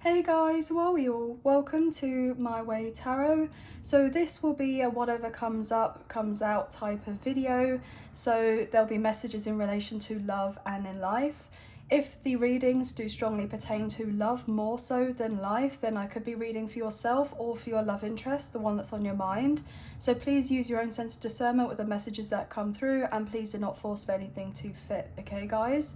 Hey guys, well you all, welcome to My Way Tarot. So this will be a whatever comes up, comes out type of video. So there'll be messages in relation to love and in life. If the readings do strongly pertain to love more so than life, then I could be reading for yourself or for your love interest, the one that's on your mind. So please use your own sense of discernment with the messages that come through, and please do not force for anything to fit, okay guys?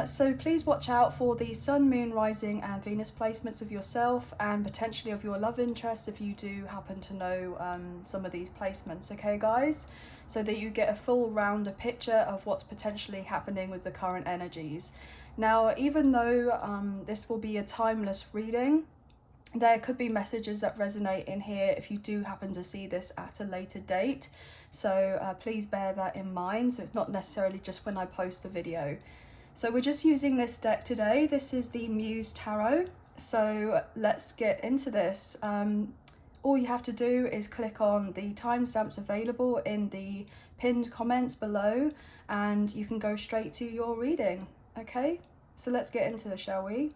So please watch out for the Sun, Moon, Rising and Venus placements of yourself and potentially of your love interest if you do happen to know some of these placements, okay guys? So that you get a full rounder picture of what's potentially happening with the current energies. Now, even though this will be a timeless reading, there could be messages that resonate in here if you do happen to see this at a later date. So please bear that in mind. So it's not necessarily just when I post the video. So we're just using this deck today. This is the Muse Tarot. So let's get into this. All you have to do is click on the timestamps available in the pinned comments below and you can go straight to your reading. Okay, so let's get into this, shall we?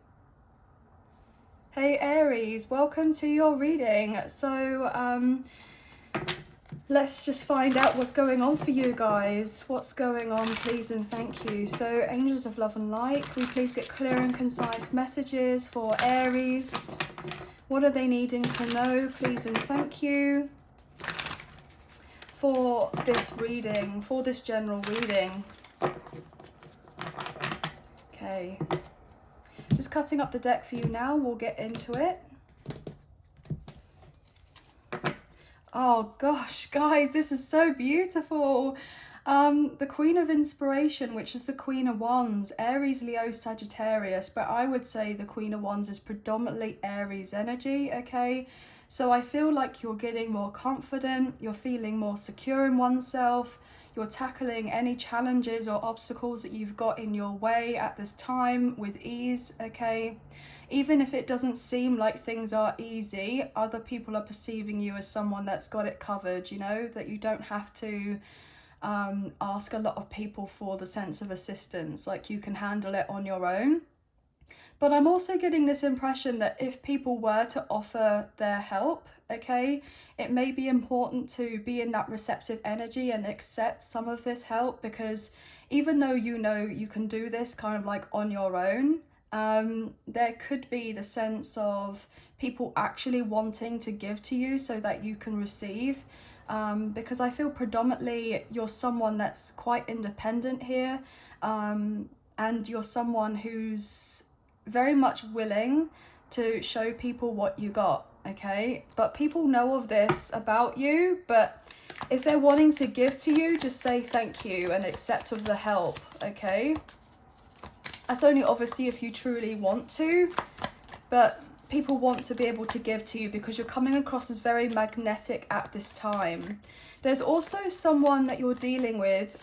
Hey Aries, welcome to your reading. So let's just find out what's going on for you guys. What's going on, please and thank you. So angels of love and light, can we please get clear and concise messages for Aries? What are they needing to know, please and thank you, for this reading, for this general reading? Okay, just cutting up the deck for you now. We'll get into it. Oh gosh, guys, this is so beautiful. The Queen of Inspiration, which is the Queen of Wands, Aries, Leo, Sagittarius, but I would say the Queen of Wands is predominantly Aries energy, okay? So I feel like you're getting more confident, you're feeling more secure in oneself, you're tackling any challenges or obstacles that you've got in your way at this time with ease, okay? Even if it doesn't seem like things are easy, other people are perceiving you as someone that's got it covered, you know, that you don't have to ask a lot of people for the sense of assistance, like you can handle it on your own. But I'm also getting this impression that if people were to offer their help, okay, it may be important to be in that receptive energy and accept some of this help, because even though you know you can do this kind of like on your own, there could be the sense of people actually wanting to give to you so that you can receive, because I feel predominantly you're someone that's quite independent here, and you're someone who's very much willing to show people what you got, okay? But people know of this about you, but if they're wanting to give to you, just say thank you and accept of the help, okay? That's only obviously if you truly want to, but people want to be able to give to you because you're coming across as very magnetic at this time. There's also someone that you're dealing with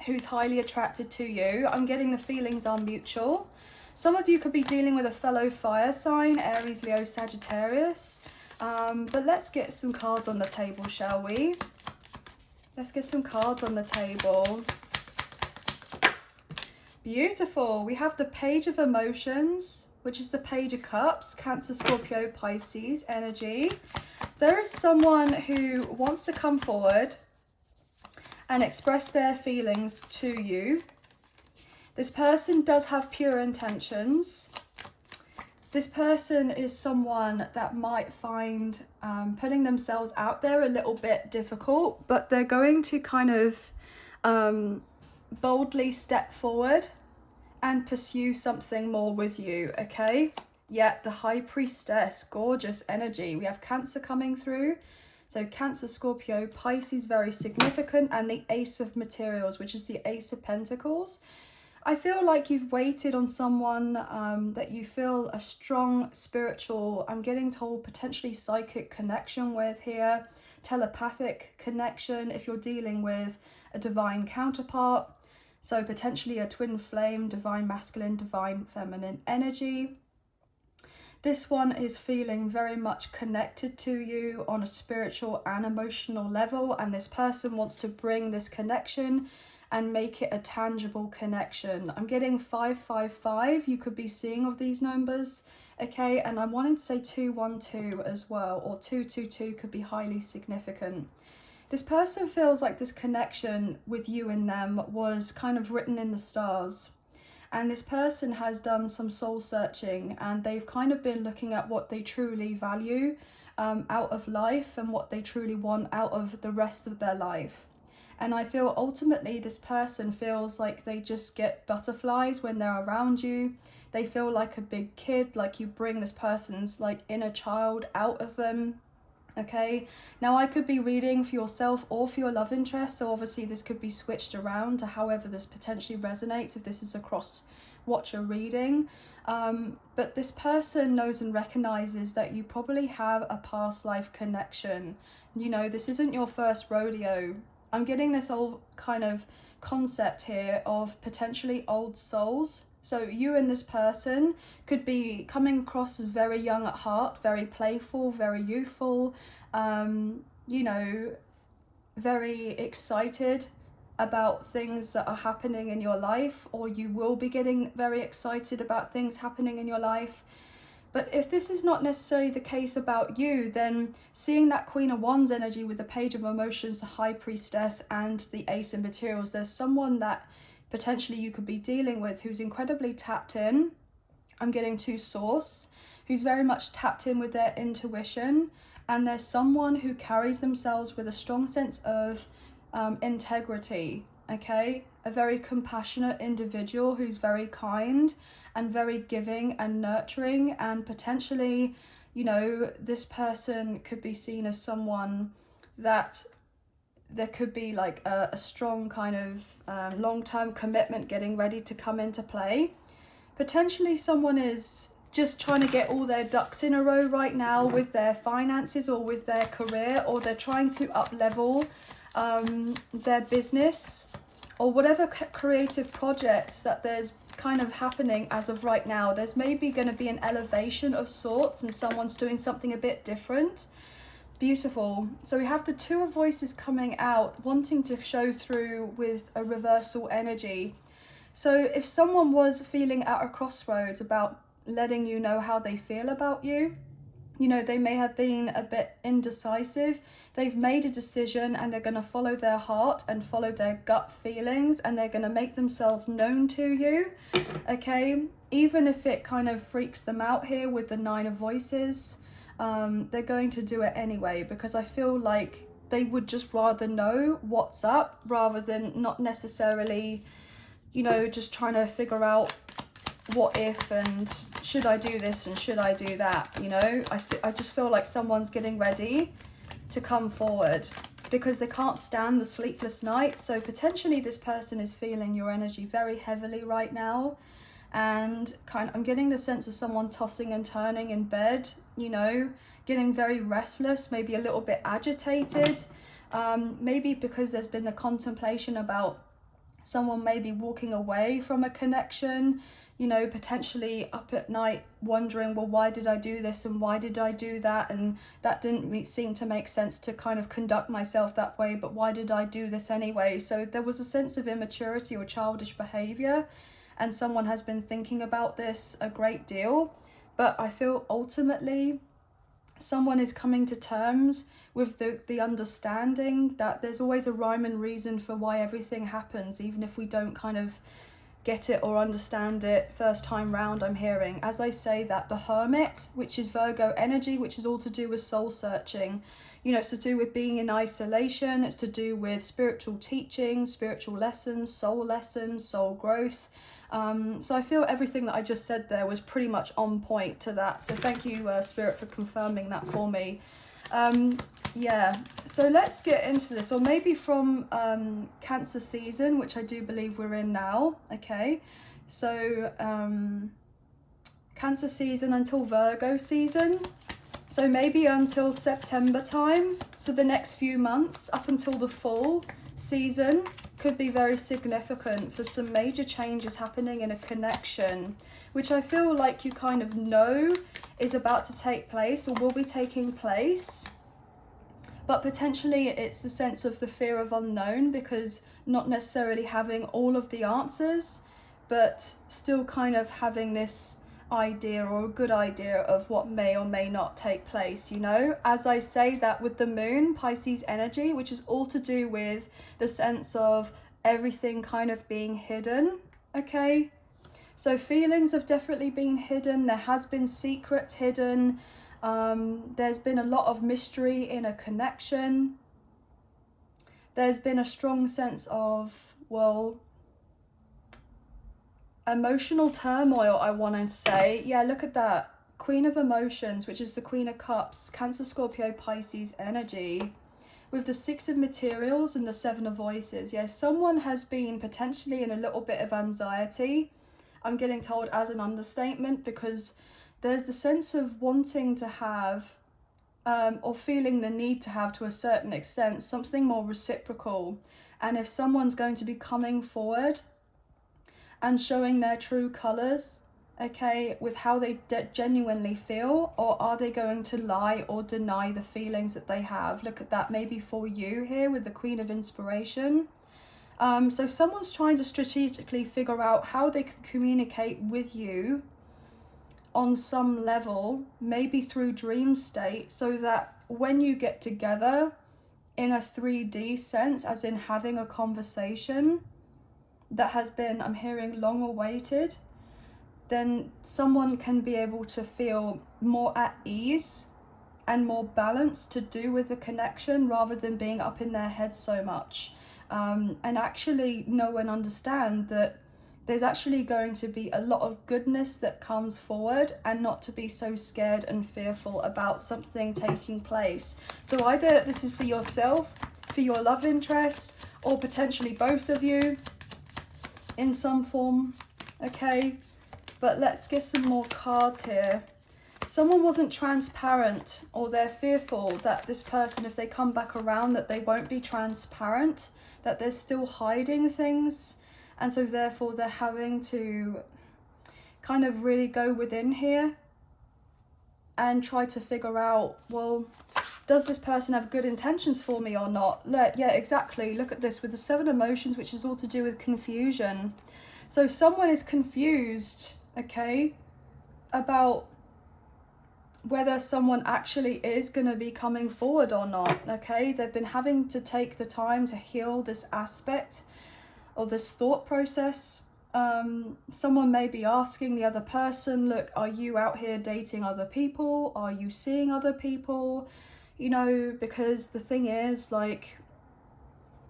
who's highly attracted to you. I'm getting the feelings are mutual. Some of you could be dealing with a fellow fire sign, Aries, Leo, Sagittarius. But let's get some cards on the table, shall we? Let's get some cards on the table. Beautiful. We have the Page of Emotions, which is the Page of Cups, Cancer, Scorpio, Pisces energy. There is someone who wants to come forward and express their feelings to you. This person does have pure intentions. This person is someone that might find putting themselves out there a little bit difficult, but they're going to kind of boldly step forward and pursue something more with you, okay? Yeah, the High Priestess, gorgeous energy. We have Cancer coming through. So Cancer, Scorpio, Pisces, very significant, and the Ace of Materials, which is the Ace of Pentacles. I feel like you've waited on someone that you feel a strong spiritual, I'm getting told potentially psychic connection with here, telepathic connection if you're dealing with a divine counterpart. So potentially a twin flame, divine masculine, divine feminine energy. This one is feeling very much connected to you on a spiritual and emotional level, and this person wants to bring this connection and make it a tangible connection. I'm getting 555, you could be seeing of these numbers, okay, and I'm wanting to say 212 as well, or 222 could be highly significant. This person feels like this connection with you and them was kind of written in the stars. And this person has done some soul searching, and they've kind of been looking at what they truly value out of life and what they truly want out of the rest of their life. And I feel ultimately this person feels like they just get butterflies when they're around you. They feel like a big kid, like you bring this person's like inner child out of them. Okay, now I could be reading for yourself or for your love interest, so obviously this could be switched around to however this potentially resonates if this is across what you're reading. But this person knows and recognizes that you probably have a past life connection. You know, this isn't your first rodeo. I'm getting this whole kind of concept here of potentially old souls. So you and this person could be coming across as very young at heart, very playful, very youthful, you know, very excited about things that are happening in your life, or you will be getting very excited about things happening in your life. But if this is not necessarily the case about you, then seeing that Queen of Wands energy with the Page of Emotions, the High Priestess, and the Ace of Materials, there's someone that potentially you could be dealing with who's incredibly tapped in. I'm getting to Source, who's very much tapped in with their intuition. And there's someone who carries themselves with a strong sense of integrity, okay? A very compassionate individual who's very kind and very giving and nurturing, and potentially, you know, this person could be seen as someone that there could be like a strong kind of long-term commitment getting ready to come into play. Potentially someone is just trying to get all their ducks in a row right now with their finances or with their career, or they're trying to up level their business or whatever creative projects that there's kind of happening as of right now. There's maybe going to be an elevation of sorts and someone's doing something a bit different. Beautiful. So we have the Two of Voices coming out, wanting to show through with a reversal energy. So if someone was feeling at a crossroads about letting you know how they feel about you, you know, they may have been a bit indecisive. They've made a decision and they're going to follow their heart and follow their gut feelings, and they're going to make themselves known to you, okay? Even if it kind of freaks them out here with the Nine of Voices, they're going to do it anyway, because I feel like they would just rather know what's up rather than not necessarily, you know, just trying to figure out what if and should I do this and should I do that, you know. I just feel like someone's getting ready to come forward because they can't stand the sleepless nights. So potentially this person is feeling your energy very heavily right now, and I'm getting the sense of someone tossing and turning in bed, you know, getting very restless, maybe a little bit agitated, maybe because there's been the contemplation about someone maybe walking away from a connection, you know, potentially up at night wondering, well, why did I do this and why did I do that, and that didn't seem to make sense to kind of conduct myself that way, but why did I do this anyway? So there was a sense of immaturity or childish behavior, and someone has been thinking about this a great deal. But I feel ultimately someone is coming to terms with the understanding that there's always a rhyme and reason for why everything happens, even if we don't kind of get it or understand it first time round. I'm hearing, as I say, that the Hermit, which is Virgo energy, which is all to do with soul searching, you know, it's to do with being in isolation, it's to do with spiritual teaching, spiritual lessons, soul growth. So I feel everything that I just said there was pretty much on point to that. So thank you, Spirit, for confirming that for me. Yeah, so let's get into this, or maybe from Cancer season, which I do believe we're in now. Okay, so Cancer season until Virgo season, so maybe until September time, so the next few months up until the full season could be very significant for some major changes happening in a connection, which I feel like you kind of know is about to take place or will be taking place. But potentially it's the sense of the fear of unknown, because not necessarily having all of the answers, but still kind of having this idea or a good idea of what may or may not take place, you know. As I say that with the moon, Pisces energy, which is all to do with the sense of everything kind of being hidden, okay? So feelings have definitely been hidden. There has been secrets hidden. There's been a lot of mystery in a connection. There's been a strong sense of, well, emotional turmoil, I want to say. Yeah, look at that. Queen of Emotions, which is the Queen of Cups, Cancer, Scorpio, Pisces energy. With the Six of Materials and the Seven of Voices. Yeah, someone has been potentially in a little bit of anxiety. I'm getting told as an understatement, because there's the sense of wanting to have, or feeling the need to have to a certain extent, something more reciprocal. And if someone's going to be coming forward and showing their true colours, okay, with how they genuinely feel, or are they going to lie or deny the feelings that they have? Look at that, maybe for you here with the Queen of Inspiration. So someone's trying to strategically figure out how they can communicate with you on some level, maybe through dream state, so that when you get together in a 3D sense, as in having a conversation that has been, I'm hearing, long awaited, then someone can be able to feel more at ease and more balanced to do with the connection, rather than being up in their head so much. And actually know and understand that there's actually going to be a lot of goodness that comes forward, and not to be so scared and fearful about something taking place. So either this is for yourself, for your love interest, or potentially both of you in some form, okay? But let's get some more cards here. Someone wasn't transparent, or they're fearful that this person, if they come back around, that they won't be transparent, that they're still hiding things. And so therefore they're having to kind of really go within here and try to figure out, well, does this person have good intentions for me or not? Yeah, exactly. Look at this with the Seven Emotions, which is all to do with confusion. So someone is confused, okay, about whether someone actually is going to be coming forward or not, okay? They've been having to take the time to heal this aspect or this thought process. Someone may be asking the other person, look, are you out here dating other people? Are you seeing other people? You know, because the thing is, like,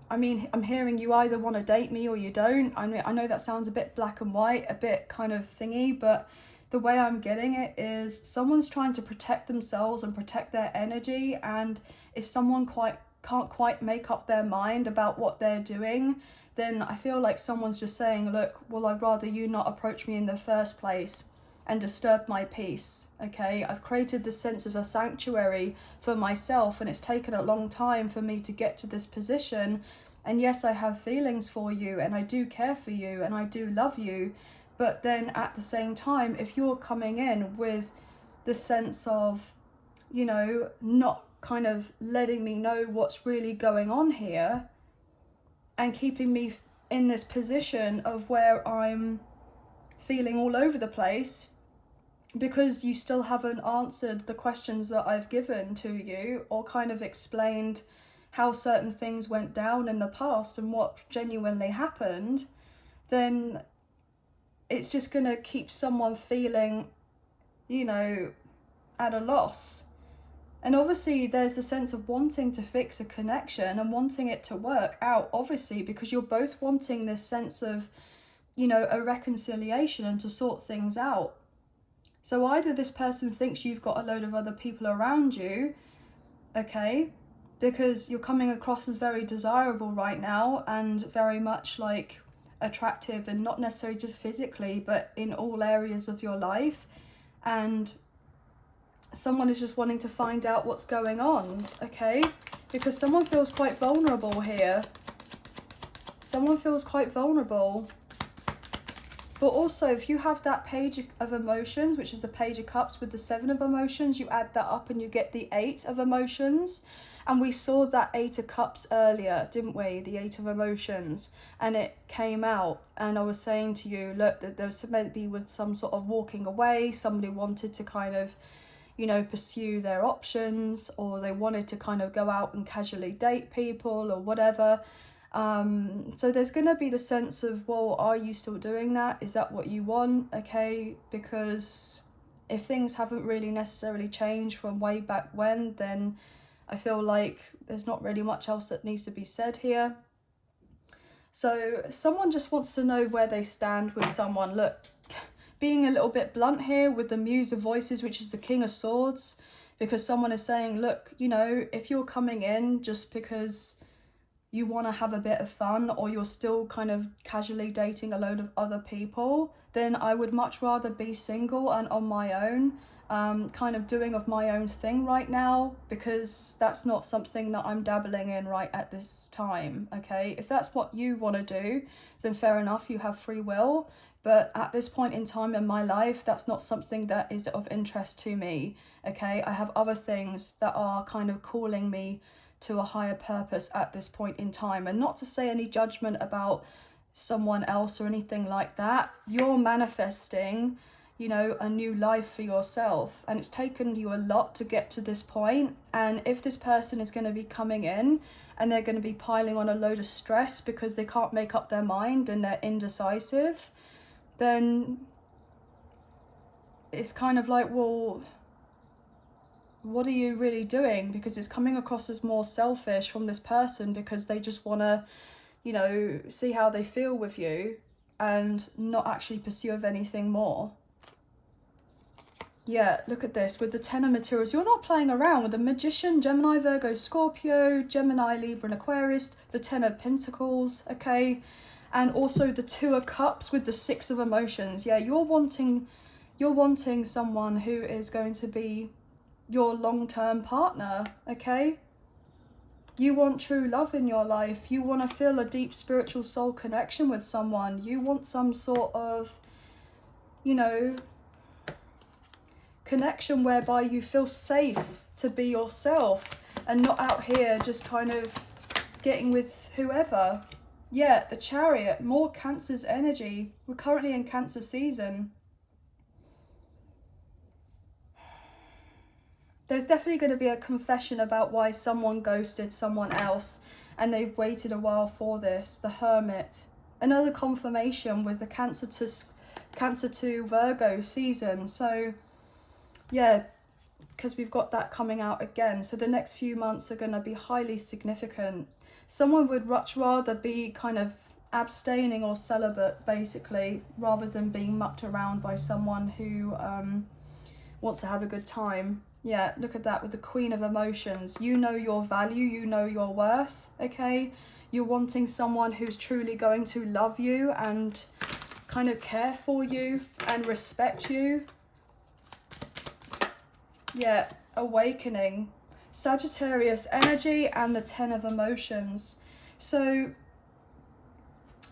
I mean, I'm hearing you either want to date me or you don't. I know that sounds a bit black and white, a bit kind of thingy, but the way I'm getting it is someone's trying to protect themselves and protect their energy, and if someone can't quite make up their mind about what they're doing, then I feel like someone's just saying, look, well, I'd rather you not approach me in the first place and disturb my peace, okay? I've created this sense of a sanctuary for myself, and it's taken a long time for me to get to this position. And yes, I have feelings for you, and I do care for you, and I do love you. But then at the same time, if you're coming in with the sense of, you know, not kind of letting me know what's really going on here, and keeping me in this position of where I'm feeling all over the place, because you still haven't answered the questions that I've given to you, or kind of explained how certain things went down in the past and what genuinely happened, then it's just going to keep someone feeling, you know, at a loss. And obviously there's a sense of wanting to fix a connection and wanting it to work out, obviously, because you're both wanting this sense of, you know, a reconciliation and to sort things out. So either this person thinks you've got a load of other people around you, okay, because you're coming across as very desirable right now and very much like attractive, and not necessarily just physically, but in all areas of your life, and someone is just wanting to find out what's going on, okay, because someone feels quite vulnerable here. Someone feels quite vulnerable. But also, if you have that page of emotions, which is the page of cups with the 7 of emotions, you add that up and you get the 8 of emotions. And we saw that 8 of cups earlier, didn't we? The 8 of emotions. And it came out. And I was saying to you, look, that there was maybe with some sort of walking away. Somebody wanted to kind of, you know, pursue their options, or they wanted to kind of go out and casually date people or whatever. So there's going to be the sense of, well, are you still doing that? Is that what you want? Okay, because if things haven't really necessarily changed from way back when, then I feel like there's not really much else that needs to be said here. So someone just wants to know where they stand with someone. Look, being a little bit blunt here with the Muse of Voices, which is the King of Swords, because someone is saying, look, you know, if you're coming in just because you want to have a bit of fun, or you're still kind of casually dating a load of other people, then I would much rather be single and on my own, kind of doing of my own thing right now, because that's not something that I'm dabbling in right at this time. Okay, if that's what you want to do, then fair enough, you have free will. But at this point in time in my life, that's not something that is of interest to me. Okay, I have other things that are kind of calling me to a higher purpose at this point in time. And not to say any judgment about someone else or anything like that. You're manifesting, you know, a new life for yourself, and it's taken you a lot to get to this point. And if this person is going to be coming in and they're going to be piling on a load of stress because they can't make up their mind and they're indecisive, then it's kind of like, well, what are you really doing? Because it's coming across as more selfish from this person, because they just want to, you know, see how they feel with you and not actually pursue of anything more. Yeah, look at this with the 10 of materials. You're not playing around with the Magician, Gemini, Virgo, Scorpio, Gemini, Libra and Aquarius, the 10 of Pentacles, okay? And also the 2 of Cups with the 6 of Emotions. Yeah, you're wanting someone who is going to be your long-term partner, okay? You want true love in your life. You want to feel a deep spiritual soul connection with someone. You want some sort of, you know, connection whereby you feel safe to be yourself and not out here just kind of getting with whoever. Yeah, the Chariot, more Cancer's energy. We're currently in Cancer season. There's definitely going to be a confession about why someone ghosted someone else and they've waited a while for this. The Hermit. Another confirmation with the Cancer to Virgo season. So, yeah, because we've got that coming out again. So the next few months are going to be highly significant. Someone would much rather be kind of abstaining or celibate, basically, rather than being mucked around by someone who wants to have a good time. Yeah, look at that with the Queen of Emotions. You know your value, you know your worth, okay? You're wanting someone who's truly going to love you and kind of care for you and respect you. Yeah, Awakening. Sagittarius energy and the 10 of Emotions. So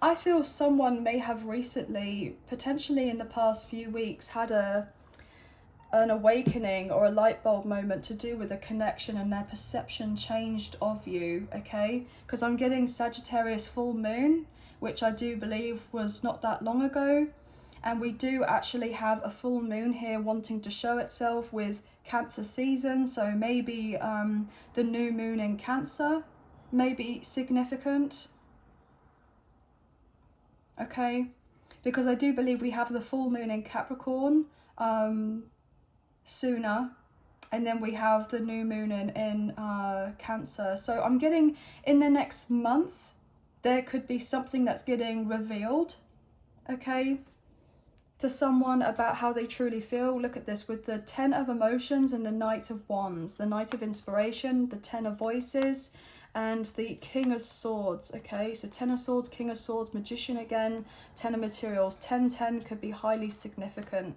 I feel someone may have recently, potentially in the past few weeks, had an awakening or a light bulb moment to do with a connection, and their perception changed of you, okay? Because I'm getting Sagittarius full moon, which I do believe was not that long ago. And we do actually have a full moon here wanting to show itself with Cancer season. So maybe the new moon in Cancer may be significant. Okay, because I do believe we have the full moon in Capricorn sooner, and then we have the new moon in Cancer. So I'm getting in the next month there could be something that's getting revealed, okay, to someone about how they truly feel. Look at this with the 10 of Emotions and the Knight of Wands, the Knight of Inspiration, the 10 of Voices, and the King of Swords. Okay, so 10 of Swords, King of Swords, Magician again, 10 of Materials. 10-10 could be highly significant.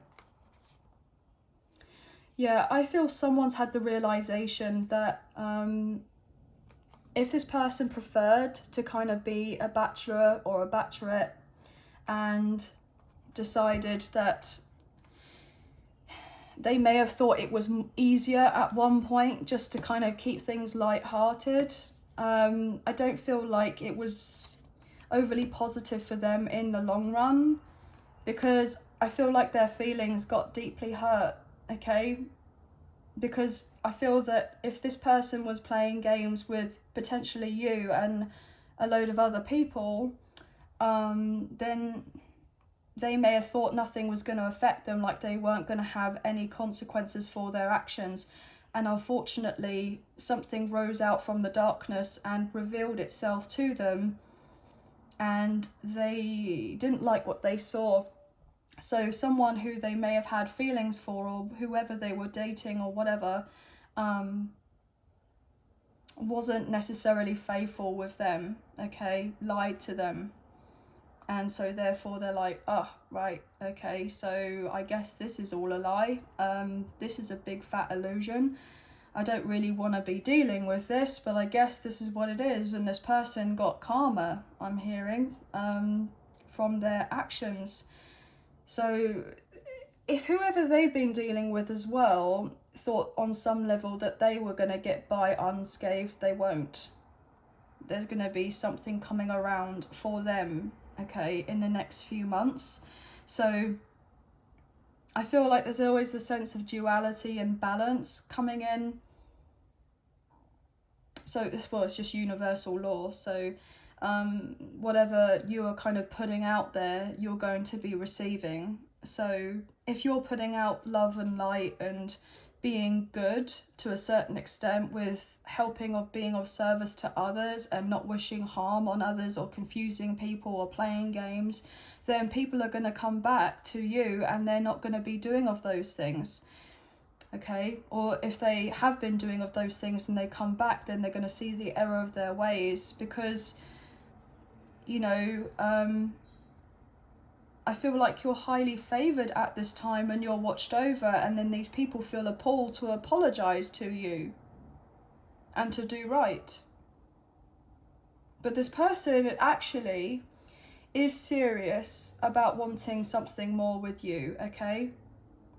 Yeah, I feel someone's had the realization that if this person preferred to kind of be a bachelor or a bachelorette and decided that they may have thought it was easier at one point just to kind of keep things light-hearted. I don't feel like it was overly positive for them in the long run, because I feel like their feelings got deeply hurt, okay? Because I feel that if this person was playing games with potentially you and a load of other people, then they may have thought nothing was going to affect them, like they weren't going to have any consequences for their actions. And unfortunately, something rose out from the darkness and revealed itself to them, and they didn't like what they saw. So someone who they may have had feelings for, or whoever they were dating or whatever, wasn't necessarily faithful with them, okay, lied to them. And so therefore they're like, oh, right, okay, so I guess this is all a lie. This is a big fat illusion. I don't really want to be dealing with this, but I guess this is what it is. And this person got karma, I'm hearing, from their actions. So if whoever they've been dealing with as well thought on some level that they were going to get by unscathed, they won't. There's going to be something coming around for them, okay, in the next few months. So I feel like there's always the sense of duality and balance coming in. So, well, it's just universal law. So whatever you are kind of putting out there, you're going to be receiving. So if you're putting out love and light and being good to a certain extent with helping, of being of service to others and not wishing harm on others or confusing people or playing games, then people are going to come back to you and they're not going to be doing of those things. Okay, or if they have been doing of those things and they come back, then they're going to see the error of their ways, because, you know, I feel like you're highly favoured at this time and you're watched over, and then these people feel a pull to apologise to you and to do right. But this person actually is serious about wanting something more with you, okay?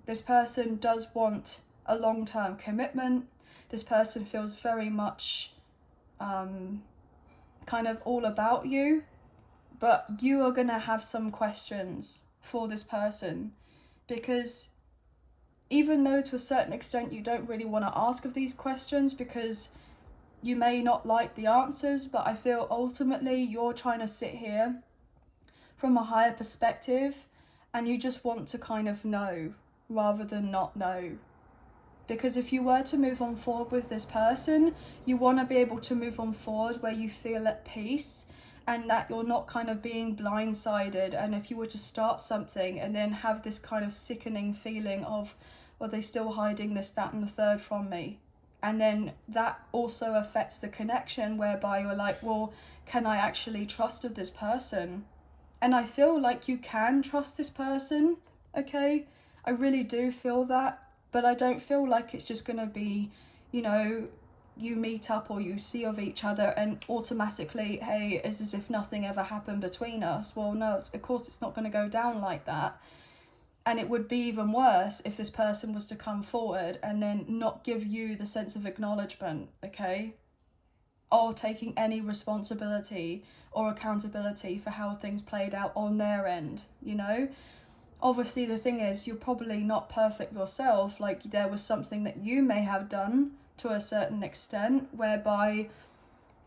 This person does want a long-term commitment. This person feels very much kind of all about you, but you are going to have some questions for this person, because even though to a certain extent you don't really want to ask of these questions because you may not like the answers, but I feel ultimately you're trying to sit here from a higher perspective and you just want to kind of know rather than not know. Because if you were to move on forward with this person, you want to be able to move on forward where you feel at peace and that you're not kind of being blindsided. And if you were to start something and then have this kind of sickening feeling of, are they still hiding this, that and the third from me? And then that also affects the connection, whereby you're like, well, can I actually trust this person? And I feel like you can trust this person, okay? I really do feel that. But I don't feel like it's just going to be, you know, you meet up or you see of each other and automatically, hey, it's as if nothing ever happened between us. Well, no, of course it's not going to go down like that. And it would be even worse if this person was to come forward and then not give you the sense of acknowledgement, okay? Or taking any responsibility or accountability for how things played out on their end, you know? Obviously, the thing is, you're probably not perfect yourself. Like, there was something that you may have done to a certain extent whereby,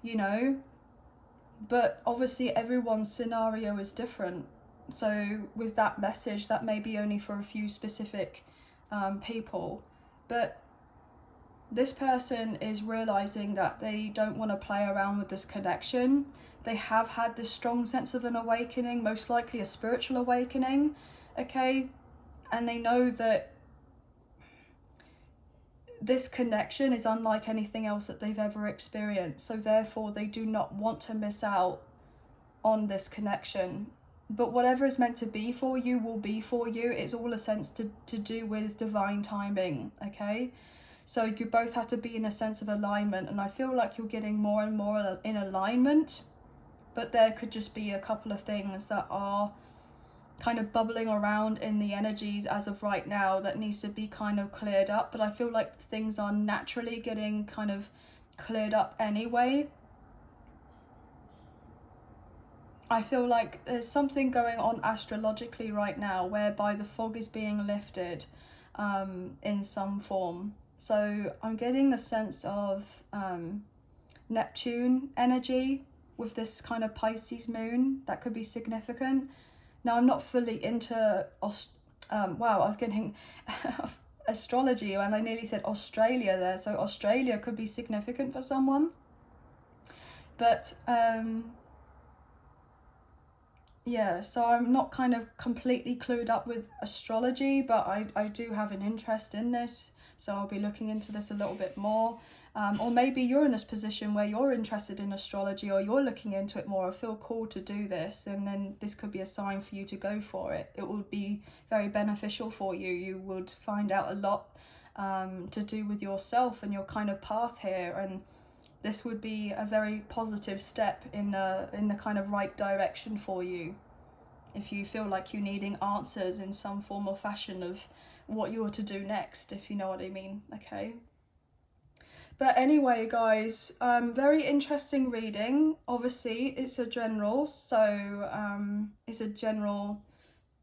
you know, but obviously everyone's scenario is different. So with that message, that may be only for a few specific people. But this person is realizing that they don't want to play around with this connection. They have had this strong sense of an awakening, most likely a spiritual awakening. Okay, and they know that this connection is unlike anything else that they've ever experienced, so therefore they do not want to miss out on this connection. But whatever is meant to be for you will be for you. It's all a sense to do with divine timing, okay? So you both have to be in a sense of alignment, and I feel like you're getting more and more in alignment, but there could just be a couple of things that are kind of bubbling around in the energies as of right now that needs to be kind of cleared up, but I feel like things are naturally getting kind of cleared up anyway. I feel like there's something going on astrologically right now whereby the fog is being lifted in some form. So I'm getting the sense of Neptune energy with this kind of Pisces moon that could be significant. Now, I'm not fully into wow, I was getting astrology and I nearly said Australia there. So Australia could be significant for someone. But yeah, so I'm not kind of completely clued up with astrology, but I do have an interest in this. So I'll be looking into this a little bit more. Or maybe you're in this position where you're interested in astrology or you're looking into it more or feel called to do this, and then this could be a sign for you to go for it. It would be very beneficial for you. You would find out a lot to do with yourself and your kind of path here, and this would be a very positive step in the kind of right direction for you. If you feel like you're needing answers in some form or fashion of what you're to do next, if you know what I mean, okay? But anyway, guys, very interesting reading. Obviously, it's a general, so it's a general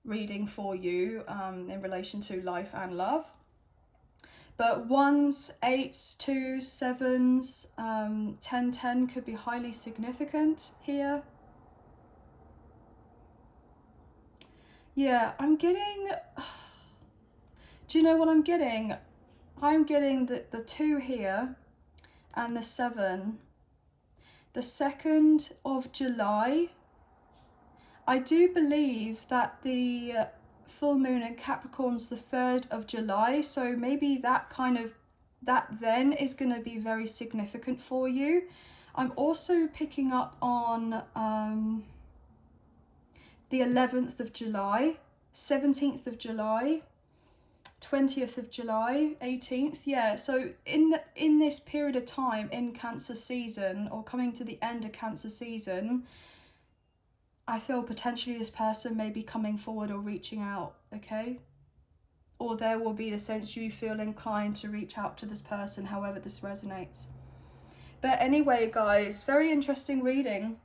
reading for you in relation to life and love. But 1s, 8s, 2s, 7s, 10, 10 could be highly significant here. Yeah, I'm getting... Do you know what I'm getting? I'm getting the 2 here and the 7. The 2nd of July. I do believe that the full moon in Capricorn's the 3rd of July, so maybe that then is going to be very significant for you. I'm also picking up on the 11th of July, 17th of July, 20th of July, 18th. Yeah, so in this period of time in Cancer season, or coming to the end of Cancer season, I feel potentially this person may be coming forward or reaching out, okay? Or there will be the sense you feel inclined to reach out to this person, however this resonates. But anyway, guys, very interesting reading.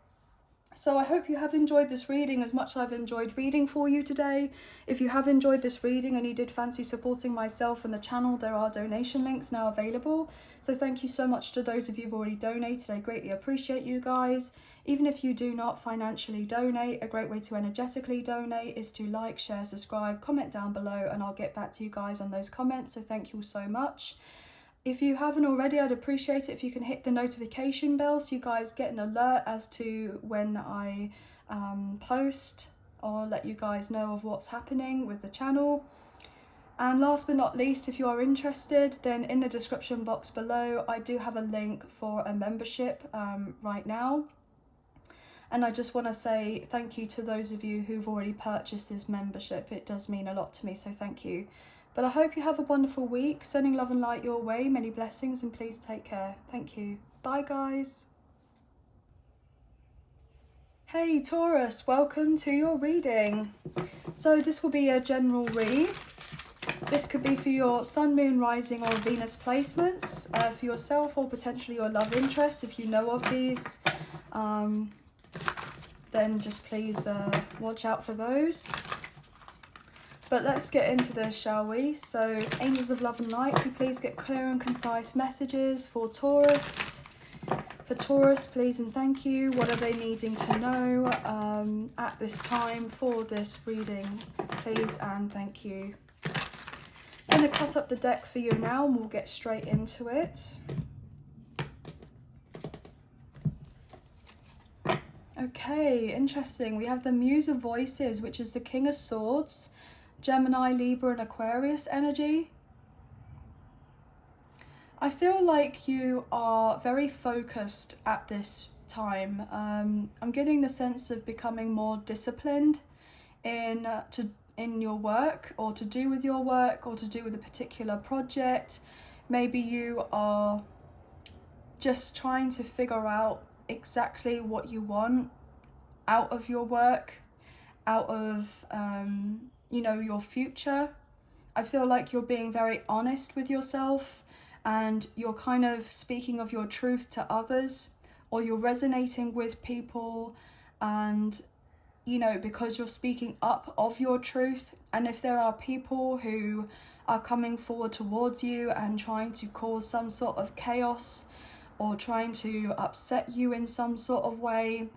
So I hope you have enjoyed this reading as much as I've enjoyed reading for you today. If you have enjoyed this reading and you did fancy supporting myself and the channel, there are donation links now available. So thank you so much to those of you who've already donated. I greatly appreciate you guys. Even if you do not financially donate, a great way to energetically donate is to like, share, subscribe, comment down below, and I'll get back to you guys on those comments. So thank you so much. If you haven't already, I'd appreciate it if you can hit the notification bell so you guys get an alert as to when I post, or let you guys know of what's happening with the channel. And last but not least, if you are interested, then in the description box below, I do have a link for a membership right now. And I just want to say thank you to those of you who've already purchased this membership. It does mean a lot to me, so thank you. But I hope you have a wonderful week. Sending love and light your way. Many blessings, and please take care. Thank you. Bye, guys. Hey, Taurus, welcome to your reading. So this will be a general read. This could be for your Sun, Moon, Rising or Venus placements, for yourself or potentially your love interest. If you know of these, then just please watch out for those. But let's get into this, shall we? So, angels of love and light, can you please get clear and concise messages for Taurus? For Taurus, please and thank you. What are they needing to know at this time for this reading? Please and thank you. I'm going to cut up the deck for you now and we'll get straight into it. Okay, interesting. We have the Muse of Voices, which is the King of Swords, Gemini, Libra and Aquarius energy. I feel like you are very focused at this time. I'm getting the sense of becoming more disciplined in your work, or to do with your work, or to do with a particular project. Maybe you are just trying to figure out exactly what you want out of your work, out of, you know, your future. I feel like you're being very honest with yourself, and you're kind of speaking of your truth to others, or you're resonating with people, and, you know, because you're speaking up of your truth. And if there are people who are coming forward towards you and trying to cause some sort of chaos, or trying to upset you in some sort of way,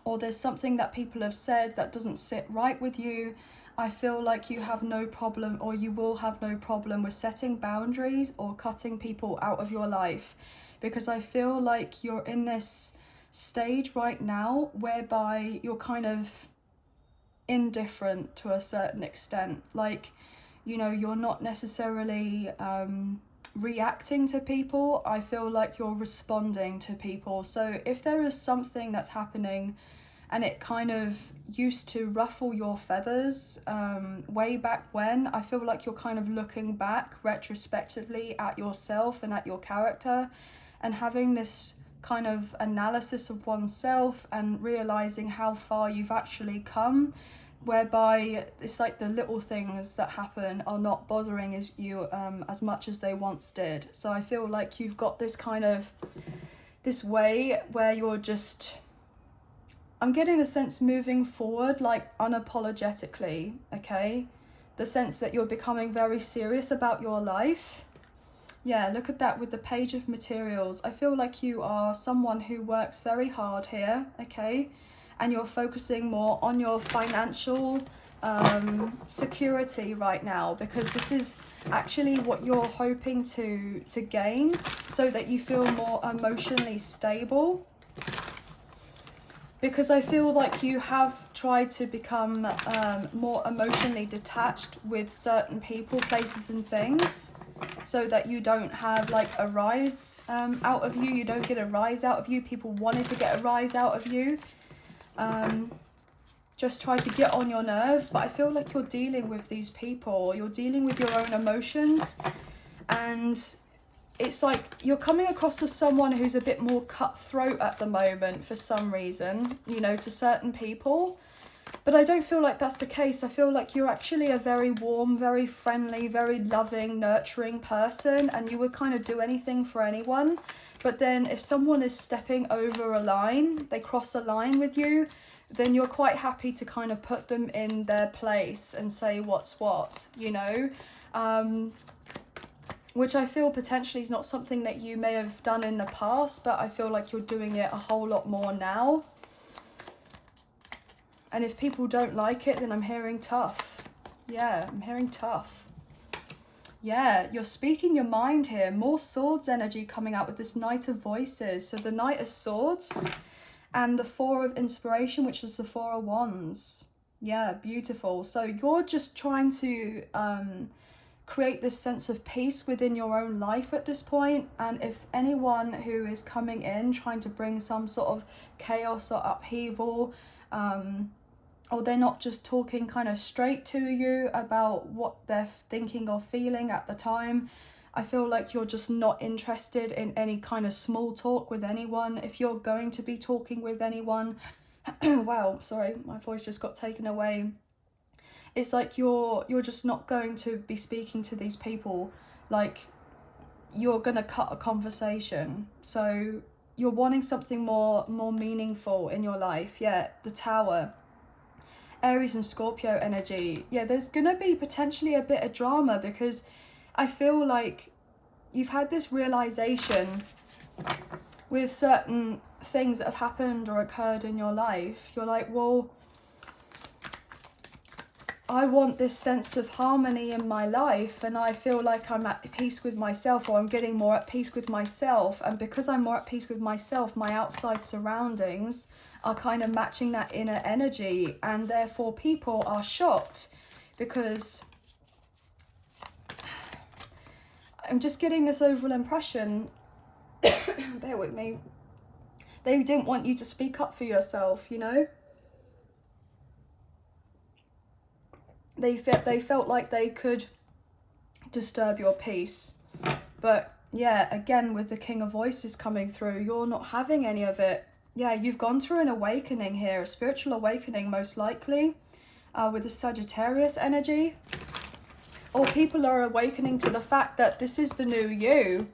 or there's something that people have said that doesn't sit right with you, I feel like you have no problem, or you will have no problem with setting boundaries or cutting people out of your life. Because I feel like you're in this stage right now whereby you're kind of indifferent to a certain extent. Like, you know, you're not necessarily reacting to people. I feel like you're responding to people. So if there is something that's happening and it kind of used to ruffle your feathers way back when, I feel like you're kind of looking back retrospectively at yourself and at your character, and having this kind of analysis of oneself and realizing how far you've actually come, whereby it's like the little things that happen are not bothering you as much as they once did. So I feel like you've got this kind of, this way where you're just, I'm getting the sense moving forward, like unapologetically, okay? The sense that you're becoming very serious about your life. Yeah, look at that with the Page of Materials. I feel like you are someone who works very hard here, okay? And you're focusing more on your financial security right now, because this is actually what you're hoping to gain, so that you feel more emotionally stable. Because I feel like you have tried to become more emotionally detached with certain people, places and things, so that you don't have like a rise out of you. You don't get a rise out of you. People wanted to get a rise out of you. Just try to get on your nerves. But I feel like you're dealing with these people. You're dealing with your own emotions. And it's like you're coming across as someone who's a bit more cutthroat at the moment for some reason, you know, to certain people. But I don't feel like that's the case. I feel like you're actually a very warm, very friendly, very loving, nurturing person, and you would kind of do anything for anyone. But then if someone is stepping over a line, they cross a line with you, then you're quite happy to kind of put them in their place and say what's what, you know? Which I feel potentially is not something that you may have done in the past, but I feel like you're doing it a whole lot more now. And if people don't like it, then I'm hearing tough. Yeah, I'm hearing tough. Yeah, you're speaking your mind here. More swords energy coming out with this Knight of Voices. So the Knight of Swords and the Four of Inspiration, which is the Four of Wands. Yeah, beautiful. So you're just trying to create this sense of peace within your own life at this point. And if anyone who is coming in trying to bring some sort of chaos or upheaval, or they're not just talking kind of straight to you about what they're thinking or feeling at the time, I feel like you're just not interested in any kind of small talk with anyone. If you're going to be talking with anyone, wow, sorry, my voice just got taken away. It's like you're just not going to be speaking to these people. Like, you're gonna cut a conversation. So you're wanting something more meaningful in your life. Yeah, the Tower. Aries and Scorpio energy. Yeah, there's gonna be potentially a bit of drama, because I feel like you've had this realization with certain things that have happened or occurred in your life. You're like, well, I want this sense of harmony in my life, and I feel like I'm at peace with myself, or I'm getting more at peace with myself. And because I'm more at peace with myself, my outside surroundings are kind of matching that inner energy, and therefore people are shocked, because I'm just getting this overall impression, bear with me, they didn't want you to speak up for yourself, you know? They felt like they could disturb your peace. But yeah, again, with the King of Voices coming through, you're not having any of it. Yeah, you've gone through an awakening here, a spiritual awakening most likely. with the Sagittarius energy. Or people are awakening to the fact that this is the new you.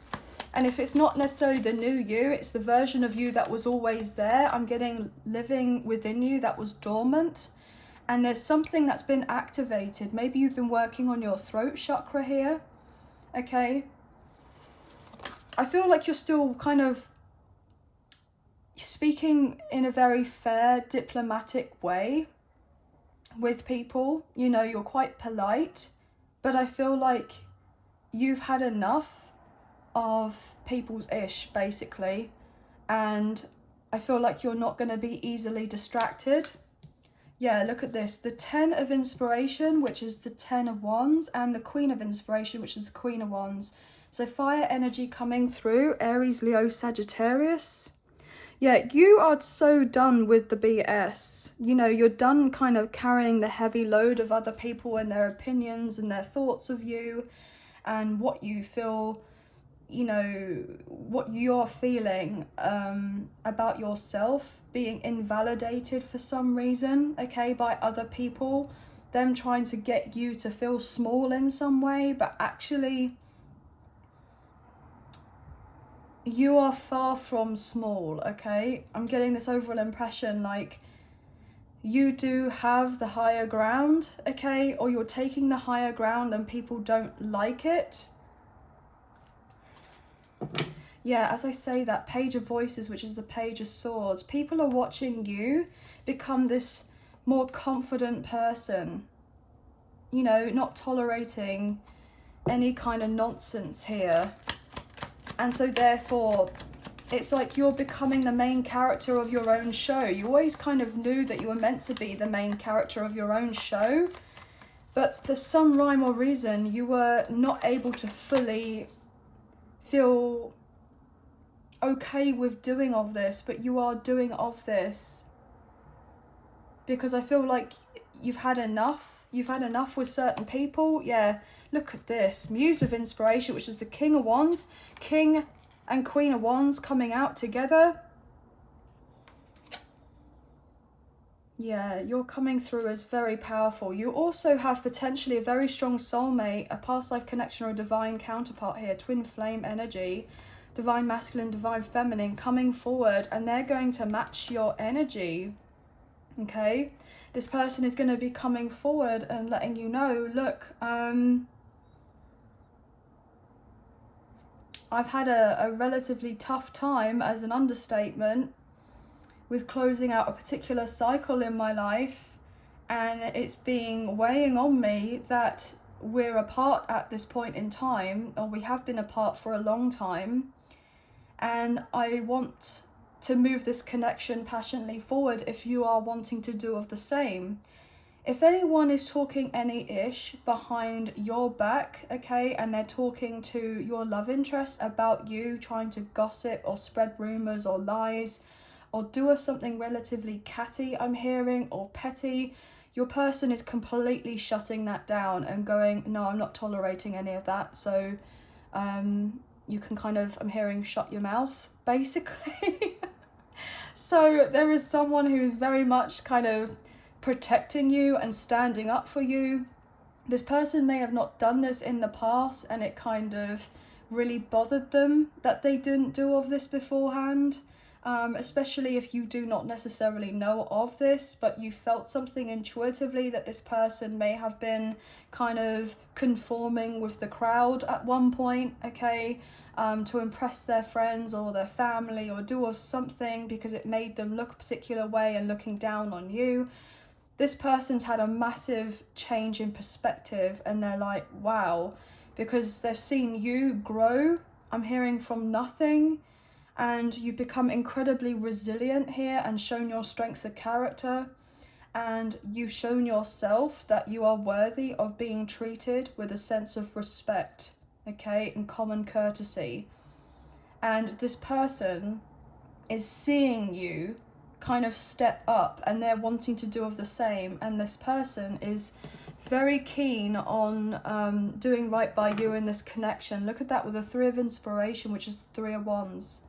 And if it's not necessarily the new you, it's the version of you that was always there. I'm getting living within you that was dormant. And there's something that's been activated. Maybe you've been working on your throat chakra here. Okay. I feel like you're still kind of speaking in a very fair, diplomatic way with people. You know, you're quite polite. But I feel like you've had enough of people's ish, basically. And I feel like you're not going to be easily distracted. Yeah, look at this. The 10 of Inspiration, which is the 10 of Wands, and the Queen of Inspiration, which is the Queen of Wands. So fire energy coming through, Aries, Leo, Sagittarius. Yeah, you are so done with the BS. You know, you're done kind of carrying the heavy load of other people and their opinions and their thoughts of you and what you feel, you know, what you're feeling about yourself being invalidated for some reason, okay, by other people. Them trying to get you to feel small in some way, but actually you are far from small, okay? I'm getting this overall impression like you do have the higher ground, okay? Or you're taking the higher ground and people don't like it. Yeah, as I say that, Page of Voices, which is the Page of Swords, people are watching you become this more confident person, you know, not tolerating any kind of nonsense here. And so therefore, it's like you're becoming the main character of your own show. You always kind of knew that you were meant to be the main character of your own show. But for some rhyme or reason, you were not able to fully feel okay with doing of this. But you are doing of this. Because I feel like you've had enough. You've had enough with certain people. Yeah, look at this. Muse of Inspiration, which is the King of Wands. King and Queen of Wands coming out together. Yeah, you're coming through as very powerful. You also have potentially a very strong soulmate, a past life connection or a divine counterpart here. Twin flame energy. Divine masculine, divine feminine coming forward. And they're going to match your energy. Okay? This person is going to be coming forward and letting you know, look, I've had a relatively tough time, as an understatement, with closing out a particular cycle in my life, and it's being weighing on me that we're apart at this point in time, or we have been apart for a long time, and I want to move this connection passionately forward if you are wanting to do of the same. If anyone is talking any ish behind your back, okay, and they're talking to your love interest about you, trying to gossip or spread rumours or lies, or do something relatively catty, I'm hearing, or petty, your person is completely shutting that down and going, no, I'm not tolerating any of that. So you can kind of, I'm hearing, shut your mouth, basically. So there is someone who is very much kind of protecting you and standing up for you. This person may have not done this in the past, and it kind of really bothered them that they didn't do of this beforehand, especially if you do not necessarily know of this, but you felt something intuitively that this person may have been kind of conforming with the crowd at one point, okay, to impress their friends or their family, or do of something because it made them look a particular way and looking down on you. This person's had a massive change in perspective, and they're like, wow, because they've seen you grow, I'm hearing, from nothing, and you've become incredibly resilient here and shown your strength of character, and you've shown yourself that you are worthy of being treated with a sense of respect, okay, and common courtesy. And this person is seeing you kind of step up, and they're wanting to do of the same, and this person is very keen on doing right by you in this connection. Look at that with the Three of Inspiration, which is the Three of Wands.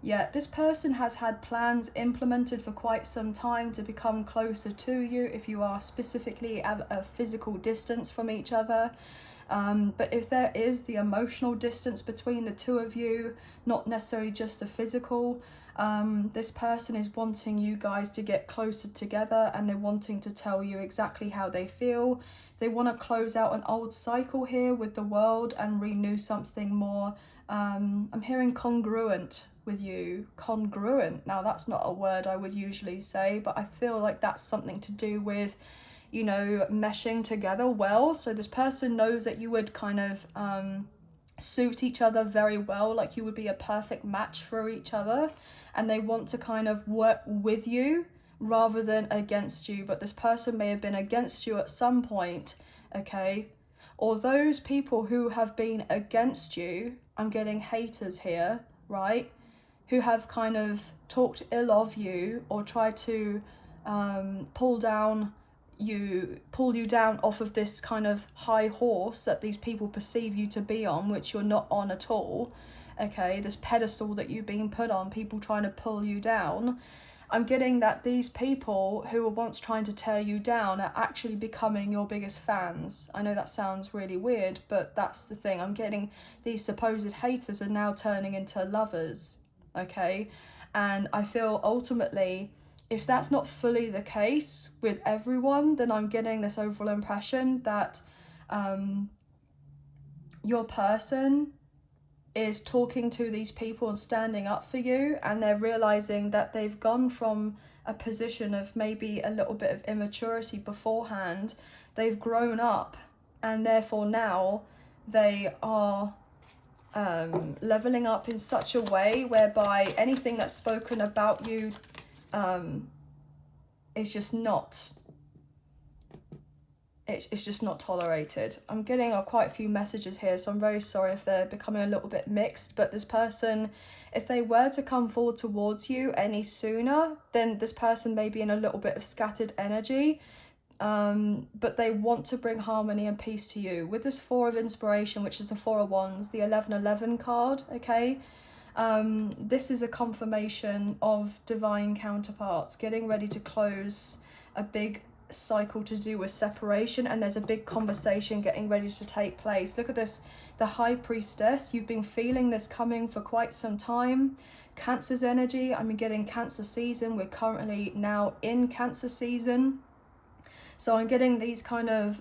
Yeah, this person has had plans implemented for quite some time to become closer to you if you are specifically at a physical distance from each other. But if there is the emotional distance between the two of you, not necessarily just the physical, this person is wanting you guys to get closer together, and they're wanting to tell you exactly how they feel. They want to close out an old cycle here with the world and renew something more. I'm hearing congruent with you. Congruent. Now, that's not a word I would usually say, but I feel like that's something to do with, you know, meshing together well. So this person knows that you would kind of suit each other very well, like you would be a perfect match for each other, and they want to kind of work with you rather than against you. But this person may have been against you at some point, okay? Or those people who have been against you, I'm getting haters here, right? Who have kind of talked ill of you or tried to pull you down off of this kind of high horse that these people perceive you to be on, which you're not on at all, okay? This pedestal that you've been put on, people trying to pull you down. I'm getting that these people who were once trying to tear you down are actually becoming your biggest fans. I know that sounds really weird, but that's the thing. I'm getting these supposed haters are now turning into lovers, okay? And I feel ultimately, if that's not fully the case with everyone, then I'm getting this overall impression that your person is talking to these people and standing up for you, and they're realizing that they've gone from a position of maybe a little bit of immaturity beforehand. They've grown up, and therefore now they are leveling up in such a way whereby anything that's spoken about you is just not, it's just not tolerated. I'm getting quite a few messages here, so I'm very sorry if they're becoming a little bit mixed. But this person, if they were to come forward towards you any sooner, then this person may be in a little bit of scattered energy, but they want to bring harmony and peace to you. With this Four of Inspiration, which is the Four of Wands, the 1111 card, okay? This is a confirmation of divine counterparts getting ready to close a big cycle to do with separation, and there's a big conversation getting ready to take place. Look at this, the High Priestess. You've been feeling this coming for quite some time. Cancer's energy, I'm getting Cancer season. We're currently now in Cancer season, so I'm getting these kind of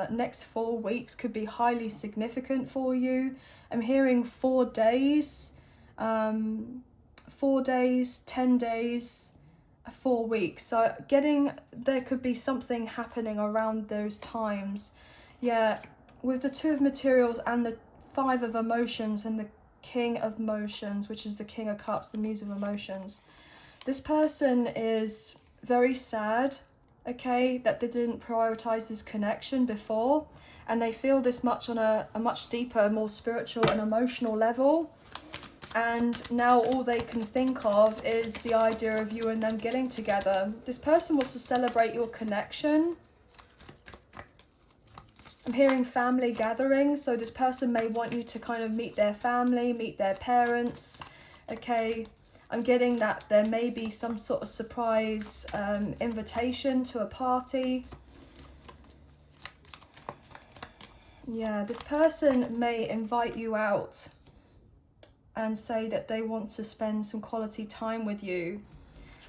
next 4 weeks could be highly significant for you. I'm hearing 4 days, 4 days, 10 days, 4 weeks. So getting, there could be something happening around those times. Yeah, with the Two of Materials and the Five of Emotions and the King of Motions, which is the King of Cups, the Muse of Emotions. This person is very sad, okay, that they didn't prioritize this connection before, and they feel this much on a much deeper, more spiritual and emotional level. And now all they can think of is the idea of you and them getting together. This person wants to celebrate your connection. I'm hearing family gatherings, so this person may want you to kind of meet their family, meet their parents, okay? I'm getting that there may be some sort of surprise invitation to a party. Yeah, this person may invite you out and say that they want to spend some quality time with you.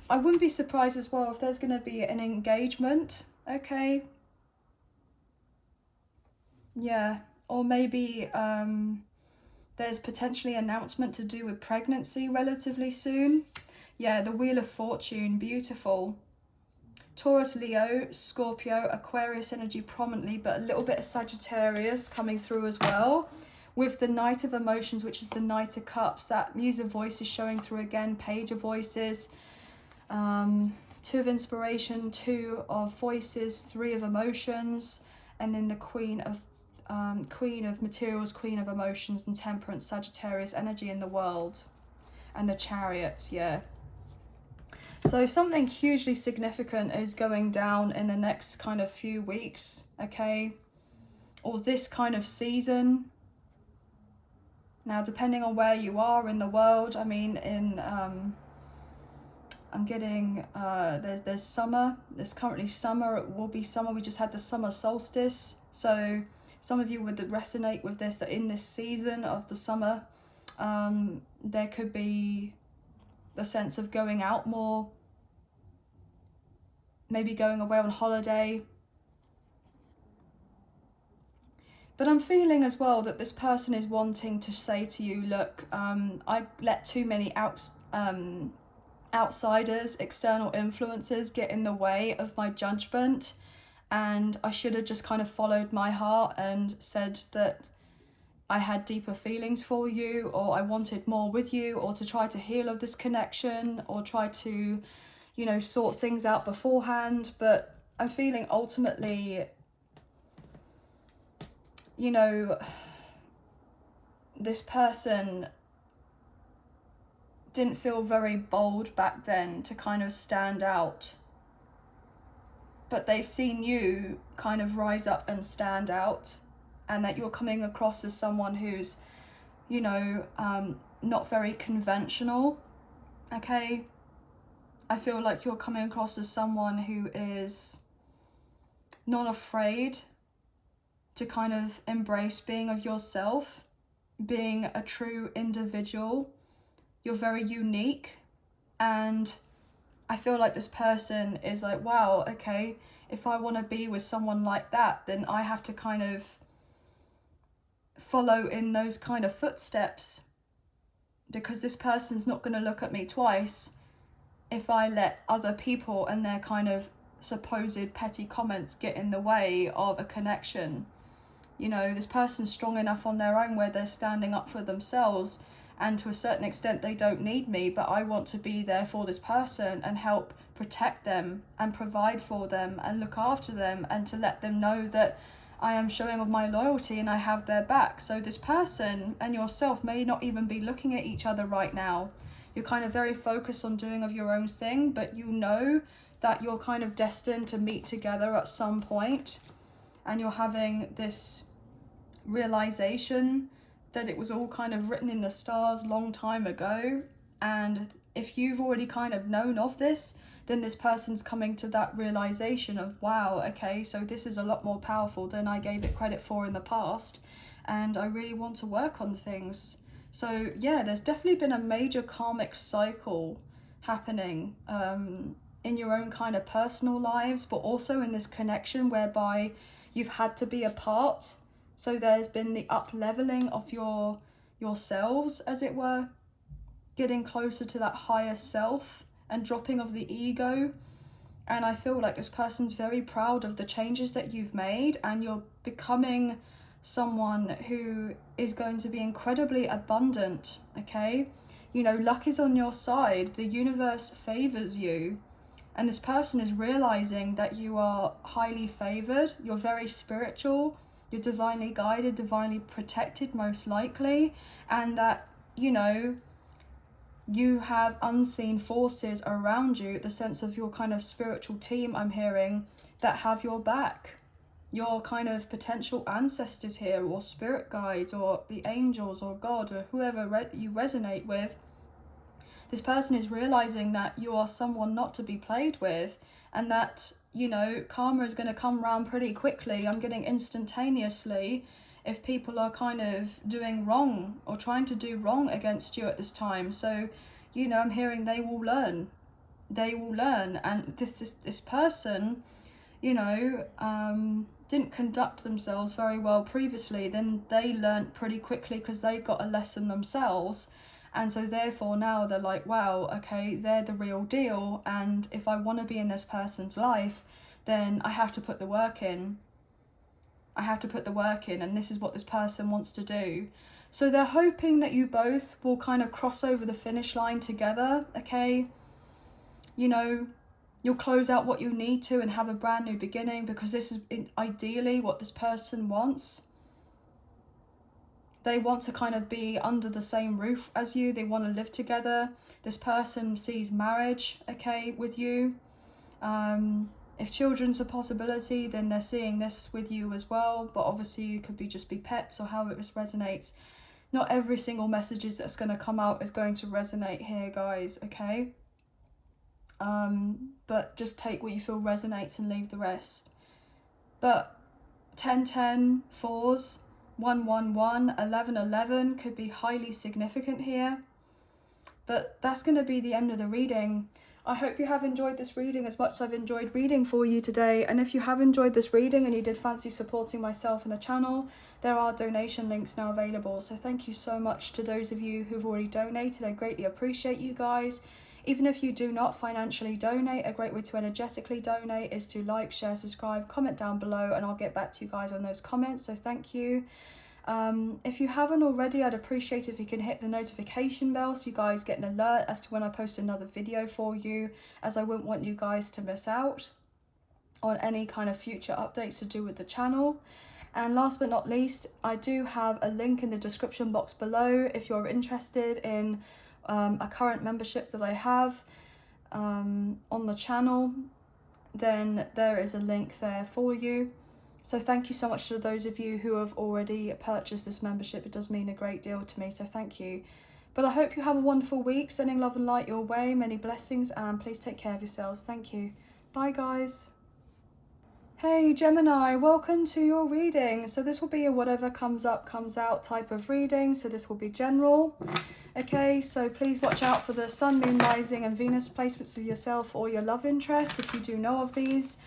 I wouldn't be surprised as well if there's going to be an engagement, okay? Yeah, or maybe there's potentially an announcement to do with pregnancy relatively soon. Yeah, the Wheel of Fortune, beautiful. Taurus, Leo, Scorpio, Aquarius energy prominently, but a little bit of Sagittarius coming through as well. With the Knight of Emotions, which is the Knight of Cups, that Muse of Voices showing through again, Page of Voices, Two of Inspiration, Two of Voices, Three of Emotions, and then the Queen of Materials, Queen of Emotions, and Temperance, Sagittarius energy in the world, and the Chariot, yeah. So something hugely significant is going down in the next kind of few weeks, okay, or this kind of season. Now, depending on where you are in the world, I mean, in I'm getting there's summer. There's currently summer. It will be summer. We just had the summer solstice, so some of you would resonate with this, that in this season of the summer, there could be the sense of going out more, maybe going away on holiday. But I'm feeling as well that this person is wanting to say to you, look, I let too many outsiders, external influences get in the way of my judgment, and I should have just kind of followed my heart and said that I had deeper feelings for you, or I wanted more with you, or to try to heal of this connection, or try to, you know, sort things out beforehand. But I'm feeling ultimately, you know, this person didn't feel very bold back then to kind of stand out, but they've seen you kind of rise up and stand out, and that you're coming across as someone who's, you know, not very conventional, okay? I feel like you're coming across as someone who is not afraid to kind of embrace being of yourself, being a true individual. You're very unique, and I feel like this person is like, wow, okay, if I want to be with someone like that, then I have to kind of follow in those kind of footsteps, because this person's not going to look at me twice if I let other people and their kind of supposed petty comments get in the way of a connection. You know, this person's strong enough on their own where they're standing up for themselves, and to a certain extent they don't need me, but I want to be there for this person and help protect them and provide for them and look after them, and to let them know that I am showing of my loyalty and I have their back. So this person and yourself may not even be looking at each other right now. You're kind of very focused on doing of your own thing, but you know that you're kind of destined to meet together at some point, and you're having this realization that it was all kind of written in the stars long time ago. And if you've already kind of known of this, then this person's coming to that realization of, wow, okay, so this is a lot more powerful than I gave it credit for in the past, and I really want to work on things. So yeah, there's definitely been a major karmic cycle happening in your own kind of personal lives, but also in this connection whereby you've had to be apart. So there's been the up leveling of yourselves, as it were, getting closer to that higher self and dropping of the ego. And I feel like this person's very proud of the changes that you've made, and you're becoming someone who is going to be incredibly abundant, okay? You know, luck is on your side. The universe favors you. And this person is realizing that you are highly favored. You're very spiritual. You're divinely guided, divinely protected, most likely. And that, you know, you have unseen forces around you, the sense of your kind of spiritual team, I'm hearing, that have your back. Your kind of potential ancestors here, or spirit guides, or the angels, or God, or whoever you resonate with. This person is realizing that you are someone not to be played with, and that, you know, karma is going to come around pretty quickly. I'm getting instantaneously, if people are kind of doing wrong or trying to do wrong against you at this time. So, you know, I'm hearing they will learn. They will learn. And this person, you know, didn't conduct themselves very well previously. Then they learned pretty quickly because they got a lesson themselves. And so therefore now they're like, wow, okay, they're the real deal. And if I want to be in this person's life, then I have to put the work in. I have to put the work in, and this is what this person wants to do. So they're hoping that you both will kind of cross over the finish line together, okay? You know, you'll close out what you need to and have a brand new beginning, because this is ideally what this person wants. They want to kind of be under the same roof as you. They want to live together. This person sees marriage, okay, with you. If children's a possibility, then they're seeing this with you as well. But obviously it could be just be pets or how it resonates. not every single messages that's going to come out is going to resonate here, guys, okay? But just take what you feel resonates and leave the rest. But 10-10, 4s, 1-1-1, 11-11 could be highly significant here. But that's going to be the end of the reading. I hope you have enjoyed this reading as much as I've enjoyed reading for you today. And if you have enjoyed this reading and you did fancy supporting myself and the channel, there are donation links now available. So thank you so much to those of you who've already donated. I greatly appreciate you guys. Even if you do not financially donate, a great way to energetically donate is to like, share, subscribe, comment down below, and I'll get back to you guys on those comments. So thank you. If you haven't already, I'd appreciate if you can hit the notification bell so you guys get an alert as to when I post another video for you, as I wouldn't want you guys to miss out on any kind of future updates to do with the channel. And last but not least, I do have a link in the description box below if you're interested in a current membership that I have on the channel. Then there is a link there for you. So thank you so much to those of you who have already purchased this membership. It does mean a great deal to me, so thank you. But I hope you have a wonderful week, sending love and light your way, many blessings, and please take care of yourselves. Thank you. Bye, guys. Hey Gemini, welcome to your reading. So this will be a whatever comes up, comes out type of reading. So this will be general. Okay, so please watch out for the Sun, Moon, Rising and Venus placements of yourself or your love interest if you do know of these.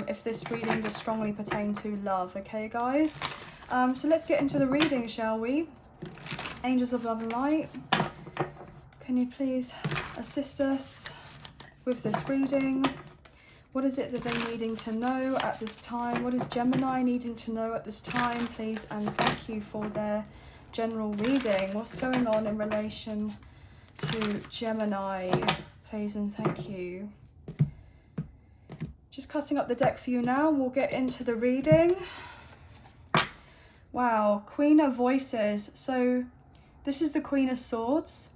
If this reading does strongly pertain to love, okay guys? So let's get into the reading, shall we? Angels of love and light, can you please assist us with this reading? What is it that they're needing to know at this time? What is Gemini needing to know at this time, please? And thank you for their general reading. What's going on in relation to Gemini, please, and thank you. Just cutting up the deck for you now. We'll get into the reading. Wow, Queen of Voices. So this is the Queen of Swords.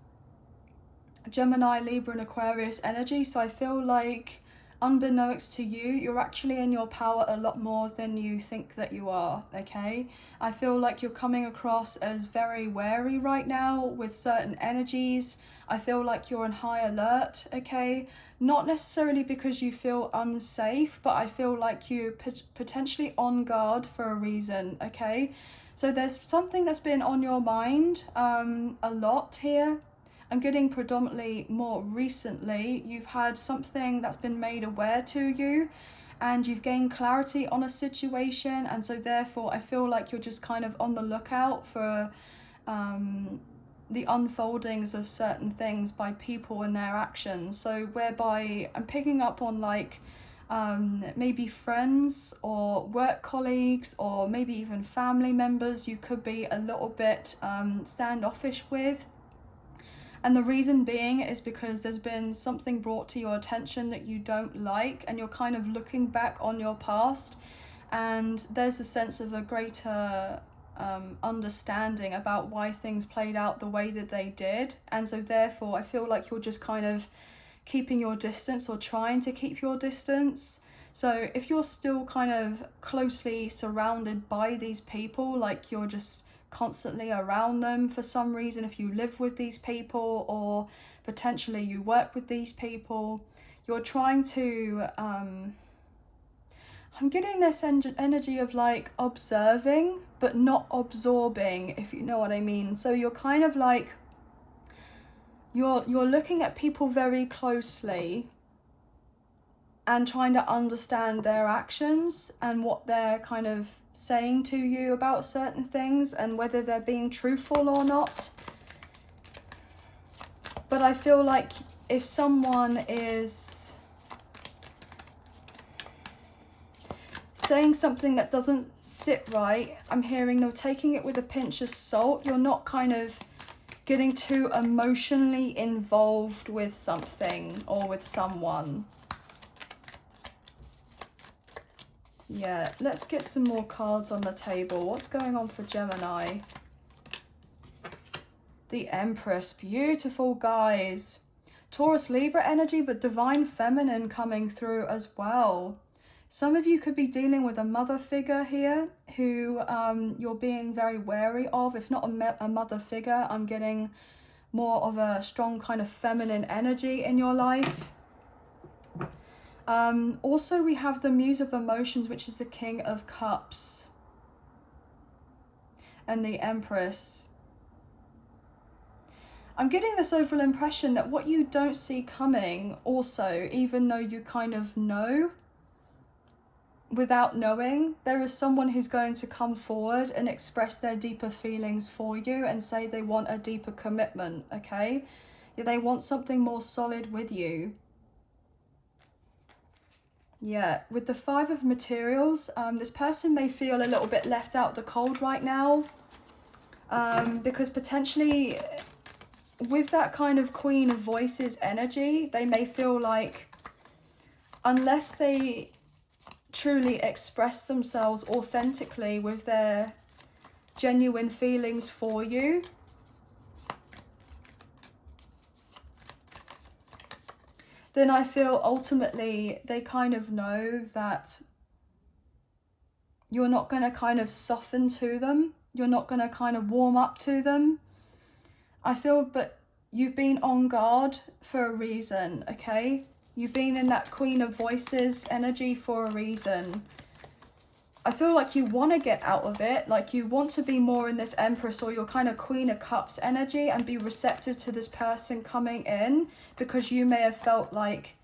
Gemini, Libra and Aquarius energy. So I feel like, unbeknownst to you, you're actually in your power a lot more than you think that you are, okay? I feel like you're coming across as very wary right now with certain energies. I feel like you're on high alert, okay? Not necessarily because you feel unsafe, but I feel like you're potentially on guard for a reason, okay? So there's something that's been on your mind a lot here. I'm getting predominantly more recently, you've had something that's been made aware to you and you've gained clarity on a situation, and so therefore I feel like you're just kind of on the lookout for the unfoldings of certain things by people and their actions. So whereby I'm picking up on like maybe friends or work colleagues or maybe even family members you could be a little bit standoffish with. And the reason being is because there's been something brought to your attention that you don't like, and you're kind of looking back on your past, and there's a sense of a greater understanding about why things played out the way that they did. And so therefore I feel like you're just kind of keeping your distance or trying to keep your distance. So if you're still kind of closely surrounded by these people, like you're just constantly around them for some reason, if you live with these people or potentially you work with these people, you're trying to I'm getting this energy of like observing but not absorbing, if you know what I mean. So you're kind of like you're looking at people very closely and trying to understand their actions and what they're kind of saying to you about certain things and whether they're being truthful or not. But I feel like if someone is saying something that doesn't sit right, I'm hearing they're taking it with a pinch of salt. You're not kind of getting too emotionally involved with something or with someone. Yeah, let's get some more cards on the table. What's going on for Gemini? The Empress. Beautiful, guys. Taurus, Libra energy, but divine feminine coming through as well. Some of you could be dealing with a mother figure here who you're being very wary of. If not a mother figure, I'm getting more of a strong kind of feminine energy in your life. Also, we have the Muse of Emotions, which is the King of Cups, and the Empress. I'm getting this overall impression that what you don't see coming also, even though you kind of know, without knowing, there is someone who's going to come forward and express their deeper feelings for you and say they want a deeper commitment, okay? They want something more solid with you. Yeah, with the Five of Materials, this person may feel a little bit left out the cold right now, because potentially with that kind of Queen of Voices energy, they may feel like unless they truly express themselves authentically with their genuine feelings for you, then I feel ultimately they kind of know that you're not going to kind of soften to them. You're not going to kind of warm up to them. I feel, but you've been on guard for a reason, okay? You've been in that Queen of Voices energy for a reason. I feel like you want to get out of it, like you want to be more in this Empress or your kind of Queen of Cups energy and be receptive to this person coming in, because you may have felt like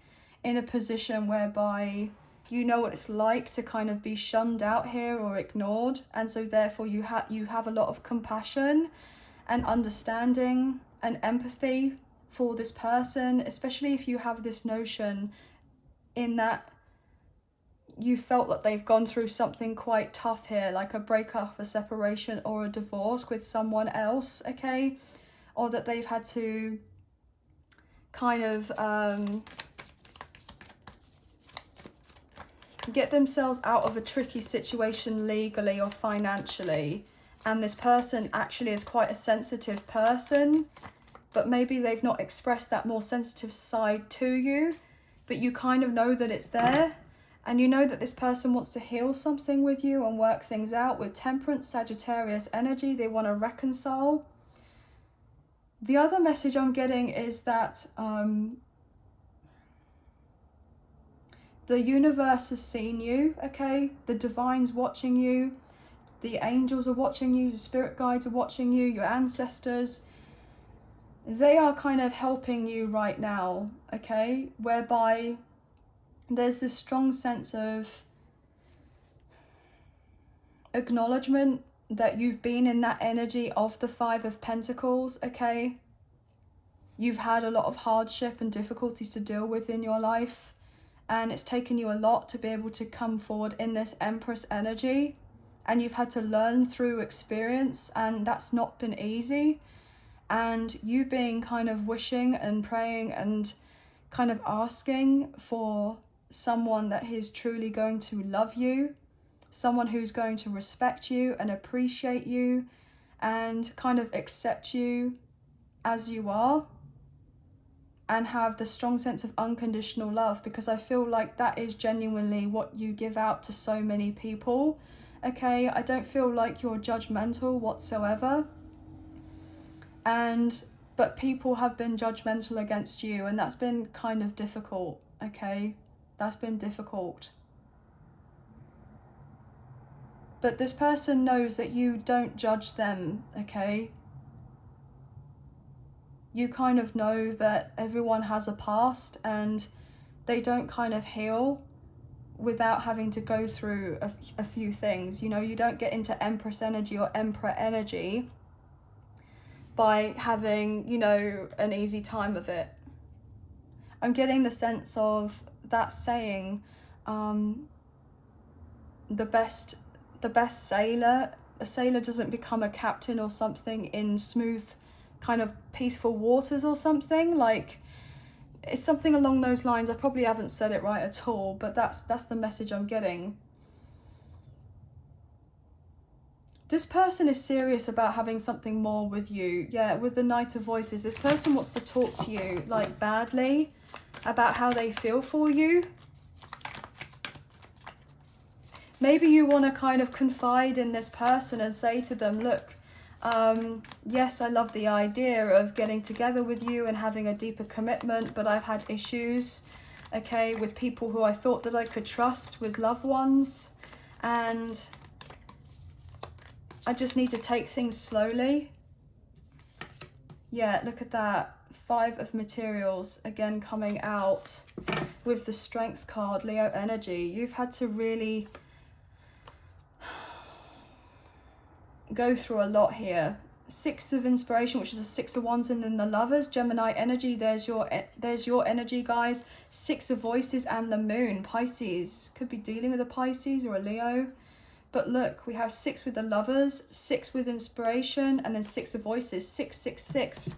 in a position whereby you know what it's like to kind of be shunned out here or ignored, and so therefore you have a lot of compassion and understanding and empathy for this person, especially if you have this notion in that you felt that they've gone through something quite tough here, like a breakup, a separation, or a divorce with someone else, okay? Or that they've had to kind of get themselves out of a tricky situation legally or financially. And this person actually is quite a sensitive person, but maybe they've not expressed that more sensitive side to you, but you kind of know that it's there. And you know that this person wants to heal something with you and work things out. With Temperance, Sagittarius energy, they want to reconcile. The other message I'm getting is that the universe has seen you, okay? The divine's watching you. The angels are watching you. The spirit guides are watching you. Your ancestors. They are kind of helping you right now, okay? Whereby there's this strong sense of acknowledgement that you've been in that energy of the Five of Pentacles, okay? You've had a lot of hardship and difficulties to deal with in your life, and it's taken you a lot to be able to come forward in this Empress energy, and you've had to learn through experience, and that's not been easy. And you being kind of wishing and praying and kind of asking for someone that is truly going to love you, someone who's going to respect you and appreciate you and kind of accept you as you are and have the strong sense of unconditional love, because I feel like that is genuinely what you give out to so many people, okay? I don't feel like you're judgmental whatsoever, but people have been judgmental against you, and that's been kind of difficult, okay? That's been difficult. But this person knows that you don't judge them, okay? You kind of know that everyone has a past and they don't kind of heal without having to go through a few things. You know, you don't get into Empress energy or Emperor energy by having, you know, an easy time of it. I'm getting the sense of that saying, the best sailor, a sailor doesn't become a captain or something in smooth kind of peaceful waters or something. Like, it's something along those lines. I probably haven't said it right at all, but that's the message I'm getting. This person is serious about having something more with you. Yeah, with the Knight of Voices, this person wants to talk to you, like, badly about how they feel for you. maybe you want to kind of confide in this person and say to them, look, yes, I love the idea of getting together with you and having a deeper commitment, but I've had issues, okay, with people who I thought that I could trust, with loved ones, and I just need to take things slowly. Yeah, look at that. 5 of materials again coming out with the strength card, Leo energy. You've had to really go through a lot here. 6 of inspiration, which is a 6 of wands, and then the lovers, Gemini energy. There's your energy, guys. 6 of voices and the moon, Pisces. Could be dealing with a Pisces or a Leo. But look, we have 6 with the lovers, 6 with inspiration, and then 6 of voices. 6, 6, 6.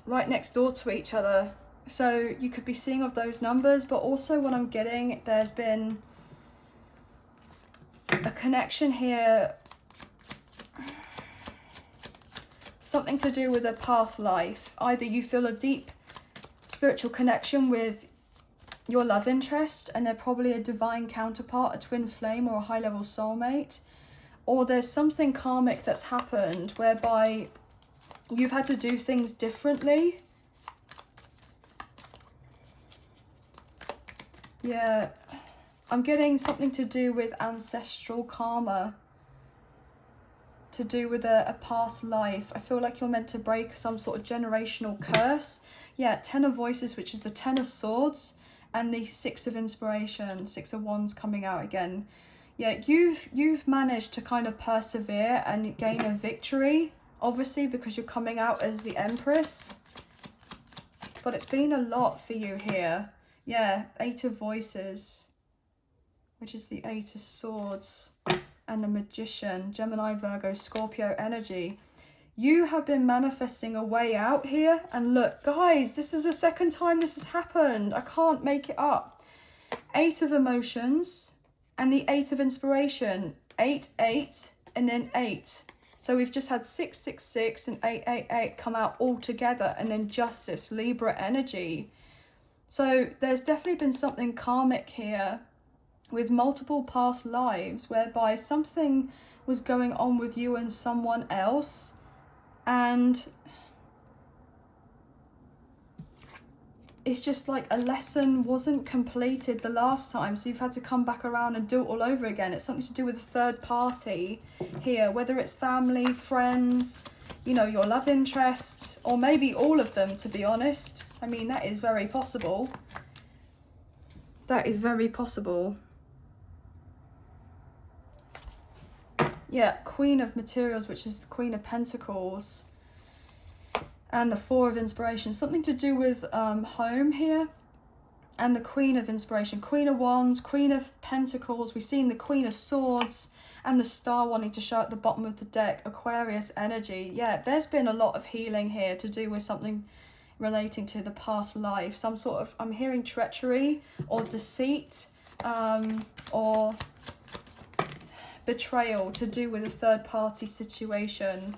Right next door to each other. So you could be seeing of those numbers, but also what I'm getting, there's been a connection here. Something to do with a past life. Either you feel a deep spiritual connection with your love interest, and they're probably a divine counterpart, a twin flame, or a high-level soulmate, or there's something karmic that's happened whereby you've had to do things differently. Yeah, I'm getting something to do with ancestral karma, to do with a past life. I feel like you're meant to break some sort of generational curse. Yeah, 10 of voices, which is the 10 of swords, and the 6 of inspiration, 6 of wands coming out again. Yeah, you've managed to kind of persevere and gain a victory, obviously, because you're coming out as the Empress. But it's been a lot for you here. Yeah, 8 of voices, which is the 8 of swords, and the Magician, Gemini, Virgo, Scorpio energy. You have been manifesting a way out here. And look, guys, this is the second time this has happened. I can't make it up. 8 of emotions and the 8 of inspiration. 8, 8, and then 8. So we've just had 6, 6, 6 and 8, 8, 8 come out all together, and then justice, Libra energy. So there's definitely been something karmic here with multiple past lives whereby something was going on with you and someone else, and it's just like a lesson wasn't completed the last time, so you've had to come back around and do it all over again. It's something to do with a third party here, whether it's family, friends, you know, your love interest, or maybe all of them, to be honest. I mean, that is very possible. That is very possible. Yeah, Queen of Materials, which is the Queen of Pentacles, and the 4 of Inspiration. Something to do with home here. And the Queen of Inspiration, Queen of Wands, Queen of Pentacles. We've seen the Queen of Swords and the Star wanting to show at the bottom of the deck, Aquarius energy. Yeah, there's been a lot of healing here to do with something relating to the past life. Some sort of, I'm hearing treachery or deceit, or betrayal to do with a third party situation.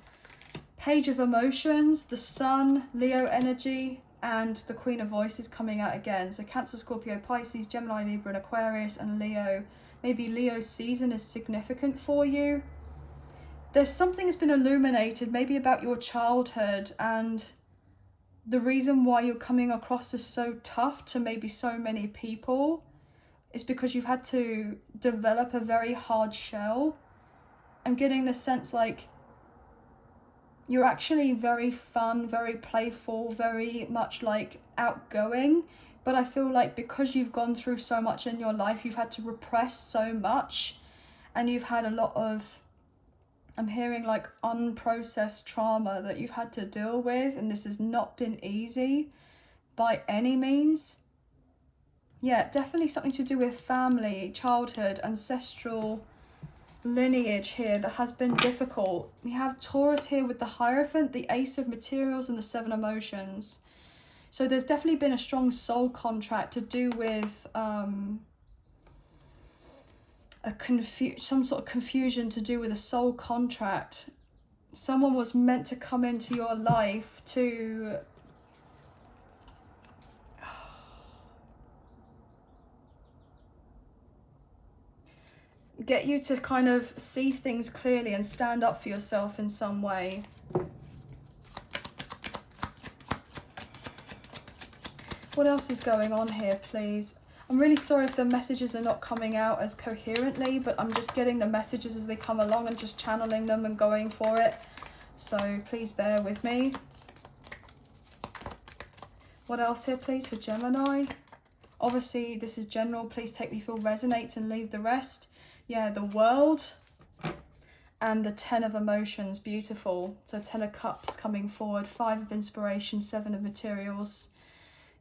Page of Emotions, the Sun, Leo energy, and the Queen of Voices coming out again. So Cancer, Scorpio, Pisces, Gemini, Libra, and Aquarius, and Leo. Maybe Leo season is significant for you. There's something that's been illuminated, maybe about your childhood, and the reason why you're coming across as so tough to maybe so many people is because you've had to develop a very hard shell. I'm getting the sense like you're actually very fun, very playful, very much like outgoing. But I feel like because you've gone through so much in your life, you've had to repress so much, and you've had a lot of, I'm hearing like unprocessed trauma that you've had to deal with, and this has not been easy by any means. Yeah, definitely something to do with family, childhood, ancestral lineage here that has been difficult. We have Taurus here with the Hierophant, the Ace of Materials, and the 7 Emotions. So there's definitely been a strong soul contract to do with some sort of confusion to do with a soul contract. Someone was meant to come into your life to get you to kind of see things clearly and stand up for yourself in some way. What else is going on here, please? I'm really sorry if the messages are not coming out as coherently, but I'm just getting the messages as they come along and just channeling them and going for it. So please bear with me. What else here, please, for Gemini? Obviously, this is general. Please take me feel resonates and leave the rest. Yeah, the World and the 10 of Emotions. Beautiful. So 10 of Cups coming forward. 5 of Inspiration, 7 of Materials.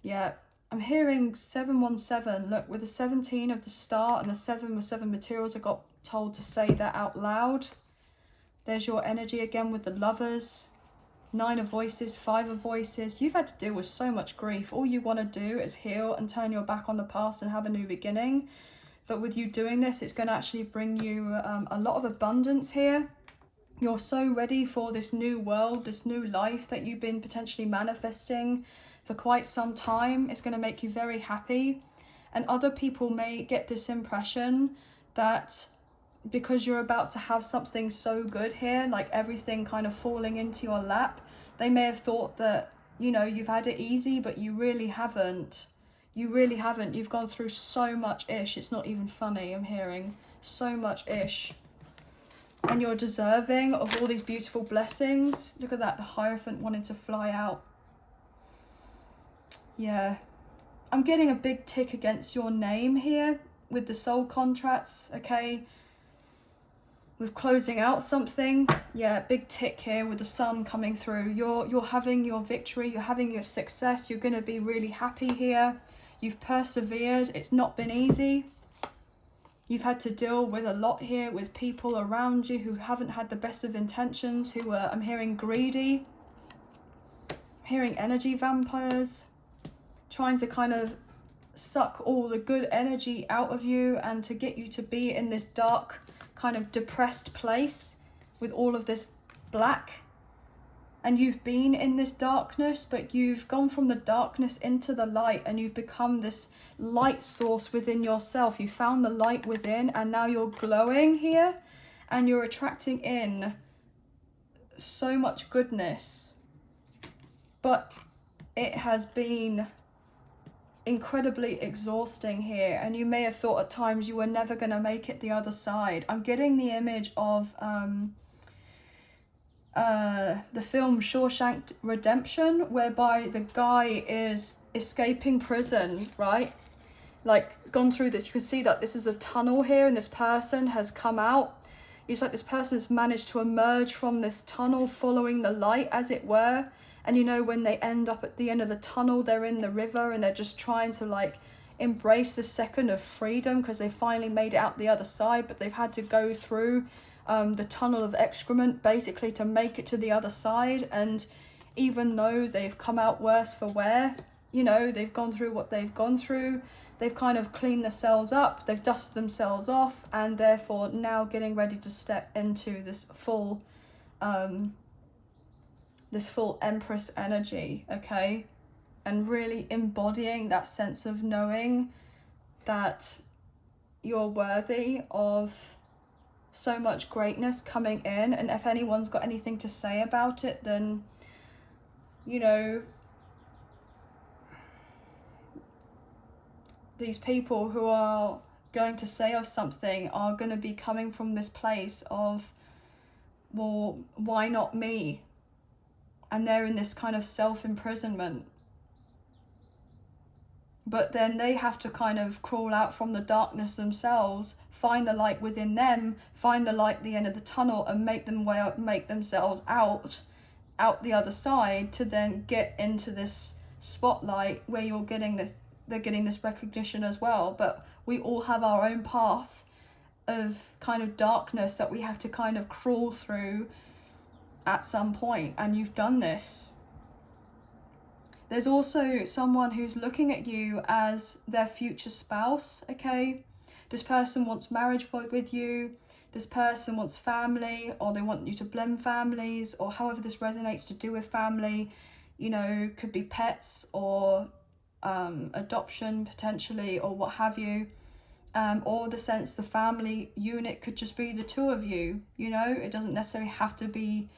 Yeah, I'm hearing 717. Look, with the 17 of the Star and the 7 with 7 Materials, I got told to say that out loud. There's your energy again with the Lovers. 9 of Voices, 5 of Voices. You've had to deal with so much grief. All you want to do is heal and turn your back on the past and have a new beginning. But with you doing this, it's going to actually bring you a lot of abundance here. You're so ready for this new world, this new life that you've been potentially manifesting for quite some time. It's going to make you very happy. And other people may get this impression that because you're about to have something so good here, like everything kind of falling into your lap, they may have thought that, you know, you've had it easy, but you really haven't. You really haven't. You've gone through so much ish. It's not even funny. I'm hearing so much ish. And you're deserving of all these beautiful blessings. Look at that, the Hierophant wanting to fly out. Yeah. I'm getting a big tick against your name here with the soul contracts, okay? With closing out something. Yeah, big tick here with the Sun coming through. You're having your victory, you're having your success, you're going to be really happy here. You've persevered, it's not been easy. You've had to deal with a lot here with people around you who haven't had the best of intentions, who are, I'm hearing, greedy. I'm hearing energy vampires, trying to kind of suck all the good energy out of you and to get you to be in this dark, kind of depressed place with all of this black. And you've been in this darkness, but you've gone from the darkness into the light, and you've become this light source within yourself. You found the light within, and now you're glowing here, and you're attracting in so much goodness. But it has been incredibly exhausting here, and you may have thought at times you were never going to make it the other side. I'm getting the image of the film Shawshank Redemption, whereby the guy is escaping prison, right? Like, gone through this. You can see that this is a tunnel here, and this person has come out. It's like this person has managed to emerge from this tunnel, following the light, as it were. And you know, when they end up at the end of the tunnel, they're in the river, and they're just trying to like embrace the second of freedom because they finally made it out the other side, but they've had to go through the tunnel of excrement basically to make it to the other side. And even though they've come out worse for wear, you know, they've gone through what they've gone through, they've kind of cleaned themselves up, they've dusted themselves off, and therefore now getting ready to step into this full Empress energy, okay? And really embodying that sense of knowing that you're worthy of so much greatness coming in. And if anyone's got anything to say about it, then, you know, these people who are going to say of something are going to be coming from this place of, well, why not me? And they're in this kind of self-imprisonment. But then they have to kind of crawl out from the darkness themselves, find the light within them, find the light at the end of the tunnel, and make themselves out the other side, to then get into this spotlight where they're getting this recognition as well. But we all have our own path of kind of darkness that we have to kind of crawl through at some point, and you've done this. There's also someone who's looking at you as their future spouse, okay? This person wants marriage with you, this person wants family, or they want you to blend families, or however this resonates to do with family. You know, could be pets or adoption potentially, or what have you. or the sense the family unit could just be the two of you, you know, it doesn't necessarily have to be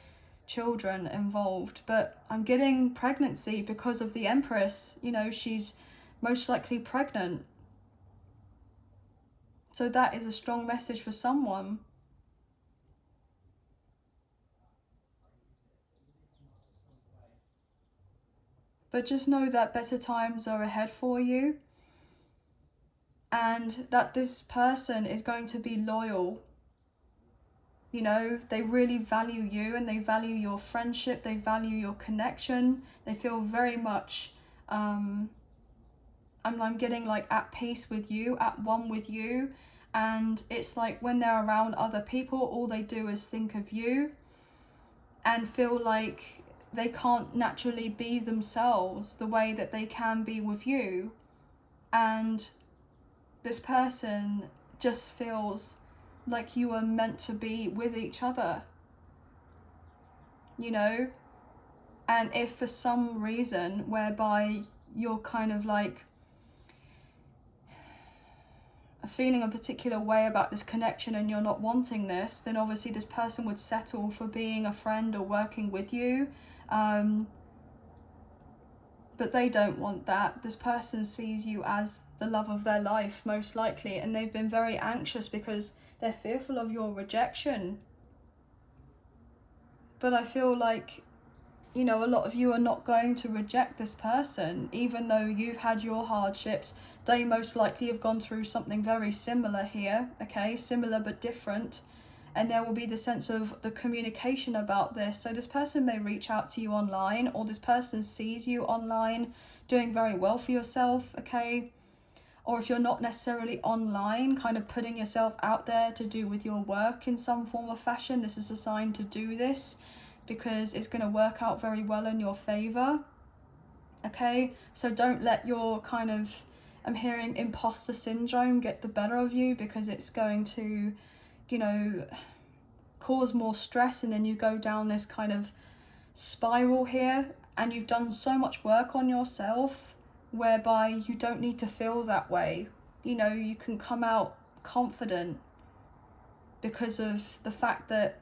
children involved. But I'm getting pregnancy because of the Empress, you know, she's most likely pregnant. So that is a strong message for someone. But just know that better times are ahead for you, and that this person is going to be loyal. You know, they really value you, and they value your friendship, they value your connection. They feel very much, I'm getting like at peace with you, at one with you. And it's like when they're around other people, all they do is think of you and feel like they can't naturally be themselves the way that they can be with you. And this person just feels like you are meant to be with each other, you know? And if for some reason whereby you're kind of like feeling a particular way about this connection and you're not wanting this, then obviously this person would settle for being a friend or working with you. But they don't want that. This person sees you as the love of their life, most likely, and they've been very anxious because they're fearful of your rejection. But I feel like, you know, a lot of you are not going to reject this person, even though you've had your hardships. They most likely have gone through something very similar here, okay? Similar but different. And there will be the sense of the communication about this. So this person may reach out to you online, or this person sees you online doing very well for yourself, okay? Or if you're not necessarily online, kind of putting yourself out there to do with your work in some form or fashion, this is a sign to do this, because it's going to work out very well in your favor, okay? So don't let your kind of, I'm hearing imposter syndrome get the better of you, because it's going to, you know, cause more stress, and then you go down this kind of spiral here, and you've done so much work on yourself whereby you don't need to feel that way. You know, you can come out confident because of the fact that,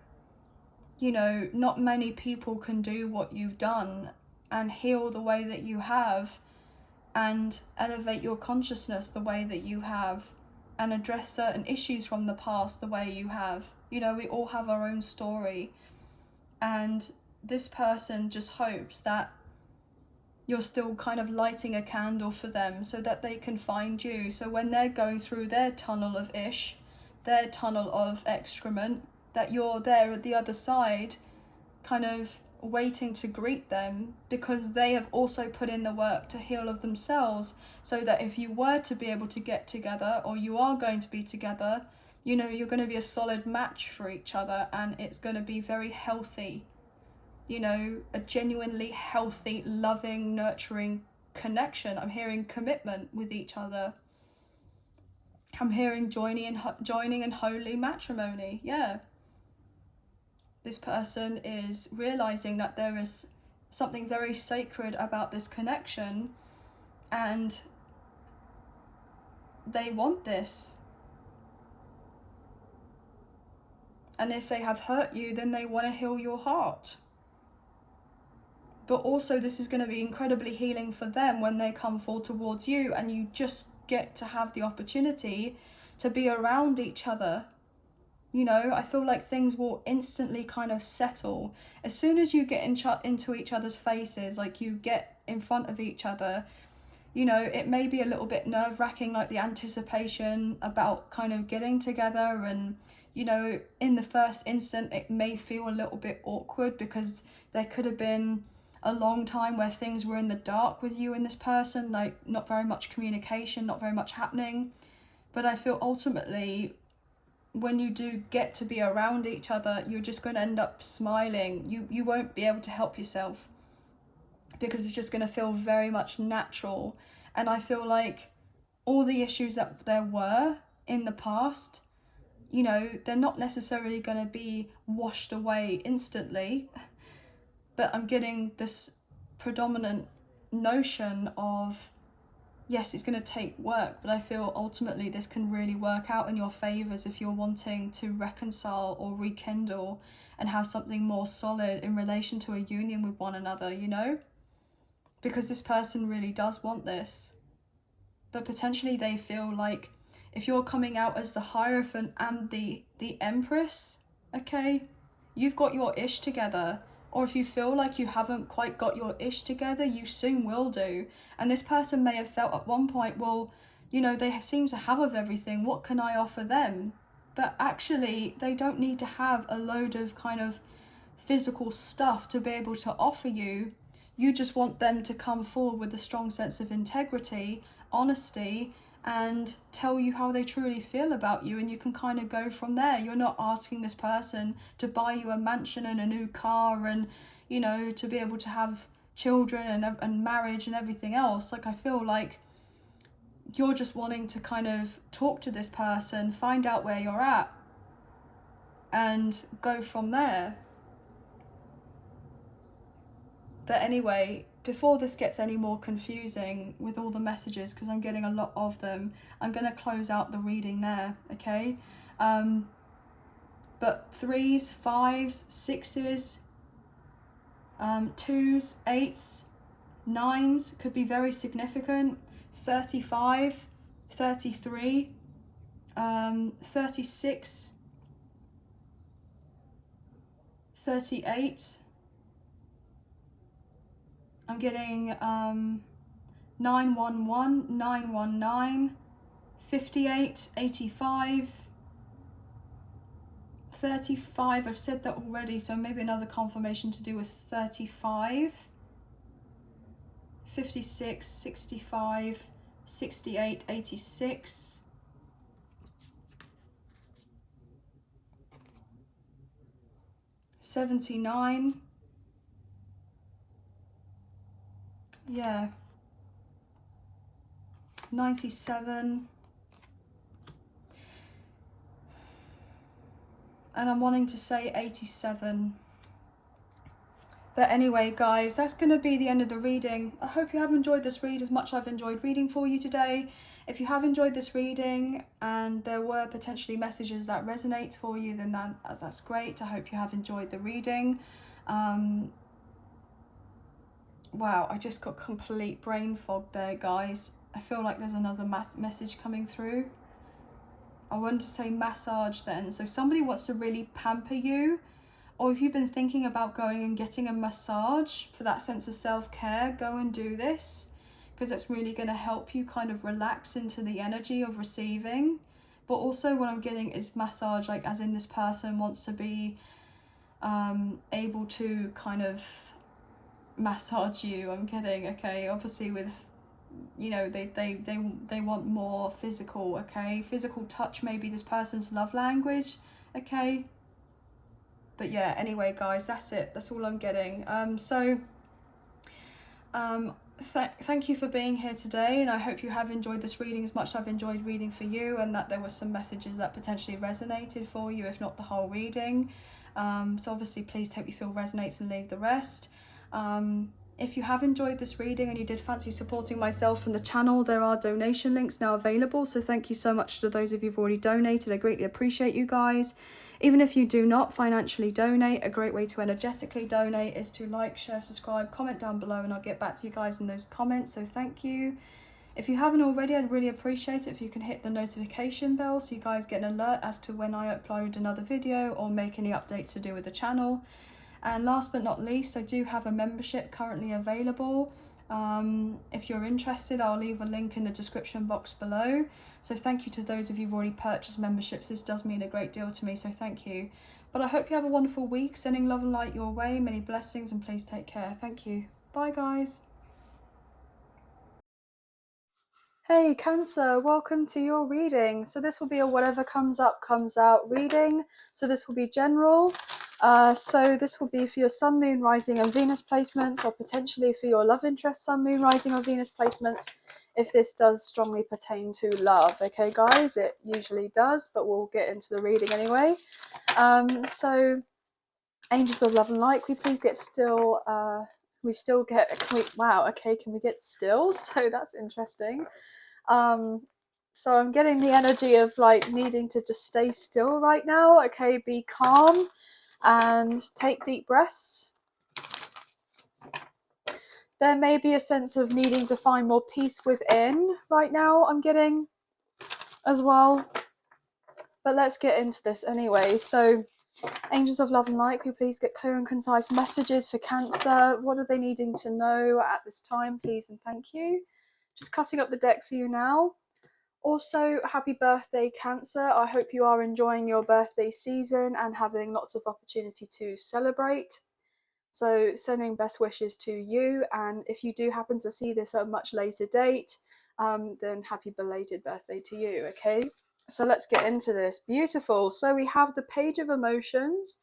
you know, not many people can do what you've done and heal the way that you have, and elevate your consciousness the way that you have, and address certain issues from the past the way you have. You know, we all have our own story, and this person just hopes that you're still kind of lighting a candle for them so that they can find you. So when they're going through their tunnel of ish, their tunnel of excrement, that you're there at the other side, kind of waiting to greet them, because they have also put in the work to heal of themselves, so that if you were to be able to get together, or you are going to be together, you know, you're going to be a solid match for each other, and it's going to be very healthy, you know, a genuinely healthy, loving, nurturing connection. I'm hearing commitment with each other. I'm hearing joining in holy matrimony. Yeah. This person is realizing that there is something very sacred about this connection, and they want this. And if they have hurt you, then they want to heal your heart. But also, this is going to be incredibly healing for them when they come forward towards you, and you just get to have the opportunity to be around each other. You know, I feel like things will instantly kind of settle as soon as you get into each other's faces, like you get in front of each other. You know, it may be a little bit nerve-wracking, like the anticipation about kind of getting together, and, you know, in the first instant it may feel a little bit awkward, because there could have been a long time where things were in the dark with you and this person, like not very much communication, not very much happening. But I feel ultimately, when you do get to be around each other, you're just going to end up smiling. You won't be able to help yourself, because it's just going to feel very much natural. And I feel like all the issues that there were in the past, you know, they're not necessarily going to be washed away instantly, but I'm getting this predominant notion of yes, it's going to take work, but I feel ultimately this can really work out in your favours if you're wanting to reconcile or rekindle and have something more solid in relation to a union with one another, you know? Because this person really does want this. But potentially they feel like if you're coming out as the Hierophant and the Empress, okay, you've got your ish together. Or if you feel like you haven't quite got your ish together, you soon will do. And this person may have felt at one point, well, you know, they seem to have of everything. What can I offer them? But actually, they don't need to have a load of kind of physical stuff to be able to offer you. You just want them to come forward with a strong sense of integrity, honesty, and tell you how they truly feel about you, and you can kind of go from there. You're not asking this person to buy you a mansion and a new car and, you know, to be able to have children and marriage and everything else. Like, I feel like you're just wanting to kind of talk to this person, find out where you're at, and go from there. But anyway, before this gets any more confusing with all the messages, because I'm getting a lot of them, I'm going to close out the reading there, okay? But 3s, 5s, 6s, 2s, 8s, 9s could be very significant. 35, 33, 36, 38. I'm getting 911, 919, 58, 85, 35. I've said that already, so maybe another confirmation to do with 35, 56, 65, 68, 86, 79, yeah, 97, and I'm wanting to say 87. But anyway, guys, that's going to be the end of the reading. I hope you have enjoyed this read as much as I've enjoyed reading for you today. If you have enjoyed this reading and there were potentially messages that resonate for you, then that's great. I hope you have enjoyed the reading. Wow, I just got complete brain fog there, guys. I feel like there's another message coming through. I wanted to say massage then. So somebody wants to really pamper you. Or if you've been thinking about going and getting a massage for that sense of self-care, go and do this, because it's really going to help you kind of relax into the energy of receiving. But also what I'm getting is massage, like as in this person wants to be able to kind of massage you. I'm kidding, okay? Obviously with, you know, they want more physical, okay? Physical touch may be this person's love language, okay? But yeah, anyway, guys, that's it. That's all I'm getting. Thank you for being here today, and I hope you have enjoyed this reading as much as I've enjoyed reading for you, and that there were some messages that potentially resonated for you, if not the whole reading. So obviously, please hope you feel resonates and leave the rest. If you have enjoyed this reading and you did fancy supporting myself and the channel, there are donation links now available. So thank you so much to those of you who've already donated. I greatly appreciate you guys. Even if you do not financially donate, a great way to energetically donate is to like, share, subscribe, comment down below, and I'll get back to you guys in those comments. So thank you. If you haven't already, I'd really appreciate it if you can hit the notification bell so you guys get an alert as to when I upload another video or make any updates to do with the channel. And last but not least, I do have a membership currently available. If you're interested, I'll leave a link in the description box below. So thank you to those of you who've already purchased memberships. This does mean a great deal to me, so thank you. But I hope you have a wonderful week. Sending love and light your way. Many blessings, and please take care. Thank you. Bye, guys. Hey Cancer, welcome to your reading. So this will be a whatever comes up comes out reading. So this will be general. So this will be for your Sun, Moon, Rising and Venus placements, or potentially for your love interest Sun, Moon, Rising or Venus placements, if this does strongly pertain to love. Okay guys, it usually does, but we'll get into the reading anyway. So Angels of Love and Light, can we please get still we still get, wow, okay, can we get still? So that's interesting. So I'm getting the energy of like needing to just stay still right now. Okay, be calm and take deep breaths. There may be a sense of needing to find more peace within right now, I'm getting as well. But let's get into this anyway. So, angels of love and light, can we please get clear and concise messages for Cancer? What are they needing to know at this time, please, and thank you. Just cutting up the deck for you now. Also, happy birthday, Cancer. I hope you are enjoying your birthday season and having lots of opportunity to celebrate. So sending best wishes to you, and if you do happen to see this at a much later date, then happy belated birthday to you, okay? So let's get into this. Beautiful. So we have the Page of Emotions,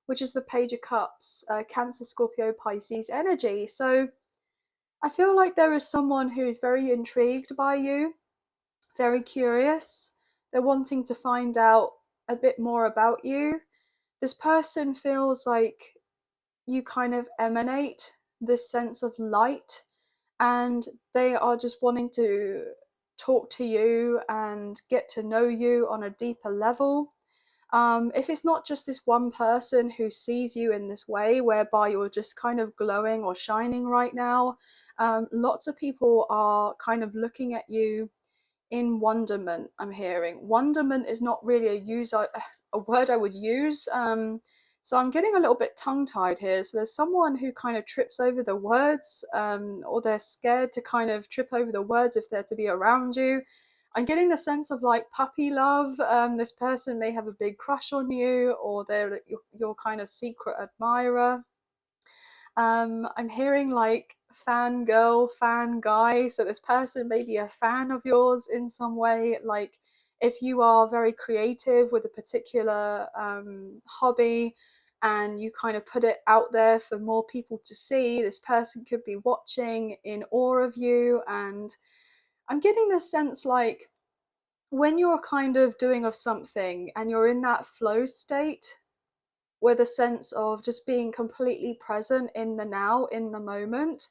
which is the Page of Cups, Cancer, Scorpio, Pisces energy. So I feel like there is someone who is very intrigued by you, very curious. They're wanting to find out a bit more about you. This person feels like you kind of emanate this sense of light, and they are just wanting to talk to you and get to know you on a deeper level. If it's not just this one person who sees you in this way whereby you're just kind of glowing or shining right now, lots of people are kind of looking at you in wonderment. I'm hearing wonderment is not really a word I would use. So I'm getting a little bit tongue-tied here. So there's someone who kind of trips over the words, or they're scared to kind of trip over the words if they're to be around you. I'm getting the sense of like puppy love. This person may have a big crush on you, or they're your kind of secret admirer. I'm hearing like fangirl, fan guy. So this person may be a fan of yours in some way. Like if you are very creative with a particular hobby and you kind of put it out there for more people to see, this person could be watching in awe of you. And I'm getting this sense like when you're kind of doing of something and you're in that flow state, with a sense of just being completely present in the now, in the moment.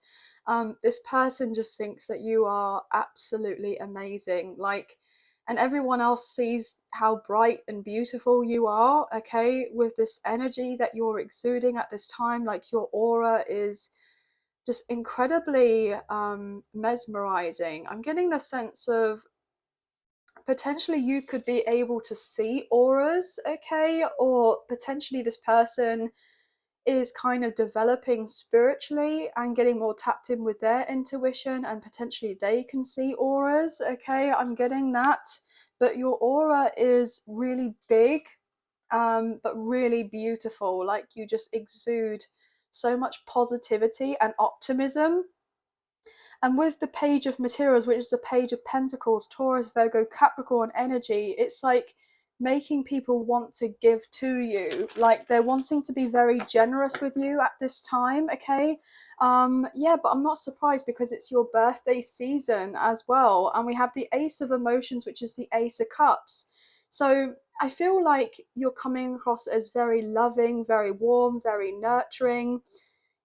This person just thinks that you are absolutely amazing. Like, and everyone else sees how bright and beautiful you are, okay, with this energy that you're exuding at this time. Like, your aura is just incredibly mesmerizing. I'm getting the sense of potentially you could be able to see auras, okay, or potentially this person is kind of developing spiritually and getting more tapped in with their intuition, and potentially they can see auras, okay, I'm getting that. But your aura is really big, but really beautiful. Like you just exude so much positivity and optimism. And with the Page of Materials, which is the Page of Pentacles, Taurus, Virgo, Capricorn energy, it's like making people want to give to you. Like they're wanting to be very generous with you at this time, okay? Yeah, but I'm not surprised because it's your birthday season as well. And we have the Ace of Emotions, which is the Ace of Cups. So I feel like you're coming across as very loving, very warm, very nurturing,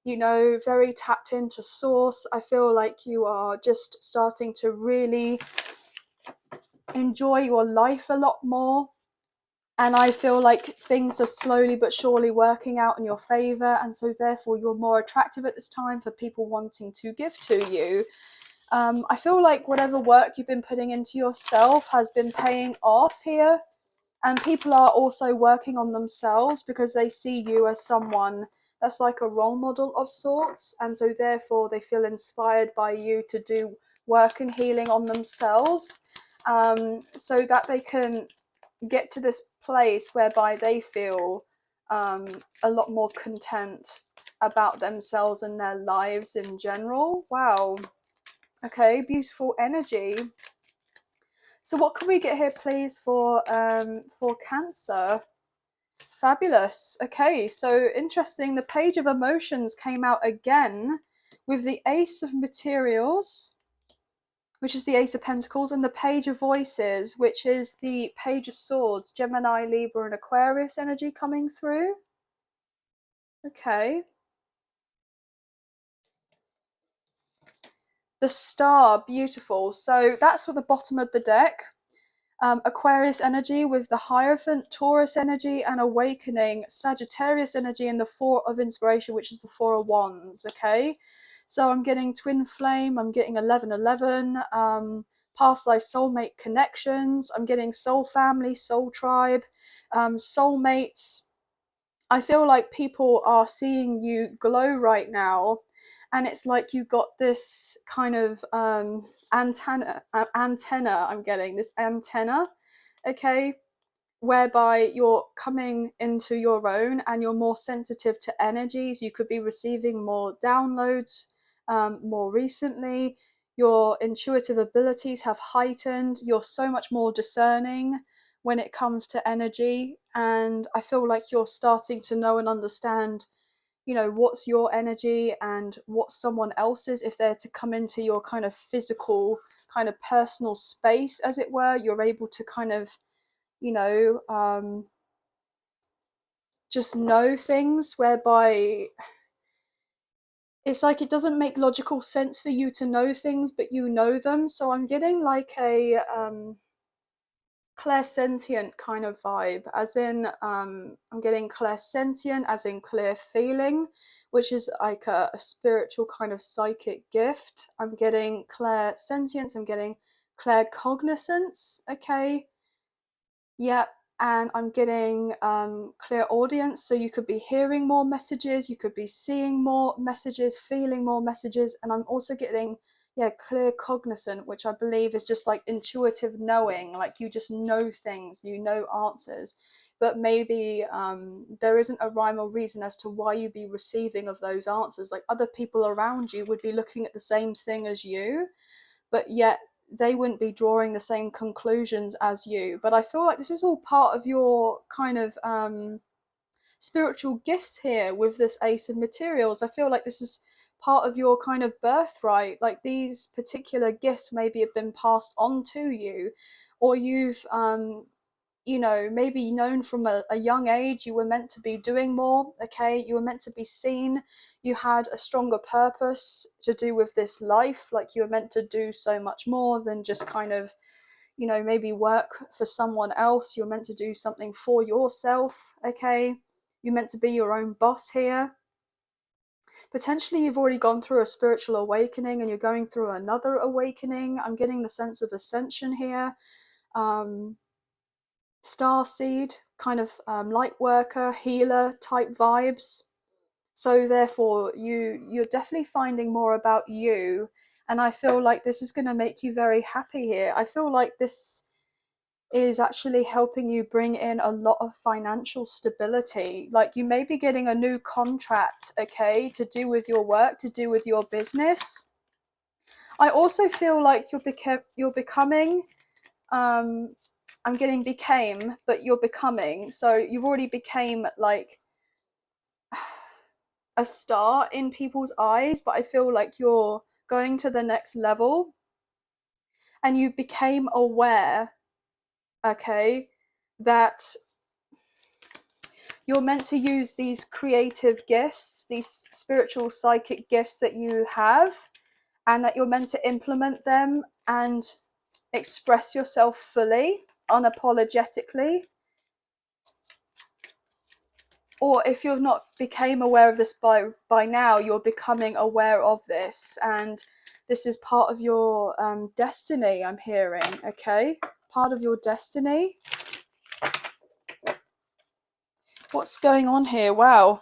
you know, very tapped into source. I feel like you are just starting to really enjoy your life a lot more. And I feel like things are slowly but surely working out in your favor. And so therefore you're more attractive at this time for people wanting to give to you. I feel like whatever work you've been putting into yourself has been paying off here. And people are also working on themselves because they see you as someone that's like a role model of sorts, and so therefore they feel inspired by you to do work and healing on themselves, so that they can get to this place whereby they feel a lot more content about themselves and their lives in general. Wow. Okay, beautiful energy. So what can we get here, please, for Cancer? Fabulous. Okay, so interesting. The Page of Emotions came out again with the Ace of Materials, which is the Ace of Pentacles, and the Page of Voices, which is the Page of Swords, Gemini, Libra, and Aquarius energy coming through. Okay. The star, beautiful. So that's for the bottom of the deck. Aquarius energy with the Hierophant, Taurus energy, and Awakening, Sagittarius energy, and the Four of Inspiration, which is the Four of Wands. Okay, so I'm getting Twin Flame, I'm getting 1111, past life soulmate connections, I'm getting soul family, soul tribe, soulmates. I feel like people are seeing you glow right now, and it's like you got this kind of antenna. I'm getting this antenna, okay, whereby you're coming into your own and you're more sensitive to energies. You could be receiving more downloads more recently. Your intuitive abilities have heightened. You're so much more discerning when it comes to energy. And I feel like you're starting to know and understand, you know, what's your energy and what's someone else's. If they're to come into your kind of physical, kind of personal space, as it were, you're able to kind of, you know, just know things, whereby it's like it doesn't make logical sense for you to know things, but you know them. So I'm getting like a clairsentient kind of vibe, as in I'm getting clairsentient as in clear feeling, which is like a spiritual kind of psychic gift. I'm getting clairsentience, I'm getting claircognizance, okay. Yep. And I'm getting clear audience. So you could be hearing more messages, you could be seeing more messages, feeling more messages. And I'm also getting, yeah, clear cognizant, which I believe is just like intuitive knowing, like you just know things, you know answers. But maybe there isn't a rhyme or reason as to why you be receiving of those answers. Like other people around you would be looking at the same thing as you, but yet they wouldn't be drawing the same conclusions as you. But I feel like this is all part of your kind of spiritual gifts here with this Ace of Materials. I feel like this is part of your kind of birthright. Like these particular gifts maybe have been passed on to you, or you've you know, maybe known from a young age you were meant to be doing more, okay, you were meant to be seen, you had a stronger purpose to do with this life, like you were meant to do so much more than just kind of, you know, maybe work for someone else. You're meant to do something for yourself, okay, you're meant to be your own boss here. Potentially you've already gone through a spiritual awakening and you're going through another awakening. I'm getting the sense of ascension here. Starseed, kind of light worker, healer type vibes. So therefore you're definitely finding more about you, and I feel like this is going to make you very happy here. I feel like this is actually helping you bring in a lot of financial stability. Like you may be getting a new contract, okay, to do with your work, to do with your business. I also feel like you're becoming I'm getting became, but you're becoming. So you've already became like a star in people's eyes, but I feel like you're going to the next level and you became aware, okay, that you're meant to use these creative gifts, these spiritual psychic gifts that you have, and that you're meant to implement them and express yourself fully, unapologetically. Or if you've not became aware of this by now, you're becoming aware of this, and this is part of your destiny, I'm hearing, okay, part of your destiny. What's going on here? Wow.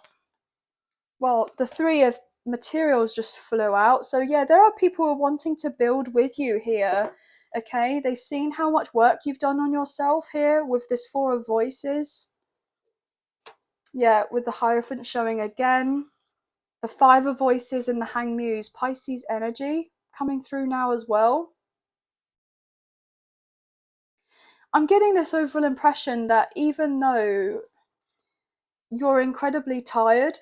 Well, the Three of Materials just flew out, so yeah, there are people who are wanting to build with you here, okay, they've seen how much work you've done on yourself here with this Four of Voices. Yeah, with the Hierophant showing again. The Five of Voices and the Hanged Muse, Pisces energy coming through now as well. I'm getting this overall impression that even though you're incredibly tired,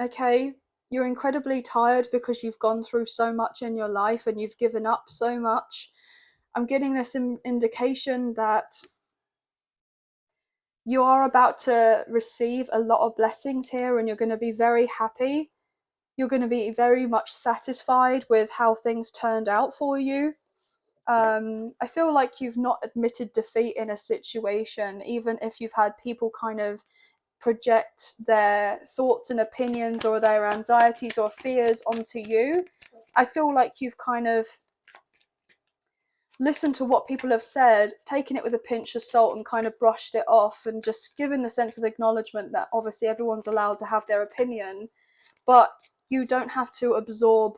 okay, you're incredibly tired because you've gone through so much in your life and you've given up so much, I'm getting this indication that you are about to receive a lot of blessings here and you're going to be very happy. you're going to be very much satisfied with how things turned out for you. I feel like you've not admitted defeat in a situation, even if you've had people kind of project their thoughts and opinions or their anxieties or fears onto you. I feel like you've kind of listened to what people have said, taken it with a pinch of salt and kind of brushed it off, and just given the sense of acknowledgement that obviously everyone's allowed to have their opinion, but you don't have to absorb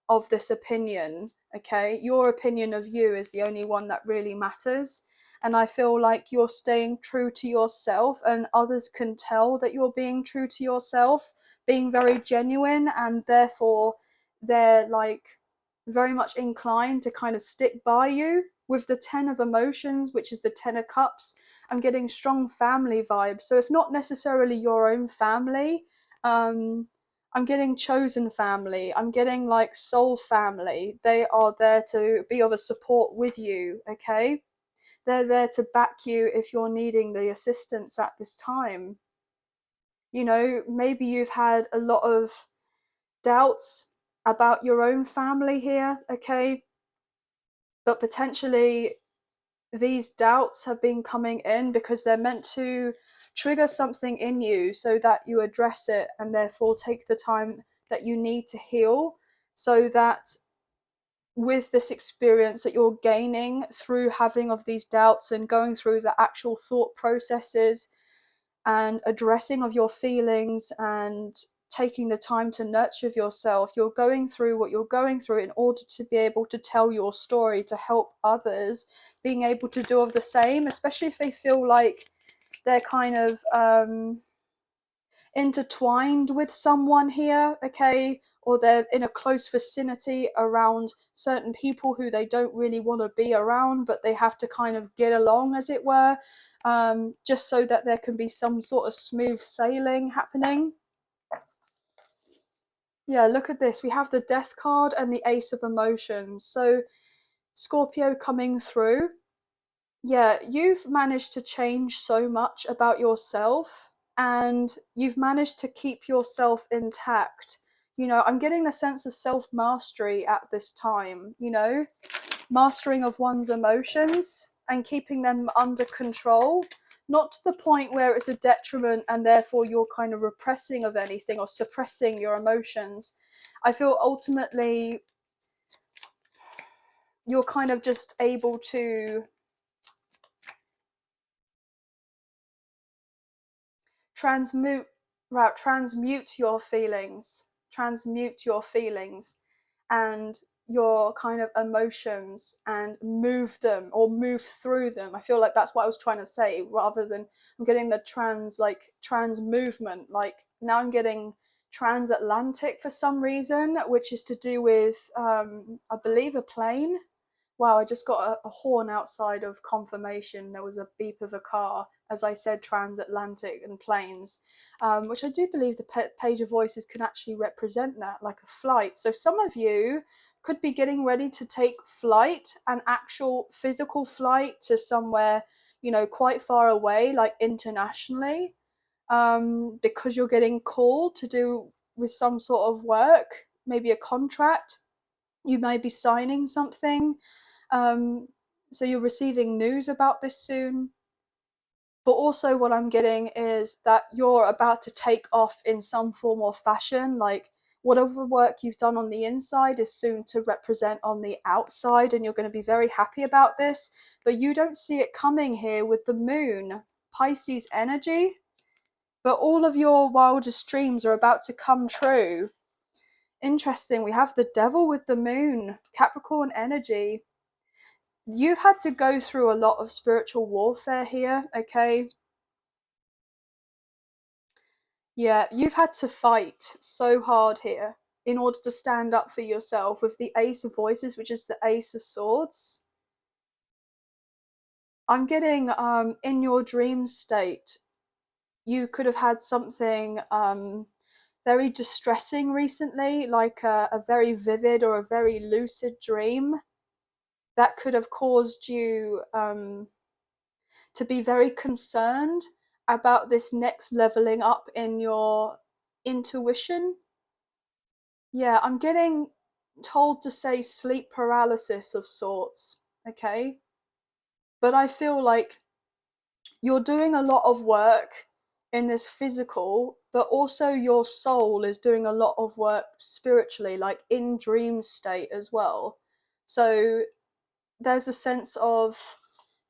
of this opinion. Okay, your opinion of you is the only one that really matters. And I feel like you're staying true to yourself, and others can tell that you're being true to yourself, being very genuine, and therefore they're like very much inclined to kind of stick by you. With the 10 of emotions, which is the 10 of cups, I'm getting strong family vibes. So if not necessarily your own family, I'm getting chosen family. I'm getting like soul family. They are there to be of a support with you, okay? They're there to back you if you're needing the assistance at this time. You know, maybe you've had a lot of doubts about your own family here, okay? But potentially these doubts have been coming in because they're meant to trigger something in you so that you address it and therefore take the time that you need to heal, so that with this experience that you're gaining through having of these doubts and going through the actual thought processes and addressing of your feelings and taking the time to nurture yourself, you're going through what you're going through in order to be able to tell your story, to help others being able to do of the same, especially if they feel like they're kind of intertwined with someone here, okay, or they're in a close vicinity around certain people who they don't really want to be around, but they have to kind of get along, as it were, just so that there can be some sort of smooth sailing happening. Yeah, look at this. We have the Death card and the Ace of Emotions. So Scorpio coming through. Yeah, you've managed to change so much about yourself, and you've managed to keep yourself intact. You know, I'm getting the sense of self mastery at this time, you know, mastering of one's emotions and keeping them under control, not to the point where it's a detriment and therefore you're kind of repressing of anything or suppressing your emotions. I feel ultimately you're kind of just able to transmute transmute your feelings, and your kind of emotions, and move them or move through them. I feel like that's what I was trying to say, rather than I'm getting the trans movement. Like now I'm getting transatlantic for some reason, which is to do with I believe a plane. Wow, I just got a horn outside of confirmation. There was a beep of a car as I said transatlantic and planes, which I do believe the page of voices can actually represent that, like a flight. So some of you could be getting ready to take flight, an actual physical flight to somewhere, you know, quite far away, like internationally, because you're getting called to do with some sort of work, maybe a contract. You may be signing something, um, so you're receiving news about this soon. But also, what I'm getting is that you're about to take off in some form or fashion. Like, whatever work you've done on the inside is soon to represent on the outside, and you're going to be very happy about this. But you don't see it coming here with the moon, Pisces energy. But all of your wildest dreams are about to come true. Interesting, we have the devil with the moon, Capricorn energy. You've had to go through a lot of spiritual warfare here, okay? Yeah, you've had to fight so hard here in order to stand up for yourself with the Ace of Voices, which is the Ace of Swords. I'm getting in your dream state, you could have had something very distressing recently, like a very vivid or a very lucid dream that could have caused you to be very concerned about this next leveling up in your intuition. Yeah, I'm getting told to say sleep paralysis of sorts, okay? But I feel like you're doing a lot of work in this physical, but also your soul is doing a lot of work spiritually, like in dream state as well. So there's a sense of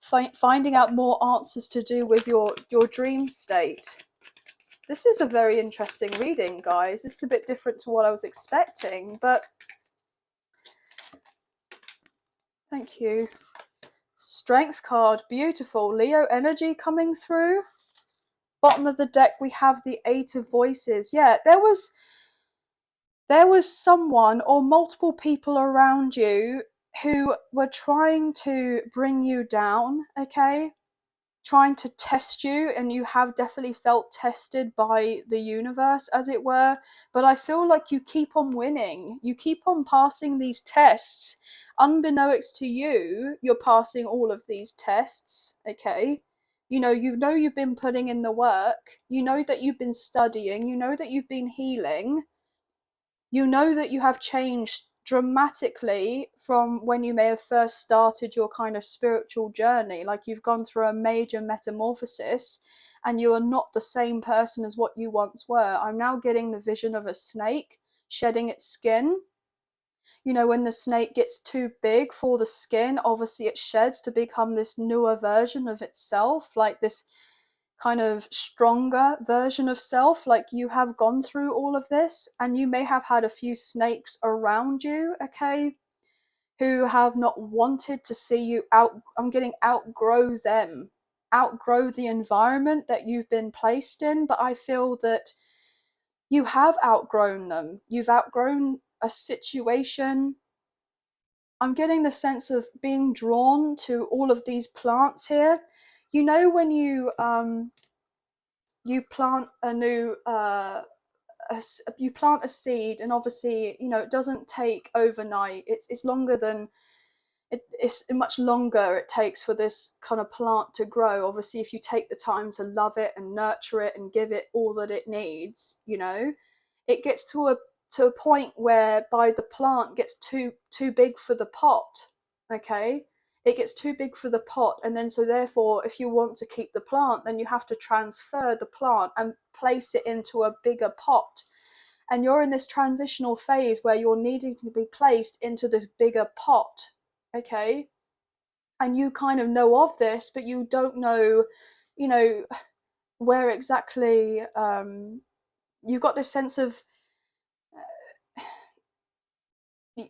finding out more answers to do with your dream state. This is a very interesting reading, guys. This is a bit different to what I was expecting, but thank you. Strength card, beautiful. Leo energy coming through. Bottom of the deck, we have the Eight of Voices. Yeah, there was someone or multiple people around you who were trying to bring you down, okay? Trying to test you, and you have definitely felt tested by the universe, as it were. But I feel like you keep on winning. You keep on passing these tests. Unbeknownst to you, you're passing all of these tests, okay? You know you've been putting in the work. You know that you've been studying. You know that you've been healing. You know that you have changed dramatically from when you may have first started your kind of spiritual journey. Like, you've gone through a major metamorphosis and you are not the same person as what you once were. I'm now getting the vision of a snake shedding its skin. When the snake gets too big for the skin, obviously it sheds to become this newer version of itself, like this kind of stronger version of self. Like, you have gone through all of this, and you may have had a few snakes around you, okay, who have not wanted to see you out. I'm getting outgrow them, outgrow the environment that you've been placed in. But I feel that you have outgrown them. You've outgrown a situation. I'm getting the sense of being drawn to all of these plants here. When you plant a new you plant a seed, and obviously it doesn't take overnight. It's longer than it's much longer it takes for this kind of plant to grow. Obviously, if you take the time to love it and nurture it and give it all that it needs, it gets to a point whereby the plant gets too big for the pot, okay? It gets too big for the pot, and then so therefore, if you want to keep the plant, then you have to transfer the plant and place it into a bigger pot. And you're in this transitional phase where you're needing to be placed into this bigger pot, okay? And you kind of know of this, but you don't know, you know, where exactly. You've got this sense of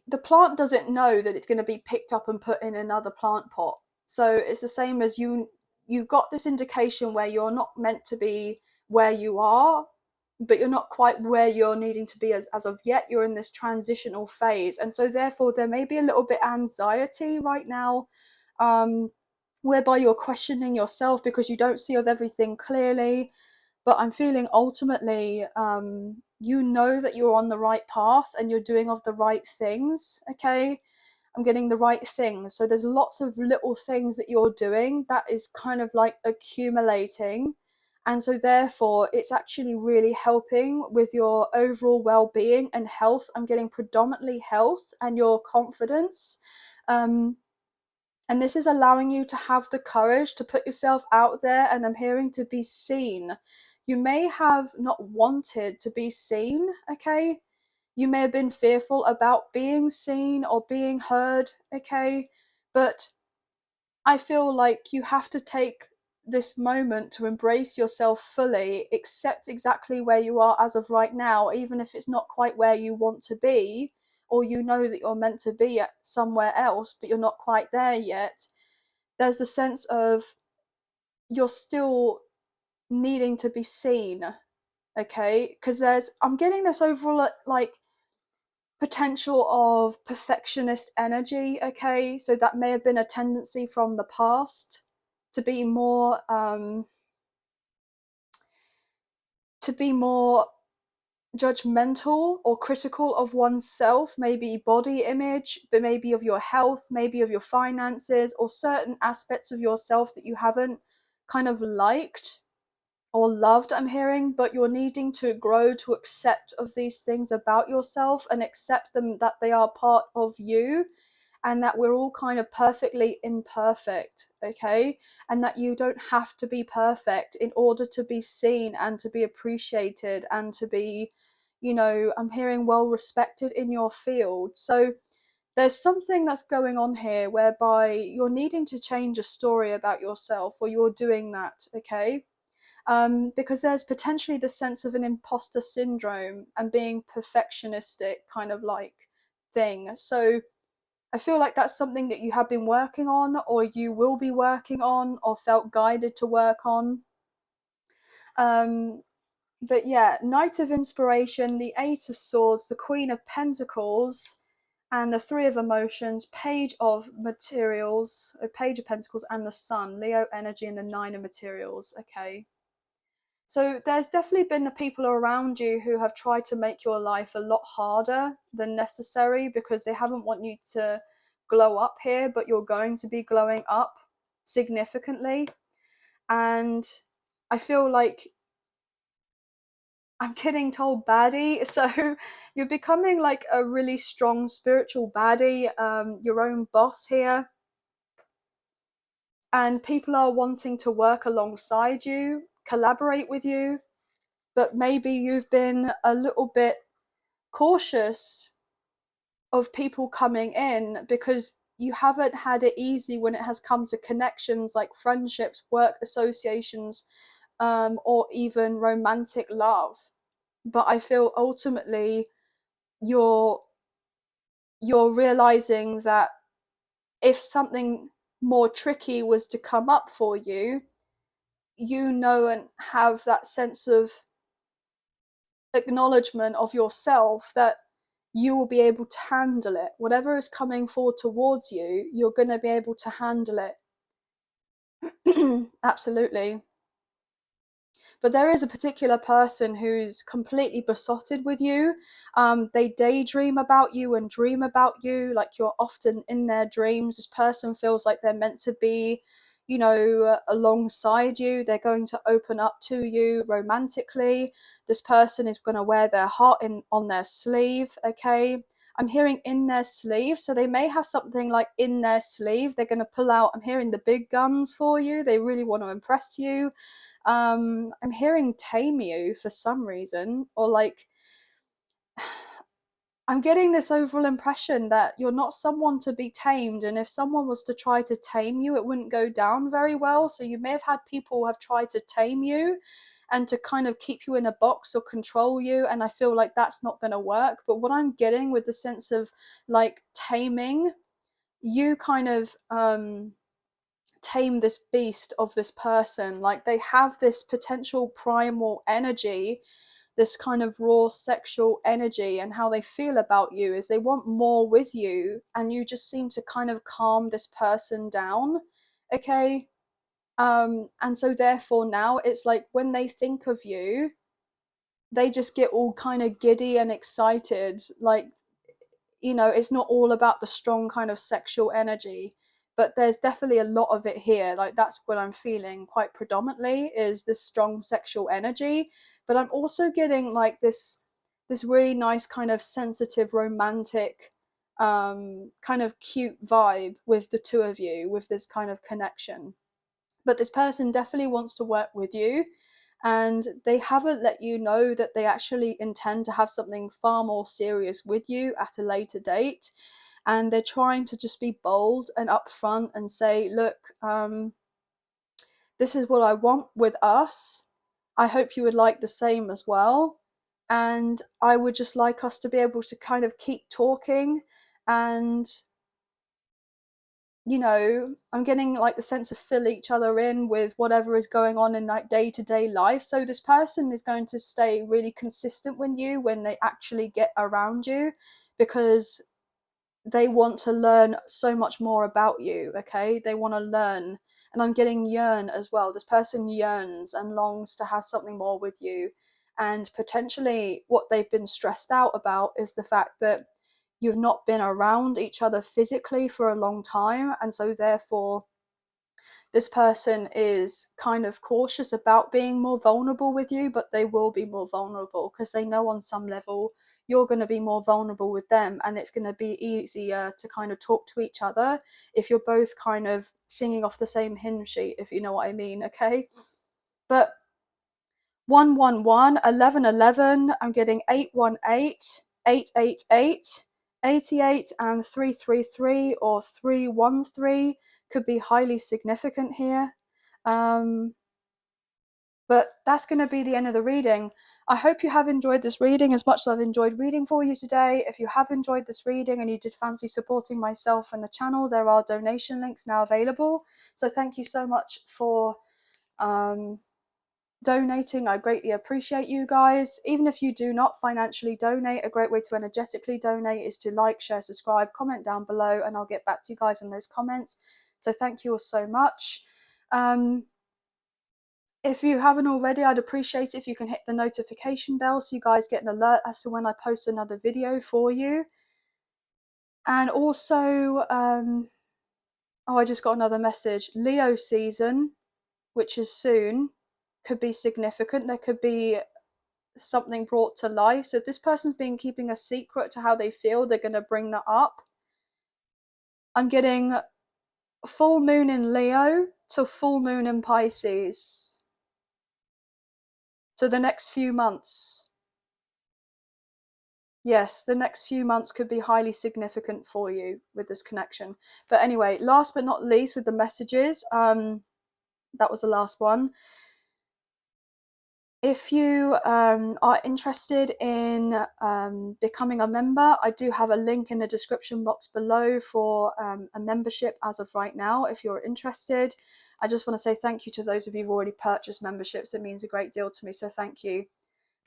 the plant doesn't know that it's going to be picked up and put in another plant pot. So it's the same as you've got this indication where you're not meant to be where you are, but you're not quite where you're needing to be as of yet. You're in this transitional phase, and so therefore there may be a little bit anxiety right now, whereby you're questioning yourself because you don't see of everything clearly. But I'm feeling ultimately, you know that you're on the right path and you're doing of the right things, okay? I'm getting the right things. So there's lots of little things that you're doing that is kind of like accumulating. And so therefore, it's actually really helping with your overall well-being and health. I'm getting predominantly health and your confidence. And this is allowing you to have the courage to put yourself out there, and I'm hearing to be seen. You may have not wanted to be seen, okay? You may have been fearful about being seen or being heard, okay? But I feel like you have to take this moment to embrace yourself fully, accept exactly where you are as of right now, even if it's not quite where you want to be, or you know that you're meant to be at somewhere else, but you're not quite there yet. There's the sense of you're still needing to be seen, okay? Because I'm getting this overall like potential of perfectionist energy, okay? So that may have been a tendency from the past to be more judgmental or critical of oneself, maybe body image, but maybe of your health, maybe of your finances, or certain aspects of yourself that you haven't kind of liked. or loved, I'm hearing, but you're needing to grow to accept of these things about yourself and accept them, that they are part of you, and that we're all kind of perfectly imperfect, okay? And that you don't have to be perfect in order to be seen and to be appreciated and to be, you know, I'm hearing well respected in your field. So there's something that's going on here whereby you're needing to change a story about yourself, or you're doing that, okay? Because there's potentially the sense of an imposter syndrome and being perfectionistic kind of like thing. So I feel like that's something that you have been working on, or you will be working on, or felt guided to work on. Um, but yeah, Knight of Inspiration, the Eight of Swords, the Queen of Pentacles, and the Three of Emotions, Page of Materials, a Page of Pentacles, and the Sun, Leo energy, and the Nine of Materials. Okay. So there's definitely been the people around you who have tried to make your life a lot harder than necessary, because they haven't want you to glow up here, but you're going to be glowing up significantly. And I feel like I'm getting told baddie. So you're becoming like a really strong spiritual baddie, your own boss here. And people are wanting to work alongside you, collaborate with you, but maybe you've been a little bit cautious of people coming in because you haven't had it easy when it has come to connections like friendships, work associations, or even romantic love. But I feel ultimately you're you're realizing that if something more tricky was to come up for you, you know, and have that sense of acknowledgement of yourself that you will be able to handle it. Whatever is coming forward towards you, you're going to be able to handle it. Absolutely. But there is a particular person who's completely besotted with you. They daydream about you and dream about you, like you're often in their dreams. This person feels like they're meant to be, you know, alongside you. They're going to open up to you romantically. This person is going to wear their heart in on their sleeve, okay? I'm hearing in their sleeve, so they may have something like in their sleeve. They're going to pull out, I'm hearing the big guns for you. They really want to impress you. I'm hearing tame you for some reason, or like I'm getting this overall impression that you're not someone to be tamed, and if someone was to try to tame you, it wouldn't go down very well. So you may have had people who have tried to tame you and to kind of keep you in a box or control you, and I feel like that's not going to work. But what I'm getting with the sense of like taming, you kind of tame this beast of this person. Like they have this potential primal energy, this kind of raw sexual energy, and how they feel about you is they want more with you, and you just seem to kind of calm this person down, okay? And so therefore now it's like when they think of you, they just get all kind of giddy and excited, like, you know, it's not all about the strong kind of sexual energy, but there's definitely a lot of it here. Like that's what I'm feeling quite predominantly, is this strong sexual energy. But I'm also getting like this really nice kind of sensitive romantic kind of cute vibe with the two of you, with this kind of connection. But this person definitely wants to work with you, and they haven't let you know that they actually intend to have something far more serious with you at a later date. And they're trying to just be bold and upfront and say, look, this is what I want with us. I hope you would like the same as well. And I would just like us to be able to kind of keep talking. And you know, I'm getting like the sense of fill each other in with whatever is going on in like day-to-day life. So this person is going to stay really consistent with you when they actually get around you, because they want to learn so much more about you, okay? They want to learn. And I'm getting yearn as well. This person yearns and longs to have something more with you. And potentially what they've been stressed out about is the fact that you've not been around each other physically for a long time. And so therefore this person is kind of cautious about being more vulnerable with you, but they will be more vulnerable because they know on some level you're going to be more vulnerable with them, and it's going to be easier to kind of talk to each other if you're both kind of singing off the same hymn sheet, if you know what I mean, okay? But 111, 1111, I'm getting 818, 888, 88, and 333 or 313 could be highly significant here. But that's going to be the end of the reading. I hope you have enjoyed this reading as much as I've enjoyed reading for you today. If you have enjoyed this reading and you did fancy supporting myself and the channel, there are donation links now available. So thank you so much for donating. I greatly appreciate you guys. Even if you do not financially donate, a great way to energetically donate is to like, share, subscribe, comment down below, and I'll get back to you guys in those comments. So thank you all so much. If you haven't already, I'd appreciate it if you can hit the notification bell so you guys get an alert as to when I post another video for you. And also, I just got another message. Leo season, which is soon, could be significant. There could be something brought to life. So if this person's been keeping a secret to how they feel, they're going to bring that up. I'm getting full moon in Leo to full moon in Pisces. So the next few months. Yes, the next few months could be highly significant for you with this connection. But anyway, last but not least with the messages, that was the last one. If you are interested in becoming a member, I do have a link in the description box below for a membership as of right now. If you're interested, I just want to say thank you to those of you who've already purchased memberships. It means a great deal to me, so thank you.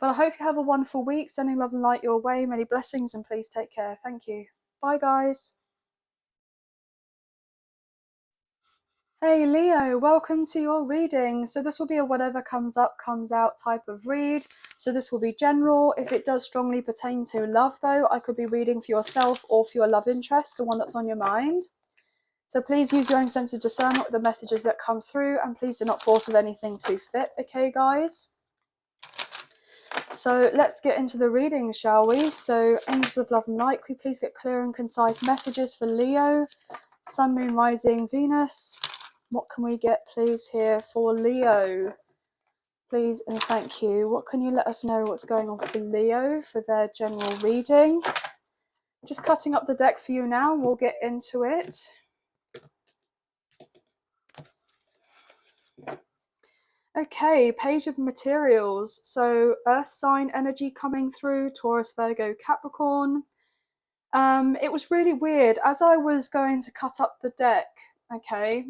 But I hope you have a wonderful week. Sending love and light your way. Many blessings, and please take care. Thank you. Bye, guys. Hey Leo, welcome to your reading. So this will be a whatever comes up, comes out type of read. So this will be general. If it does strongly pertain to love though, I could be reading for yourself or for your love interest, the one that's on your mind. So please use your own sense of discernment with the messages that come through, and please do not force of anything to fit, okay guys? So let's get into the reading, shall we? So angels of love and light, could we please get clear and concise messages for Leo, Sun, Moon, Rising, Venus? What can we get, please, here for Leo? Please and thank you. What can you let us know what's going on for Leo for their general reading? Just cutting up the deck for you now, and we'll get into it. Okay, page of materials. So earth sign energy coming through, Taurus, Virgo, Capricorn. It was really weird. As I was going to cut up the deck, okay,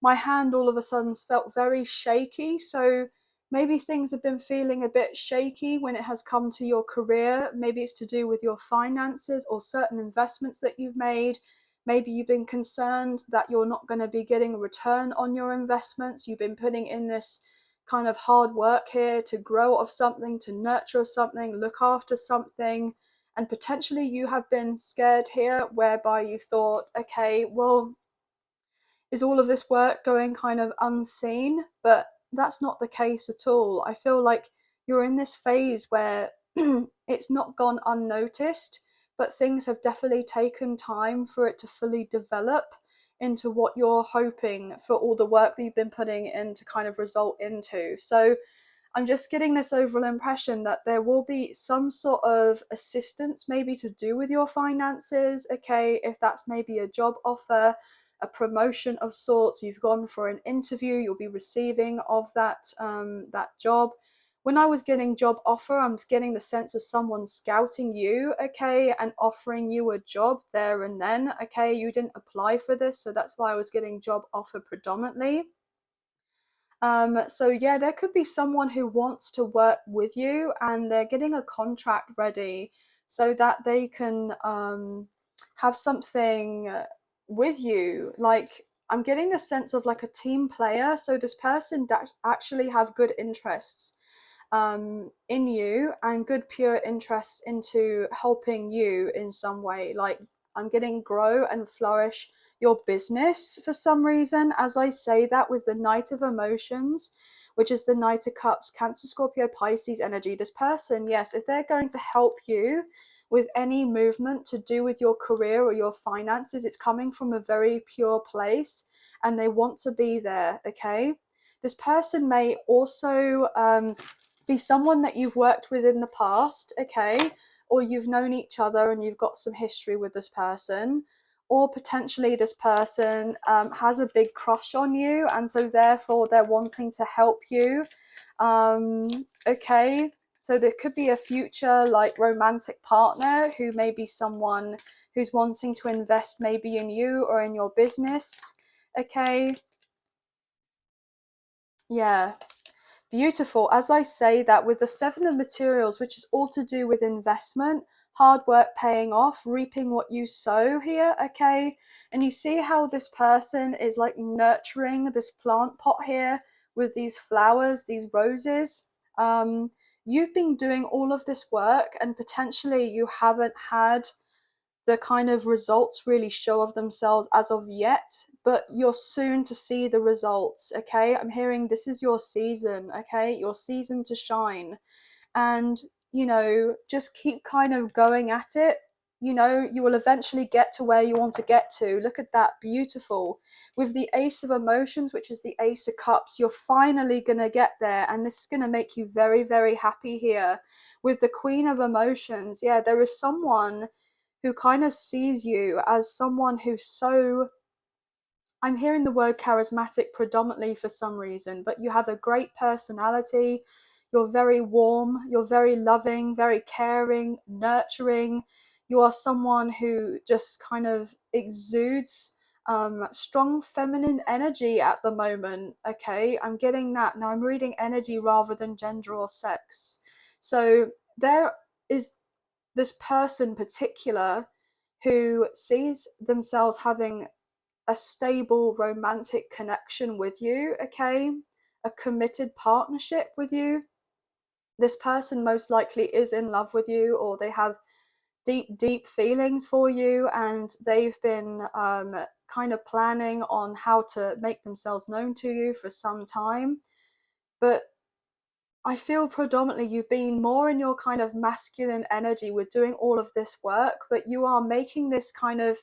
my hand all of a sudden felt very shaky. So maybe things have been feeling a bit shaky when it has come to your career. Maybe it's to do with your finances or certain investments that you've made. Maybe you've been concerned that you're not going to be getting a return on your investments. You've been putting in this kind of hard work here to grow of something, to nurture something, look after something. And potentially you have been scared here, whereby you thought, okay, well, is all of this work going kind of unseen? But that's not the case at all. I feel like you're in this phase where it's not gone unnoticed, but things have definitely taken time for it to fully develop into what you're hoping for, all the work that you've been putting in to kind of result into. So I'm just getting this overall impression that there will be some sort of assistance maybe to do with your finances, okay, if that's maybe a job offer, a promotion of sorts, you've gone for an interview, you'll be receiving of that job. When I was getting job offer, I'm getting the sense of someone scouting you, okay, and offering you a job there and then, okay, you didn't apply for this, so that's why I was getting job offer predominantly. So yeah, there could be someone who wants to work with you and they're getting a contract ready so that they can have something with you. Like, I'm getting the sense of like a team player. So this person that actually have good interests in you and good pure interests into helping you in some way, like I'm getting grow and flourish your business for some reason. As I say that with the Knight of Emotions, which is the Knight of Cups, Cancer, Scorpio, Pisces energy, this person, yes, if they're going to help you with any movement to do with your career or your finances, it's coming from a very pure place and they want to be there, okay? This person may also be someone that you've worked with in the past, okay? Or you've known each other and you've got some history with this person. Or potentially this person has a big crush on you and so therefore they're wanting to help you. Okay, so there could be a future like romantic partner who may be someone who's wanting to invest maybe in you or in your business. Okay, yeah, beautiful. As I say that with the Seven of Materials, which is all to do with investment, hard work paying off, reaping what you sow here, okay? And you see how this person is like nurturing this plant pot here with these flowers, these roses. You've been doing all of this work and potentially you haven't had the kind of results really show of themselves as of yet, but you're soon to see the results, okay? I'm hearing this is your season, okay? Your season to shine. And, you know, just keep kind of going at it. You know, you will eventually get to where you want to get to. Look at that, beautiful. With the Ace of Emotions, which is the Ace of Cups, you're finally going to get there. And this is going to make you very, very happy here. With the Queen of Emotions, yeah, there is someone who kind of sees you as someone who's so, I'm hearing the word charismatic predominantly for some reason, but you have a great personality. You're very warm, you're very loving, very caring, nurturing. You are someone who just kind of exudes strong feminine energy at the moment. Okay, I'm getting that. Now I'm reading energy rather than gender or sex. So there is this person particular who sees themselves having a stable romantic connection with you, okay? A committed partnership with you. This person most likely is in love with you or they have deep, deep feelings for you and they've been kind of planning on how to make themselves known to you for some time. But I feel predominantly you've been more in your kind of masculine energy with doing all of this work, but you are making this kind of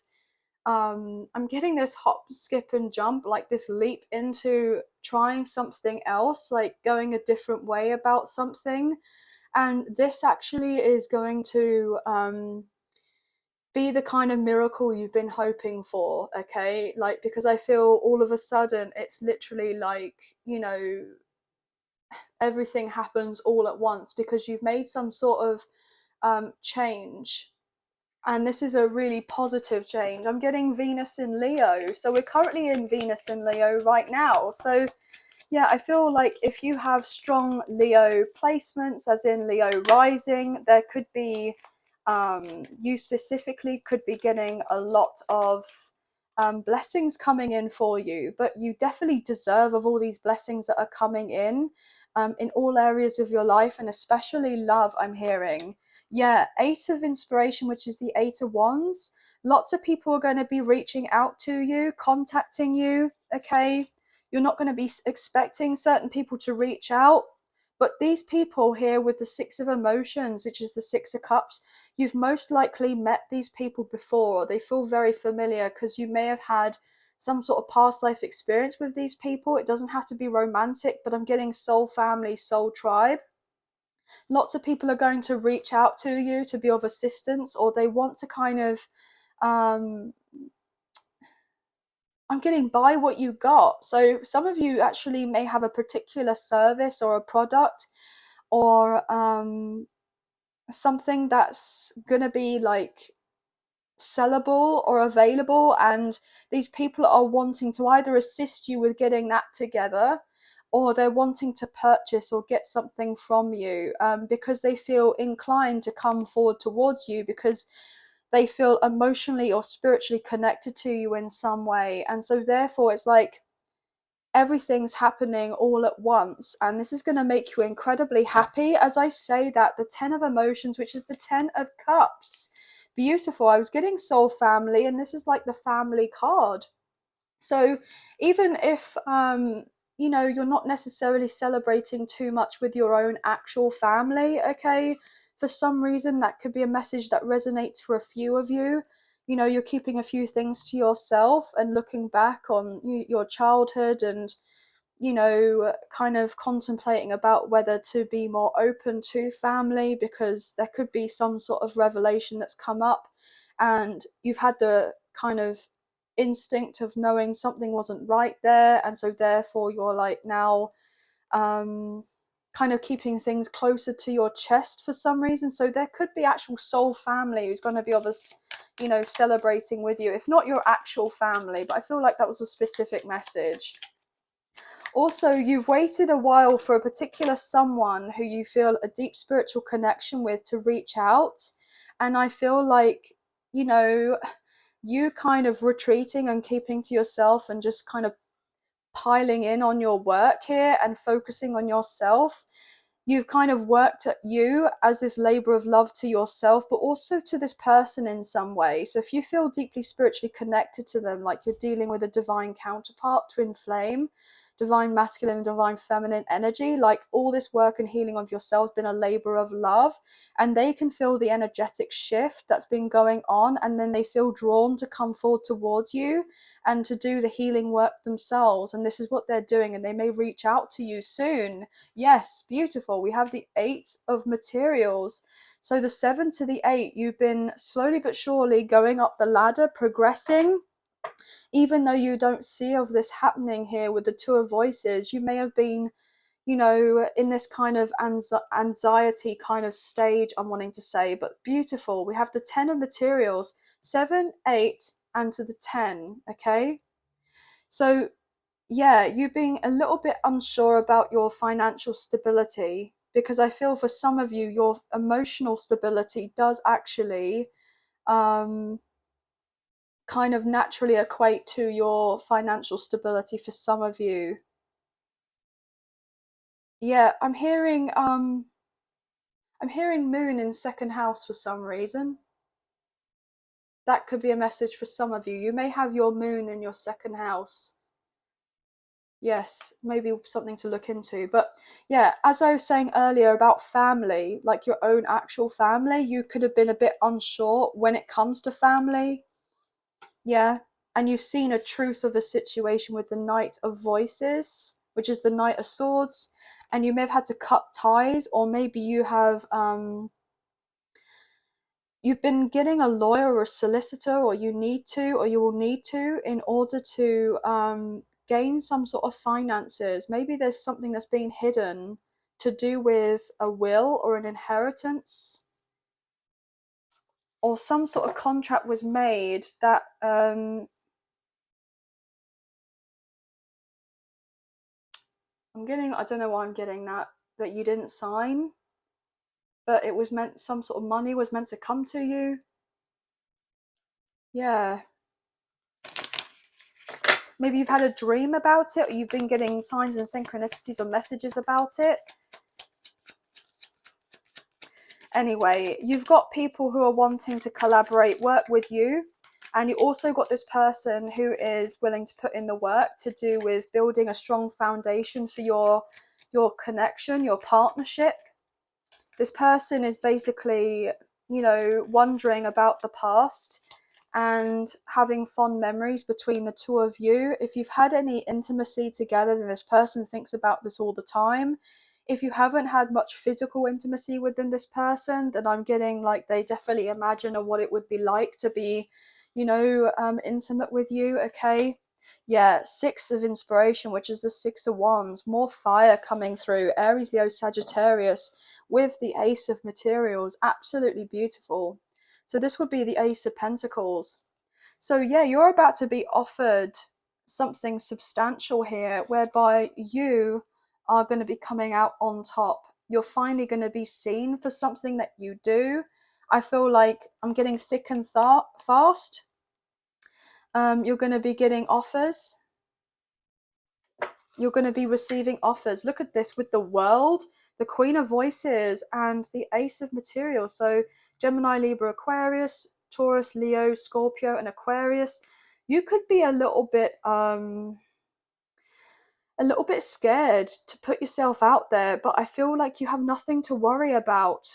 I'm getting this hop, skip, and jump, like this leap into trying something else, like going a different way about something. And this actually is going to be the kind of miracle you've been hoping for, okay? Like, because I feel all of a sudden it's literally like, you know, everything happens all at once because you've made some sort of change, and this is a really positive change. I'm getting Venus in Leo, so we're currently in Venus in Leo right now. So yeah, I feel like if you have strong Leo placements, as in Leo rising, there could be, you specifically could be getting a lot of blessings coming in for you, but you definitely deserve of all these blessings that are coming in all areas of your life, and especially love, I'm hearing. Yeah, Eight of Inspiration, which is the Eight of Wands. Lots of people are going to be reaching out to you, contacting you, okay? You're not going to be expecting certain people to reach out, but these people here with the Six of Emotions, which is the Six of Cups, you've most likely met these people before. They feel very familiar because you may have had some sort of past life experience with these people. It doesn't have to be romantic, but I'm getting soul family, soul tribe. Lots of people are going to reach out to you to be of assistance, or they want to kind of um, I'm getting buy what you got. So some of you actually may have a particular service or a product or something that's gonna be like sellable or available, and these people are wanting to either assist you with getting that together, or they're wanting to purchase or get something from you because they feel inclined to come forward towards you because they feel emotionally or spiritually connected to you in some way. And so therefore it's like everything's happening all at once, and this is going to make you incredibly happy. As I say that, the Ten of Emotions, which is the Ten of Cups, beautiful. I was getting soul family, and this is like the family card. So even if you know, you're not necessarily celebrating too much with your own actual family, okay, for some reason that could be a message that resonates for a few of you. You know, you're keeping a few things to yourself and looking back on your childhood, and you know, kind of contemplating about whether to be more open to family, because there could be some sort of revelation that's come up, and you've had the kind of instinct of knowing something wasn't right there, and so therefore you're like now um kind of keeping things closer to your chest for some reason. So there could be actual soul family who's going to be of us, you know, celebrating with you, if not your actual family, but I feel like that was a specific message. Also, you've waited a while for a particular someone who you feel a deep spiritual connection with to reach out. And I feel like, you know, you kind of retreating and keeping to yourself and just kind of piling in on your work here and focusing on yourself. You've kind of worked at you as this labor of love to yourself, but also to this person in some way. So if you feel deeply spiritually connected to them, like you're dealing with a divine counterpart, twin flame, divine masculine, divine feminine energy, like all this work and healing of yourself has been a labor of love, and they can feel the energetic shift that's been going on, and then they feel drawn to come forward towards you and to do the healing work themselves. And this is what they're doing, and they may reach out to you soon. Yes, beautiful. We have the 8 of materials. So the 7 to the 8, you've been slowly but surely going up the ladder, progressing. Even though you don't see of this happening here with the 2 of voices, you may have been, you know, in this kind of anxiety kind of stage, I'm wanting to say. But beautiful. We have the 10 of materials, 7, 8, and to the 10, okay? So yeah, you being a little bit unsure about your financial stability, because I feel for some of you, your emotional stability does actually um, kind of naturally equate to your financial stability for some of you. Yeah, I'm hearing moon in second house for some reason. That could be a message for some of you. You may have your moon in your second house. Yes, maybe something to look into. But yeah, as I was saying earlier about family, like your own actual family, you could have been a bit unsure when it comes to family. Yeah. And you've seen a truth of a situation with the Knight of Voices, which is the Knight of Swords, and you may have had to cut ties, or maybe you have you've been getting a lawyer or a solicitor, or you need to, or you will need to, in order to gain some sort of finances. Maybe there's something that's being hidden to do with a will or an inheritance, or some sort of contract was made that I don't know why I'm getting that you didn't sign, but it was meant, some sort of money was meant to come to you. Yeah. Maybe you've had a dream about it, or you've been getting signs and synchronicities or messages about it. Anyway, you've got people who are wanting to collaborate, work with you, and you also got this person who is willing to put in the work to do with building a strong foundation for your connection, your partnership. This person is basically, you know, wondering about the past and having fond memories between the 2 of you. If you've had any intimacy together, then this person thinks about this all the time. If you haven't had much physical intimacy within this person, then I'm getting like they definitely imagine what it would be like to be, you know, intimate with you, okay? Yeah, 6 of inspiration, which is the 6 of wands, more fire coming through, Aries, Leo, Sagittarius, with the Ace of materials. Absolutely beautiful. So this would be the Ace of Pentacles. So yeah, you're about to be offered something substantial here, whereby you are going to be coming out on top. You're finally going to be seen for something that you do. I feel like I'm getting thick and fast. You're going to be getting offers. You're going to be receiving offers. Look at this with the World, the Queen of Voices, and the Ace of Materials. So Gemini, Libra, Aquarius, Taurus, Leo, Scorpio, and Aquarius, you could be a little bit scared to put yourself out there, but I feel like you have nothing to worry about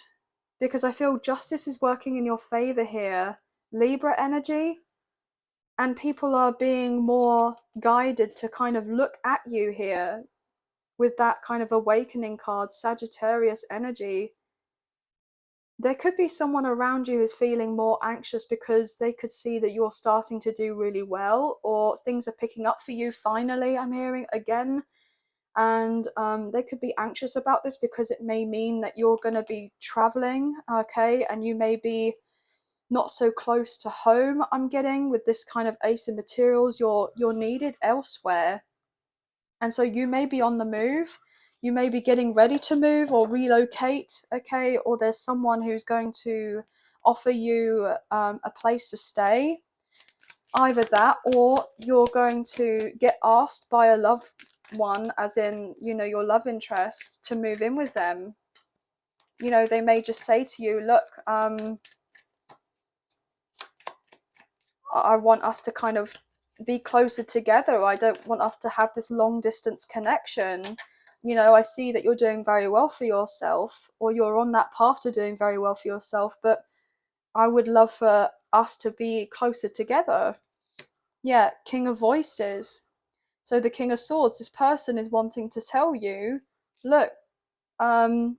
because I feel justice is working in your favor here. Libra energy, and people are being more guided to kind of look at you here with that kind of awakening card, Sagittarius energy. There could be someone around you who's feeling more anxious because they could see that you're starting to do really well, or things are picking up for you finally, I'm hearing again. And they could be anxious about this because it may mean that you're going to be traveling, okay, and you may be not so close to home. I'm getting with this kind of Ace of Materials, you're needed elsewhere, and so you may be on the move, you may be getting ready to move or relocate, okay, or there's someone who's going to offer you a place to stay. Either that, or you're going to get asked by a loved one, as in, you know, your love interest, to move in with them. You know, they may just say to you, look, I want us to kind of be closer together. I don't want us to have this long distance connection. You know, I see that you're doing very well for yourself, or you're on that path to doing very well for yourself, but I would love for us to be closer together. Yeah, King of Voices. So the King of Swords, this person is wanting to tell you, look, I'm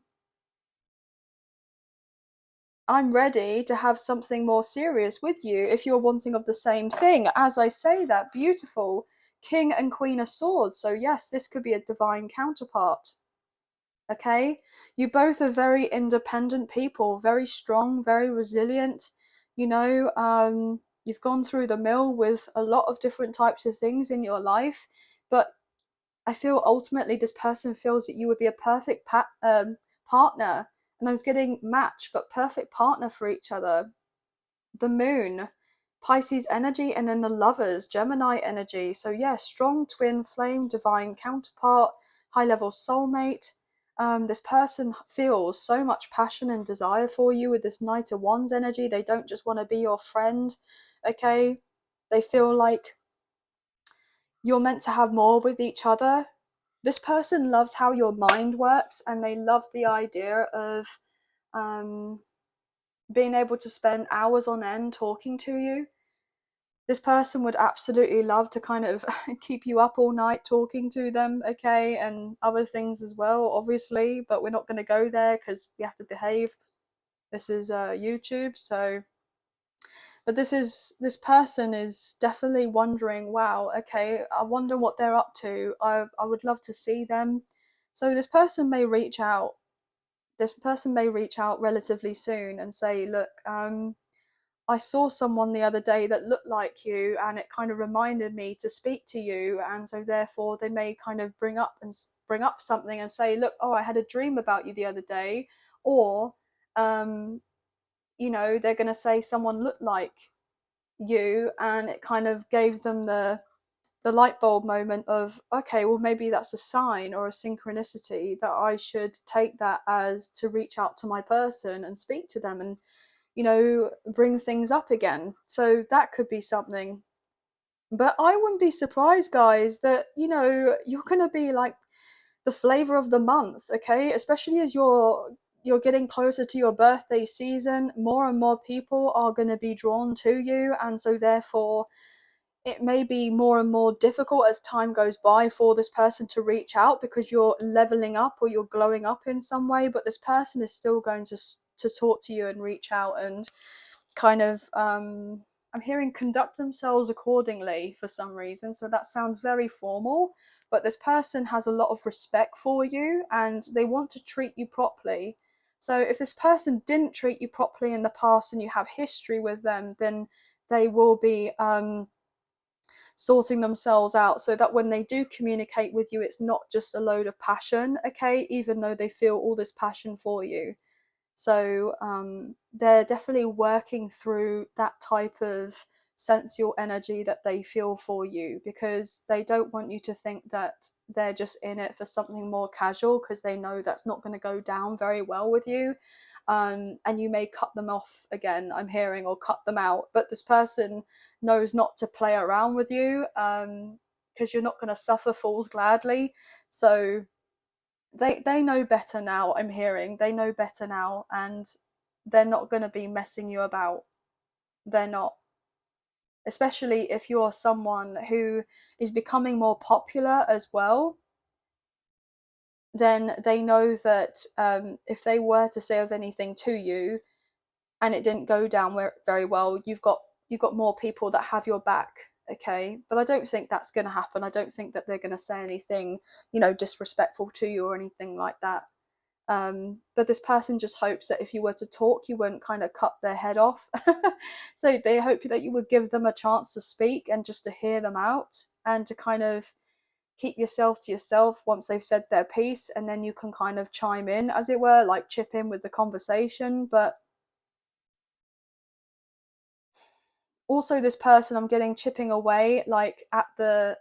ready to have something more serious with you if you're wanting of the same thing. As I say that, beautiful King and Queen of Swords. So yes, this could be a divine counterpart. Okay, you both are very independent people, very strong, very resilient. You know, you've gone through the mill with a lot of different types of things in your life, but I feel ultimately this person feels that you would be a perfect partner. And I was getting match, but perfect partner for each other. The moon, Pisces energy, and then the lovers, Gemini energy. So yeah, strong twin flame, divine counterpart, high level soulmate. This person feels so much passion and desire for you with this Knight of Wands energy. They don't just want to be your friend, okay? They feel like you're meant to have more with each other. This person loves how your mind works, and they love the idea of being able to spend hours on end talking to you. This person would absolutely love to kind of keep you up all night talking to them, okay, and other things as well, obviously, but we're not going to go there because we have to behave. This is YouTube, so. But this person is definitely wondering, wow, okay, I wonder what they're up to. I would love to see them. So this person may reach out. This person may reach out relatively soon and say, look, I saw someone the other day that looked like you, and it kind of reminded me to speak to you, and so therefore they may kind of bring up something and say, look, oh, I had a dream about you the other day, or you know, they're going to say someone looked like you, and it kind of gave them the light bulb moment of, okay, well, maybe that's a sign or a synchronicity that I should take that as to reach out to my person and speak to them and, you know, bring things up again. So that could be something. But I wouldn't be surprised, guys, that, you know, you're going to be like the flavor of the month, okay? Especially as you're getting closer to your birthday season, more and more people are going to be drawn to you, and so therefore it may be more and more difficult as time goes by for this person to reach out because you're leveling up or you're glowing up in some way, but this person is still going to talk to you and reach out and kind of I'm hearing conduct themselves accordingly for some reason, so that sounds very formal, but this person has a lot of respect for you and they want to treat you properly. So if this person didn't treat you properly in the past and you have history with them, then they will be sorting themselves out so that when they do communicate with you, it's not just a load of passion, okay, even though they feel all this passion for you. So they're definitely working through that type of sensual energy that they feel for you, because they don't want you to think that they're just in it for something more casual, because they know that's not going to go down very well with you. and you may cut them off again, I'm hearing, or cut them out. But this person knows not to play around with you, because you're not going to suffer fools gladly. So they know better now, I'm hearing. They know better now, and they're not going to be messing you about. They're not. Especially if you're someone who is becoming more popular as well, then they know that if they were to say of anything to you and it didn't go down very well, you've got more people that have your back. Okay, but I don't think that's going to happen. I don't think that they're going to say anything, disrespectful to you or anything like that. But this person just hopes that if you were to talk, you wouldn't kind of cut their head off. So they hope that you would give them a chance to speak and just to hear them out, and to kind of keep yourself to yourself once they've said their piece, and then you can kind of chime in, as it were, like chip in with the conversation. But also this person, I'm getting chipping away, like at the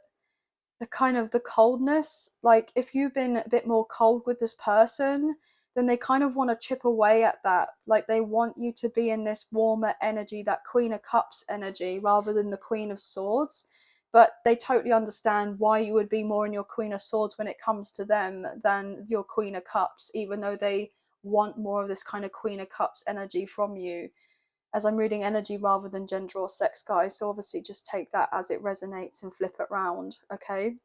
kind of the coldness. Like if you've been a bit more cold with this person, then they kind of want to chip away at that. Like they want you to be in this warmer energy, that Queen of Cups energy, rather than the Queen of Swords. But they totally understand why you would be more in your Queen of Swords when it comes to them than your Queen of Cups, even though they want more of this kind of Queen of Cups energy from you. As I'm reading energy rather than gender or sex, guys, so obviously just take that as it resonates and flip it round, okay?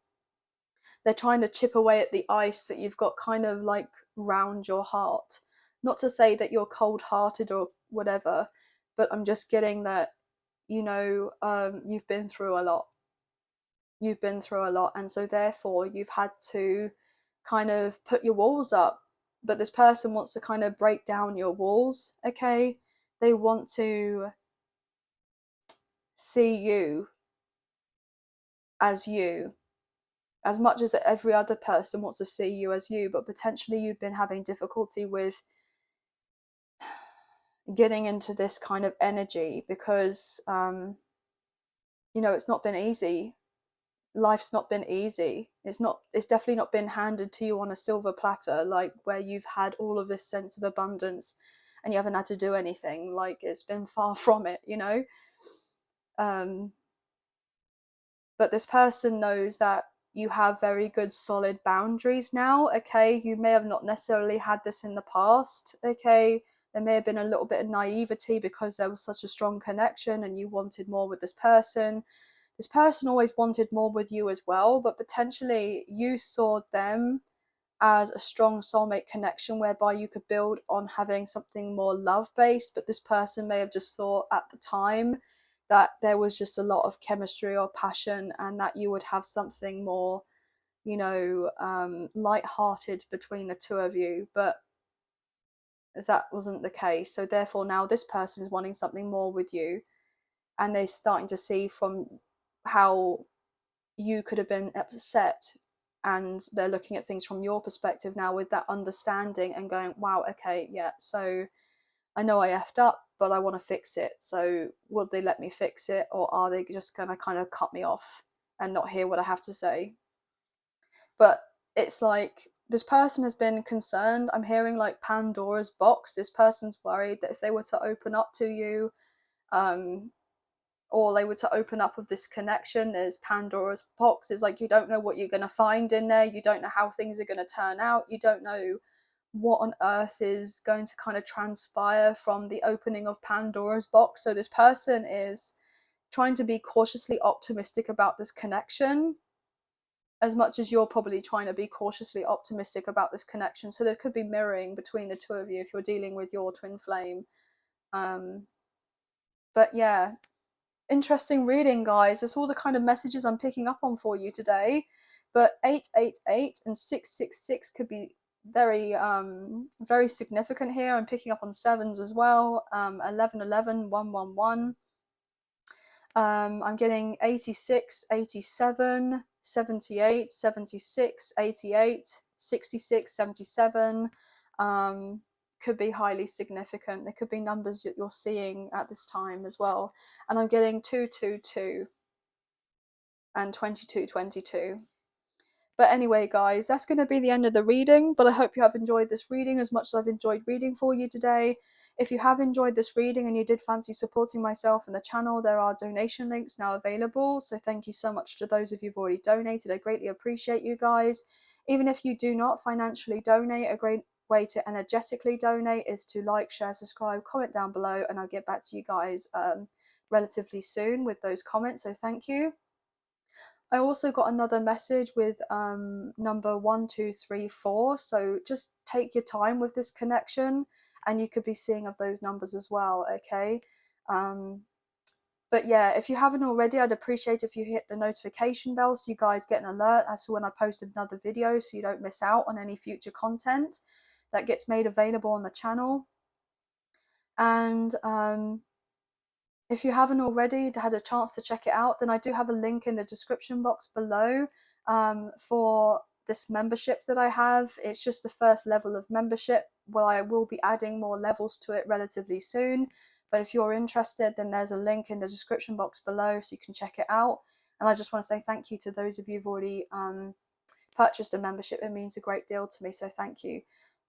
They're trying to chip away at the ice that you've got kind of like round your heart. Not to say that you're cold-hearted or whatever, but I'm just getting that, you've been through a lot. You've been through a lot, and so therefore you've had to kind of put your walls up. But this person wants to kind of break down your walls, okay? They want to see you as you, as much as every other person wants to see you as you. But potentially you've been having difficulty with getting into this kind of energy because it's not been easy. Life's not been easy. It's definitely not been handed to you on a silver platter, like where you've had all of this sense of abundance and you haven't had to do anything. Like it's been far from it. um but this person knows that you have very good solid boundaries now, okay? You may have not necessarily had this in the past, okay? There may have been a little bit of naivety because there was such a strong connection and you wanted more with this person. This person always wanted more with you as well, but potentially you saw them as a strong soulmate connection whereby you could build on having something more love based. But this person may have just thought at the time that there was just a lot of chemistry or passion and that you would have something more, light-hearted between the two of you. But that wasn't the case. So therefore now this person is wanting something more with you, and they're starting to see from how you could have been upset, and they're looking at things from your perspective now with that understanding and going, wow, okay, yeah, so I know I effed up, but I want to fix it. So will they let me fix it, or are they just going to kind of cut me off and not hear what I have to say? But it's like this person has been concerned. I'm hearing like Pandora's box. This person's worried that if they were to open up to you, um, or they were to open up with this connection, there's Pandora's box. It's like you don't know what you're going to find in there. You don't know how things are going to turn out. You don't know what on earth is going to kind of transpire from the opening of Pandora's box. So this person is trying to be cautiously optimistic about this connection, as much as you're probably trying to be cautiously optimistic about this connection. So there could be mirroring between the two of you if you're dealing with your twin flame. But yeah, interesting reading, guys. That's all the kind of messages I'm picking up on for you today. But 888 and 666 could be very significant here. I'm picking up on sevens as well. 1111, 111. I'm getting 86, 87, 78, 76, 88, 66, 77. Could be highly significant. There could be numbers that you're seeing at this time as well. And I'm getting 222 and 2222. But anyway, guys, that's going to be the end of the reading, but I hope you have enjoyed this reading as much as I've enjoyed reading for you today. If you have enjoyed this reading and you did fancy supporting myself and the channel, there are donation links now available. So thank you so much to those of you who've already donated. I greatly appreciate you guys. Even if you do not financially donate, a great way to energetically donate is to like, share, subscribe, comment down below, and I'll get back to you guys relatively soon with those comments. So thank you. I also got another message with number 1234, so just take your time with this connection and you could be seeing of those numbers as well, okay? But yeah, if you haven't already, I'd appreciate if you hit the notification bell so you guys get an alert as to when I post another video, so you don't miss out on any future content that gets made available on the channel. And if you haven't already had a chance to check it out, then I do have a link in the description box below for this membership that I have. It's just the first level of membership. Well, I will be adding more levels to it relatively soon. But if you're interested, then there's a link in the description box below so you can check it out. And I just want to say thank you to those of you who've already purchased a membership. It means a great deal to me, so thank you.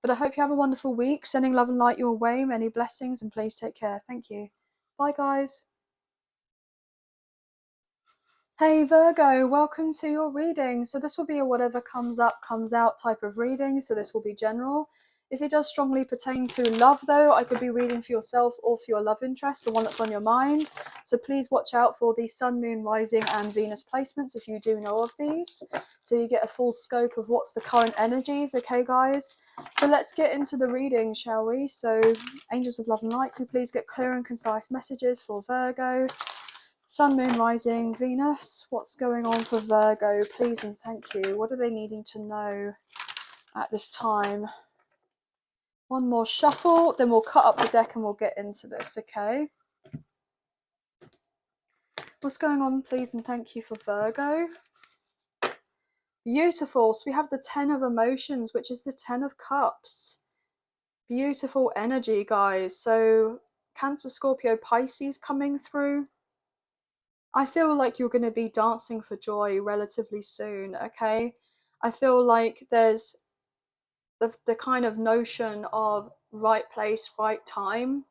But I hope you have a wonderful week. Sending love and light your way. Many blessings, and please take care. Thank you. Bye, guys. Hey Virgo, welcome to your reading. So this will be a whatever comes up, comes out type of reading. So this will be general. If it does strongly pertain to love though, I could be reading for yourself or for your love interest, the one that's on your mind. So please watch out for the Sun, Moon, Rising and Venus placements if you do know of these. So you get a full scope of what's the current energies, okay guys? So let's get into the reading, shall we? So angels of love and light, could you please get clear and concise messages for Virgo? Sun, Moon, Rising, Venus. What's going on for Virgo? Please and thank you. What are they needing to know at this time? One more shuffle, then we'll cut up the deck and we'll get into this, okay? What's going on, please and thank you for Virgo? Beautiful. So we have the 10 of emotions, which is the 10 of cups. Beautiful energy, guys. So Cancer, Scorpio, Pisces coming through. I feel like you're going to be dancing for joy relatively soon, okay? I feel like there's the kind of notion of right place, right time,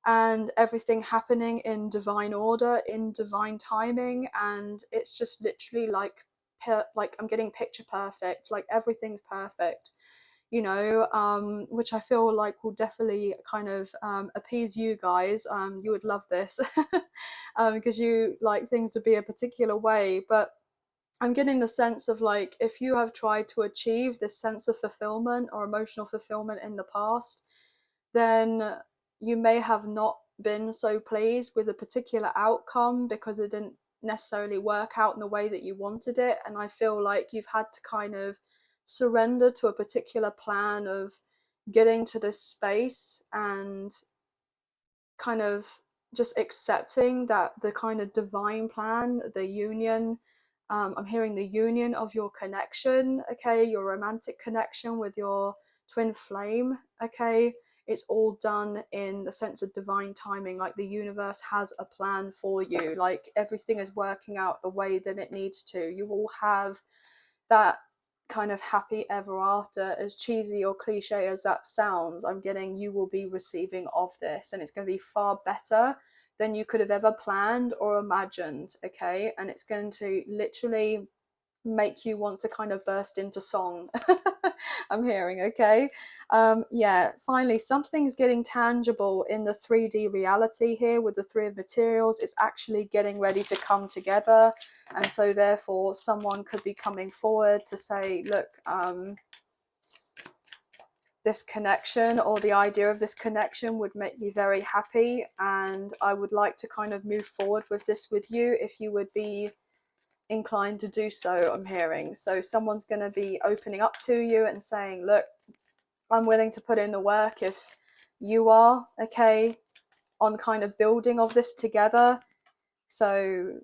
and everything happening in divine order, in divine timing, and it's just literally like I'm getting picture perfect, like everything's perfect, you know, which I feel like will definitely kind of appease you guys. You would love this because you like things to be a particular way, but I'm getting the sense of like if you have tried to achieve this sense of fulfillment or emotional fulfillment in the past, then you may have not been so pleased with a particular outcome because it didn't necessarily work out in the way that you wanted it. And I feel like you've had to kind of surrender to a particular plan of getting to this space and kind of just accepting that the kind of divine plan, the union, I'm hearing the union of your connection, okay, your romantic connection with your twin flame, okay, it's all done in the sense of divine timing, like the universe has a plan for you, like everything is working out the way that it needs to. You will have that kind of happy ever after, as cheesy or cliche as that sounds. I'm getting you will be receiving of this, and it's going to be far better than you could have ever planned or imagined, okay? And it's going to literally make you want to kind of burst into song. I'm hearing, okay? Yeah, finally something's getting tangible in the 3D reality here with the Three of Materials. It's actually getting ready to come together, and so therefore someone could be coming forward to say, look, this connection or the idea of this connection would make me very happy, and I would like to kind of move forward with this with you if you would be inclined to do so, I'm hearing. So someone's going to be opening up to you and saying, look, I'm willing to put in the work if you are, okay, on kind of building of this together. So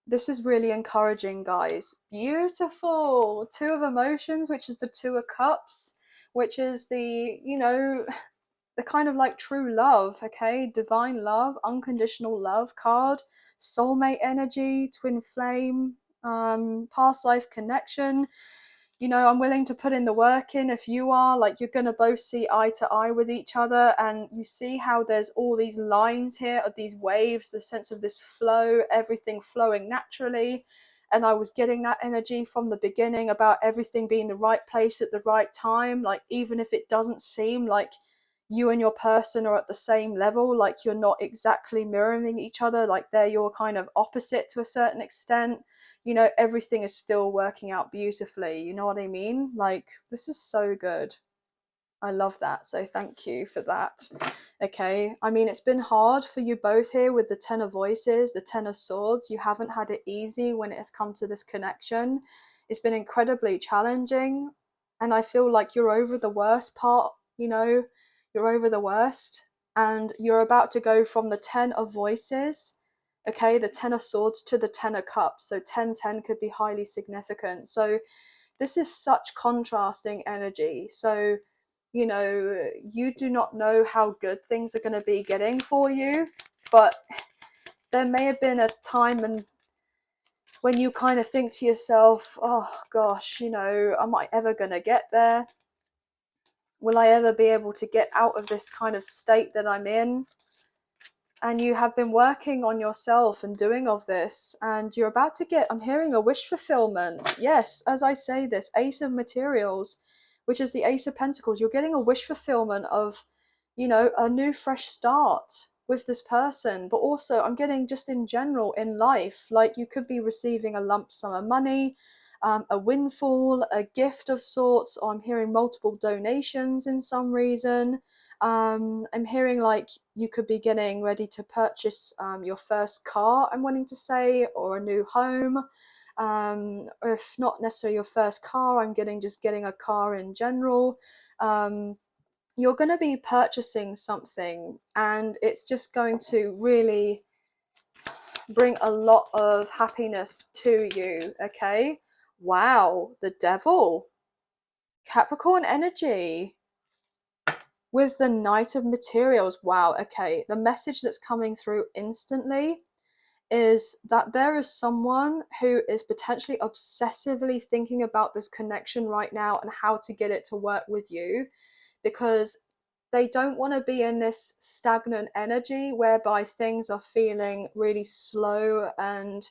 this is really encouraging, guys. Beautiful. Two of Emotions, which is the Two of Cups, which is the, you know, the kind of like true love, okay, divine love, unconditional love card, soulmate energy, twin flame, past life connection. you know, I'm willing to put in the work in. If you are, like, you're going to both see eye to eye with each other, and you see how there's all these lines here of these waves, the sense of this flow, everything flowing naturally. And I was getting that energy from the beginning about everything being the right place at the right time. Like, even if it doesn't seem like you and your person are at the same level, like you're not exactly mirroring each other, like they're your kind of opposite to a certain extent, you know, everything is still working out beautifully. You know what I mean? Like, this is so good. I love that. So thank you for that. Okay. I mean, it's been hard for you both here with the Ten of Voices, the Ten of Swords. You haven't had it easy when it has come to this connection. It's been incredibly challenging. And I feel like you're over the worst part, you know, you're over the worst. And you're about to go from the Ten of Voices, okay, the Ten of Swords, to the Ten of Cups. So 10-10 could be highly significant. So this is such contrasting energy. So, you know, you do not know how good things are going to be getting for you, but there may have been a time and when you kind of think to yourself, oh gosh, you know, am I ever going to get there? Will I ever be able to get out of this kind of state that I'm in? And you have been working on yourself and doing of this, and you're about to get, I'm hearing a wish fulfillment. Yes, as I say this, Ace of Materials, which is the Ace of Pentacles, you're getting a wish fulfillment of, you know, a new fresh start with this person. But also I'm getting just in general in life, like you could be receiving a lump sum of money, a windfall, a gift of sorts, or I'm hearing multiple donations in some reason. I'm hearing like you could be getting ready to purchase your first car, I'm wanting to say, or a new home. Or if not necessarily your first car, I'm getting a car in general. You're going to be purchasing something, and it's just going to really bring a lot of happiness to you. Okay. Wow, the Devil, Capricorn energy with the Knight of Materials. Wow, okay, the message that's coming through instantly is that there is someone who is potentially obsessively thinking about this connection right now and how to get it to work with you, because they don't want to be in this stagnant energy whereby things are feeling really slow, and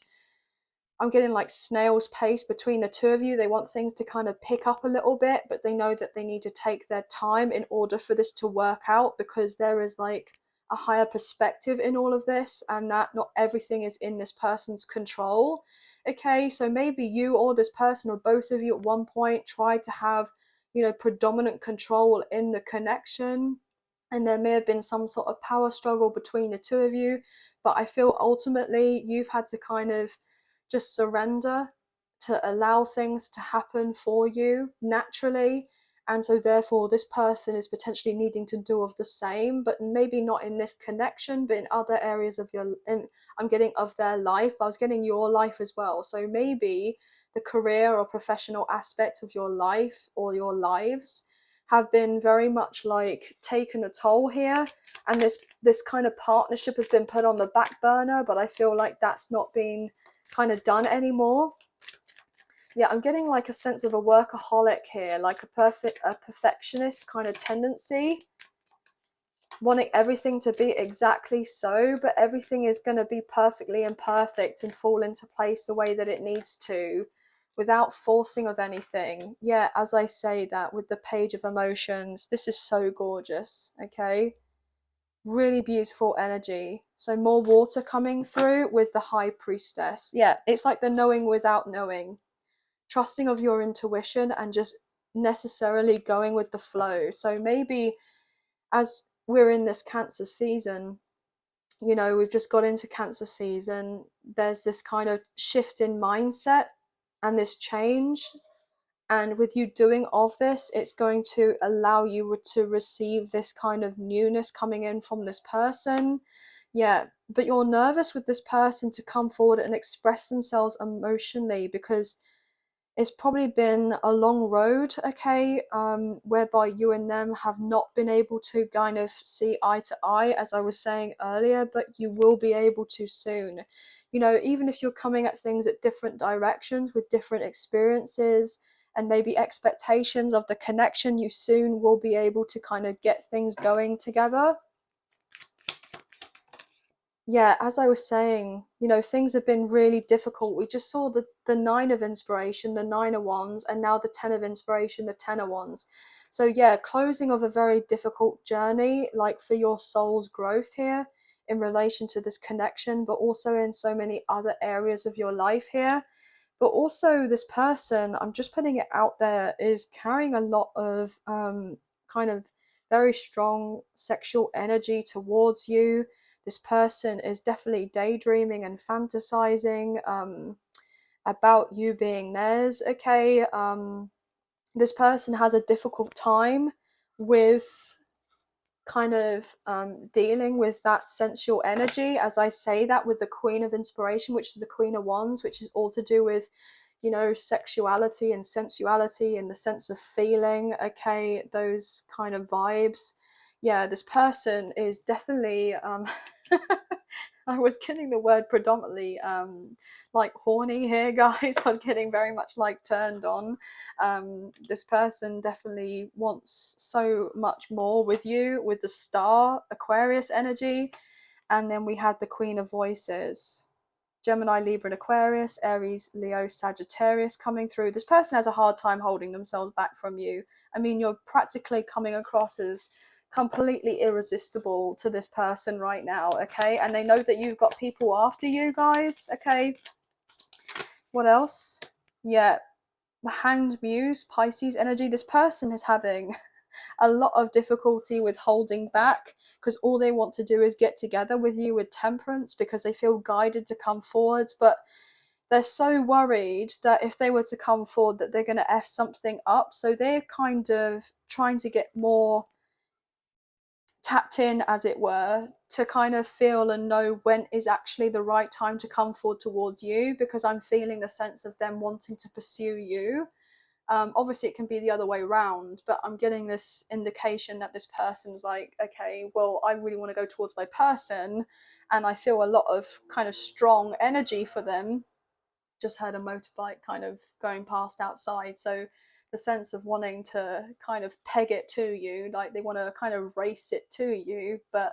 I'm getting like snail's pace between the two of you. They want things to kind of pick up a little bit, but they know that they need to take their time in order for this to work out, because there is like a higher perspective in all of this, and that not everything is in this person's control. Okay, so maybe you or this person or both of you at one point tried to have, you know, predominant control in the connection, and there may have been some sort of power struggle between the two of you. But I feel ultimately you've had to kind of just surrender to allow things to happen for you naturally. And so therefore this person is potentially needing to do of the same, but maybe not in this connection, but in other areas of I'm getting of their life, but I was getting your life as well. So maybe the career or professional aspect of your life or your lives have been very much like taken a toll here, and this kind of partnership has been put on the back burner, but I feel like that's not been kind of done anymore. Yeah, I'm getting like a sense of a workaholic here, like a perfectionist kind of tendency, wanting everything to be exactly so, but everything is going to be perfectly imperfect and fall into place the way that it needs to without forcing of anything. Yeah, as I say that with the Page of Emotions, this is so gorgeous. Okay, really beautiful energy. So more water coming through with the High Priestess. Yeah, it's like the knowing without knowing, trusting of your intuition and just necessarily going with the flow. So maybe as we're in this Cancer season, you know, we've just got into Cancer season, there's this kind of shift in mindset and this change, and with you doing of this, it's going to allow you to receive this kind of newness coming in from this person. Yeah, but you're nervous with this person to come forward and express themselves emotionally, because it's probably been a long road, okay, whereby you and them have not been able to kind of see eye to eye, as I was saying earlier, but you will be able to soon. You know, even if you're coming at things at different directions with different experiences and maybe expectations of the connection. You soon will be able to kind of get things going together. Yeah, as I was saying, you know, things have been really difficult. We just saw the Nine of Inspiration, the Nine of Wands, and now the Ten of Inspiration, the Ten of Wands. So yeah, closing of a very difficult journey, like for your soul's growth here in relation to this connection, but also in so many other areas of your life here. But also this person, I'm just putting it out there, is carrying a lot of kind of very strong sexual energy towards you. This person is definitely daydreaming and fantasizing about you being theirs. Okay, this person has a difficult time with kind of dealing with that sensual energy, as I say that, with the Queen of Inspiration, which is the Queen of Wands, which is all to do with, you know, sexuality and sensuality and the sense of feeling. Okay, those kind of vibes. Yeah, this person is definitely I was getting the word predominantly like horny here, guys. I was getting very much like turned on. This person definitely wants so much more with you, with the star Aquarius energy. And then we had the Queen of Voices, Gemini, Libra, and Aquarius, Aries, Leo, Sagittarius coming through. This person has a hard time holding themselves back from you. I mean, you're practically coming across as completely irresistible to this person right now, okay? And they know that you've got people after you, guys, okay? What else? Yeah, the Hanged Muse, Pisces energy. This person is having a lot of difficulty with holding back because all they want to do is get together with you with temperance because they feel guided to come forward, but they're so worried that if they were to come forward that they're going to F something up. So they're kind of trying to get more tapped in, as it were, to kind of feel and know when is actually the right time to come forward towards you, because I'm feeling the sense of them wanting to pursue you. Obviously it can be the other way around, but I'm getting this indication that this person's like, okay, well, I really want to go towards my person and I feel a lot of kind of strong energy for them. Just heard a motorbike kind of going past outside, so the sense of wanting to kind of peg it to you, like they want to kind of race it to you, but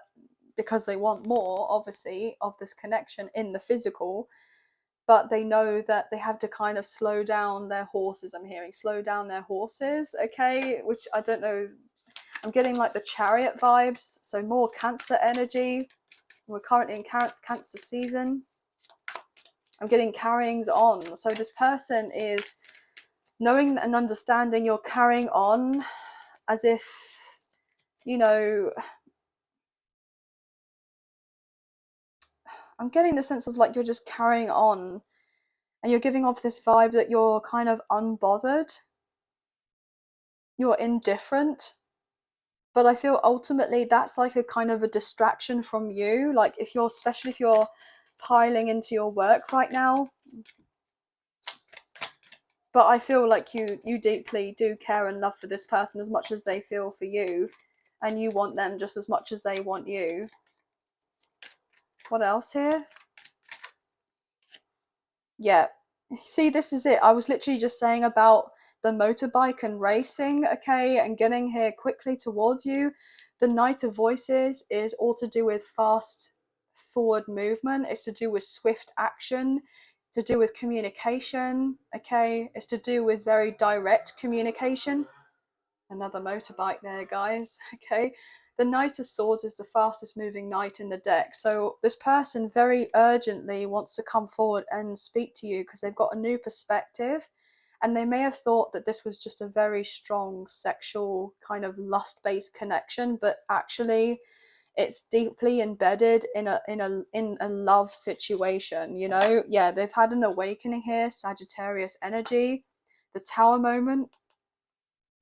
because they want more, obviously, of this connection in the physical, but they know that they have to kind of slow down their horses. I'm hearing slow down their horses, okay, which I don't know. I'm getting like the Chariot vibes, so more Cancer energy. We're currently in Cancer season. I'm getting carryings on. So this person is knowing and understanding you're carrying on as if, you know, I'm getting the sense of like you're just carrying on and you're giving off this vibe that you're kind of unbothered, you're indifferent. But I feel ultimately that's like a kind of a distraction from you. Like if you're, especially if you're piling into your work right now. But I feel like you deeply do care and love for this person as much as they feel for you, and you want them just as much as they want you. What else here? Yeah, see, this is it. I was literally just saying about the motorbike and racing, okay, and getting here quickly towards you. The Knight of Voices is all to do with fast forward movement. It's to do with swift action, to do with communication, okay? It's to do with very direct communication. Another motorbike there, guys, okay? The Knight of Swords is the fastest moving knight in the deck. So this person very urgently wants to come forward and speak to you because they've got a new perspective. And they may have thought that this was just a very strong sexual kind of lust-based connection, but actually it's deeply embedded in a love situation, you know? Yeah, they've had an awakening here, Sagittarius energy, the Tower moment,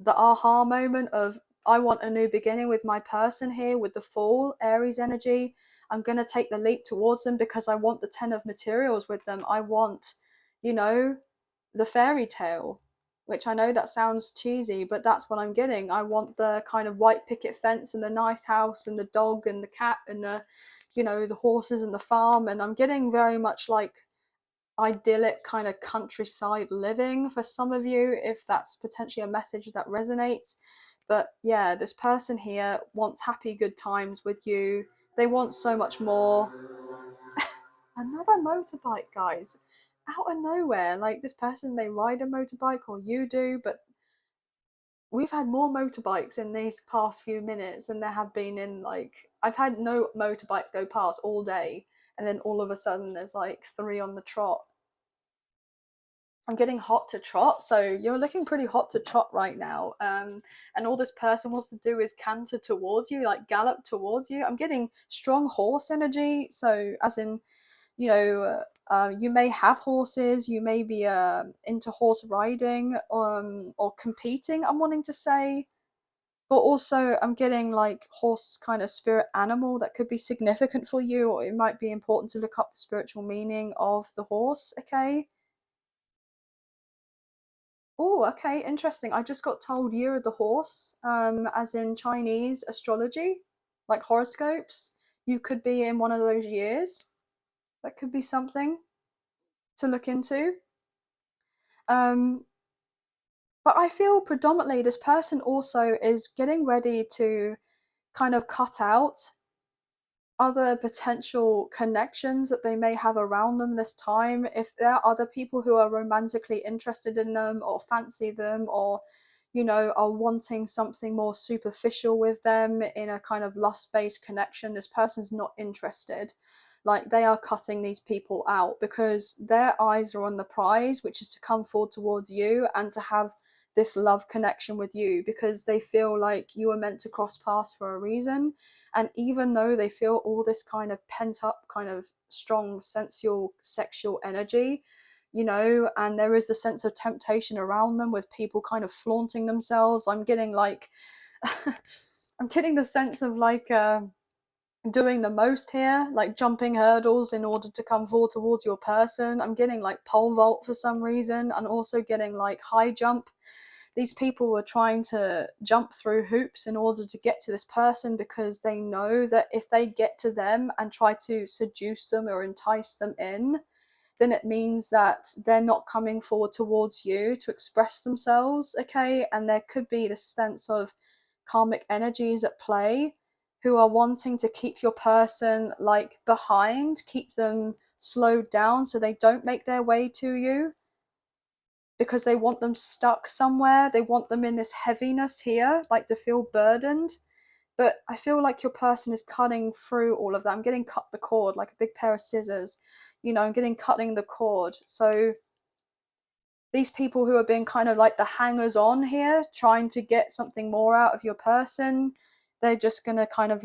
the aha moment of I want a new beginning with my person here with the Fool, Aries energy. I'm going to take the leap towards them because I want the 10 of materials with them. I want, you know, the fairy tale, which I know that sounds cheesy, but that's what I'm getting. I want the kind of white picket fence and the nice house and the dog and the cat and the, you know, the horses and the farm. And I'm getting very much like idyllic kind of countryside living for some of you, if that's potentially a message that resonates. But yeah, this person here wants happy, good times with you. They want so much more. Another motorbike, guys, out of nowhere. Like, this person may ride a motorbike, or you do, but we've had more motorbikes in these past few minutes than there have been in, like, I've had no motorbikes go past all day, and then all of a sudden there's like 3 on the trot. I'm getting hot to trot, so you're looking pretty hot to trot right now. And all this person wants to do is canter towards you, like gallop towards you. I'm getting strong horse energy, so as in, you know, you may have horses, you may be into horse riding, or competing, I'm wanting to say. But also, I'm getting like horse kind of spirit animal that could be significant for you, or it might be important to look up the spiritual meaning of the horse, okay? Oh, okay, interesting. I just got told Year of the Horse, as in Chinese astrology, like horoscopes. You could be in one of those years. That could be something to look into. Um, but I feel predominantly this person also is getting ready to kind of cut out other potential connections that they may have around them this time. If there are other people who are romantically interested in them, or fancy them, or, you know, are wanting something more superficial with them in a kind of lust-based connection, this person's not interested. Like, they are cutting these people out because their eyes are on the prize, which is to come forward towards you and to have this love connection with you, because they feel like you were meant to cross paths for a reason. And even though they feel all this kind of pent up, kind of strong sensual sexual energy, you know, and there is the sense of temptation around them with people kind of flaunting themselves, I'm getting like I'm getting the sense of like doing the most here, like jumping hurdles in order to come forward towards your person. I'm getting like pole vault for some reason, and also getting like high jump. These people were trying to jump through hoops in order to get to this person, because they know that if they get to them and try to seduce them or entice them in, then it means that they're not coming forward towards you to express themselves, okay? And there could be this sense of karmic energies at play who are wanting to keep your person like behind, keep them slowed down so they don't make their way to you, because they want them stuck somewhere. They want them in this heaviness here, like to feel burdened. But I feel like your person is cutting through all of that. I'm getting cut the cord like a big pair of scissors. You know, I'm getting cutting the cord. So these people who are being kind of like the hangers on here, trying to get something more out of your person, they're just going to kind of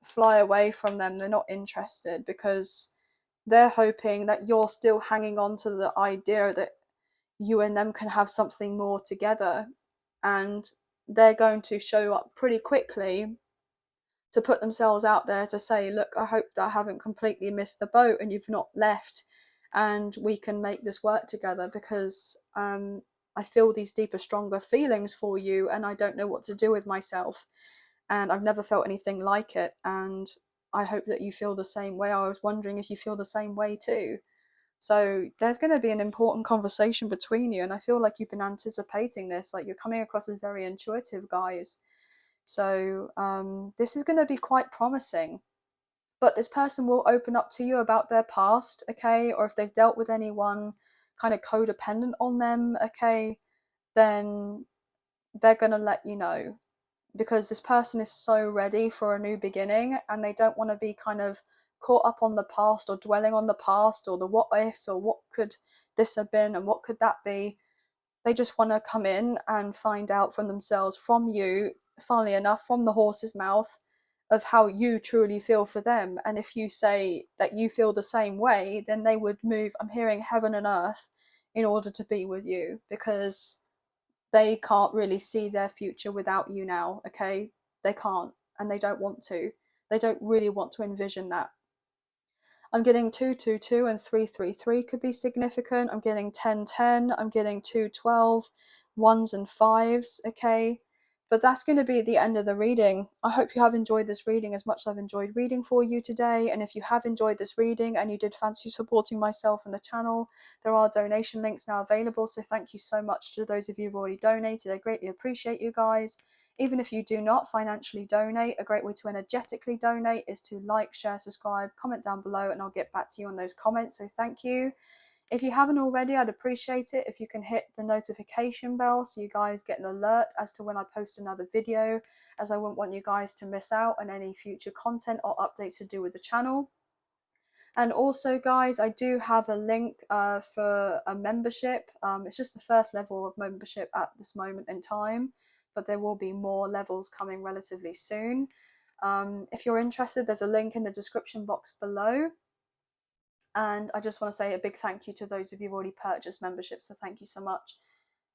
fly away from them. They're not interested, because they're hoping that you're still hanging on to the idea that you and them can have something more together. And they're going to show up pretty quickly to put themselves out there to say, look, I hope that I haven't completely missed the boat and you've not left, and we can make this work together, because I feel these deeper, stronger feelings for you, and I don't know what to do with myself, and I've never felt anything like it, and I hope that you feel the same way. I was wondering if you feel the same way too. So there's going to be an important conversation between you, and I feel like you've been anticipating this. Like, you're coming across as very intuitive, guys. So this is going to be quite promising. But this person will open up to you about their past, okay? Or if they've dealt with anyone kind of codependent on them, okay, then they're going to let you know, because this person is so ready for a new beginning, and they don't want to be kind of caught up on the past, or dwelling on the past, or the what ifs, or what could this have been and what could that be. They just want to come in and find out from themselves, from you, funnily enough, from the horse's mouth, of how you truly feel for them. And if you say that you feel the same way, then they would move, I'm hearing heaven and earth, in order to be with you, because they can't really see their future without you now, okay? They can't, and they don't want to. They don't really want to envision that. I'm getting 222 and 333 could be significant. I'm getting 1010. I'm getting 212, ones and fives, okay? But that's going to be the end of the reading. I hope you have enjoyed this reading as much as I've enjoyed reading for you today. And if you have enjoyed this reading and you did fancy supporting myself and the channel, there are donation links now available. So thank you so much to those of you who've already donated. I greatly appreciate you guys. Even if you do not financially donate, a great way to energetically donate is to like, share, subscribe, comment down below, and I'll get back to you on those comments. So thank you. If you haven't already, I'd appreciate it if you can hit the notification bell so you guys get an alert as to when I post another video, as I wouldn't want you guys to miss out on any future content or updates to do with the channel. And also, guys, I do have a link for a membership. It's just the first level of membership at this moment in time, but there will be more levels coming relatively soon. If you're interested, there's a link in the description box below. And I just want to say a big thank you to those of you who've already purchased memberships, so thank you so much.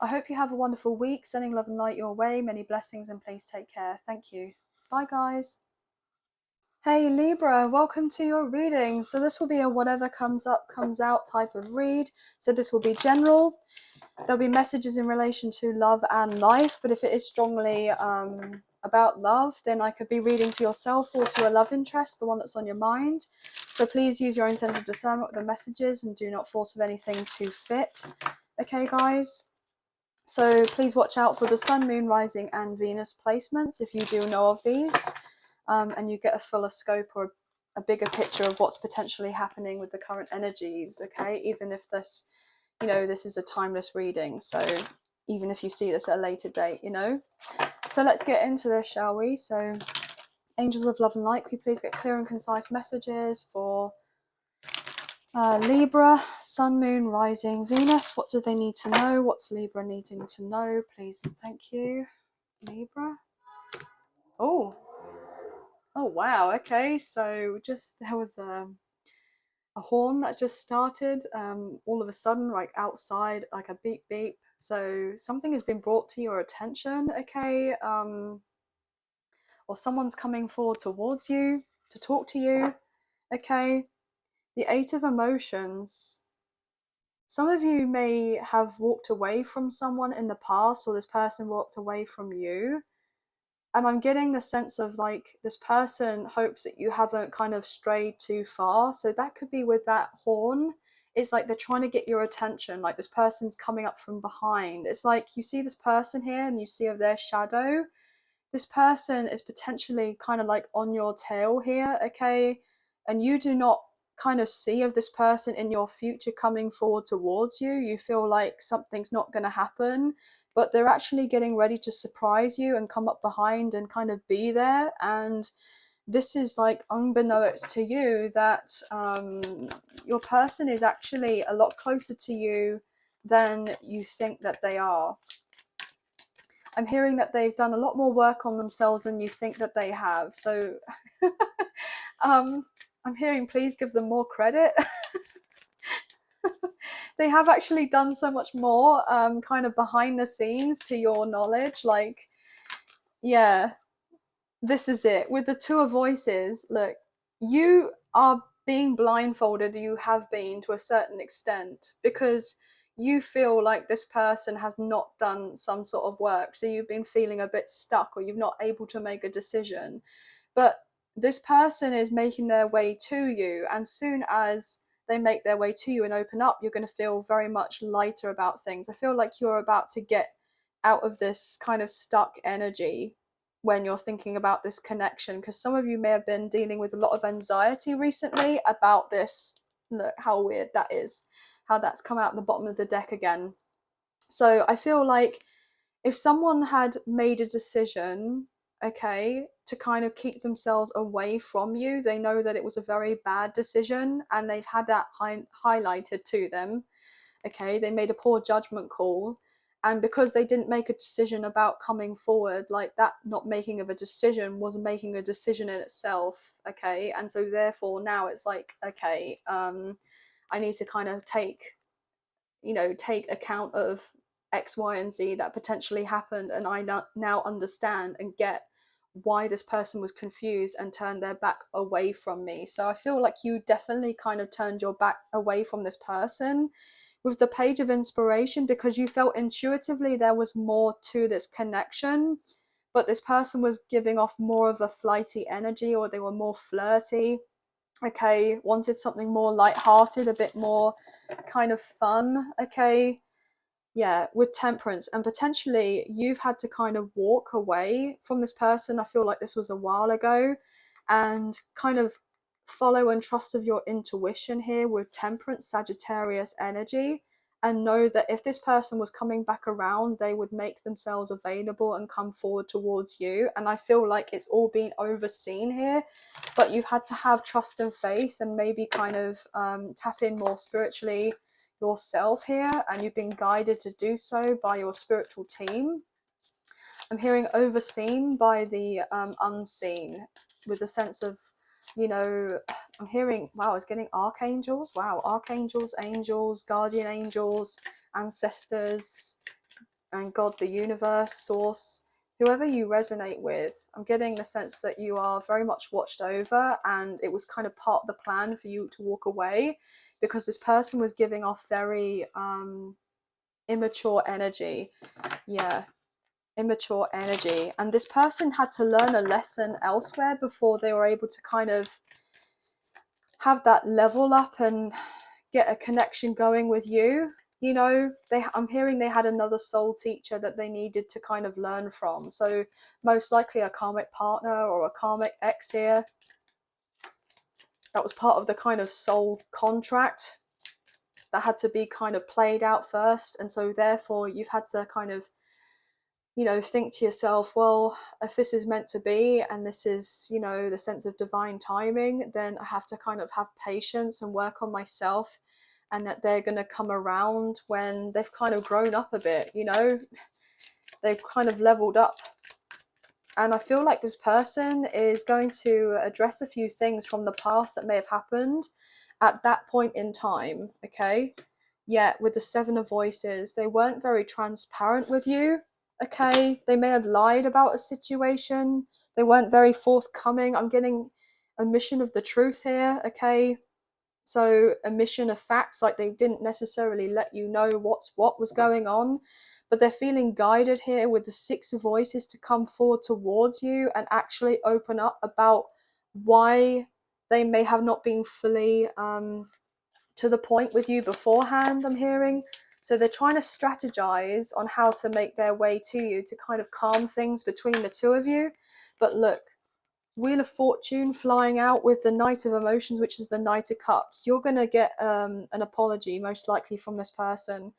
I hope you have a wonderful week, sending love and light your way, many blessings, and please take care. Thank you. Bye, guys. Hey Libra, welcome to your reading. So this will be a whatever comes up, comes out type of read. So this will be general. There'll be messages in relation to love and life, but if it is strongly about love, then I could be reading for yourself or for a love interest, the one that's on your mind. So please use your own sense of discernment with the messages and do not force of anything to fit. Okay, guys? So please watch out for the Sun, Moon, Rising and Venus placements if you do know of these, and you get a fuller scope or a bigger picture of what's potentially happening with the current energies, okay? Even if this, you know, this is a timeless reading, so even if you see this at a later date, you know. So let's get into this, shall we? So angels of love and light, can you please get clear and concise messages for Libra, Sun, Moon, Rising, Venus? What do they need to know? What's Libra needing to know? Please and thank you. Libra. Oh wow, okay, so just there was a horn that just started all of a sudden, like outside, like a beep beep. So something has been brought to your attention, okay, or someone's coming forward towards you to talk to you, okay. The Eight of Emotions. Some of you may have walked away from someone in the past, or this person walked away from you. And I'm getting the sense of like this person hopes that you haven't kind of strayed too far. So that could be with that horn. It's like they're trying to get your attention. Like this person's coming up from behind. It's like you see this person here and you see of their shadow. This person is potentially kind of like on your tail here, okay? And you do not kind of see of this person in your future coming forward towards you. You feel like something's not going to happen, but they're actually getting ready to surprise you and come up behind and kind of be there. And this is like unbeknownst to you that your person is actually a lot closer to you than you think that they are. I'm hearing that they've done a lot more work on themselves than you think that they have. So I'm hearing please give them more credit. They have actually done so much more kind of behind the scenes to your knowledge. Like, yeah, this is it. With the Two of Voices, look, you are being blindfolded, you have been to a certain extent, because you feel like this person has not done some sort of work. So you've been feeling a bit stuck, or you're not able to make a decision. But this person is making their way to you, and soon as they make their way to you and open up, you're going to feel very much lighter about things. I feel like you're about to get out of this kind of stuck energy when you're thinking about this connection, because some of you may have been dealing with a lot of anxiety recently about this. Look how weird that is, how that's come out the bottom of the deck again. So I feel like if someone had made a decision, okay, to kind of keep themselves away from you, they know that it was a very bad decision and they've had that highlighted to them, okay, they made a poor judgment call, and because they didn't make a decision about coming forward, like that not making of a decision was making a decision in itself, okay. And so therefore now it's like, okay, I need to kind of take account of X, Y, and Z that potentially happened, and I now understand and get why this person was confused and turned their back away from me. So I feel like you definitely kind of turned your back away from this person with the Page of Inspiration, because you felt intuitively there was more to this connection, but this person was giving off more of a flighty energy, or they were more flirty, okay, wanted something more light-hearted, a bit more kind of fun, okay. Yeah, with temperance, and potentially you've had to kind of walk away from this person. I feel like this was a while ago, and kind of follow and trust of your intuition here with temperance, Sagittarius energy, and know that if this person was coming back around, they would make themselves available and come forward towards you. And I feel like it's all been overseen here, but you've had to have trust and faith, and maybe kind of tap in more spiritually yourself here, and you've been guided to do so by your spiritual team. I'm hearing overseen by the unseen, with a sense of, you know, I'm hearing, wow, it's getting archangels. Wow, archangels, angels, guardian angels, ancestors, and God, the universe, source, whoever you resonate with. I'm getting the sense that you are very much watched over, and it was kind of part of the plan for you to walk away, because this person was giving off very immature energy. Yeah, immature energy. And this person had to learn a lesson elsewhere before they were able to kind of have that level up and get a connection going with you. You know, I'm hearing they had another soul teacher that they needed to kind of learn from. So most likely a karmic partner or a karmic ex here. That was part of the kind of soul contract that had to be kind of played out first. And so therefore you've had to kind of, you know, think to yourself, well, if this is meant to be, and this is, you know, the sense of divine timing, then I have to kind of have patience and work on myself, and that they're going to come around when they've kind of grown up a bit, you know, they've kind of leveled up. And I feel like this person is going to address a few things from the past that may have happened at that point in time, okay? Yet with the Seven of Voices, they weren't very transparent with you, okay? They may have lied about a situation. They weren't very forthcoming. I'm getting a mission of the truth here, okay? So a mission of facts, like they didn't necessarily let you know what was going on, but they're feeling guided here with the Six of Voices to come forward towards you and actually open up about why they may have not been fully to the point with you beforehand, I'm hearing. So they're trying to strategize on how to make their way to you to kind of calm things between the two of you. But look, Wheel of Fortune flying out with the Knight of Emotions, which is the Knight of Cups. You're going to get an apology, most likely, from this person.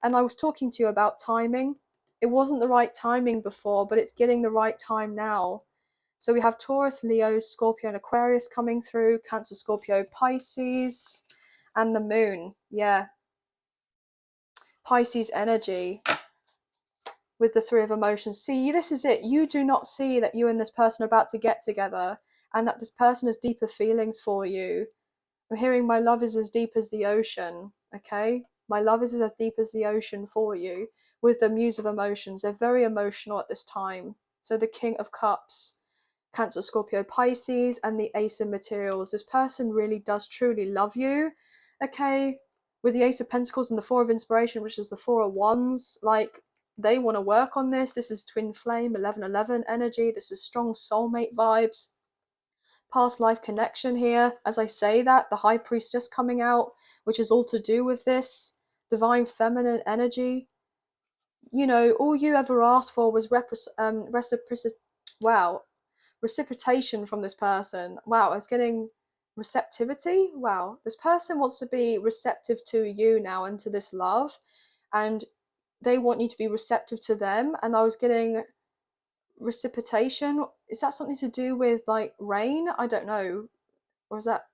And I was talking to you about timing. It wasn't the right timing before, but it's getting the right time now. So we have Taurus, Leo, Scorpio, and Aquarius coming through, Cancer, Scorpio, Pisces, and the Moon. Yeah. Pisces energy with the Three of Emotions. See, this is it. You do not see that you and this person are about to get together, and that this person has deeper feelings for you. I'm hearing my love is as deep as the ocean, okay? My love is as deep as the ocean for you. With the Muse of Emotions, they're very emotional at this time. So the King of Cups, Cancer, Scorpio, Pisces, and the Ace of Materials. This person really does truly love you, okay? With the Ace of Pentacles and the Four of Inspiration, which is the Four of Wands, like, they want to work on this. This is twin flame, 1111 energy. This is strong soulmate vibes. Past life connection here. As I say that, the High Priestess coming out, which is all to do with this. Divine feminine energy. You know, all you ever asked for was reciprocation from this person. Wow, it's getting receptivity. Wow, this person wants to be receptive to you now and to this love, and they want you to be receptive to them. And I was getting reciprocation. Is that something to do with like rain? I don't know. Or is that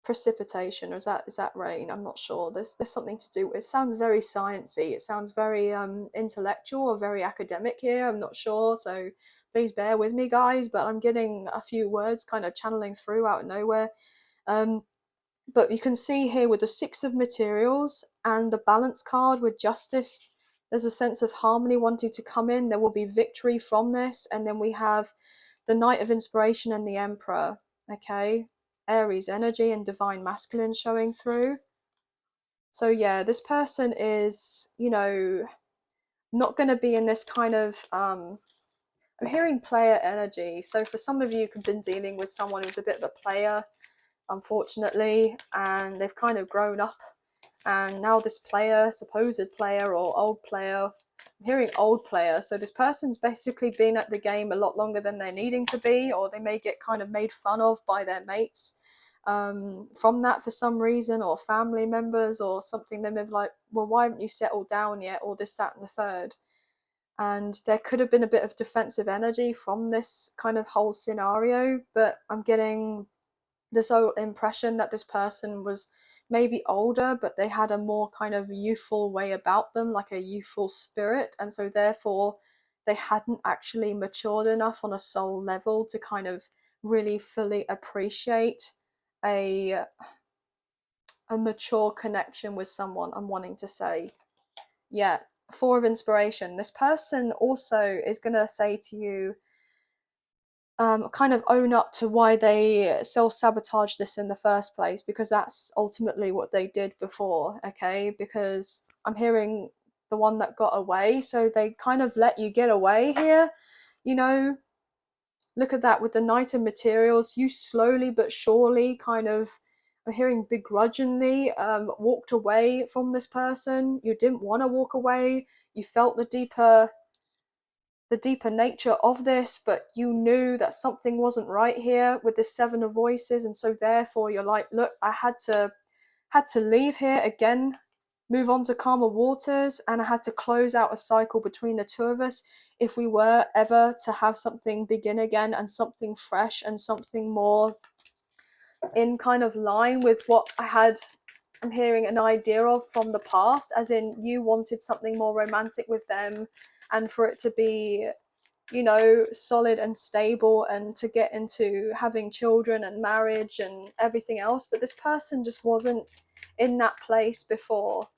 precipitation, or is that rain? I'm not sure. There's something to do. It sounds very sciencey. It sounds very intellectual or very academic here. I'm not sure. So please bear with me, guys. But I'm getting a few words kind of channeling through out of nowhere. But you can see here with the Six of Materials and the Balance card with Justice, there's a sense of harmony wanting to come in. There will be victory from this. And then we have the Knight of Inspiration and the Emperor. Okay, Aries energy and Divine Masculine showing through. So yeah, this person is, you know, not going to be in this kind of I'm hearing player energy. So for some of you who've been dealing with someone who's a bit of a player, unfortunately, and they've kind of grown up, and now this player, supposed player or old player, I'm hearing old player, so this person's basically been at the game a lot longer than they're needing to be, or they may get kind of made fun of by their mates from that for some reason, or family members or something. They may be like, well, why haven't you settled down yet, or this, that and the third. And there could have been a bit of defensive energy from this kind of whole scenario, but I'm getting this whole impression that this person was maybe older, but they had a more kind of youthful way about them, like a youthful spirit, and so therefore they hadn't actually matured enough on a soul level to kind of really fully appreciate a mature connection with someone, I'm wanting to say. Yeah, Four of Inspiration. This person also is going to say to you, kind of own up to why they self-sabotage this in the first place, because that's ultimately what they did before, okay? Because I'm hearing the one that got away, so they kind of let you get away here, you know. Look at that with the Knight of Materials. You slowly but surely kind of, I'm hearing begrudgingly, walked away from this person. You didn't want to walk away. You felt the deeper nature of this, but you knew that something wasn't right here with the Seven of Voices, and so therefore you're like, look, I had to leave here again, move on to calmer waters, and I had to close out a cycle between the two of us if we were ever to have something begin again, and something fresh and something more in kind of line with what I'm hearing an idea of from the past, as in you wanted something more romantic with them, and for it to be, you know, solid and stable, and to get into having children and marriage and everything else. But this person just wasn't in that place before.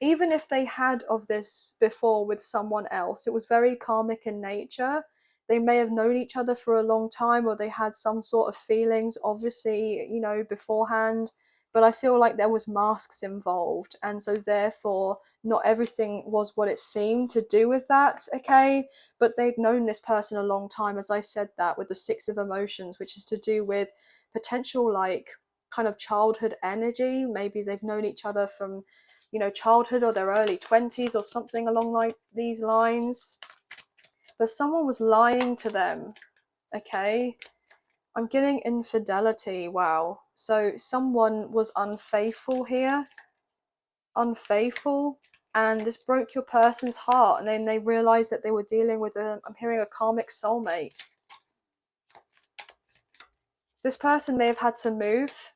Even if they had of this before with someone else, it was very karmic in nature. They may have known each other for a long time, or they had some sort of feelings, obviously, you know, beforehand. But I feel like there was masks involved, and so therefore not everything was what it seemed to do with that, okay? But they'd known this person a long time, as I said, that with the Six of Emotions, which is to do with potential like kind of childhood energy. Maybe they've known each other from, you know, childhood or their early 20s or something along like these lines. But someone was lying to them, okay? I'm getting infidelity. Wow. So someone was unfaithful here. Unfaithful. And this broke your person's heart. And then they realized that they were dealing with I'm hearing a karmic soulmate. This person may have had to move,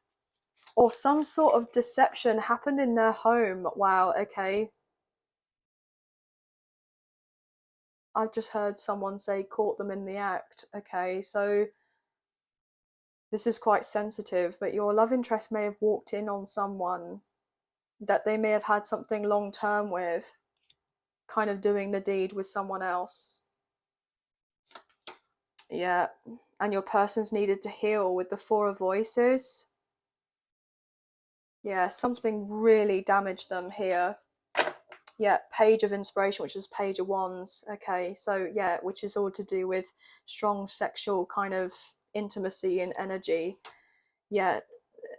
or some sort of deception happened in their home. Wow, okay. I've just heard someone say caught them in the act. Okay, so this is quite sensitive, but your love interest may have walked in on someone that they may have had something long term with, kind of doing the deed with someone else. Yeah, and your person's needed to heal with the Four of Voices. Yeah, something really damaged them here. Yeah, Page of Inspiration, which is Page of Wands. Okay, so yeah, which is all to do with strong sexual kind of intimacy and energy. Yeah,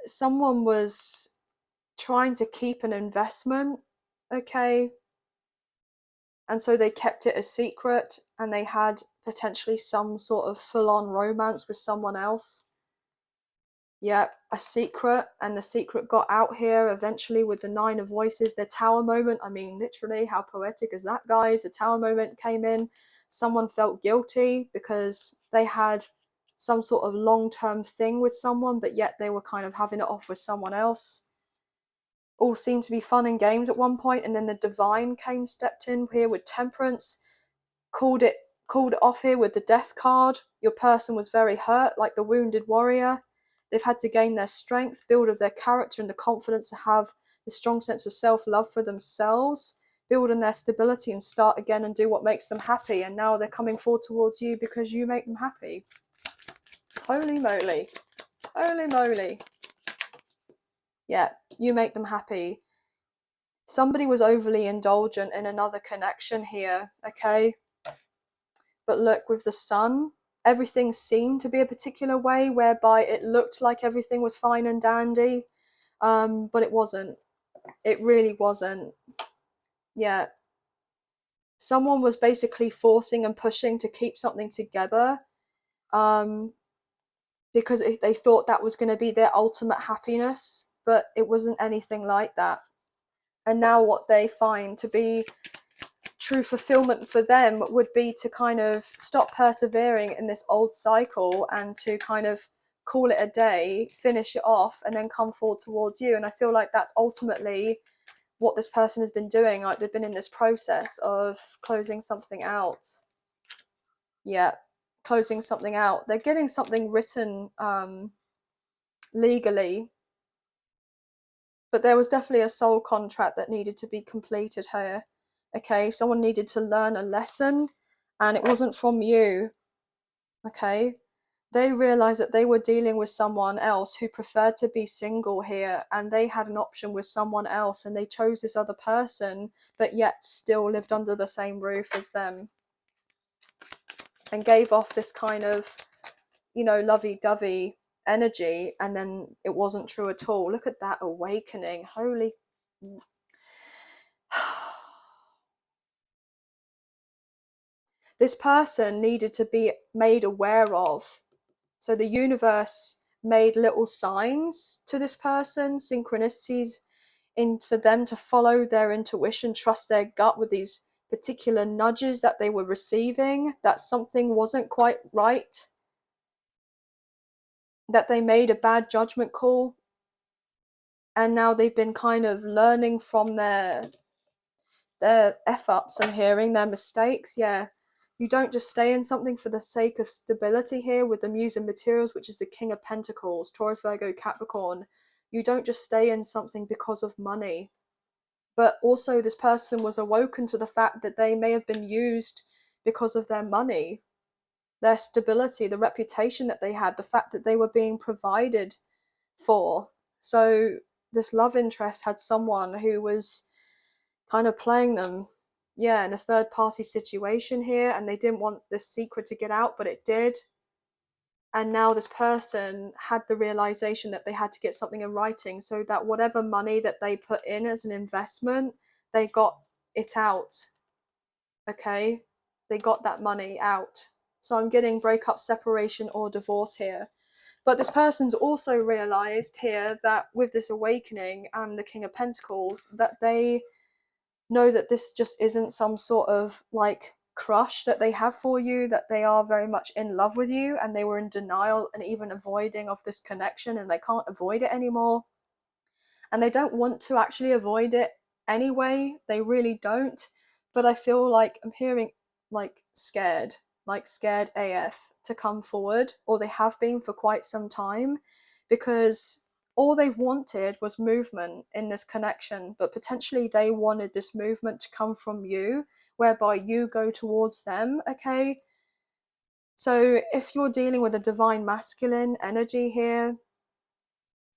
someone was trying to keep an investment, okay, and so they kept it a secret, and they had potentially some sort of full-on romance with someone else. Yeah, a secret, and the secret got out here eventually with the Nine of Voices, the Tower moment. I mean, literally, how poetic is that, guys? The Tower moment came in. Someone felt guilty because they had some sort of long-term thing with someone, but yet they were kind of having it off with someone else. All seemed to be fun and games at one point, and then the Divine stepped in here with Temperance, called it off here with the Death card. Your person was very hurt, like the wounded warrior. They've had to gain their strength, build of their character, and the confidence to have the strong sense of self-love for themselves, build on their stability and start again and do what makes them happy. And now they're coming forward towards you because you make them happy. Holy moly. Holy moly. Yeah, you make them happy. Somebody was overly indulgent in another connection here, okay? But look, with the sun, everything seemed to be a particular way whereby it looked like everything was fine and dandy, but it wasn't. It really wasn't. Yeah. Someone was basically forcing and pushing to keep something together, um, because they thought that was going to be their ultimate happiness, but it wasn't anything like that. And now what they find to be true fulfillment for them would be to kind of stop persevering in this old cycle and to kind of call it a day, finish it off, and then come forward towards you. And I feel like that's ultimately what this person has been doing. Like, they've been in this process of closing something out. Yeah, closing something out. They're getting something written legally, but there was definitely a soul contract that needed to be completed here. Okay, someone needed to learn a lesson, and it wasn't from you. Okay, they realized that they were dealing with someone else who preferred to be single here, and they had an option with someone else, and they chose this other person, but yet still lived under the same roof as them, and gave off this kind of, you know, lovey-dovey energy, and then it wasn't true at all. Look at that awakening. Holy this person needed to be made aware of. So the universe made little signs to this person, synchronicities, in for them to follow their intuition, trust their gut with these particular nudges that they were receiving, that something wasn't quite right, that they made a bad judgment call, and now they've been kind of learning from their f ups and hearing their mistakes. Yeah, you don't just stay in something for the sake of stability here with the Muse and materials, which is the King of Pentacles, Taurus, Virgo, Capricorn. You don't just stay in something because of money. But also, this person was awoken to the fact that they may have been used because of their money, their stability, the reputation that they had, the fact that they were being provided for. So this love interest had someone who was kind of playing them, yeah, in a third party situation here, and they didn't want this secret to get out, but it did. And now this person had the realization that they had to get something in writing, so that whatever money that they put in as an investment, they got it out. Okay, they got that money out. So I'm getting breakup, separation, or divorce here. But this person's also realized here that with this awakening and the King of Pentacles, that they know that this just isn't some sort of like crush that they have for you, that they are very much in love with you, and they were in denial and even avoiding of this connection, and they can't avoid it anymore. And they don't want to actually avoid it anyway. They really don't. But I feel like I'm hearing like scared AF to come forward, or they have been for quite some time, because all they've wanted was movement in this connection, but potentially they wanted this movement to come from you, whereby you go towards them. Okay, so if you're dealing with a divine masculine energy here,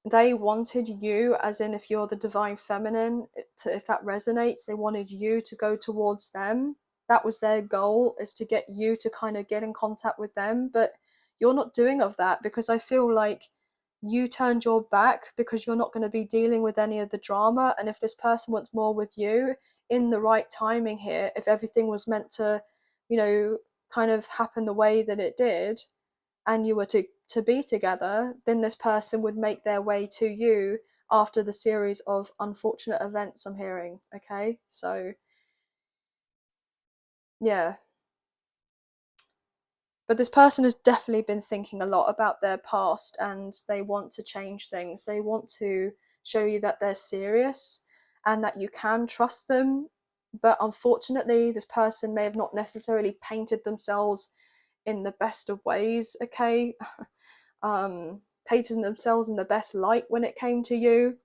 they wanted you, as in if you're the divine feminine, if that resonates, they wanted you to go towards them. That was their goal, is to get you to kind of get in contact with them. But you're not doing of that, because I feel like you turned your back because you're not going to be dealing with any of the drama. And if this person wants more with you, in the right timing here, if everything was meant to, you know, kind of happen the way that it did, and you were to be together, then this person would make their way to you after the series of unfortunate events I'm hearing. Okay, so yeah, but this person has definitely been thinking a lot about their past, and they want to change things. They want to show you that they're serious and that you can trust them. But unfortunately, this person may have not necessarily painted themselves in the best of ways. Okay, painted themselves in the best light when it came to you.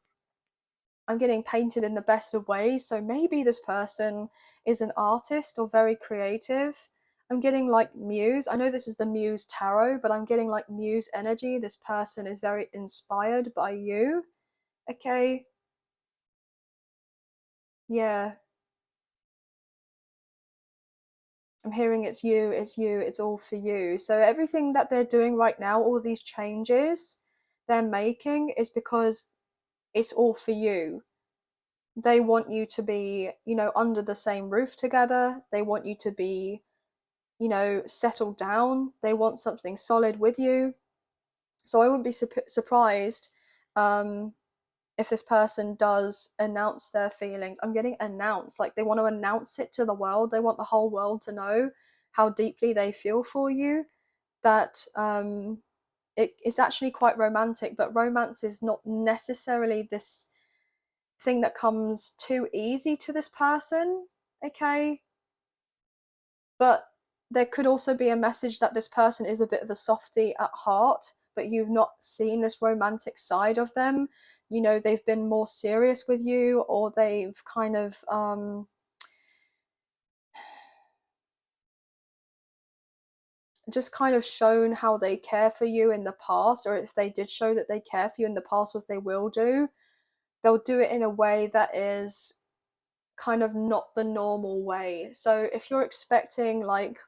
I'm getting painted in the best of ways. So maybe this person is an artist or very creative. I'm getting like Muse. I know this is the Muse Tarot, but I'm getting like Muse energy. This person is very inspired by you. Okay. Yeah, I'm hearing it's you, it's you, it's all for you. So everything that they're doing right now, all these changes they're making, is because it's all for you. They want you to be, you know, under the same roof together. They want you to be, you know, settled down. They want something solid with you. So I wouldn't be surprised um, if this person does announce their feelings. I'm getting announced, like they want to announce it to the world. They want the whole world to know how deeply they feel for you. That it's actually quite romantic, but romance is not necessarily this thing that comes too easy to this person, okay? But there could also be a message that this person is a bit of a softie at heart, but you've not seen this romantic side of them. You know, they've been more serious with you, or they've kind of just kind of shown how they care for you in the past, or if they did show that they care for you in the past, what they will do, they'll do it in a way that is kind of not the normal way. So if you're expecting like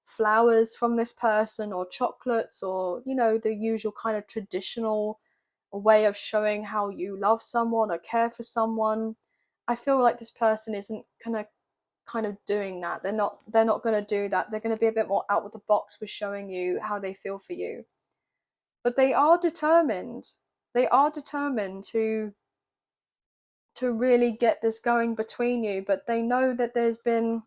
flowers from this person or chocolates or, you know, the usual kind of traditional way of showing how you love someone or care for someone, I feel like this person isn't gonna kind of doing that. They're not gonna do that. They're gonna be a bit more out of the box with showing you how they feel for you. But they are determined. They are determined to really get this going between you, but they know that there's been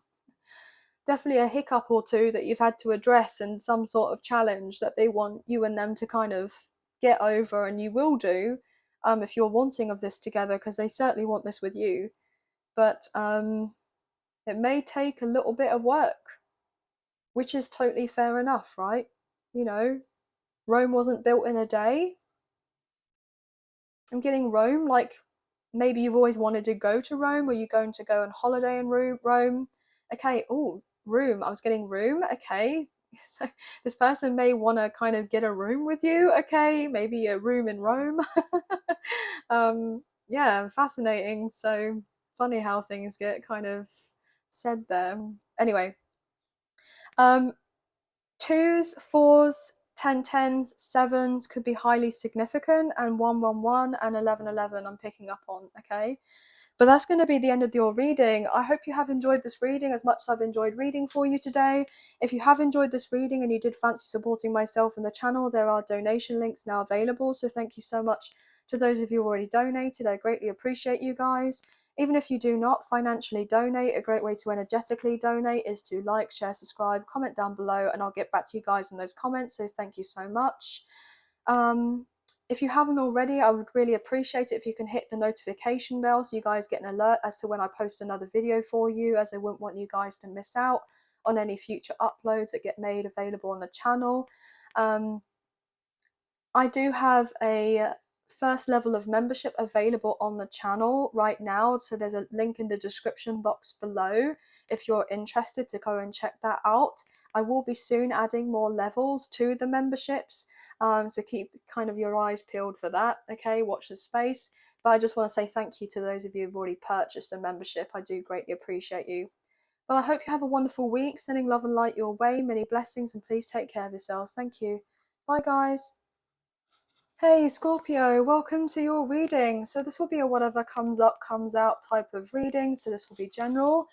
definitely a hiccup or two that you've had to address, and some sort of challenge that they want you and them to kind of get over, and you will do if you're wanting of this together, because they certainly want this with you. But it may take a little bit of work, which is totally fair enough, right? You know, Rome wasn't built in a day. I'm getting Rome, like maybe you've always wanted to go to Rome, or you're going to go on holiday in Rome. Okay, oh, room. I was getting room. Okay, so this person may want to kind of get a room with you. Okay, maybe a room in Rome. Yeah, fascinating. So funny how things get kind of said there. Anyway, um, twos, fours, 10 10s, sevens could be highly significant, and 1 1 1 and 11 11 I'm picking up on, okay? But that's going to be the end of your reading. I hope you have enjoyed this reading as much as I've enjoyed reading for you today. If you have enjoyed this reading and you did fancy supporting myself and the channel, there are donation links now available. So thank you so much to those of you who already donated. I greatly appreciate you guys. Even if you do not financially donate, a great way to energetically donate is to like, share, subscribe, comment down below, and I'll get back to you guys in those comments. So thank you so much. If you haven't already, I would really appreciate it if you can hit the notification bell so you guys get an alert as to when I post another video for you, as I wouldn't want you guys to miss out on any future uploads that get made available on the channel. I do have a first level of membership available on the channel right now, so there's a link in the description box below if you're interested to go and check that out. I will be soon adding more levels to the memberships, so keep kind of your eyes peeled for that, okay? Watch the space. But I just want to say thank you to those of you who've already purchased a membership. I do greatly appreciate you. Well, I hope you have a wonderful week, sending love and light your way, many blessings, and please take care of yourselves. Thank you. Bye, guys. Hey Scorpio, welcome to your reading. So this will be a whatever comes up, comes out type of reading. So this will be general.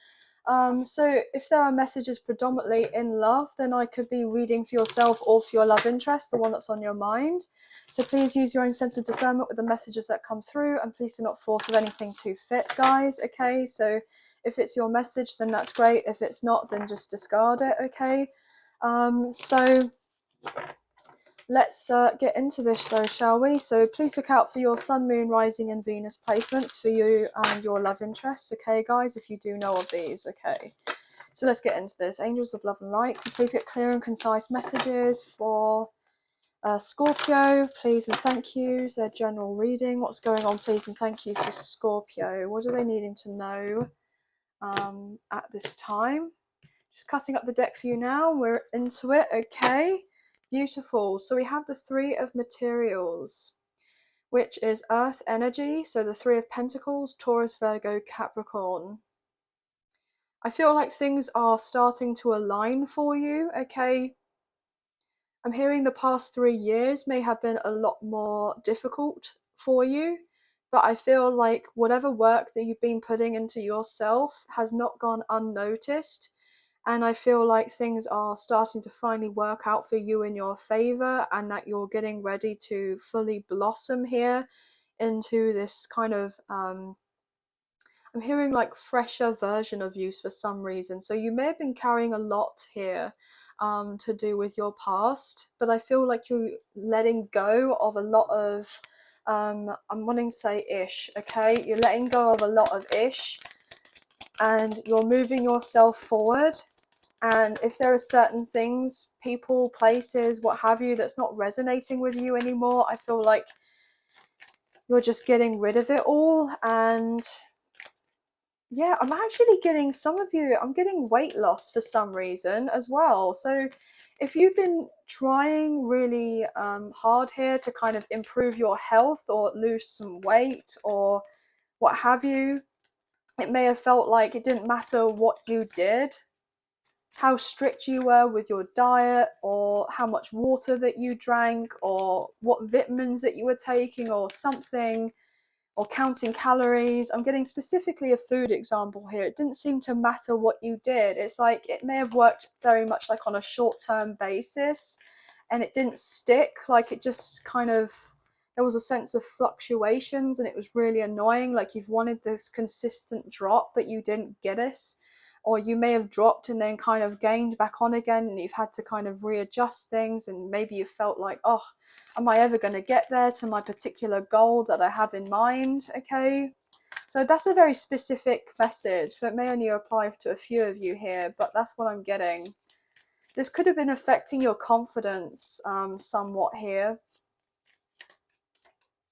So if there are messages predominantly in love, then I could be reading for yourself or for your love interest, the one that's on your mind. So please use your own sense of discernment with the messages that come through, and please do not force with anything too fit, guys. Okay, so if it's your message, then that's great. If it's not, then just discard it. Okay. So let's get into this, so shall we? So please look out for your sun, moon, rising, and Venus placements for you and your love interests, okay, guys, if you do know of these, okay? So let's get into this. Angels of love and light, can you please get clear and concise messages for Scorpio, please and thank yous. Their general reading. What's going on, please and thank you for Scorpio? What are they needing to know at this time? Just cutting up the deck for you now. We're into it, okay? Beautiful. So we have the Three of Materials. which is Earth energy. So the Three of Pentacles, Taurus, Virgo, Capricorn. I feel like things are starting to align for you, okay? I'm hearing the past 3 years may have been a lot more difficult for you, but I feel like whatever work that you've been putting into yourself has not gone unnoticed. And I feel like things are starting to finally work out for you in your favor, and that you're getting ready to fully blossom here into this kind of I'm hearing like fresher version of you for some reason. So you may have been carrying a lot here to do with your past, but I feel like you're letting go of a lot of I'm wanting to say ish, okay? You're letting go of a lot of ish, and you're moving yourself forward. And if there are certain things, people, places, what have you, that's not resonating with you anymore, I feel like you're just getting rid of it all. And yeah, I'm actually getting some of you, I'm getting weight loss for some reason as well. So if you've been trying really hard here to kind of improve your health or lose some weight or what have you, it may have felt like it didn't matter what you did, how strict you were with your diet, or how much water that you drank, or what vitamins that you were taking, or something, or counting calories. I'm getting specifically a food example here. It didn't seem to matter what you did. It's like it may have worked very much like on a short-term basis, and it didn't stick. Like it just kind of, there was a sense of fluctuations, and it was really annoying. Like you've wanted this consistent drop, but you didn't get it. Or you may have dropped and then kind of gained back on again, and you've had to kind of readjust things, and maybe you felt like, oh, am I ever going to get there to my particular goal that I have in mind? Okay, so that's a very specific message, so it may only apply to a few of you here, but that's what I'm getting. This could have been affecting your confidence somewhat here.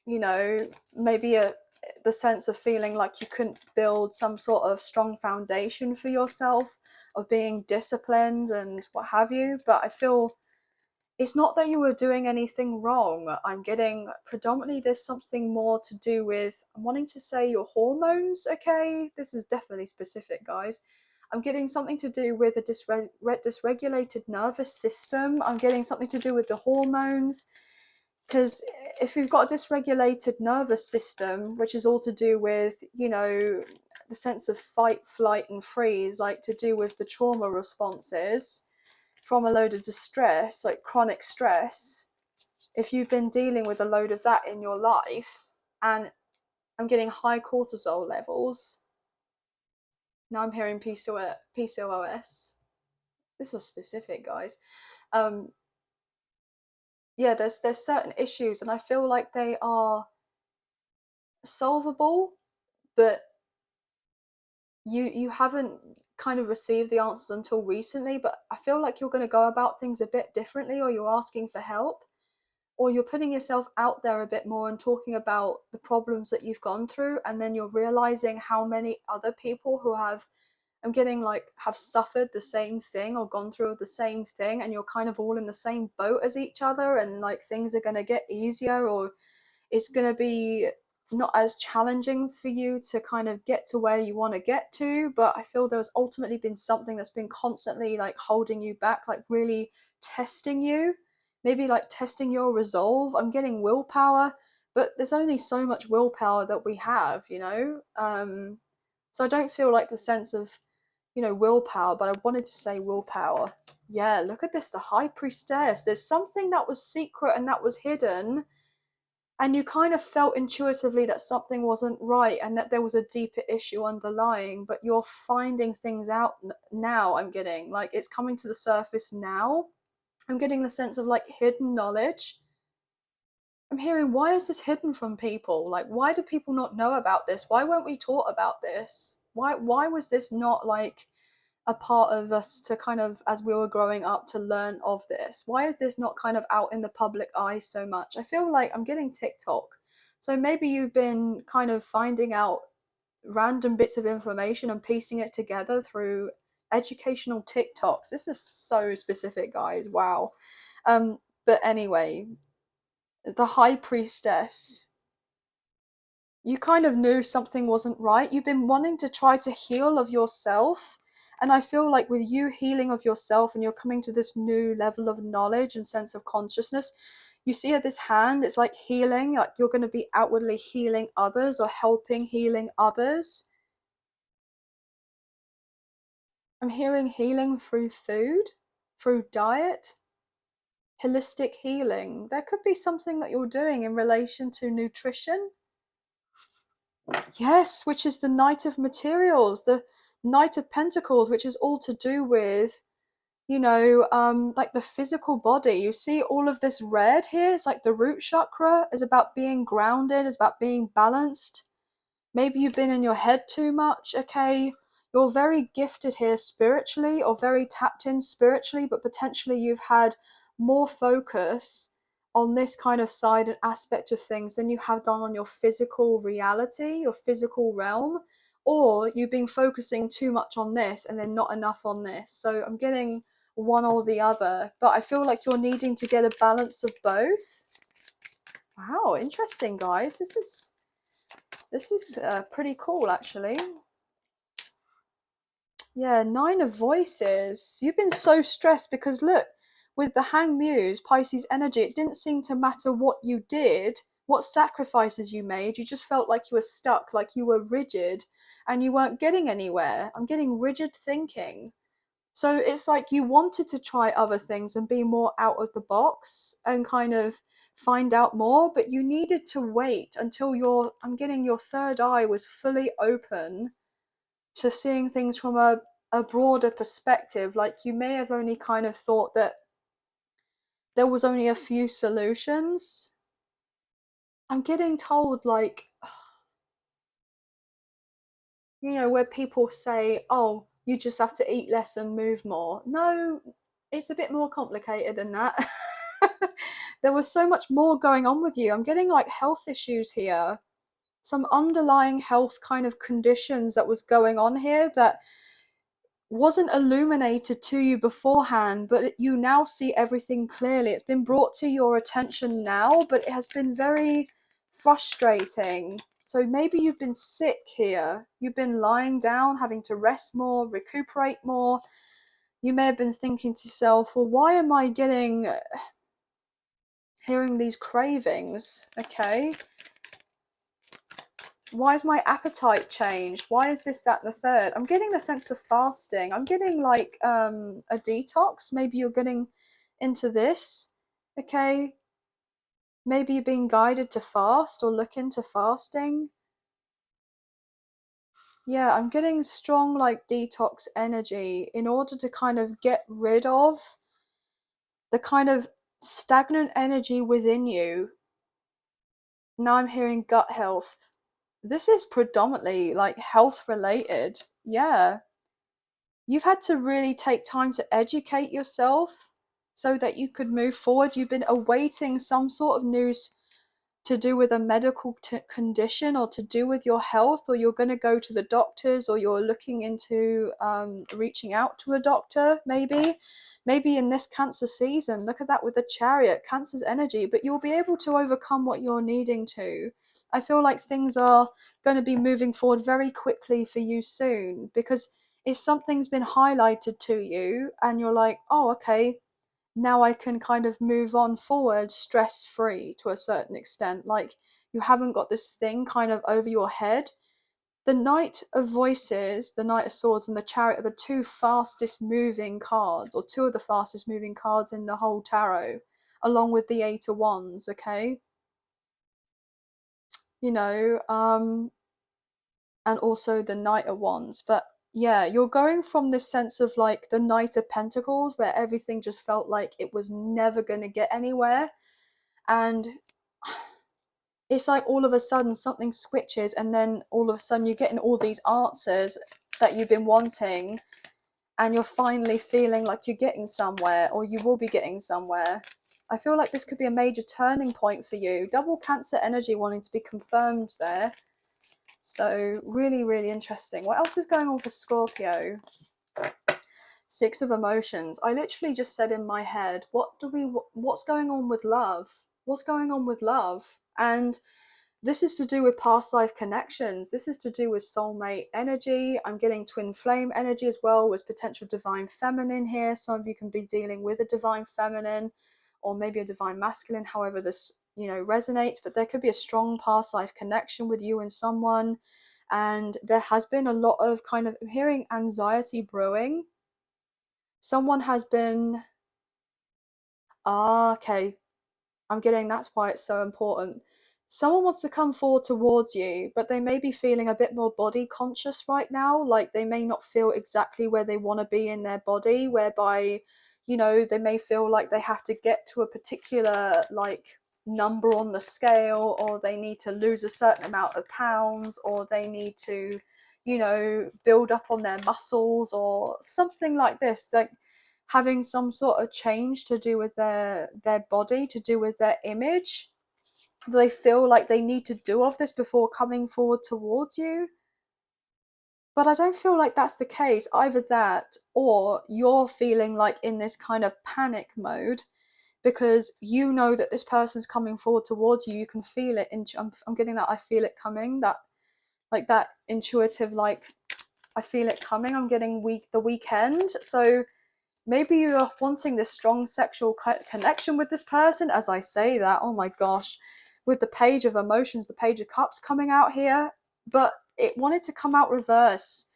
You know, maybe the sense of feeling like you couldn't build some sort of strong foundation for yourself, of being disciplined and what have you. But I feel it's not that you were doing anything wrong. I'm getting predominantly there's something more to do with, I'm wanting to say your hormones, okay? This is definitely specific, guys. I'm getting something to do with a dysregulated nervous system. I'm getting something to do with the hormones. Because if you've got a dysregulated nervous system, which is all to do with, you know, the sense of fight, flight, and freeze, like to do with the trauma responses from a load of distress, like chronic stress, if you've been dealing with a load of that in your life, and I'm getting high cortisol levels, now I'm hearing PCOS. This is specific, guys. Yeah, there's certain issues, and I feel like they are solvable, but you haven't kind of received the answers until recently. But I feel like you're going to go about things a bit differently, or you're asking for help, or you're putting yourself out there a bit more and talking about the problems that you've gone through, and then you're realizing how many other people who have, I'm getting like, have suffered the same thing or gone through the same thing, and you're kind of all in the same boat as each other, and like things are going to get easier, or it's going to be not as challenging for you to kind of get to where you want to get to. But I feel there's ultimately been something that's been constantly like holding you back, like really testing you, maybe like testing your resolve. I'm getting willpower, but there's only so much willpower that we have, you know. So I don't feel like the sense of, you know, willpower, but I wanted to say willpower. Yeah, look at this, the High Priestess. There's something that was secret and that was hidden, and you kind of felt intuitively that something wasn't right and that there was a deeper issue underlying, but you're finding things out now. I'm getting like it's coming to the surface now. I'm getting the sense of like hidden knowledge. I'm hearing, why is this hidden from people? Like, why do people not know about this? Why weren't we taught about this? Why was this not like a part of us to kind of, as we were growing up, to learn of this? Why is this not kind of out in the public eye so much? I feel like I'm getting TikTok. So maybe you've been kind of finding out random bits of information and piecing it together through educational TikToks. This is so specific, guys. Wow. But anyway, the High Priestess. You kind of knew something wasn't right. You've been wanting to try to heal of yourself. And I feel like with you healing of yourself and you're coming to this new level of knowledge and sense of consciousness, you see at this hand, it's like healing, like you're going to be outwardly healing others or helping healing others. I'm hearing healing through food, through diet, holistic healing. There could be something that you're doing in relation to nutrition. Yes, which is the Knight of Materials, the Knight of Pentacles, which is all to do with, like the physical body. You see all of this red here? It's like the root chakra is about being grounded, is about being balanced. Maybe you've been in your head too much, okay? You're very gifted here spiritually or very tapped in spiritually, but potentially you've had more focus on this kind of side and aspect of things than you have done on your physical reality, your physical realm, or you've been focusing too much on this and then not enough on this. So I'm getting one or the other, but I feel like you're needing to get a balance of both. Wow, interesting, guys. This is pretty cool, actually. Yeah, 9 of Voices. You've been so stressed because look, with the Hang Muse, Pisces energy, it didn't seem to matter what you did, what sacrifices you made. You just felt like you were stuck, like you were rigid, and you weren't getting anywhere. I'm getting rigid thinking. So it's like you wanted to try other things and be more out of the box and kind of find out more, but you needed to wait until I'm getting your third eye was fully open to seeing things from a broader perspective. Like you may have only kind of thought that there was only a few solutions. I'm getting told, like, where people say, oh, you just have to eat less and move more. No, it's a bit more complicated than that. There was so much more going on with you. I'm getting like health issues here, some underlying health kind of conditions that was going on here that wasn't illuminated to you beforehand, but you now see everything clearly. It's been brought to your attention now, but it has been very frustrating. So maybe you've been sick here. You've been lying down, having to rest more, recuperate more. You may have been thinking to yourself, well, why am I hearing these cravings? Okay. Why is my appetite changed? Why is this, that, and the third? I'm getting the sense of fasting. I'm getting like a detox. Maybe you're getting into this. Okay. Maybe you're being guided to fast or look into fasting. Yeah, I'm getting strong like detox energy in order to kind of get rid of the kind of stagnant energy within you. Now I'm hearing gut health. This is predominantly like health related. Yeah. You've had to really take time to educate yourself so that you could move forward. You've been awaiting some sort of news to do with a medical condition or to do with your health, or you're going to go to the doctors, or you're looking into reaching out to a doctor, maybe in this Cancer season. Look at that with the Chariot, Cancer's energy, but you'll be able to overcome what you're needing to. I feel like things are going to be moving forward very quickly for you soon, because if something's been highlighted to you and you're like, oh, okay, now I can kind of move on forward stress free to a certain extent. Like you haven't got this thing kind of over your head. The Knight of Voices, the Knight of Swords, and the Chariot are the two fastest moving cards, or two of the fastest moving cards in the whole tarot, along with the Eight of Wands, okay? You know, and also the Knight of Wands. But yeah, you're going from this sense of like the Knight of Pentacles, where everything just felt like it was never going to get anywhere. And it's like all of a sudden something switches, and then all of a sudden you're getting all these answers that you've been wanting, and you're finally feeling like you're getting somewhere, or you will be getting somewhere. I feel like this could be a major turning point for you. Double Cancer energy wanting to be confirmed there. So really, really interesting. What else is going on for Scorpio? Six of Emotions. I literally just said in my head, what's going on with love? What's going on with love? And this is to do with past life connections. This is to do with soulmate energy. I'm getting twin flame energy as well, with potential divine feminine here. Some of you can be dealing with a divine feminine or maybe a divine masculine, however this, resonates. But there could be a strong past life connection with you and someone. And there has been a lot of kind of, I'm hearing anxiety brewing. Someone has been, okay, I'm getting, that's why it's so important. Someone wants to come forward towards you, but they may be feeling a bit more body conscious right now. Like they may not feel exactly where they want to be in their body, whereby, they may feel like they have to get to a particular like number on the scale, or they need to lose a certain amount of pounds, or they need to, build up on their muscles or something like this. Like having some sort of change to do with their body, to do with their image. They feel like they need to do of this before coming forward towards you. But I don't feel like that's the case. Either that, or you're feeling like in this kind of panic mode because you know that this person's coming forward towards you. You can feel it. I'm getting that I feel it coming. That like that intuitive, like I feel it coming. I'm getting the weekend. So maybe you're wanting this strong sexual connection with this person. As I say that, oh my gosh, with the page of emotions, the page of cups coming out here, but it wanted to come out reverse.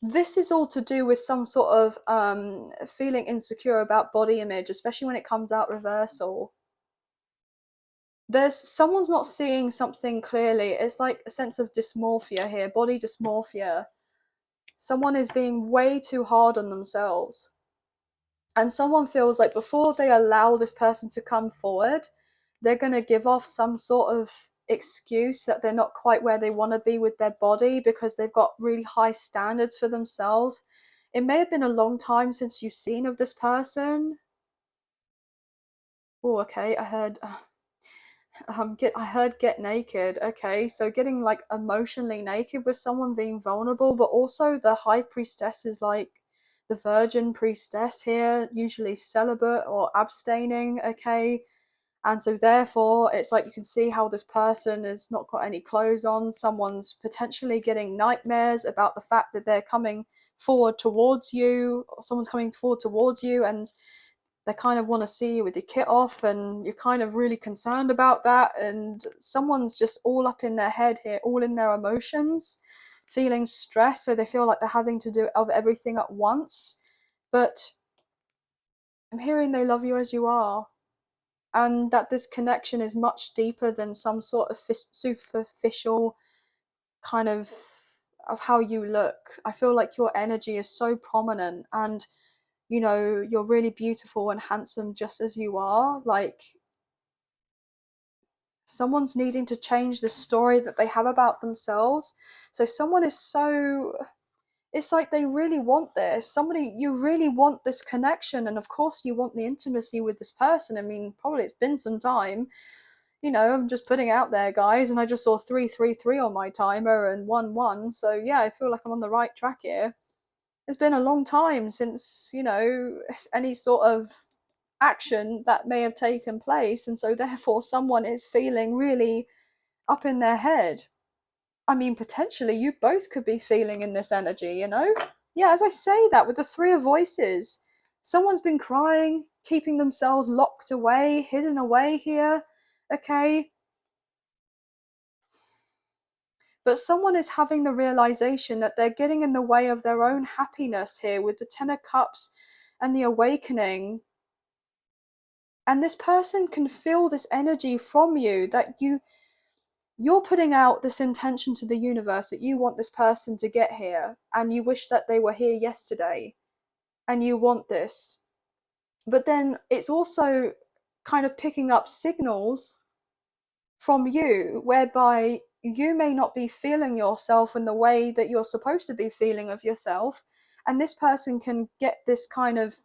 This is all to do with some sort of feeling insecure about body image, especially when it comes out reversal. There's someone's not seeing something clearly. It's like a sense of dysmorphia here, body dysmorphia. Someone is being way too hard on themselves. And someone feels like before they allow this person to come forward, they're going to give off some sort of excuse that they're not quite where they want to be with their body because they've got really high standards for themselves. It may have been a long time since you've seen of this person. Oh, okay, I heard I heard get naked. Okay, so getting like emotionally naked with someone, being vulnerable, but also the high priestess is like the virgin priestess here, usually celibate or abstaining. Okay, and so therefore it's like you can see how this person has not got any clothes on. Someone's potentially getting nightmares about the fact that they're coming forward towards you, or someone's coming forward towards you, and they kind of want to see you with your kit off, and you're kind of really concerned about that, and someone's just all up in their head here, all in their emotions, feeling stressed, so they feel like they're having to do everything at once. But I'm hearing they love you as you are, and that this connection is much deeper than some sort of superficial kind of how you look. I feel like your energy is so prominent, and you're really beautiful and handsome just as you are. Like someone's needing to change the story that they have about themselves. So someone is so, it's like they really want this. Somebody, you really want this connection, and of course you want the intimacy with this person. I mean, probably it's been some time. I'm just putting it out there, guys, and I just saw 333 on my timer and 1-1. So yeah, I feel like I'm on the right track here. It's been a long time since, any sort of action that may have taken place, and so therefore someone is feeling really up in their head. I mean, potentially you both could be feeling in this energy. Yeah, as I say that, with the three of voices, someone's been crying, keeping themselves locked away, hidden away here. Okay, but someone is having the realization that they're getting in the way of their own happiness here with the Ten of Cups and the awakening. And this person can feel this energy from you, that you're putting out this intention to the universe that you want this person to get here, and you wish that they were here yesterday, and you want this. But then it's also kind of picking up signals from you whereby you may not be feeling yourself in the way that you're supposed to be feeling of yourself, and this person can get this kind of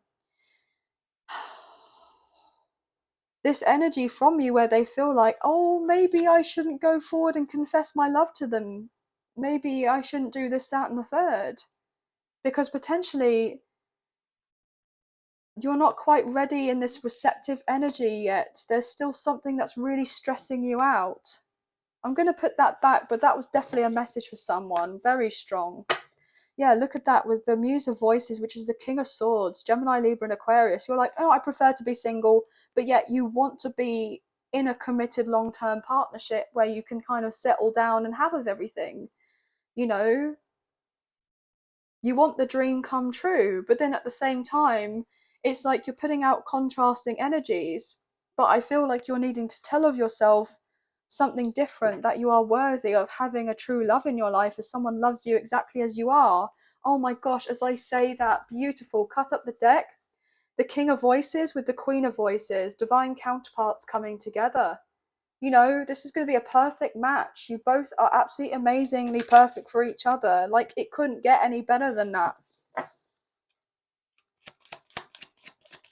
this energy from you where they feel like, oh, maybe I shouldn't go forward and confess my love to them. Maybe I shouldn't do this, that, and the third. Because potentially you're not quite ready in this receptive energy yet. There's still something that's really stressing you out. I'm going to put that back, but that was definitely a message for someone. Very strong. Yeah, look at that with the Muse of Voices, which is the King of Swords, Gemini, Libra, and Aquarius. You're like, oh, I prefer to be single, but yet you want to be in a committed long-term partnership where you can kind of settle down and have of everything. You know, you want the dream come true, but then at the same time, it's like you're putting out contrasting energies. But I feel like you're needing to tell of yourself something different, that you are worthy of having a true love in your life, as someone loves you exactly as you are. Oh my gosh, as I say that, beautiful. Cut up the deck. The King of Voices with the Queen of Voices, divine counterparts coming together. You know, this is going to be a perfect match. You both are absolutely amazingly perfect for each other. Like, it couldn't get any better than that.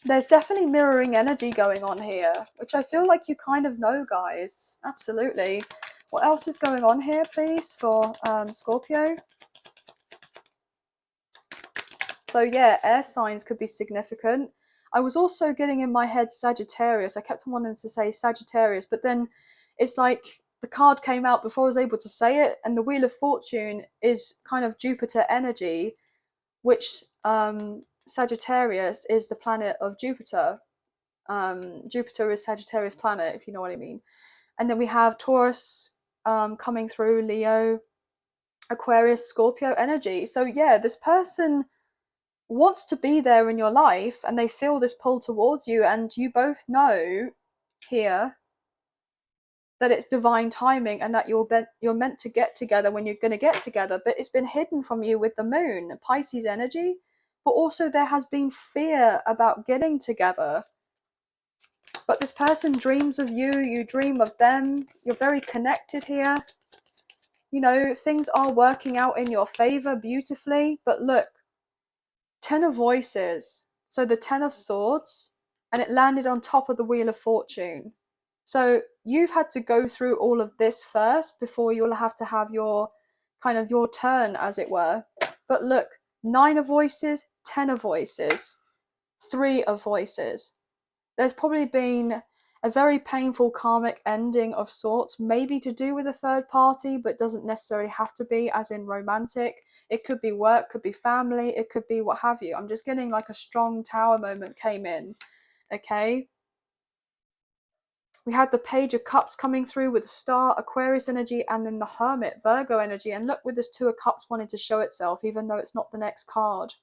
There's definitely mirroring energy going on here, which I feel like you kind of know, guys. Absolutely. What else is going on here, please, for Scorpio? So yeah, air signs could be significant. I was also getting in my head Sagittarius. I kept on wanting to say Sagittarius, but then it's like the card came out before I was able to say it, and the Wheel of Fortune is kind of Jupiter energy, which Sagittarius is the planet of Jupiter. Jupiter is Sagittarius planet, if you know what I mean. And then we have Taurus coming through, Leo, Aquarius, Scorpio energy. So yeah, this person wants to be there in your life and they feel this pull towards you, and you both know here that it's divine timing and that you're meant to get together when you're going to get together, but it's been hidden from you with the moon, Pisces energy. But also there has been fear about getting together. But this person dreams of you, you dream of them, you're very connected here. You know, things are working out in your favor beautifully. But look, Ten of Voices, so the Ten of Swords, and it landed on top of the Wheel of Fortune. So you've had to go through all of this first before you'll have to have your kind of your turn, as it were. But look, Nine of Voices, Ten of Voices, Three of Voices. There's probably been a very painful karmic ending of sorts, maybe to do with a third party, but doesn't necessarily have to be, as in romantic. It could be work, could be family, it could be what have you. I'm just getting like a strong tower moment came in, okay? We had the Page of Cups coming through with the Star, Aquarius energy, and then the Hermit, Virgo energy. And look, with this Two of Cups wanting to show itself, even though it's not the next card.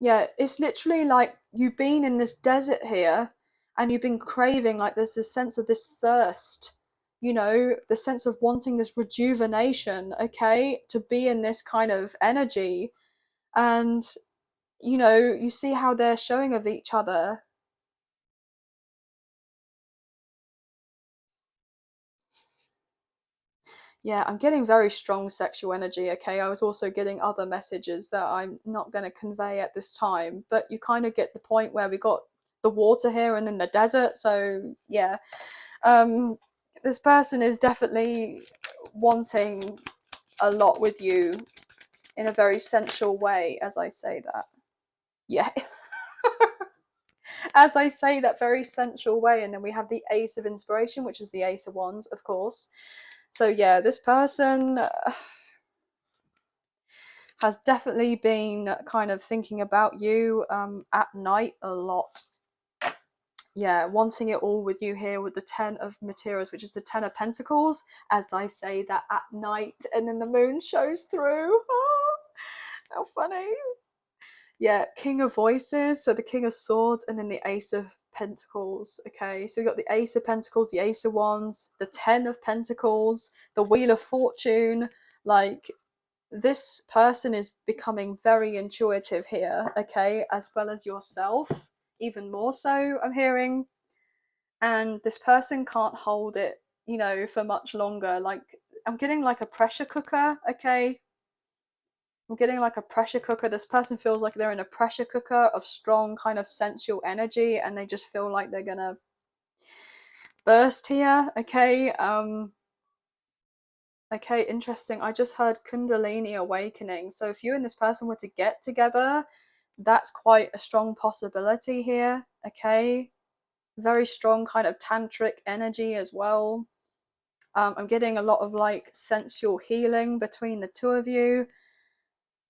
Yeah, it's literally like you've been in this desert here and you've been craving, like there's this sense of this thirst, you know, the sense of wanting this rejuvenation, okay, to be in this kind of energy. And, you know, you see how they're showing of each other. Yeah, I'm getting very strong sexual energy, okay? I was also getting other messages that I'm not going to convey at this time, but you kind of get the point where we got the water here and then the desert, so yeah. Um, this person is definitely wanting a lot with you in a very sensual way, as I say that. Yeah. As I say that very sensual way, and then we have the Ace of Inspiration, which is the Ace of Wands, of course. So yeah, this person has definitely been kind of thinking about you at night a lot. Yeah, wanting it all with you here with the Ten of Materials, which is the Ten of Pentacles, as I say that at night, and then the moon shows through. Oh, how funny. Yeah, King of Voices, so the King of Swords, and then the Ace of Pentacles. Okay, so we got the Ace of Pentacles, the Ace of Wands, the Ten of Pentacles, the Wheel of Fortune. Like, this person is becoming very intuitive here, okay, as well as yourself, even more so, I'm hearing. And this person can't hold it, you know, for much longer. Like, I'm getting like a pressure cooker, okay? I'm getting like a pressure cooker. This person feels like they're in a pressure cooker of strong kind of sensual energy, and they just feel like they're gonna burst here, okay? Okay, interesting. I just heard Kundalini awakening. So if you and this person were to get together, that's quite a strong possibility here, okay? Very strong kind of tantric energy as well. I'm getting a lot of like sensual healing between the two of you.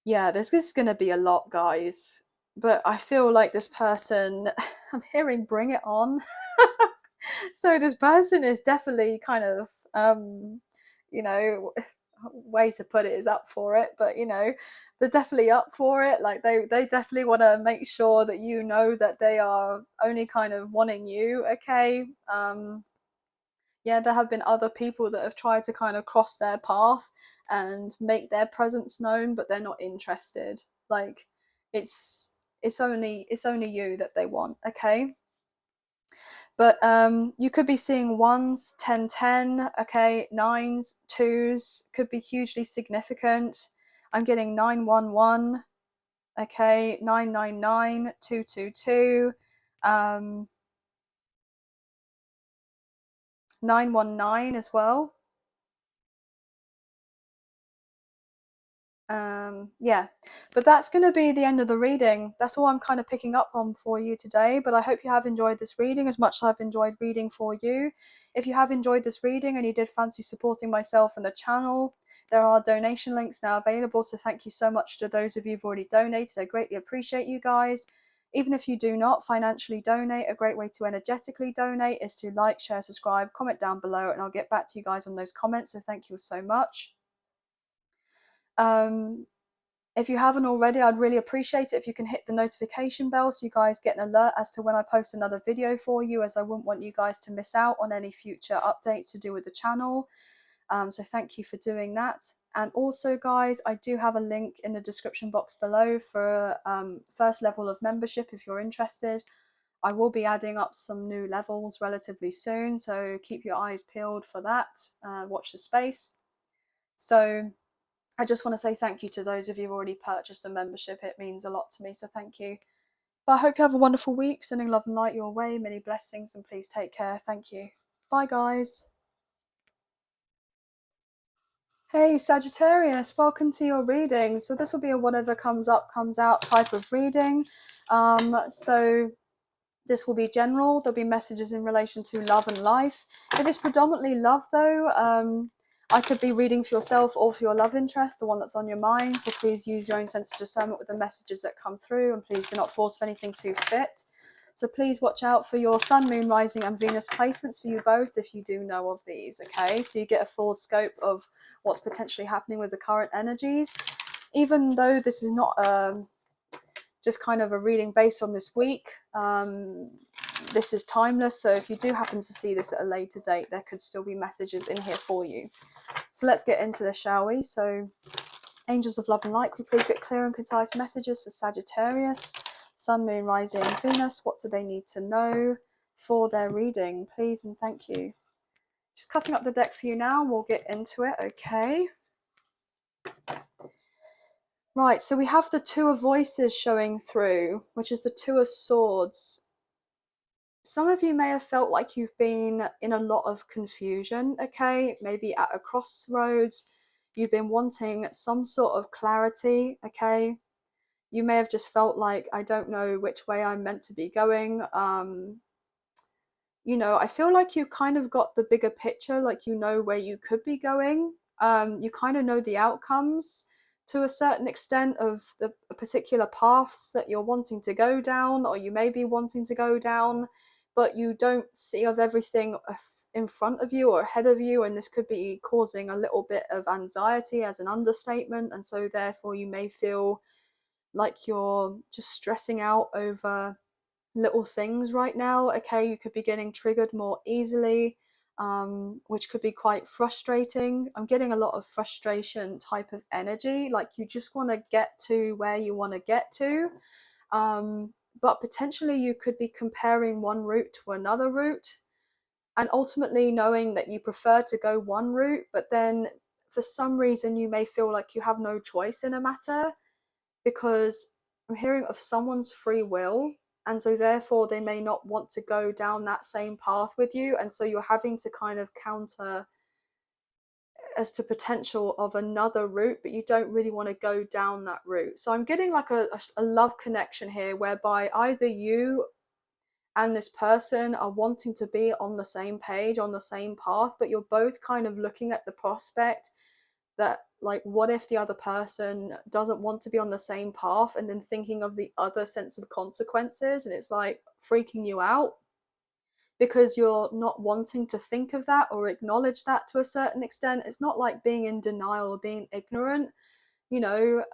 Yeah, this is going to be a lot, guys. But I feel like this person, I'm hearing bring it on. So this person is definitely kind of, you know, way to put it is up for it, but you know, they're definitely up for it. Like they definitely want to make sure that you know that they are only kind of wanting you, okay? Yeah, there have been other people that have tried to kind of cross their path and make their presence known, but they're not interested. Like it's it's only you that they want, okay? But you could be seeing ones, 10, 10, okay, nines, twos could be hugely significant. I'm getting 911, okay, 999, 222, 919 as well. Yeah, but that's going to be the end of the reading. That's all I'm kind of picking up on for you today, but I hope you have enjoyed this reading as much as I've enjoyed reading for you. If you have enjoyed this reading and you did fancy supporting myself and the channel, there are donation links now available, so thank you so much to those of you who've already donated. I greatly appreciate you guys. Even if you do not financially donate, a great way to energetically donate is to like, share, subscribe, comment down below, and I'll get back to you guys on those comments, so thank you so much. If you haven't already, I'd really appreciate it if you can hit the notification bell so you guys get an alert as to when I post another video for you, as I wouldn't want you guys to miss out on any future updates to do with the channel. So thank you for doing that. And also, guys, I do have a link in the description box below for first level of membership if you're interested. I will be adding up some new levels relatively soon, so keep your eyes peeled for that. Watch the space. So I just want to say thank you to those of you who already purchased the membership. It means a lot to me, so thank you. But I hope you have a wonderful week. Sending love and light your way. Many blessings, and please take care. Thank you. Bye, guys. Hey, Sagittarius, welcome to your reading. So this will be a whatever comes up, comes out type of reading. So this will be general. There'll be messages in relation to love and life. If it's predominantly love, though, I could be reading for yourself or for your love interest, the one that's on your mind. So please use your own sense of discernment with the messages that come through, and please do not force for anything too fit. So please watch out for your sun, moon, rising, and Venus placements for you both if you do know of these, okay? So you get a full scope of what's potentially happening with the current energies. Even though this is not just kind of a reading based on this week, this is timeless. So if you do happen to see this at a later date, there could still be messages in here for you. So let's get into this, shall we? So angels of love and light, could you please get clear and concise messages for Sagittarius, sun, moon, rising, Venus? What do they need to know for their reading, please, and thank you. Just cutting up the deck for you now, and we'll get into it, okay? Right, so we have the Two of Voices showing through, which is the Two of Swords. Some of you may have felt like you've been in a lot of confusion, okay? Maybe at a crossroads. You've been wanting some sort of clarity, okay? You may have just felt like, I don't know which way I'm meant to be going. You know, I feel like you kind of got the bigger picture, like you know where you could be going. You kind of know the outcomes to a certain extent of the particular paths that you're wanting to go down, or you may be wanting to go down, but you don't see of everything in front of you or ahead of you, and this could be causing a little bit of anxiety as an understatement, and so therefore you may feel like you're just stressing out over little things right now, okay? You could be getting triggered more easily, which could be quite frustrating. I'm getting a lot of frustration type of energy, like you just want to get to where you want to get to, but potentially you could be comparing one route to another route, and ultimately knowing that you prefer to go one route, but then for some reason you may feel like you have no choice in a matter, because I'm hearing of someone's free will, and so therefore they may not want to go down that same path with you, and so you're having to kind of counter as to potential of another route, but you don't really want to go down that route. So I'm getting like a love connection here, whereby either you and this person are wanting to be on the same page, on the same path, but you're both kind of looking at the prospect that, like, what if the other person doesn't want to be on the same path, and then thinking of the other sense of consequences, and it's like freaking you out because you're not wanting to think of that or acknowledge that to a certain extent. It's not like being in denial or being ignorant, you know.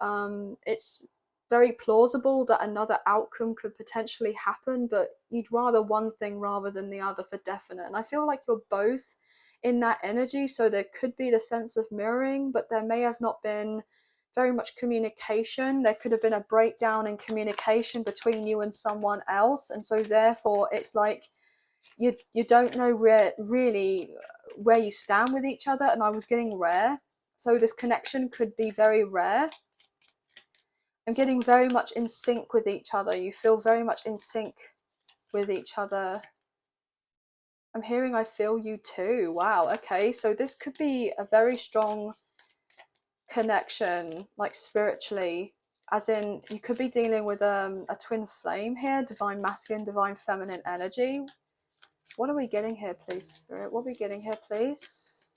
It's very plausible that another outcome could potentially happen, but you'd rather one thing rather than the other for definite. And I feel like you're both in that energy, so there could be the sense of mirroring, but there may have not been very much communication. There could have been a breakdown in communication between you and someone else, and so therefore it's like you don't know really where you stand with each other. And I was getting rare, so this connection could be very rare. I'm getting very much in sync with each other. You feel very much in sync with each other. I'm hearing I feel you too. Wow, okay, so this could be a very strong connection, like spiritually, as in you could be dealing with a twin flame here, divine masculine, divine feminine energy. What are we getting here, please, Spirit? What are we getting here, please?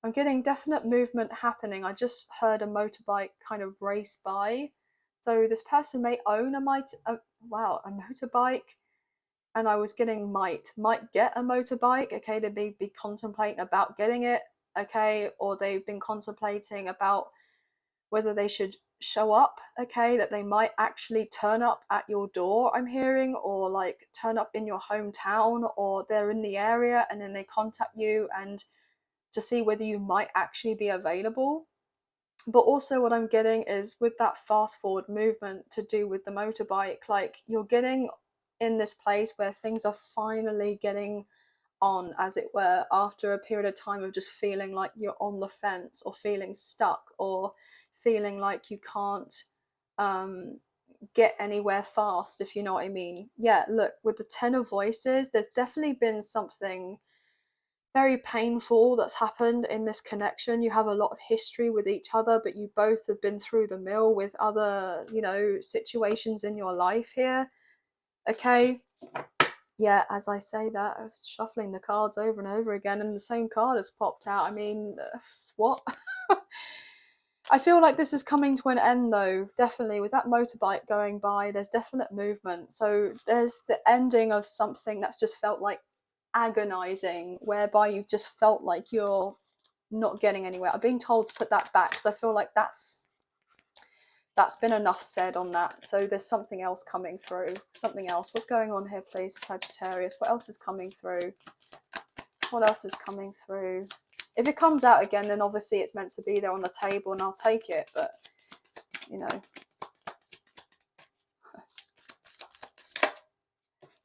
I'm getting definite movement happening. I just heard a motorbike kind of race by. So this person may own a motorbike. And I was getting might get a motorbike. Okay, they may be contemplating about getting it. Okay, or they've been contemplating about whether they should show up. Okay, that they might actually turn up at your door, I'm hearing, or like turn up in your hometown, or they're in the area and then they contact you and to see whether you might actually be available. But also what I'm getting is with that fast forward movement to do with the motorbike, like you're getting in this place where things are finally getting on, as it were, after a period of time of just feeling like you're on the fence, or feeling stuck, or feeling like you can't get anywhere fast, if you know what I mean. Yeah, look, with the Ten of Voices, there's definitely been something very painful that's happened in this connection. You have a lot of history with each other, but you both have been through the mill with other, you know, situations in your life here. Okay, yeah, as I say that, I was shuffling the cards over and over again and the same card has popped out. I mean, what? I feel like this is coming to an end though, definitely. With that motorbike going by, there's definite movement. So there's the ending of something that's just felt like agonizing, whereby you've just felt like you're not getting anywhere. I'm being told to put that back because I feel like that's been enough said on that. So there's something else coming through. Something else. What's going on here, please, Sagittarius? What else is coming through? What else is coming through? If it comes out again, then obviously it's meant to be there on the table and I'll take it. But, you know.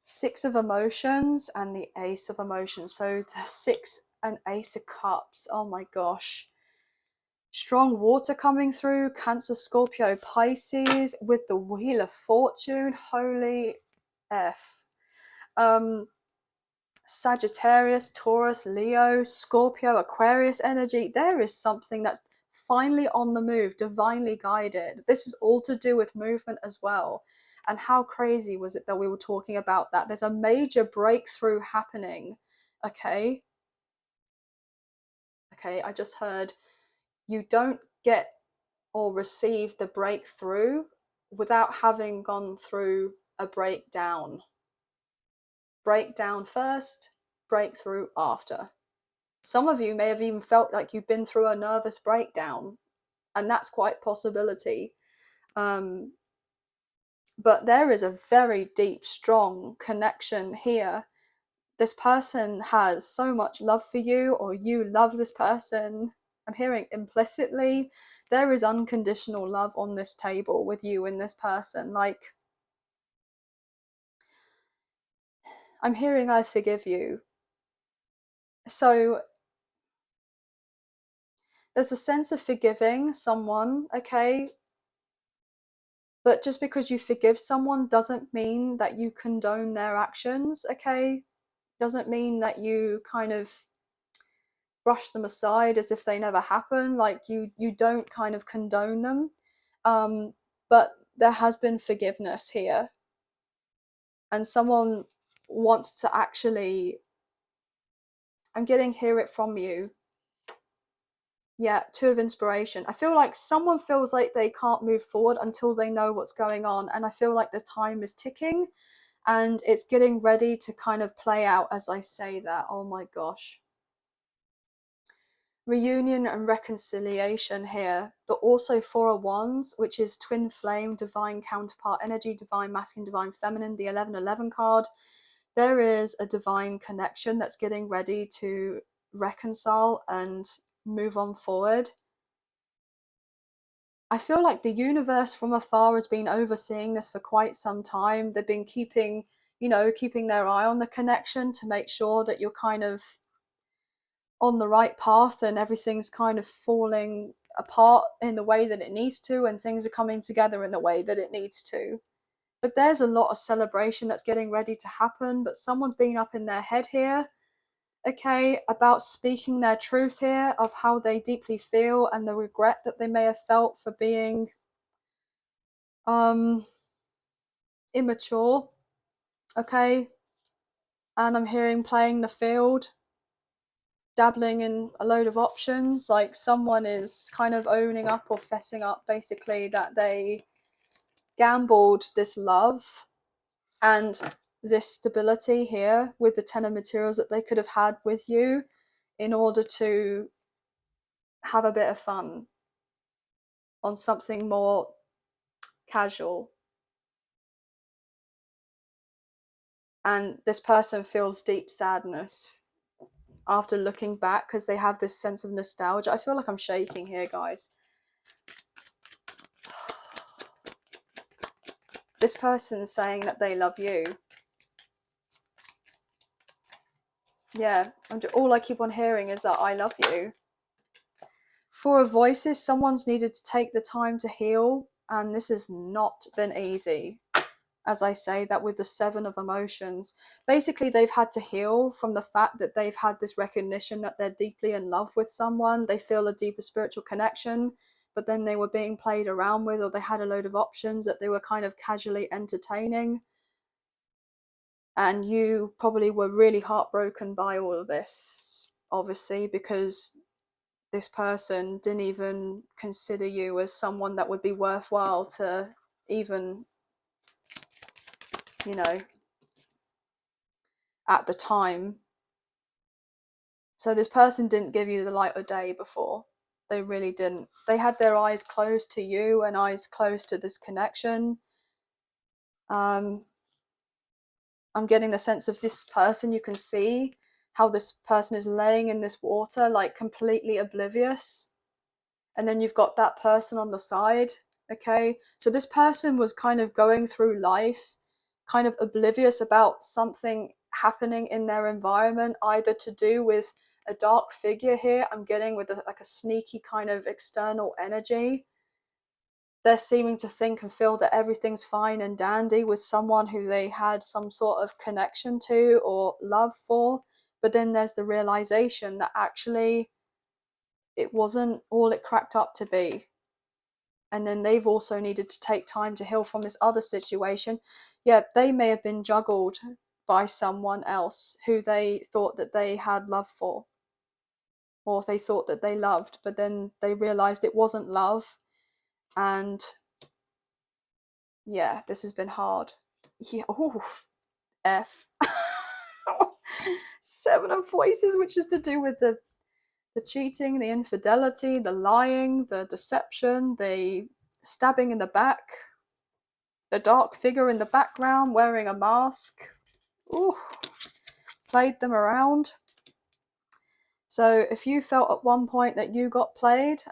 Six of Emotions and the Ace of Emotions. So the Six and Ace of Cups. Oh my gosh. Strong water coming through. Cancer, Scorpio, Pisces with the Wheel of Fortune. Holy F. Sagittarius, Taurus, Leo, Scorpio, Aquarius energy. There is something that's finally on the move, divinely guided. This is all to do with movement as well. And how crazy was it that we were talking about that? There's a major breakthrough happening. Okay, I just heard you don't get or receive the breakthrough without having gone through a breakdown. Breakdown first, breakthrough after. Some of you may have even felt like you've been through a nervous breakdown, and that's quite a possibility. But there is a very deep, strong connection here. This person has so much love for you, or you love this person. I'm hearing implicitly there is unconditional love on this table with you and this person. Like, I'm hearing I forgive you. So there's a sense of forgiving someone, okay? But just because you forgive someone doesn't mean that you condone their actions, okay? Doesn't mean that you kind of brush them aside as if they never happened. Like you don't kind of condone them. But there has been forgiveness here. And someone wants to actually, I'm getting hear it from you. Yeah, Two of Inspiration. I feel like someone feels like they can't move forward until they know what's going on. And I feel like the time is ticking and it's getting ready to kind of play out as I say that. Oh my gosh. Reunion and reconciliation here, but also Four of Wands, which is twin flame, divine counterpart energy, divine masculine, divine feminine, the 1111 card. There is a divine connection that's getting ready to reconcile and move on forward. I feel like the universe from afar has been overseeing this for quite some time. They've been keeping their eye on the connection to make sure that you're kind of on the right path and everything's kind of falling apart in the way that it needs to, and things are coming together in the way that it needs to. But there's a lot of celebration that's getting ready to happen, but someone's been up in their head here, okay, about speaking their truth here of how they deeply feel and the regret that they may have felt for being immature, okay. And I'm hearing playing the field, dabbling in a load of options. Like someone is kind of owning up or fessing up basically that they gambled this love and this stability here with the Ten of Materials that they could have had with you in order to have a bit of fun on something more casual. And this person feels deep sadness after looking back because they have this sense of nostalgia. I feel like I'm shaking here, guys. This person's saying that they love you. Yeah, all I keep on hearing is that I love you. Four of Voices, someone's needed to take the time to heal, and this has not been easy. As I say that with the Seven of Emotions, basically they've had to heal from the fact that they've had this recognition that they're deeply in love with someone. They feel a deeper spiritual connection, but then they were being played around with, or they had a load of options that they were kind of casually entertaining. And you probably were really heartbroken by all of this, obviously, because this person didn't even consider you as someone that would be worthwhile to even, at the time. So this person didn't give you the light of day before. They really didn't. They had their eyes closed to you and eyes closed to this connection. I'm getting the sense of this person, you can see how this person is laying in this water, like completely oblivious. And then you've got that person on the side, okay? So this person was kind of going through life, kind of oblivious about something happening in their environment, either to do with a dark figure here, I'm getting with like a sneaky kind of external energy. They're seeming to think and feel that everything's fine and dandy with someone who they had some sort of connection to or love for. But then there's the realization that actually it wasn't all it cracked up to be. And then they've also needed to take time to heal from this other situation. Yeah, they may have been juggled by someone else who they thought that they had love for, or they thought that they loved, but then they realized it wasn't love. And yeah, this has been hard. Yeah, ooh, F. Seven of Voices, which is to do with the cheating, the infidelity, the lying, the deception, the stabbing in the back, the dark figure in the background wearing a mask. Ooh, played them around. So if you felt at one point that you got played,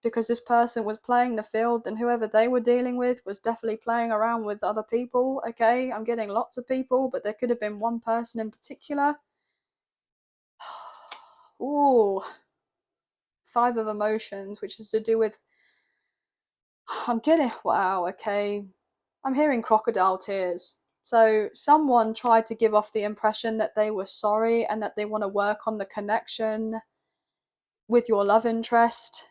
because this person was playing the field, then whoever they were dealing with was definitely playing around with other people, okay? I'm getting lots of people, but there could have been one person in particular. Ooh, Five of Emotions, which is to do with, I'm getting, wow, okay. I'm hearing crocodile tears. So someone tried to give off the impression that they were sorry and that they want to work on the connection with your love interest,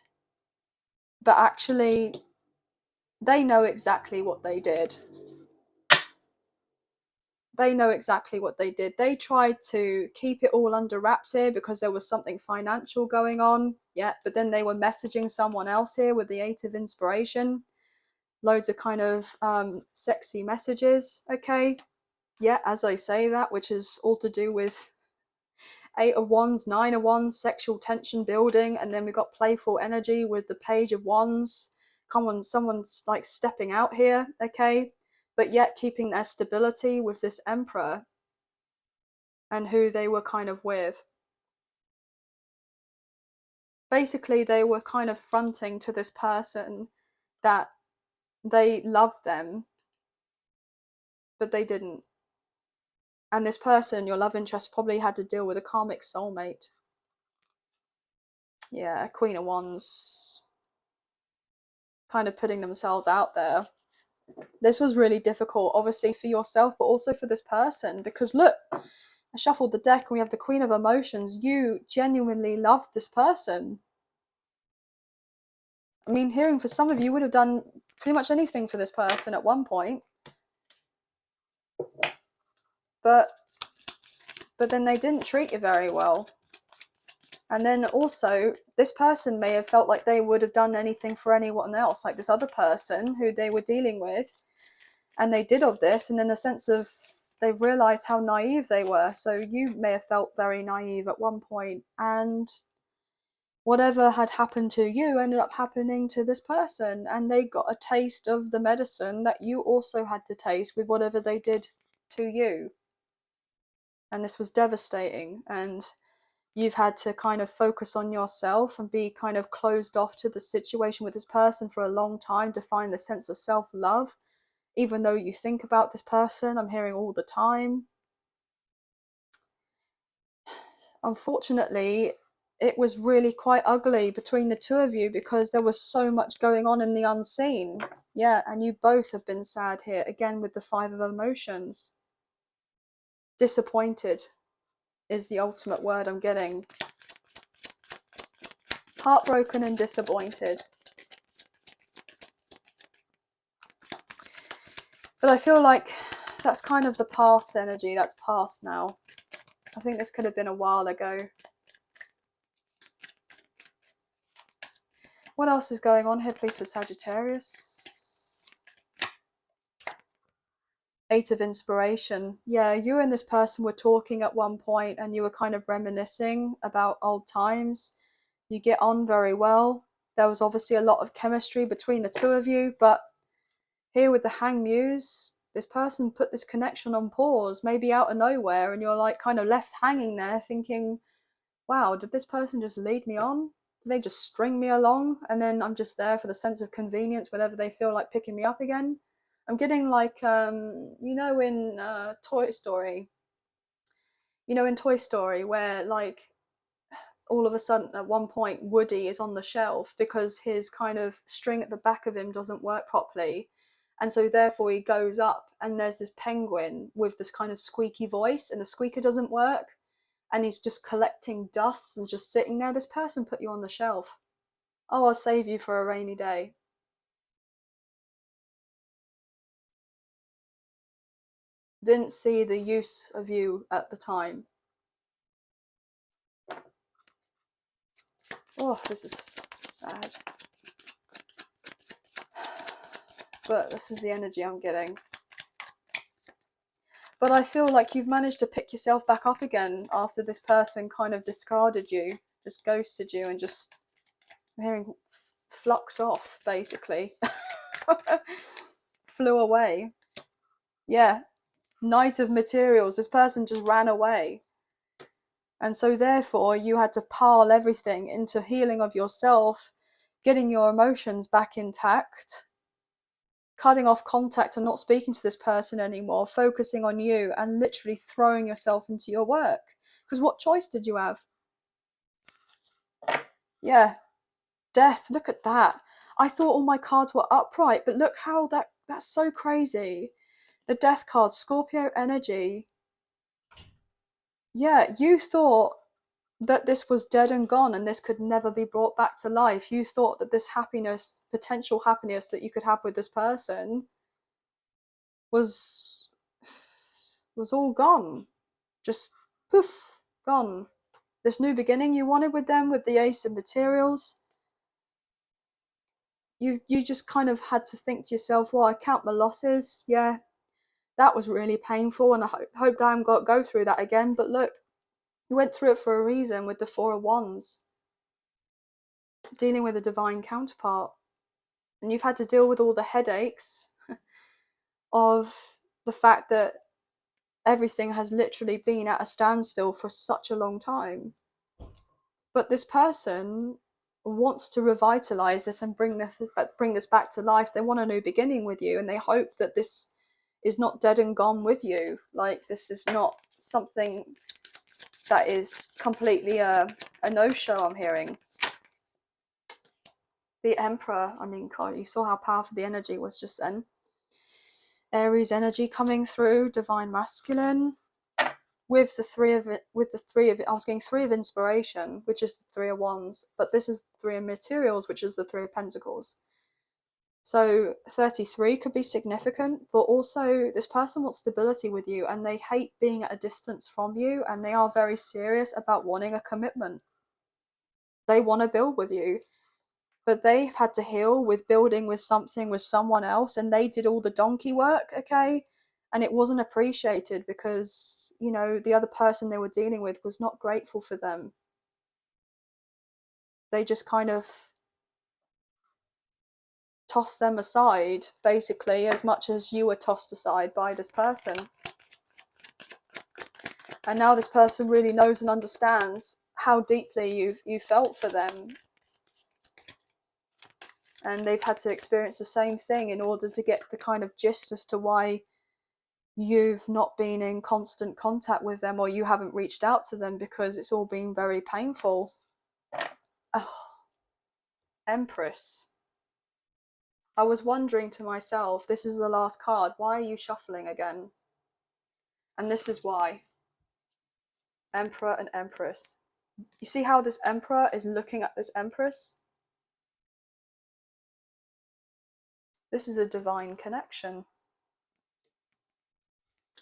but actually they know exactly what they did. They know exactly what they did. They tried to keep it all under wraps here because there was something financial going on. Yeah, but then they were messaging someone else here with the Eight of Inspiration. Loads of kind of sexy messages. Okay. Yeah, as I say that, which is all to do with Eight of Wands, Nine of Wands, sexual tension building, and then we got playful energy with the Page of Wands. Come on, someone's like stepping out here, okay? But yet keeping their stability with this Emperor and who they were kind of with. Basically, they were kind of fronting to this person that they loved them, but they didn't. And this person, your love interest, probably had to deal with a karmic soulmate. Yeah, Queen of Wands, kind of putting themselves out there. This was really difficult, obviously, for yourself, but also for this person, because look, I shuffled the deck and we have the Queen of Emotions. You genuinely loved this person. I mean, hearing for some of you would have done pretty much anything for this person at one point. But then they didn't treat you very well. And then also, this person may have felt like they would have done anything for anyone else, like this other person who they were dealing with. And they did of this, and in the sense of they realised how naive they were. So you may have felt very naive at one point, and whatever had happened to you ended up happening to this person, and they got a taste of the medicine that you also had to taste with whatever they did to you. And this was devastating, and you've had to kind of focus on yourself and be kind of closed off to the situation with this person for a long time to find the sense of self-love. Even though you think about this person, I'm hearing all the time. Unfortunately, it was really quite ugly between the two of you because there was so much going on in the unseen. Yeah, and you both have been sad here, again with the Five of Emotions. Disappointed is the ultimate word I'm getting. Heartbroken and disappointed. But I feel like that's kind of the past energy. That's past now. I think this could have been a while ago. What else is going on here, please, for Sagittarius? Eight of Inspiration. Yeah, you and this person were talking at one point and you were kind of reminiscing about old times. You get on very well. There was obviously a lot of chemistry between the two of you, but here with the Hanged Muse, this person put this connection on pause, maybe out of nowhere, and you're like kind of left hanging there thinking, wow, did this person just lead me on? Did they just string me along? And then I'm just there for the sense of convenience whenever they feel like picking me up again. I'm getting like, you know, in Toy Story, where like all of a sudden at one point Woody is on the shelf because his kind of string at the back of him doesn't work properly. And so therefore he goes up and there's this penguin with this kind of squeaky voice and the squeaker doesn't work. And he's just collecting dust and just sitting there. This person put you on the shelf. Oh, I'll save you for a rainy day. Didn't see the use of you at the time. Oh, this is sad. But this is the energy I'm getting. But I feel like you've managed to pick yourself back up again after this person kind of discarded you, just ghosted you, and just, I'm hearing, flucked off, basically. Flew away. Yeah. Knight of Materials. This person just ran away. And so therefore you had to pile everything into healing of yourself, getting your emotions back intact, cutting off contact and not speaking to this person anymore, focusing on you and literally throwing yourself into your work. Because what choice did you have? Yeah, Death. Look at that. I thought all my cards were upright, but look how that's so crazy. The Death card, Scorpio energy. Yeah, you thought that this was dead and gone and this could never be brought back to life. You thought that this happiness, potential happiness that you could have with this person was all gone. Just poof, gone. This new beginning you wanted with them, with the Ace of Materials, you just kind of had to think to yourself, well, I count my losses. Yeah, that was really painful, and I hope that I haven't got to go through that again. But look, you went through it for a reason with the Four of Wands, dealing with a divine counterpart. And you've had to deal with all the headaches of the fact that everything has literally been at a standstill for such a long time. But this person wants to revitalize this and bring this back to life. They want a new beginning with you, and they hope that this is not dead and gone with you. Like, this is not something that is completely a no-show, I'm hearing. The Emperor, I mean, God, you saw how powerful the energy was just then. Aries energy coming through, divine masculine. With the three of I was getting Three of Inspiration, which is the Three of Wands, but this is the Three of Materials, which is the Three of Pentacles. So 33 could be significant, but also this person wants stability with you, and they hate being at a distance from you, and they are very serious about wanting a commitment. They want to build with you, but they've had to heal with building with something with someone else, and they did all the donkey work, okay? And it wasn't appreciated because, you know, the other person they were dealing with was not grateful for them. They just kind of tossed them aside, basically, as much as you were tossed aside by this person. And now this person really knows and understands how deeply you felt for them. And they've had to experience the same thing in order to get the kind of gist as to why you've not been in constant contact with them, or you haven't reached out to them, because it's all been very painful. Oh, Empress. I was wondering to myself, this is the last card, why are you shuffling again? And this is why. Emperor and Empress. You see how this Emperor is looking at this Empress? This is a divine connection.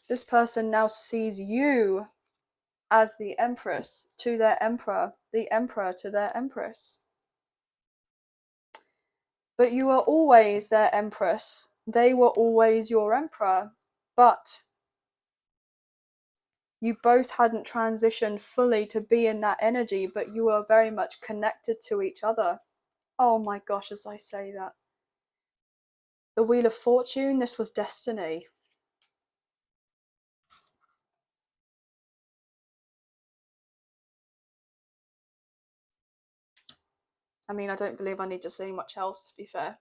This person now sees you as the Empress to their Emperor, the Emperor to their Empress. But you were always their Empress. They were always your Emperor. But you both hadn't transitioned fully to be in that energy, but you were very much connected to each other. Oh my gosh, as I say that. The Wheel of Fortune, this was destiny. I mean, I don't believe I need to say much else, to be fair.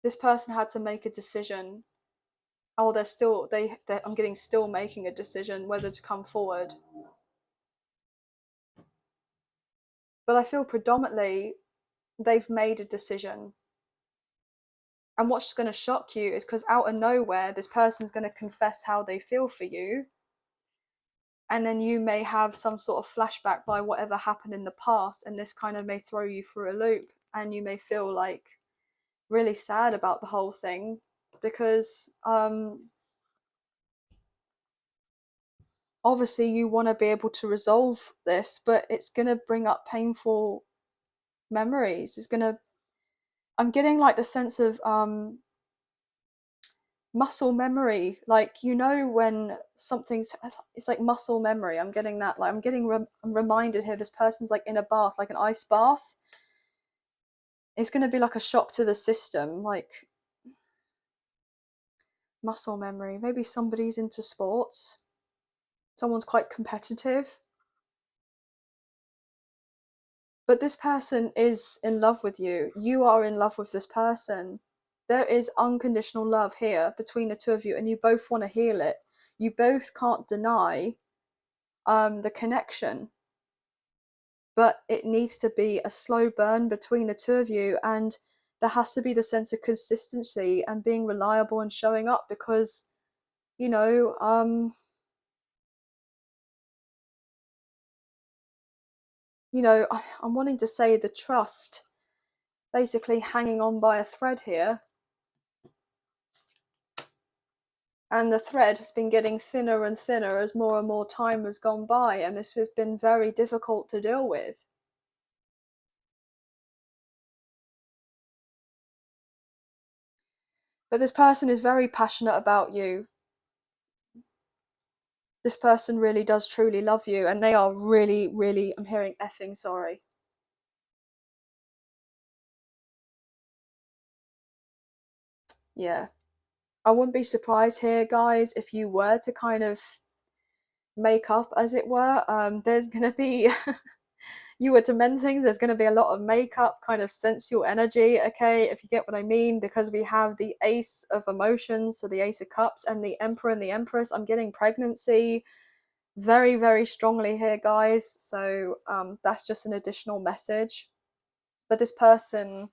This person had to make a decision. Oh, I'm getting still making a decision whether to come forward. But I feel predominantly they've made a decision. And what's going to shock you is because out of nowhere, this person's going to confess how they feel for you. And then you may have some sort of flashback by whatever happened in the past, and this kind of may throw you through a loop, and you may feel like really sad about the whole thing, because obviously you want to be able to resolve this, but it's going to bring up painful memories. I'm getting like the sense of muscle memory, like, you know, when it's like muscle memory. I'm getting that, like, I'm reminded here, this person's like in a bath, like an ice bath. It's going to be like a shock to the system, like muscle memory. Maybe somebody's into sports, someone's quite competitive, but this person is in love with you. You are in love with this person. There is unconditional love here between the two of you, and you both want to heal it. You both can't deny the connection, but it needs to be a slow burn between the two of you. And there has to be the sense of consistency and being reliable and showing up, because, you know, I'm wanting to say the trust basically hanging on by a thread here, and the thread has been getting thinner and thinner as more and more time has gone by, and this has been very difficult to deal with. But this person is very passionate about you. This person really does truly love you, and they are really, really, I'm hearing effing sorry. Yeah. I wouldn't be surprised here, guys, if you were to kind of make up, as it were. There's going to be, you were to mend things, there's going to be a lot of makeup, kind of sensual energy, okay, if you get what I mean, because we have the Ace of Emotions, so the Ace of Cups, and the Emperor and the Empress. I'm getting pregnancy very, very strongly here, guys. So that's just an additional message. But this person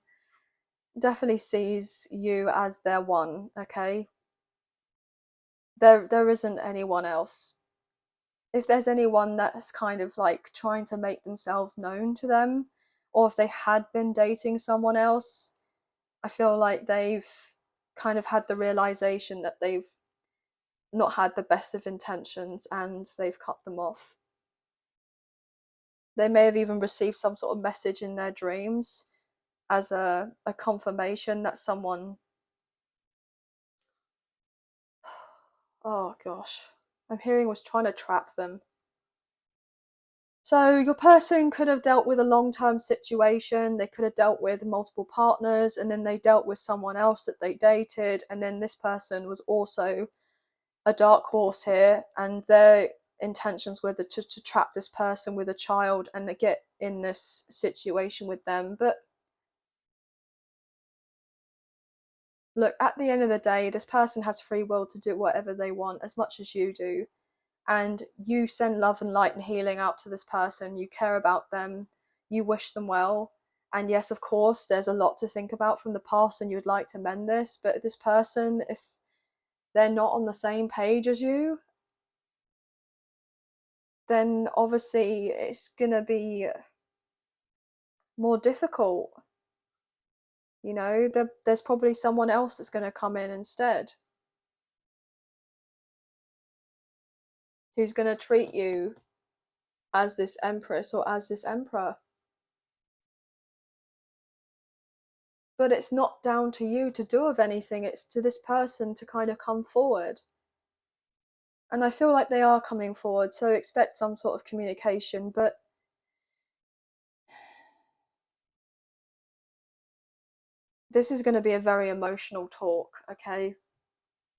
definitely sees you as their one, okay? There isn't anyone else. If there's anyone that's kind of like trying to make themselves known to them, or if they had been dating someone else, I feel like they've kind of had the realization that they've not had the best of intentions and they've cut them off. They may have even received some sort of message in their dreams as a confirmation that someone, oh gosh, I'm hearing was trying to trap them. So your person could have dealt with a long-term situation, they could have dealt with multiple partners, and then they dealt with someone else that they dated, and then this person was also a dark horse here, and their intentions were to trap this person with a child and to get in this situation with them. But look, at the end of the day, this person has free will to do whatever they want as much as you do, and you send love and light and healing out to this person. You care about them, you wish them well, and yes, of course, there's a lot to think about from the past and you'd like to mend this. But this person, if they're not on the same page as you, then obviously it's gonna be more difficult. You know, there's probably someone else that's going to come in instead, who's going to treat you as this empress or as this emperor. But it's not down to you to do of anything, it's to this person to kind of come forward. And I feel like they are coming forward, so expect some sort of communication. But this is going to be a very emotional talk, okay?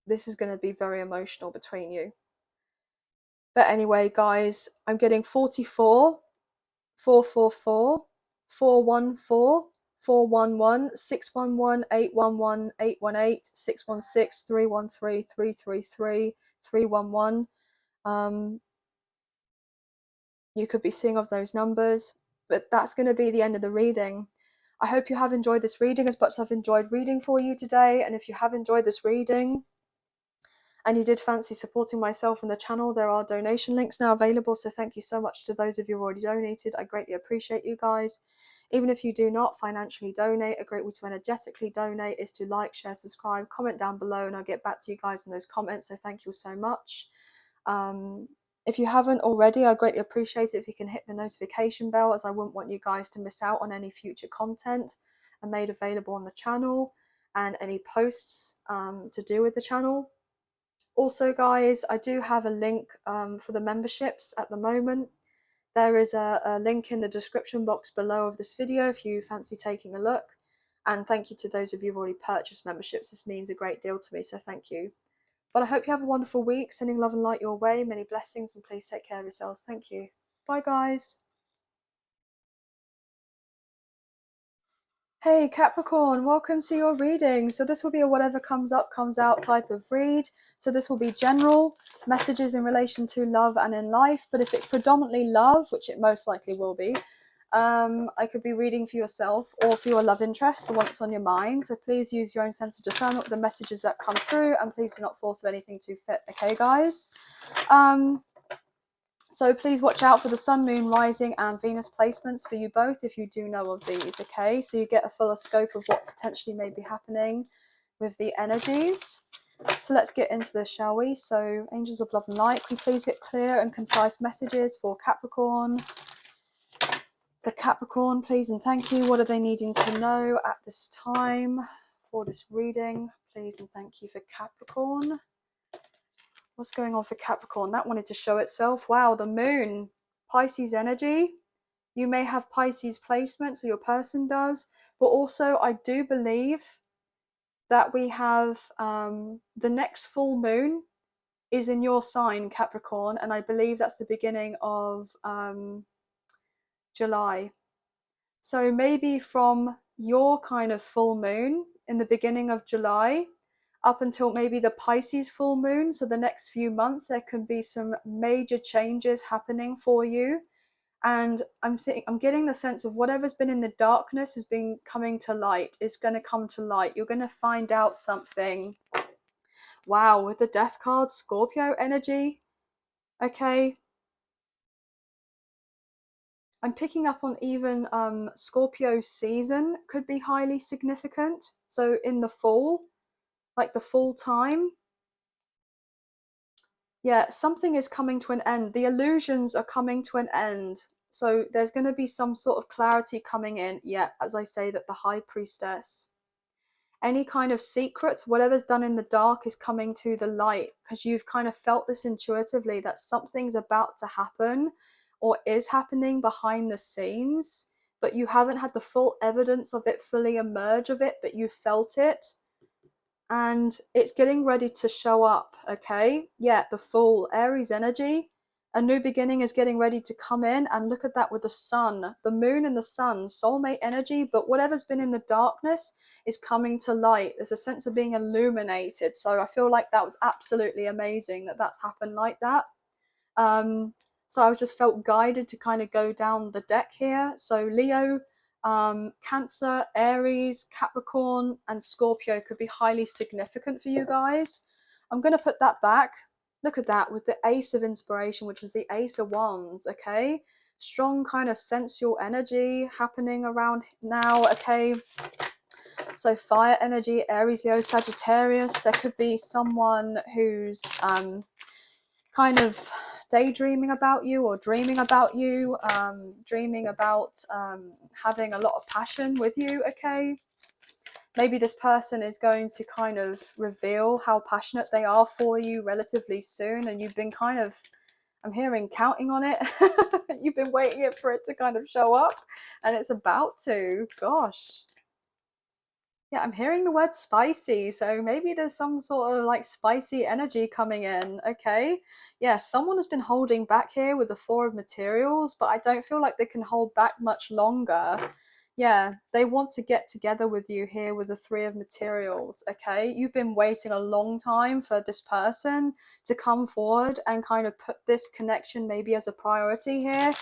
This is going to be very emotional between you. But anyway, guys, I'm getting 44, 444, 414, 411, 611, 811, 818, 616, 313, 333, 311. You could be seeing of those numbers, but that's going to be the end of the reading. I hope you have enjoyed this reading as much as I've enjoyed reading for you today. And if you have enjoyed this reading and you did fancy supporting myself and the channel, there are donation links now available. So thank you so much to those of you who already donated. I greatly appreciate you guys. Even if you do not financially donate, a great way to energetically donate is to like, share, subscribe, comment down below, and I'll get back to you guys in those comments. So thank you so much. If you haven't already, I greatly appreciate it if you can hit the notification bell, as I wouldn't want you guys to miss out on any future content I made available on the channel and any posts to do with the channel. Also, guys, I do have a link for the memberships at the moment. There is a link in the description box below of this video if you fancy taking a look. And thank you to those of you who've already purchased memberships. This means a great deal to me, so thank you. But I hope you have a wonderful week, sending love and light your way, many blessings, and please take care of yourselves. Thank you. Bye, guys. Hey Capricorn, welcome to your reading. So this will be a whatever comes up, comes out type of read. So this will be general messages in relation to love and in life. But if it's predominantly love, which it most likely will be, I could be reading for yourself or for your love interest, the one that's on your mind. So please use your own sense of discernment with the messages that come through, and please do not force anything too fit. Okay, guys? So please watch out for the sun, moon, rising and Venus placements for you both if you do know of these, okay? So you get a fuller scope of what potentially may be happening with the energies. So let's get into this, shall we? So angels of love and light, can you please get clear and concise messages for Capricorn? For Capricorn, please and thank you. What are they needing to know at this time for this reading? Please and thank you for Capricorn. What's going on for Capricorn? That wanted to show itself. Wow, the moon, Pisces energy. You may have Pisces placements, or your person does, but also I do believe that we have the next full moon is in your sign, Capricorn, and I believe that's the beginning of July. So maybe from your kind of full moon in the beginning of July up until maybe the Pisces full moon, so the next few months, there could be some major changes happening for you. And I'm getting the sense of whatever's been in the darkness has been coming to light. It's going to come to light. You're going to find out something. Wow, with the death card, Scorpio energy. Okay. I'm picking up on even Scorpio season could be highly significant. So in the fall, like the fall time. Yeah, something is coming to an end. The illusions are coming to an end. So there's going to be some sort of clarity coming in. Yeah, as I say, that the High Priestess. Any kind of secrets, whatever's done in the dark is coming to the light, because you've kind of felt this intuitively that something's about to happen or is happening behind the scenes, but you haven't had the full evidence of it fully emerge of it, but you felt it. And it's getting ready to show up, okay? Yeah, the full Aries energy. A new beginning is getting ready to come in, and look at that with the sun, the moon and the sun, soulmate energy, but whatever's been in the darkness is coming to light. There's a sense of being illuminated. So I feel like that was absolutely amazing that that's happened like that. So I was just felt guided to kind of go down the deck here. So Leo, Cancer, Aries, Capricorn, and Scorpio could be highly significant for you guys. I'm going to put that back. Look at that with the Ace of Inspiration, which is the Ace of Wands, okay? Strong kind of sensual energy happening around now, okay? So fire energy, Aries, Leo, Sagittarius. There could be someone who's kind of daydreaming about you or dreaming about you, dreaming about having a lot of passion with you, okay? Maybe this person is going to kind of reveal how passionate they are for you relatively soon, and you've been kind of, I'm hearing, counting on it. You've been waiting for it to kind of show up, and it's about to. Gosh. Yeah, I'm hearing the word spicy, so maybe there's some sort of like spicy energy coming in, okay? Yeah, someone has been holding back here with the Four of Materials, but I don't feel like they can hold back much longer. Yeah, they want to get together with you here with the Three of Materials, okay? You've been waiting a long time for this person to come forward and kind of put this connection maybe as a priority here,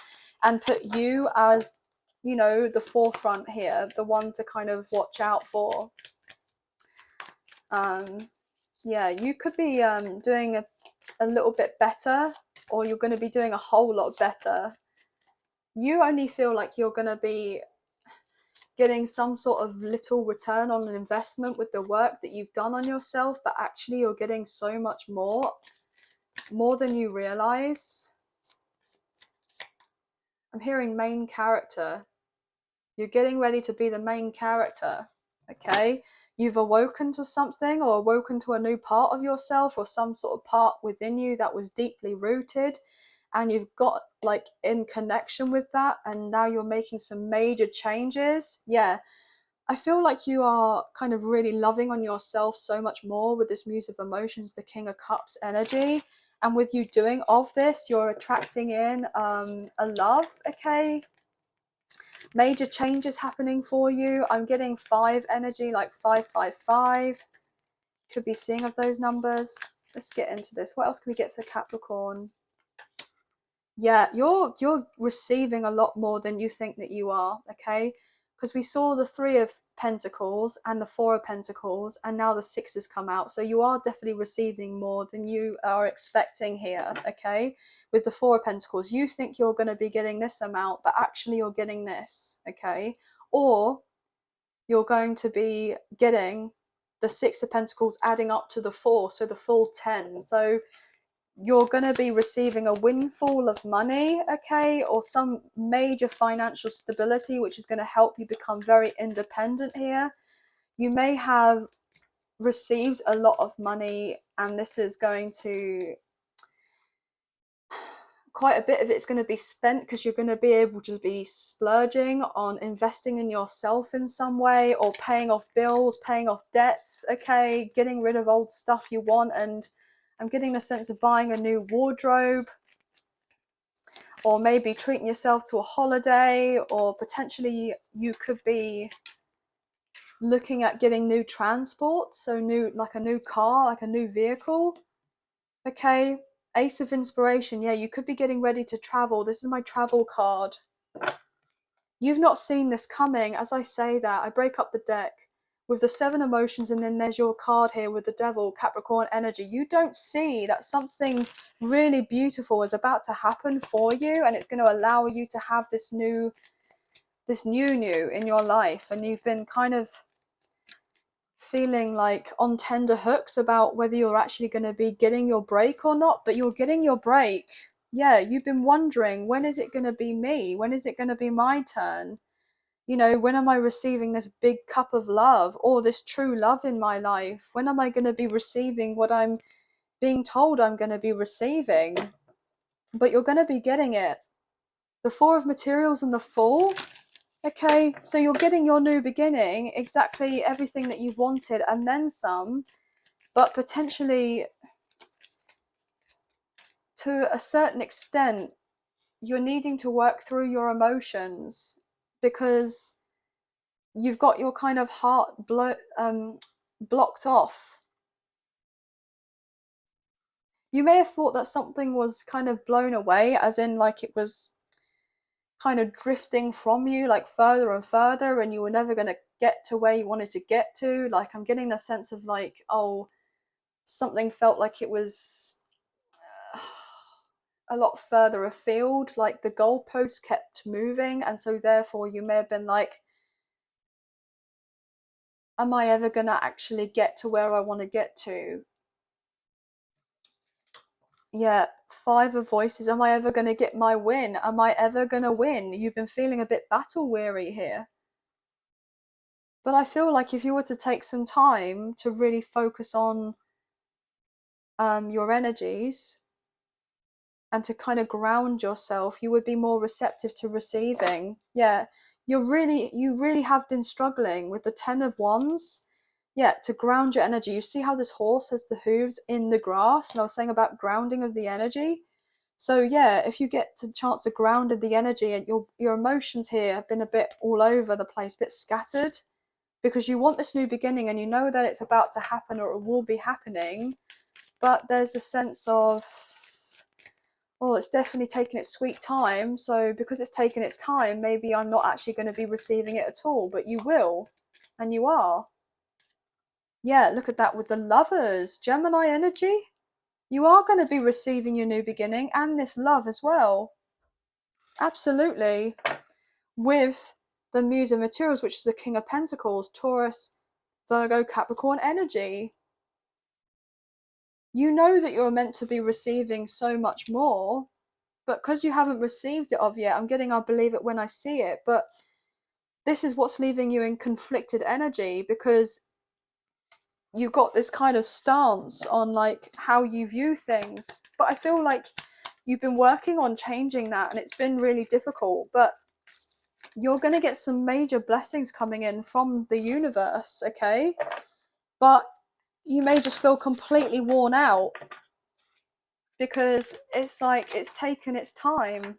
and put you as, you know, the forefront here, the one to kind of watch out for. Yeah, you could be doing a little bit better, or you're going to be doing a whole lot better. You only feel like you're going to be getting some sort of little return on an investment with the work that you've done on yourself, but actually you're getting so much more than you realize. I'm hearing main character. You're getting ready to be the main character, okay? You've awoken to something, or awoken to a new part of yourself, or some sort of part within you that was deeply rooted, and you've got like in connection with that, and now you're making some major changes. Yeah, I feel like you are kind of really loving on yourself so much more with this Muse of Emotions, the King of Cups energy. And with you doing of this, you're attracting in a love, okay? Major changes happening for you. I'm getting 5 energy, like 555. Could be seeing of those numbers. Let's get into this. What else can we get for Capricorn? Yeah, you're receiving a lot more than you think that you are, okay? Because we saw the Three of Pentacles and the Four of Pentacles, and now the Six has come out. So you are definitely receiving more than you are expecting here, okay? With the Four of Pentacles, you think you're going to be getting this amount, but actually you're getting this, okay? Or you're going to be getting the Six of Pentacles adding up to the Four, so the full 10. So you're going to be receiving a windfall of money, okay, or some major financial stability, which is going to help you become very independent here. You may have received a lot of money, and this is going to, quite a bit of it's going to be spent because you're going to be able to be splurging on investing in yourself in some way, or paying off bills, paying off debts, okay, getting rid of old stuff you want. And I'm getting the sense of buying a new wardrobe, or maybe treating yourself to a holiday, or potentially you could be looking at getting new transport, so like a new car, like a new vehicle, okay. Ace of Inspiration, yeah, you could be getting ready to travel. This is my travel card. You've not seen this coming. As I say that, I break up the deck with the Seven Emotions, and then there's your card here with the Devil, Capricorn energy. You don't see that something really beautiful is about to happen for you, and it's going to allow you to have this new in your life. And you've been kind of feeling like on tender hooks about whether you're actually going to be getting your break or not, but you're getting your break. Yeah, you've been wondering, when is it going to be me? When is it going to be my turn? You know, when am I receiving this big cup of love, or this true love in my life? When am I going to be receiving what I'm being told I'm going to be receiving? But you're going to be getting it. The Four of Materials and the Fool. Okay, so you're getting your new beginning, exactly everything that you've wanted and then some, but potentially to a certain extent, you're needing to work through your emotions, because you've got your kind of heart blocked off. You may have thought that something was kind of blown away, as in like it was kind of drifting from you, like further and further, and you were never going to get to where you wanted to get to. Like, I'm getting the sense of like, oh, something felt like it was a lot further afield, like the goalposts kept moving, and so therefore you may have been like, am I ever going to actually get to where I want to get to? Yeah, Five of Voices. Am I ever going to get my win? Am I ever going to win? You've been feeling a bit battle weary here. But I feel like if you were to take some time to really focus on your energies and to kind of ground yourself, you would be more receptive to receiving. Yeah, you really have been struggling with the Ten of Wands. Yeah, to ground your energy. You see how this horse has the hooves in the grass, and I was saying about grounding of the energy. So yeah, if you get the chance to ground the energy, and your emotions here have been a bit all over the place, a bit scattered, because you want this new beginning and you know that it's about to happen, or it will be happening, but there's a sense of, well, it's definitely taken its sweet time. So because it's taken its time, maybe I'm not actually going to be receiving it at all, but you will, and you are. Yeah, look at that with the Lovers, Gemini energy. You are going to be receiving your new beginning and this love as well. Absolutely. With the Muse of Materials, which is the King of Pentacles, Taurus, Virgo, Capricorn energy. You know that you're meant to be receiving so much more, but because you haven't received it of yet, I'm getting, I believe it when I see it, but this is what's leaving you in conflicted energy, because you've got this kind of stance on like how you view things. But I feel like you've been working on changing that, and it's been really difficult, but you're going to get some major blessings coming in from the universe, okay? But you may just feel completely worn out because it's like it's taken its time.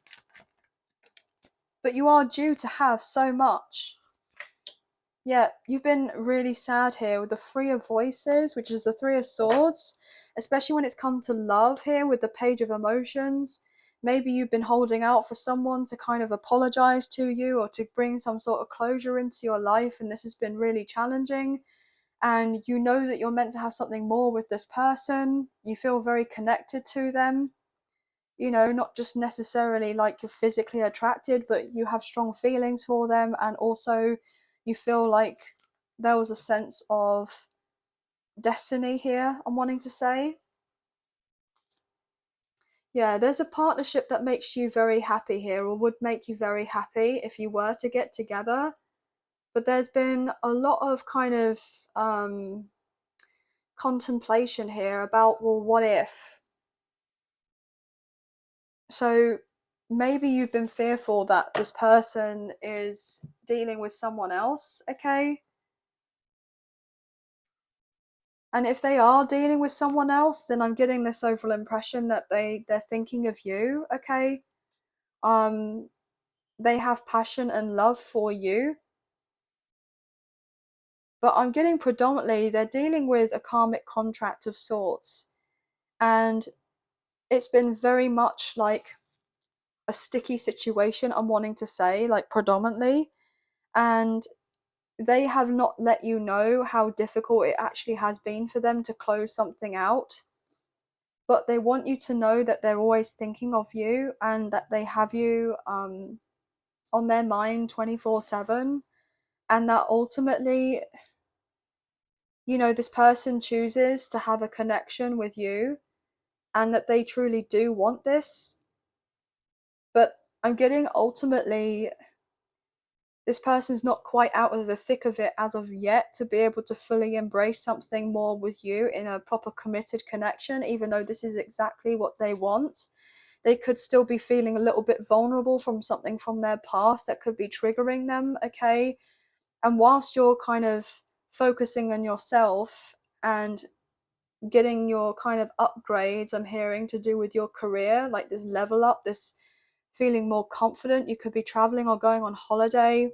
But you are due to have so much. Yeah, you've been really sad here with the Three of Voices, which is the Three of Swords, especially when it's come to love here with the Page of Emotions. maybe you've been holding out for someone to kind of apologize to you or to bring some sort of closure into your life, and this has been really challenging. And you know that you're meant to have something more with this person. You feel very connected to them, you know, not just necessarily like you're physically attracted, but you have strong feelings for them. And also, you feel like there was a sense of destiny here, I'm wanting to say. Yeah, there's a partnership that makes you very happy here, or would make you very happy if you were to get together. But there's been a lot of kind of contemplation here about, well, what if? So maybe you've been fearful that this person is dealing with someone else, okay? And if they are dealing with someone else, then I'm getting this overall impression that they're thinking of you, okay? Um, they have passion and love for you, but I'm getting predominantly they're dealing with a karmic contract of sorts, and it's been very much like a sticky situation, I'm wanting to say, like predominantly, and they have not let you know how difficult it actually has been for them to close something out. But they want you to know that they're always thinking of you and that they have you on their mind 24/7, and that ultimately, you know, this person chooses to have a connection with you and that they truly do want this. But I'm getting ultimately this person's not quite out of the thick of it as of yet to be able to fully embrace something more with you in a proper committed connection, even though this is exactly what they want. They could still be feeling a little bit vulnerable from something from their past that could be triggering them, okay? And whilst you're kind of focusing on yourself and getting your kind of upgrades, I'm hearing, to do with your career, like this level up, this feeling more confident, you could be traveling or going on holiday.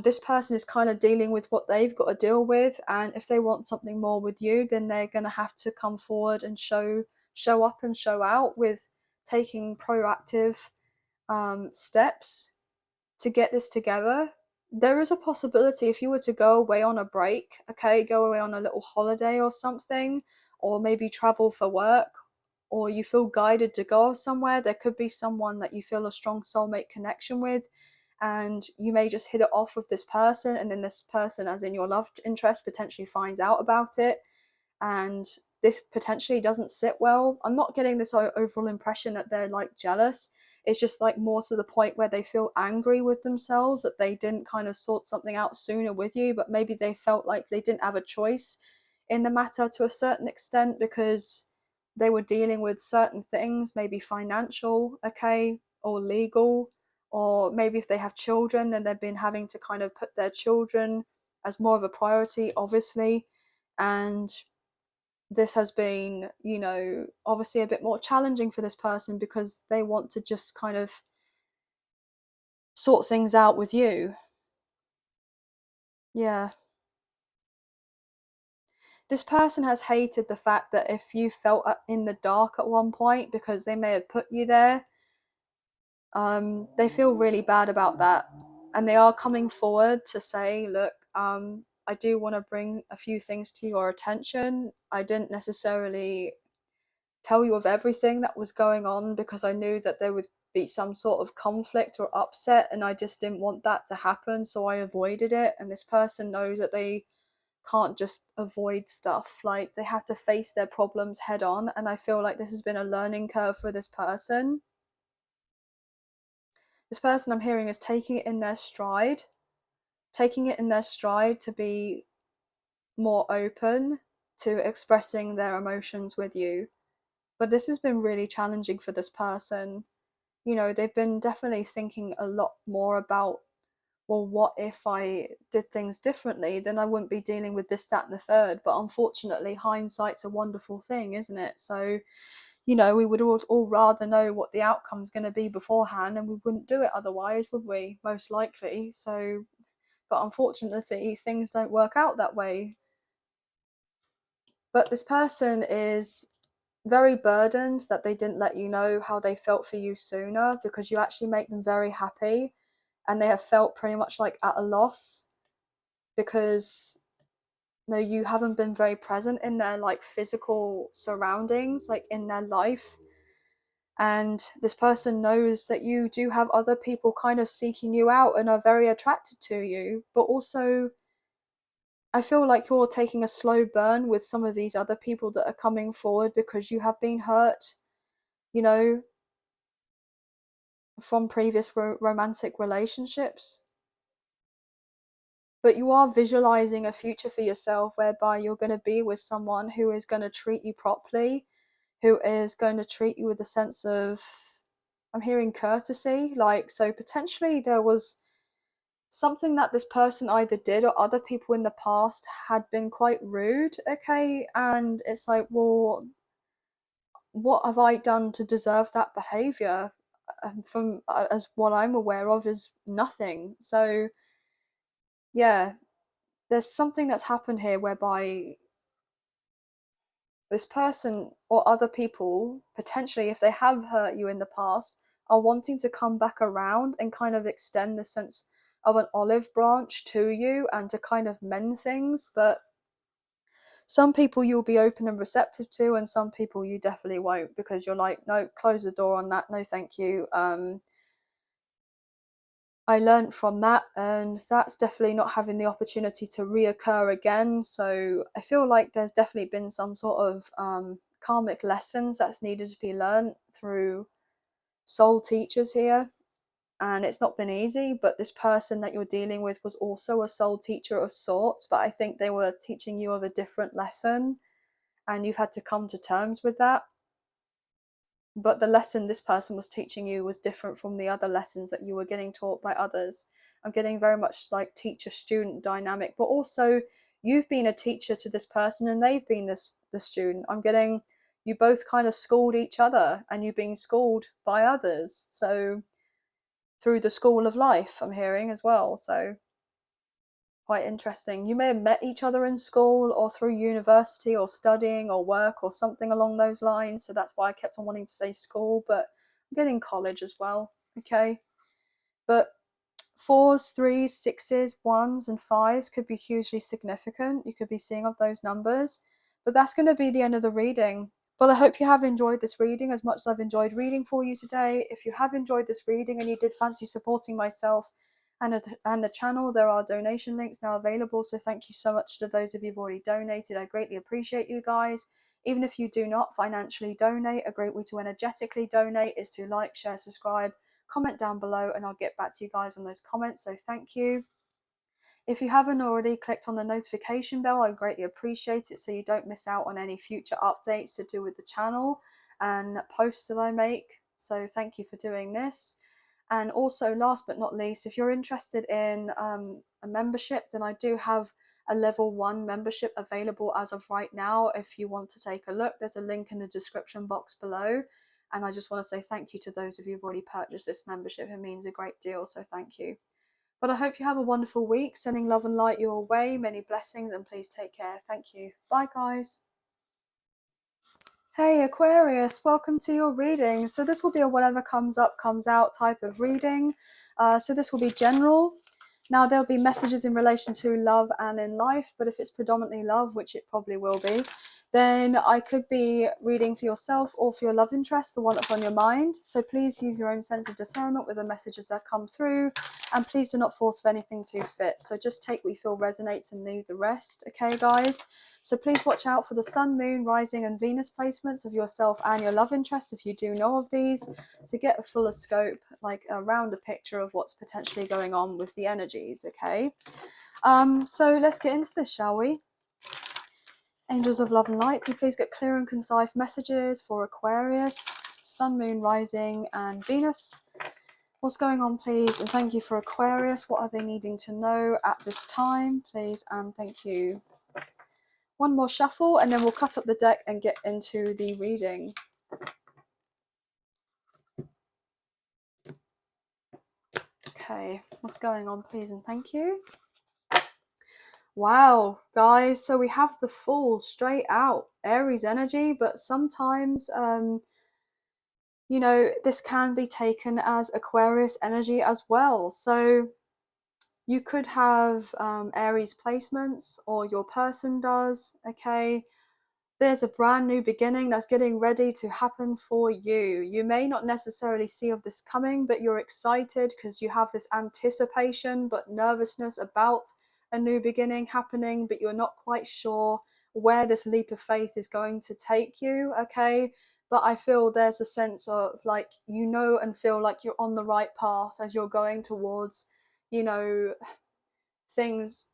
This person is kind of dealing with what they've got to deal with, and if they want something more with you, then they're going to have to come forward and show up and show out with taking proactive steps to get this together. There is a possibility if you were to go away on a break, okay, go away on a little holiday or something, or maybe travel for work, or you feel guided to go somewhere, there could be someone that you feel a strong soulmate connection with, and you may just hit it off with this person, and then this person, as in your love interest, potentially finds out about it, and this potentially doesn't sit well. I'm not getting this overall impression that they're like jealous. It's just like more to the point where they feel angry with themselves that they didn't kind of sort something out sooner with you, but maybe they felt like they didn't have a choice in the matter to a certain extent because they were dealing with certain things, maybe financial, okay, or legal, or maybe if they have children, then they've been having to kind of put their children as more of a priority, obviously. And this has been, you know, obviously a bit more challenging for this person because they want to just kind of sort things out with you. Yeah. This person has hated the fact that if you felt in the dark at one point because they may have put you there, they feel really bad about that. And they are coming forward to say, look, I do want to bring a few things to your attention. I didn't necessarily tell you of everything that was going on because I knew that there would be some sort of conflict or upset, and I just didn't want that to happen, so I avoided it. And this person knows that they can't just avoid stuff, like they have to face their problems head on, and I feel like this has been a learning curve for this person. This person I'm hearing is taking it in their stride, taking it in their stride to be more open to expressing their emotions with you. But this has been really challenging for this person. You know, they've been definitely thinking a lot more about, well, what if I did things differently? Then I wouldn't be dealing with this, that, and the third. But unfortunately, hindsight's a wonderful thing, isn't it? So, you know, we would all rather know what the outcome's going to be beforehand, and we wouldn't do it otherwise, would we? Most likely. So, but unfortunately, things don't work out that way. But this person is very burdened that they didn't let you know how they felt for you sooner, because you actually make them very happy, and they have felt pretty much like at a loss because no, you haven't been very present in their like physical surroundings, like in their life. And this person knows that you do have other people kind of seeking you out and are very attracted to you, but also I feel like you're taking a slow burn with some of these other people that are coming forward because you have been hurt, you know, from previous romantic relationships. But you are visualizing a future for yourself whereby you're going to be with someone who is going to treat you properly, who is going to treat you with a sense of, I'm hearing courtesy. Like, so potentially there was something that this person either did or other people in the past had been quite rude, okay? And it's like, well, what have I done to deserve that behavior? From as what I'm aware of is nothing. So yeah, there's something that's happened here whereby this person or other people, potentially if they have hurt you in the past, are wanting to come back around and kind of extend the sense of an olive branch to you and to kind of mend things. But some people you'll be open and receptive to, and some people you definitely won't, because you're like, no, close the door on that, no thank you. I learned from that, and that's definitely not having the opportunity to reoccur again. So I feel like there's definitely been some sort of karmic lessons that's needed to be learned through soul teachers here. And it's not been easy, but this person that you're dealing with was also a soul teacher of sorts, but I think they were teaching you of a different lesson, and you've had to come to terms with that. But the lesson this person was teaching you was different from the other lessons that you were getting taught by others. I'm getting very much like teacher student dynamic, but also you've been a teacher to this person and they've been the student. I'm getting you both kind of schooled each other, and you've been schooled by others. So through the school of life, I'm hearing as well. So quite interesting. You may have met each other in school or through university or studying or work or something along those lines. So that's why I kept on wanting to say school, but I'm getting college as well. Okay. But fours, threes, sixes, ones, and fives could be hugely significant. You could be seeing of those numbers. But that's going to be the end of the reading. But I hope you have enjoyed this reading as much as I've enjoyed reading for you today. If you have enjoyed this reading and you did fancy supporting myself and the channel, there are donation links now available. So thank you so much to those of you who've already donated. I greatly appreciate you guys. Even if you do not financially donate, a great way to energetically donate is to like, share, subscribe, comment down below, and I'll get back to you guys on those comments. So thank you. If you haven't already clicked on the notification bell, I greatly appreciate it so you don't miss out on any future updates to do with the channel and posts that I make. So thank you for doing this. And also, last but not least, if you're interested in a membership, then I do have a level 1 membership available as of right now. If you want to take a look, there's a link in the description box below. And I just want to say thank you to those of you who've already purchased this membership. It means a great deal, so thank you. But I hope you have a wonderful week. Sending love and light your way. Many blessings, and please take care. Thank you. Bye, guys. Hey Aquarius, welcome to your reading. So this will be a whatever comes up, comes out type of reading. So this will be general. Now there'll be messages in relation to love and in life, but if it's predominantly love, which it probably will be, then I could be reading for yourself or for your love interest, the one that's on your mind. So please use your own sense of discernment with the messages that come through, and please do not force for anything to fit. So just take what you feel resonates and leave the rest, okay guys? So please watch out for the sun, moon, rising and Venus placements of yourself and your love interest if you do know of these, to get a fuller scope, like a rounder picture of what's potentially going on with the energies, okay? So let's get into this, shall we? Angels of love and light, can you please get clear and concise messages for Aquarius, sun, moon, rising and Venus? What's going on, please? And thank you for Aquarius. What are they needing to know at this time, please? And thank you. One more shuffle and then we'll cut up the deck and get into the reading. Okay, what's going on, please? And thank you. Wow, guys, so we have the Fool straight out. Aries energy, but sometimes you know, this can be taken as Aquarius energy as well. So you could have Aries placements, or your person does, okay? There's a brand new beginning that's getting ready to happen for you. You may not necessarily see of this coming, but you're excited because you have this anticipation but nervousness about a new beginning happening, but you're not quite sure where this leap of faith is going to take you, okay? But I feel there's a sense of, like, you know, and feel like you're on the right path as you're going towards, you know, things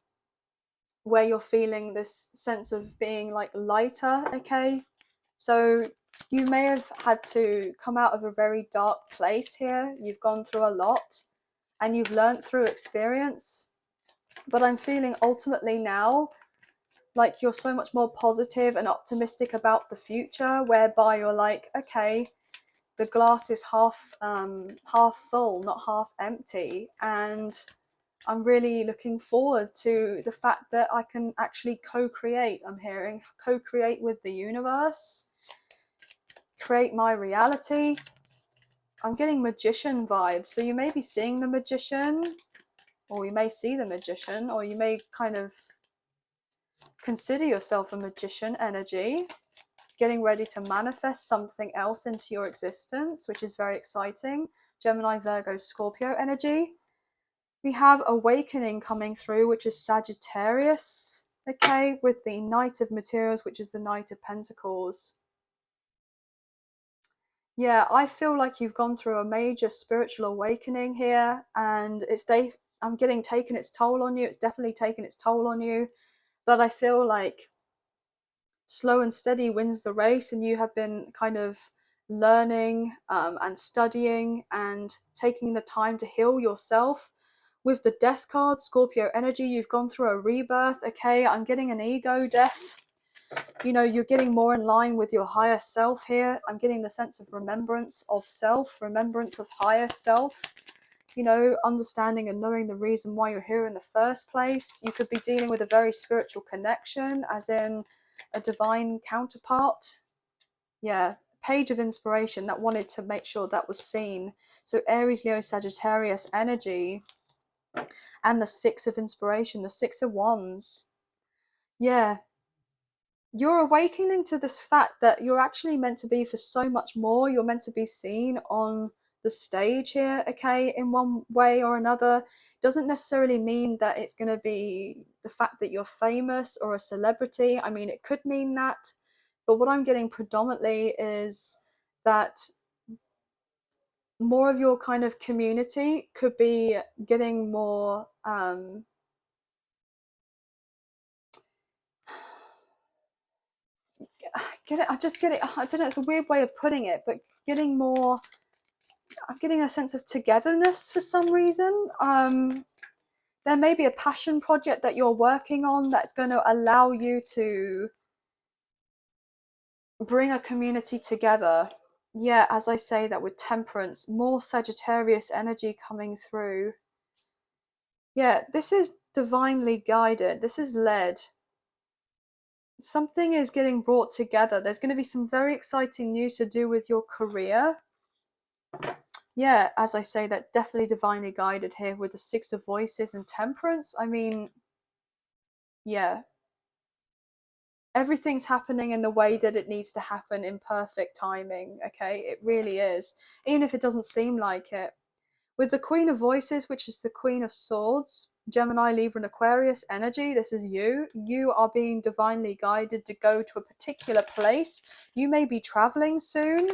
where you're feeling this sense of being like lighter, okay? So you may have had to come out of a very dark place here. You've gone through a lot and you've learned through experience. But I'm feeling ultimately now like you're so much more positive and optimistic about the future, whereby you're like, okay, the glass is half full, not half empty. And I'm really looking forward to the fact that I can actually co-create. I'm hearing co-create with the universe, create my reality. I'm getting magician vibes. So you may be seeing the magician, or you may see the magician, or you may kind of consider yourself a magician energy, getting ready to manifest something else into your existence, which is very exciting. Gemini, Virgo, Scorpio energy. We have awakening coming through, which is Sagittarius, okay, with the Knight of Materials, which is the Knight of Pentacles. Yeah, I feel like you've gone through a major spiritual awakening here, and I'm getting taken its toll on you. It's definitely taken its toll on you, but I feel like slow and steady wins the race, and you have been kind of learning and studying and taking the time to heal yourself. With the death card, Scorpio energy, you've gone through a rebirth, okay? I'm getting an ego death. You know, you're getting more in line with your higher self here. I'm getting the sense of remembrance of self, remembrance of higher self, you know, understanding and knowing the reason why you're here in the first place. You could be dealing with a very spiritual connection, as in a divine counterpart. Yeah, page of inspiration, that wanted to make sure that was seen. So Aries, Leo, Sagittarius energy, and the Six of Inspiration, the Six of Wands. Yeah, you're awakening to this fact that you're actually meant to be for so much more. You're meant to be seen on the stage here, okay, in one way or another. Doesn't necessarily mean that it's going to be the fact that you're famous or a celebrity. I mean, it could mean that, but what I'm getting predominantly is that more of your kind of community could be getting more get it, I just get it, I don't know, it's a weird way of putting it, but getting more, I'm getting a sense of togetherness for some reason. There may be a passion project that you're working on that's going to allow you to bring a community together. Yeah, as I say that with temperance, more Sagittarius energy coming through. Yeah, this is divinely guided, this is led. Something is getting brought together. There's going to be some very exciting news to do with your career. Yeah, as I say, that definitely divinely guided here with the Six of Voices and Temperance. I mean, yeah, everything's happening in the way that it needs to happen in perfect timing, okay? It really is, even if it doesn't seem like it. With the Queen of Voices, which is the Queen of Swords, Gemini, Libra, and Aquarius energy, this is you. You are being divinely guided to go to a particular place. You may be traveling soon.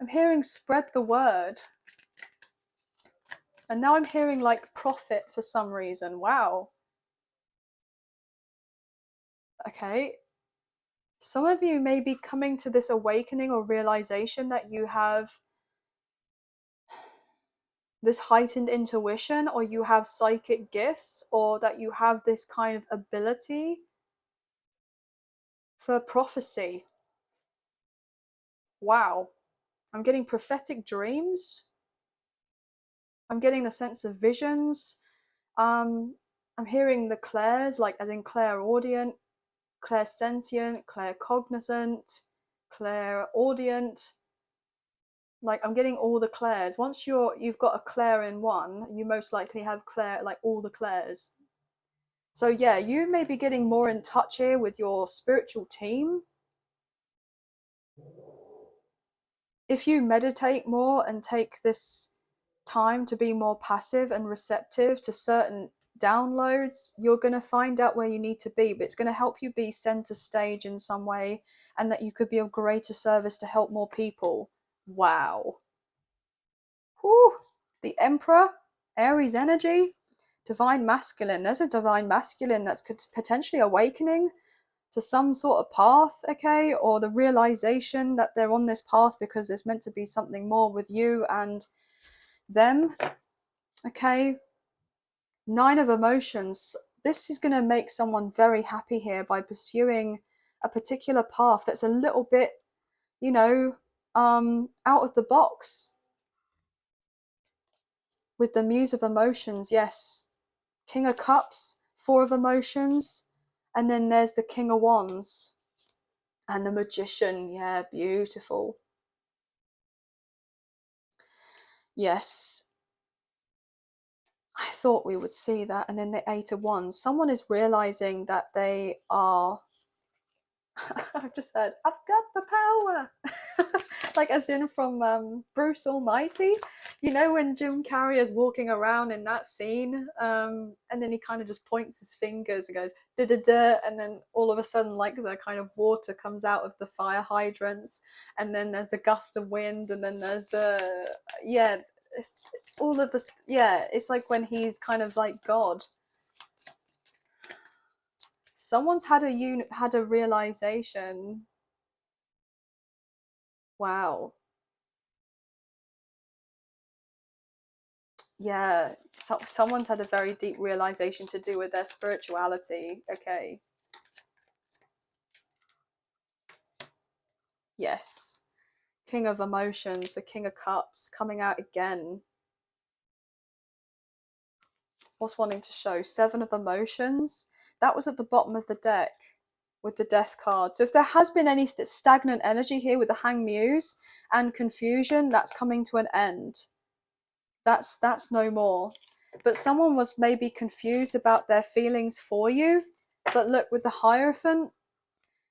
I'm hearing spread the word. And now I'm hearing like profit for some reason. Wow. Okay. Some of you may be coming to this awakening or realization that you have this heightened intuition, or you have psychic gifts, or that you have this kind of ability for prophecy. Wow. I'm getting prophetic dreams. I'm getting the sense of visions. I'm hearing the clairs, like as in clairaudient, clairsentient, claircognizant, clairaudient. Like I'm getting all the clairs. Once you've got a clair in one, you most likely have clair, like all the clairs. So yeah, you may be getting more in touch here with your spiritual team. If you meditate more and take this time to be more passive and receptive to certain downloads, you're going to find out where you need to be, but it's going to help you be center stage in some way, and that you could be of greater service to help more people. Wow. Whew. The Emperor, Aries energy, divine masculine. There's a divine masculine that's potentially awakening to some sort of path, okay, or the realization that they're on this path because there's meant to be something more with you and them, okay. Nine of emotions. This is going to make someone very happy here by pursuing a particular path that's a little bit, you know, out of the box. With the Muse of emotions, yes. King of Cups, Four of emotions, and then there's the King of Wands and the Magician. Yeah, beautiful. Yes, I thought we would see that. And then the Eight of Wands. Someone is realizing that they are I've just heard, I've got the power. Like as in from Bruce Almighty. You know when Jim Carrey is walking around in that scene, and then he kind of just points his fingers and goes da da da, and then all of a sudden like the kind of water comes out of the fire hydrants, and then there's the gust of wind, and then there's the yeah, it's all of the yeah. It's like when he's kind of like God. Someone's had a realization. Wow. Yeah, someone's had a very deep realization to do with their spirituality. Okay. Yes. King of emotions, the King of Cups coming out again. What's wanting to show? Seven of emotions. That was at the bottom of the deck with the death card. So if there has been any stagnant energy here with the Hanged Muse and confusion, that's coming to an end. That's no more. But someone was maybe confused about their feelings for you. But look, with the Hierophant,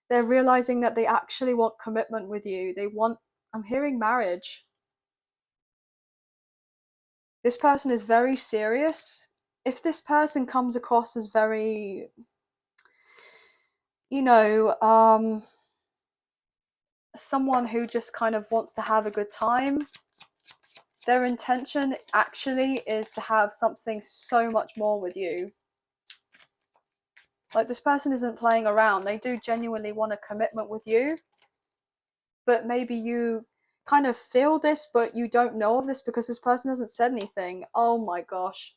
they're realizing that they actually want commitment with you. They want, I'm hearing marriage. This person is very serious. If this person comes across as very, you know, someone who just kind of wants to have a good time, their intention actually is to have something so much more with you. Like this person isn't playing around. They do genuinely want a commitment with you. But maybe you kind of feel this, but you don't know of this because this person hasn't said anything. Oh my gosh.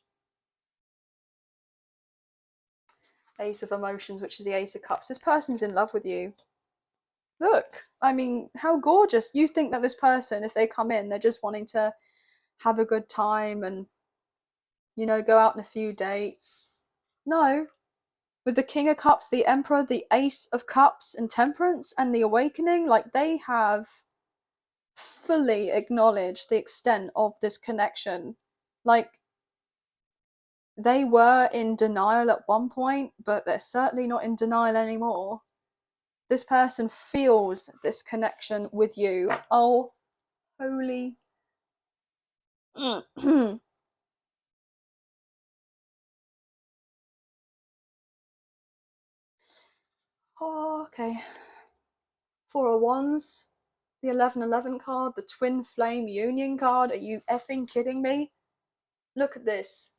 Ace of Emotions, which is the Ace of Cups. This person's in love with you. Look, I mean, how gorgeous. You think that this person, if they come in, they're just wanting to have a good time and, you know, go out on a few dates. No. With the King of Cups, the Emperor, the Ace of Cups, and Temperance, and the Awakening, like they have fully acknowledged the extent of this connection. Like, they were in denial at one point, but they're certainly not in denial anymore. This person feels this connection with you. Oh, holy. Oh, okay. Four of Wands, the 1111 card, the Twin Flame Union card. Are you effing kidding me? Look at this.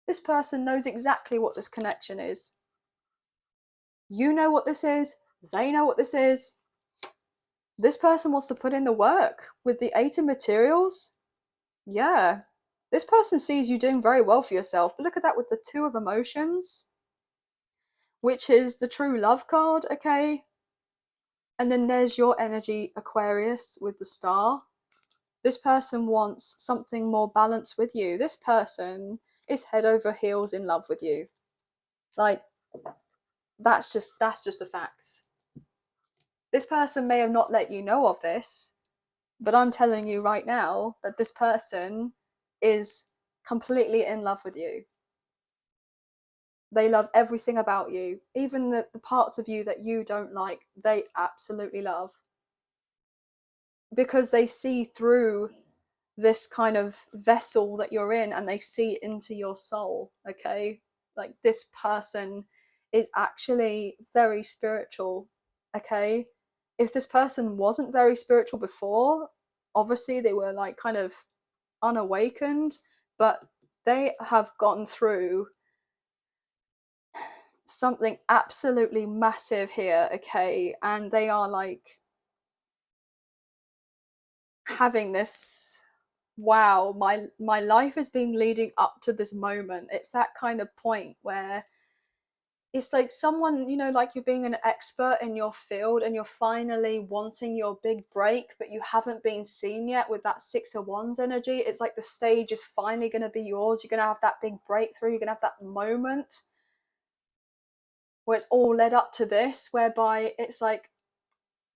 This person knows exactly what this connection is. You know what this is. They know what this is. This person wants to put in the work with the Eight of Materials. Yeah. This person sees you doing very well for yourself. But look at that with the Two of Emotions, which is the true love card, okay? And then there's your energy, Aquarius, with the Star. This person wants something more balanced with you. This person is head over heels in love with you. Like, that's just the facts. This person may have not let you know of this, but I'm telling you right now that this person is completely in love with you. They love everything about you. Even the parts of you that you don't like, they absolutely love. Because they see through this kind of vessel that you're in, and they see into your soul, okay? Like, this person is actually very spiritual, okay? If this person wasn't very spiritual before, obviously they were like kind of unawakened, but they have gone through something absolutely massive here, okay? And they are like having this, wow, my life has been leading up to this moment. It's that kind of point where it's like someone, you know, like you're being an expert in your field and you're finally wanting your big break, but you haven't been seen yet with that Six of Wands energy. It's like the stage is finally going to be yours. You're going to have that big breakthrough. You're going to have that moment where it's all led up to this, whereby it's like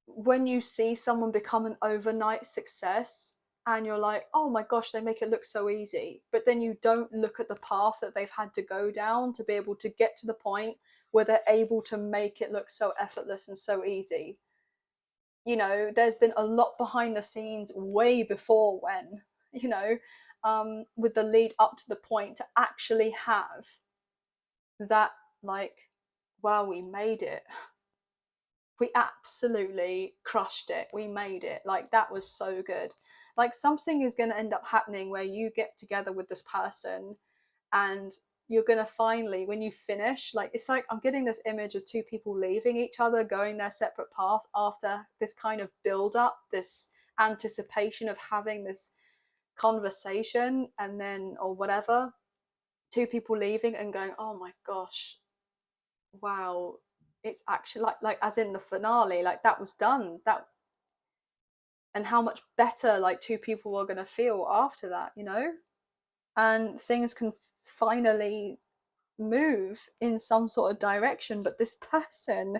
when you see someone become an overnight success and you're like, oh my gosh, they make it look so easy, but then you don't look at the path that they've had to go down to be able to get to the point where they're able to make it look so effortless and so easy. You know, there's been a lot behind the scenes way before when, you know, with the lead up to the point to actually have that, like, wow, we made it. We absolutely crushed it. We made it. Like, that was so good. Like, something is going to end up happening where you get together with this person and you're going to finally, when you finish, like, it's like I'm getting this image of two people leaving each other, going their separate paths after this kind of build up, this anticipation of having this conversation, and then, or whatever, two people leaving and going, oh my gosh, wow, it's actually like as in the finale, like that was done, that, and how much better like two people are going to feel after that, you know, and things can finally move in some sort of direction. But this person,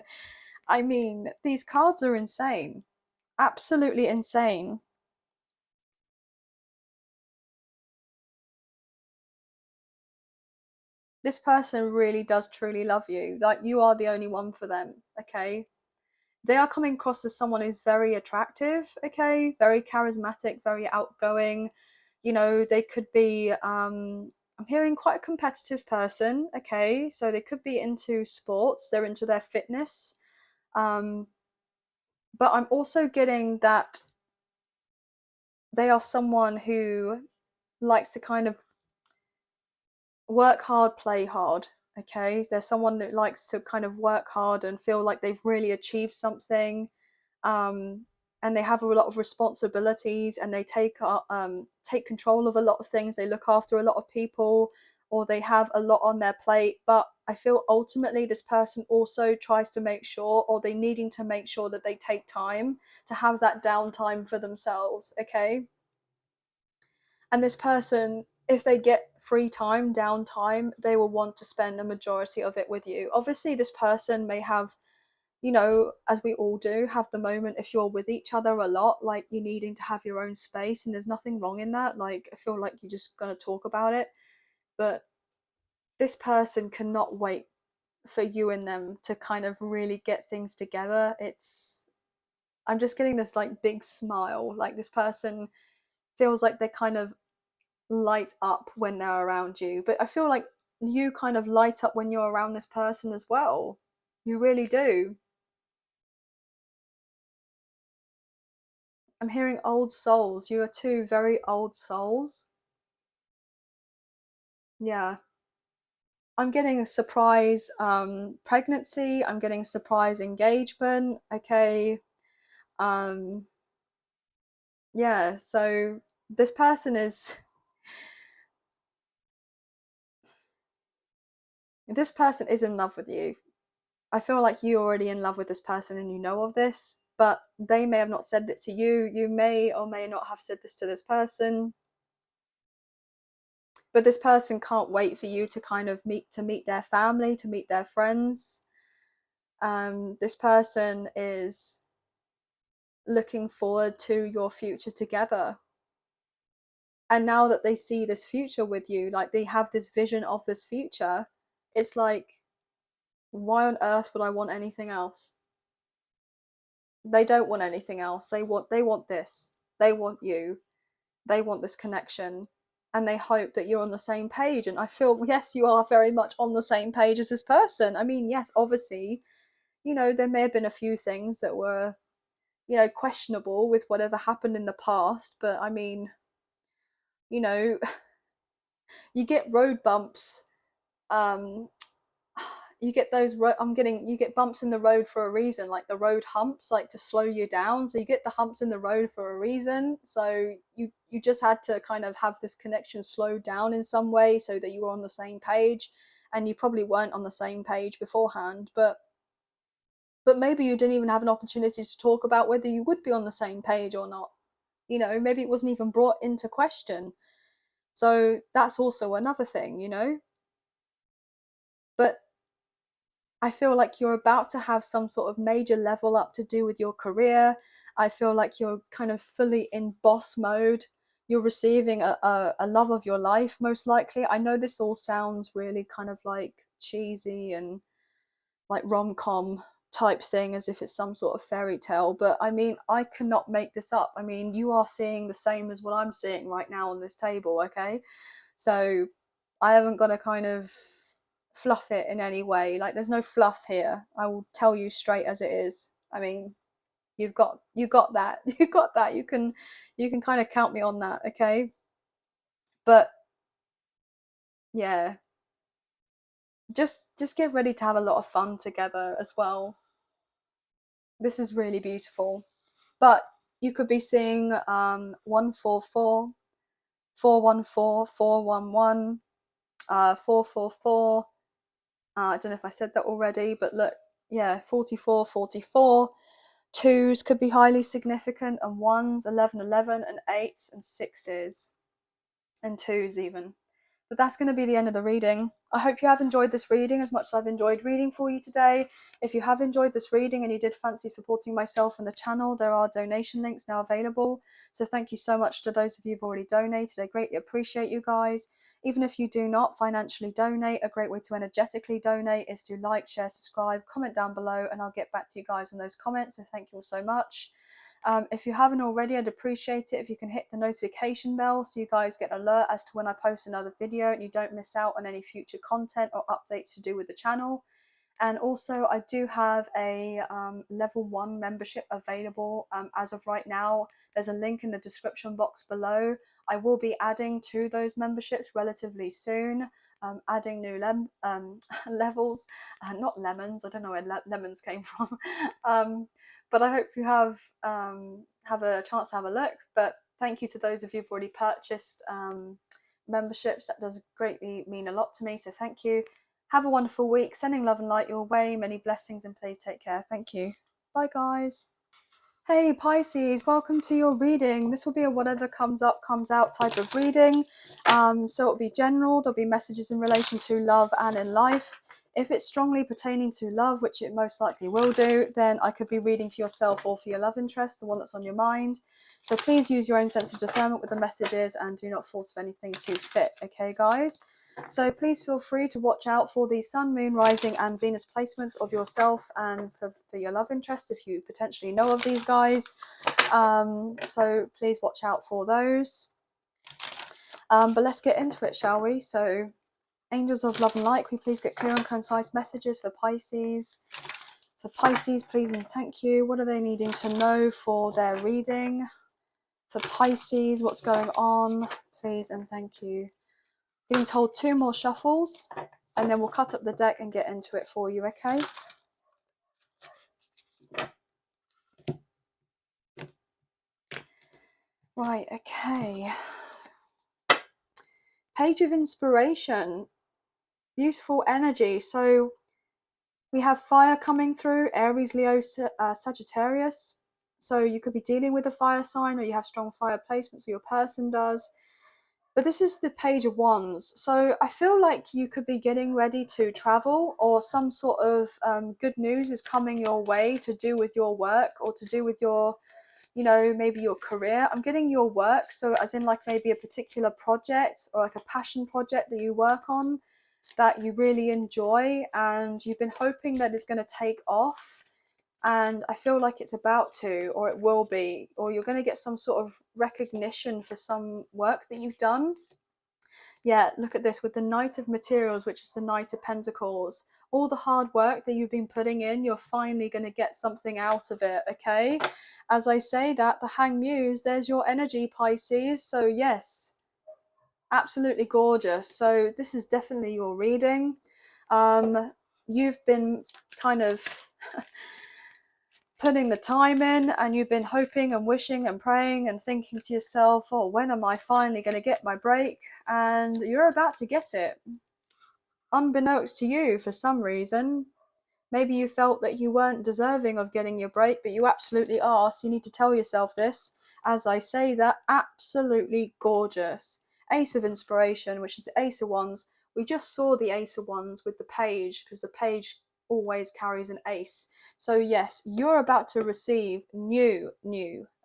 I mean, these cards are insane, absolutely insane. This person really does truly love you, like you are the only one for them, okay? They are coming across as someone who's very attractive, okay, very charismatic, very outgoing. You know, they could be I'm hearing quite a competitive person, okay, so they could be into sports, they're into their fitness, um but I'm also getting that they are someone who likes to kind of work hard, play hard. Okay, there's someone that likes to kind of work hard and feel like they've really achieved something, um, and they have a lot of responsibilities, and they take control of a lot of things. They look after a lot of people, or they have a lot on their plate. But I feel ultimately this person also tries to make sure, or they needing to make sure, that they take time to have that downtime for themselves. Okay, and this person, if they get free time, downtime, they will want to spend a majority of it with you. Obviously this person may have, you know, as we all do, have the moment if you're with each other a lot, like you needing to have your own space, and there's nothing wrong in that. Like, I feel like you're just gonna talk about it. But this person cannot wait for you and them to kind of really get things together. It's, I'm just getting this like big smile. Like, this person feels like they kind of light up when they're around you. But I feel like you kind of light up when you're around this person as well. You really do. I'm hearing old souls. You are two very old souls. Yeah. I'm getting a surprise pregnancy. I'm getting surprise engagement. Okay. Um, yeah. So this person is, this person is in love with you. I feel like you're already in love with this person and you know of this, but they may have not said it to you. You may or may not have said this to this person. but this person can't wait for you to kind of meet their family, to meet their friends. This person is looking forward to your future together. And now that they see this future with you, like they have this vision of this future, it's like, why on earth would I want anything else? They don't want anything else. They want this. They want you. They want this connection. And they hope that you're on the same page. And I feel, yes, you are very much on the same page as this person. I mean, yes, obviously, you know, there may have been a few things that were, you know, questionable with whatever happened in the past. But I mean, you know, you get road bumps. You get those you get bumps in the road for a reason, like the road humps, like to slow you down. So you get the humps in the road for a reason. So you just had to kind of have this connection slowed down in some way so that you were on the same page. And you probably weren't on the same page beforehand, but maybe you didn't even have an opportunity to talk about whether you would be on the same page or not. You know, maybe it wasn't even brought into question. So that's also another thing, you know. But I feel like you're about to have some sort of major level up to do with your career. I feel like you're kind of fully in boss mode. You're receiving a love of your life, most likely. I know this all sounds really kind of like cheesy and like rom-com type thing, as if it's some sort of fairy tale, but I mean, I cannot make this up. I mean, you are seeing the same as what I'm seeing right now on this table, okay? So I haven't got to kind of fluff it in any way. Like, there's no fluff here. I will tell you straight as it is. I mean, you got that. You got that. You can kind of count me on that, okay? But yeah, just get ready to have a lot of fun together as well. This is really beautiful. But you could be seeing 144, 414, 411, 444. I don't know if I said that already, but look, yeah, 44, 44. Twos could be highly significant, and ones, 11, 11, and eights, and sixes, and twos even. But that's going to be the end of the reading. I hope you have enjoyed this reading as much as I've enjoyed reading for you today. If you have enjoyed this reading and you did fancy supporting myself and the channel, there are donation links now available. So thank you so much to those of you who've already donated. I greatly appreciate you guys. Even if you do not financially donate, a great way to energetically donate is to like, share, subscribe, comment down below, and I'll get back to you guys on those comments. So thank you all so much. If you haven't already, I'd appreciate it if you can hit the notification bell so you guys get an alert as to when I post another video and you don't miss out on any future content or updates to do with the channel. And also, I do have a level 1 membership available as of right now. There's a link in the description box below. I will be adding to those memberships relatively soon. Adding new levels, not lemons. I don't know where lemons came from. But I hope you have a chance to have a look. But thank you to those of you who've already purchased memberships. That does greatly mean a lot to me. So thank you. Have a wonderful week. Sending love and light your way. Many blessings, and please take care. Thank you. Bye, guys. Hey Pisces, welcome to your reading. This will be a whatever comes up comes out type of reading. So it'll be general. There'll be messages in relation to love and in life. If it's strongly pertaining to love, which it most likely will do, then I could be reading for yourself or for your love interest, the one that's on your mind. So please use your own sense of discernment with the messages and do not force anything to fit, okay guys? So please feel free to watch out for the Sun, Moon, Rising and Venus placements of yourself and for your love interest if you potentially know of these guys. So please watch out for those. But let's get into it, shall we? So angels of love and light, can we please get clear and concise messages for Pisces? For Pisces, please and thank you. What are they needing to know for their reading? For Pisces, what's going on? Please and thank you. Getting told 2 more shuffles, and then we'll cut up the deck and get into it for you, okay? Right, okay. Page of Inspiration. Beautiful energy. So we have fire coming through, Aries, Leo, Sagittarius. So you could be dealing with a fire sign, or you have strong fire placements, or your person does. But this is the Page of Wands. So I feel like you could be getting ready to travel, or some sort of good news is coming your way to do with your work, or to do with your, you know, maybe your career. I'm getting your work, so as in like maybe a particular project or like a passion project that you work on that you really enjoy and you've been hoping that it's going to take off. And I feel like it's about to, or it will be, or you're going to get some sort of recognition for some work that you've done. Yeah, look at this with the Knight of Materials, which is the Knight of Pentacles. All the hard work that you've been putting in, you're finally going to get something out of it, okay? As I say that, the Hanged Muse, there's your energy, Pisces. So yes, absolutely gorgeous. So this is definitely your reading. You've been kind of putting the time in, and you've been hoping and wishing and praying and thinking to yourself, oh, when am I finally going to get my break? And you're about to get it, unbeknownst to you. For some reason, maybe you felt that you weren't deserving of getting your break, but you absolutely are. So you need to tell yourself this. As I say that, absolutely gorgeous. Ace of Inspiration, which is the Ace of Wands. We just saw the Ace of Wands with the Page, because the Page always carries an ace. So yes, you're about to receive new,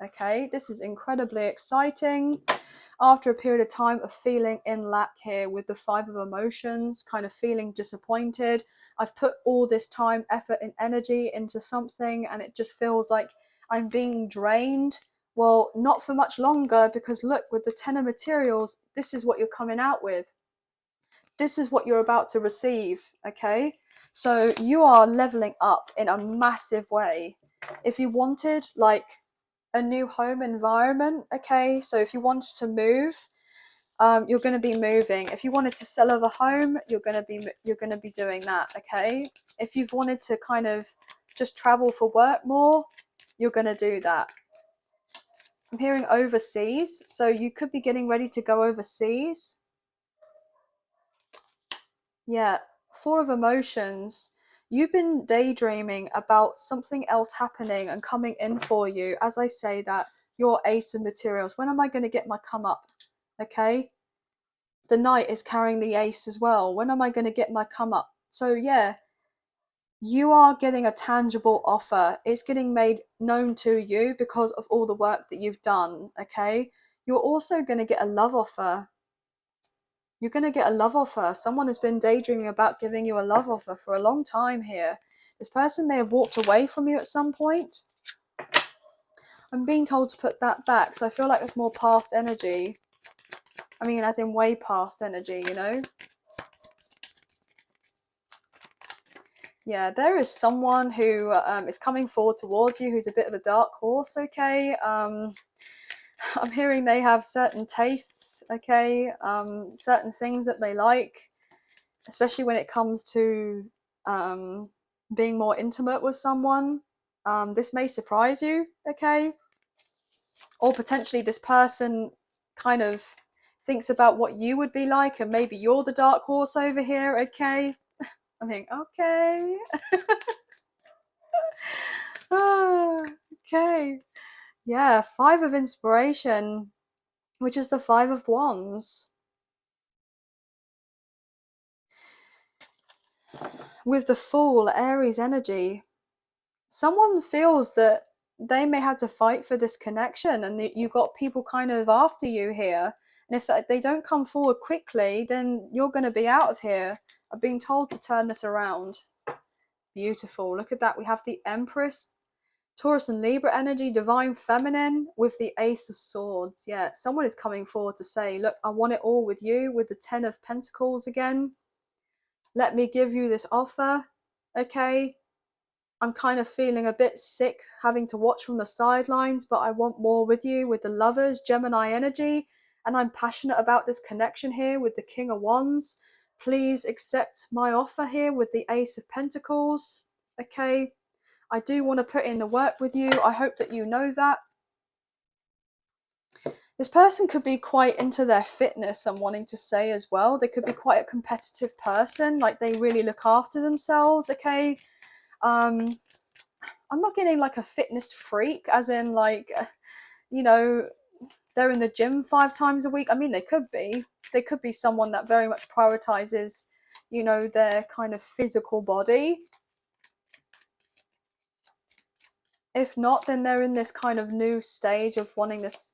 okay? This is incredibly exciting. After a period of time of feeling in lack here with the Five of Emotions, kind of feeling disappointed. I've put all this time, effort, and energy into something, and it just feels like I'm being drained. Well, not for much longer, because look, with the Ten of Materials, this is what you're coming out with. This is what you're about to receive, okay? So you are leveling up in a massive way. If you wanted like a new home environment, okay, so if you wanted to move, you're going to be moving. If you wanted to sell a home, you're going to be doing that, okay? If you've wanted to kind of just travel for work more, you're going to do that. I'm hearing overseas, so you could be getting ready to go overseas. Yeah, Four of Emotions. You've been daydreaming about something else happening and coming in for you. As I say that, your Ace of Materials. When am I going to get my come up? Okay? The Knight is carrying the Ace as well. When am I going to get my come up? So yeah, you are getting a tangible offer. It's getting made known to you because of all the work that you've done, okay? You're also going to get a love offer. You're going to get a love offer. Someone has been daydreaming about giving you a love offer for a long time here. This person may have walked away from you at some point. I'm being told to put that back, so I feel like it's more past energy. I mean, as in way past energy, you know? Yeah, there is someone who is coming forward towards you who's a bit of a dark horse, okay? I'm hearing they have certain tastes, okay? Certain things that they like, especially when it comes to being more intimate with someone. This may surprise you, okay? Or potentially this person kind of thinks about what you would be like, and maybe you're the dark horse over here, okay? I'm thinking, okay. Okay. Yeah, Five of Inspiration, which is the Five of Wands. With the Fool, Aries energy. Someone feels that they may have to fight for this connection, and you got people kind of after you here. And if they don't come forward quickly, then you're going to be out of here. I've been told to turn this around. Beautiful. Look at that. We have the Empress, Taurus and Libra energy, divine feminine, with the Ace of Swords. Yeah, someone is coming forward to say, look, I want it all with you, with the Ten of Pentacles again. Let me give you this offer, okay? I'm kind of feeling a bit sick having to watch from the sidelines, but I want more with you, with the Lovers, Gemini energy, and I'm passionate about this connection here with the King of Wands. Please accept my offer here with the Ace of Pentacles, okay? I do want to put in the work with you. I hope that you know that. This person could be quite into their fitness, I'm wanting to say as well. They could be quite a competitive person, like they really look after themselves, okay? I'm not getting like a fitness freak, as in like, you know, they're in the gym 5 times a week. I mean, they could be someone that very much prioritizes, you know, their kind of physical body. If not, then they're in this kind of new stage of wanting this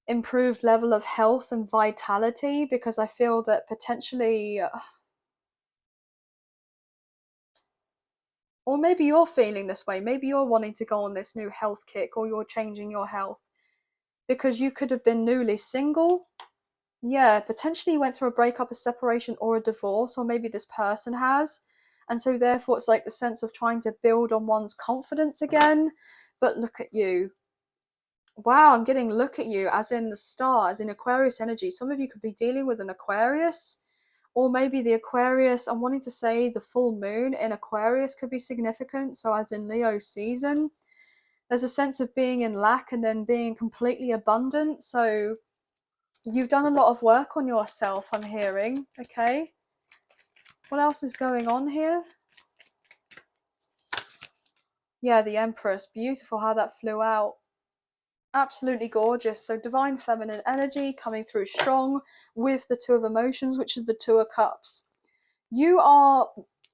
improved level of health and vitality, because I feel that potentially, or maybe you're feeling this way, maybe you're wanting to go on this new health kick, or you're changing your health because you could have been newly single. Yeah, potentially you went through a breakup, a separation, or a divorce, or maybe this person has. And so therefore it's like the sense of trying to build on one's confidence again. But look at you. Wow, I'm getting look at you as in the star, as in Aquarius energy. Some of you could be dealing with an Aquarius, or maybe the Aquarius, I'm wanting to say the full moon in Aquarius could be significant. So as in Leo season, there's a sense of being in lack and then being completely abundant. So you've done a lot of work on yourself, I'm hearing. Okay. What else is going on here? Yeah, the Empress. Beautiful how that flew out. Absolutely gorgeous. So divine feminine energy coming through strong with the Two of Emotions, which is the Two of Cups. You are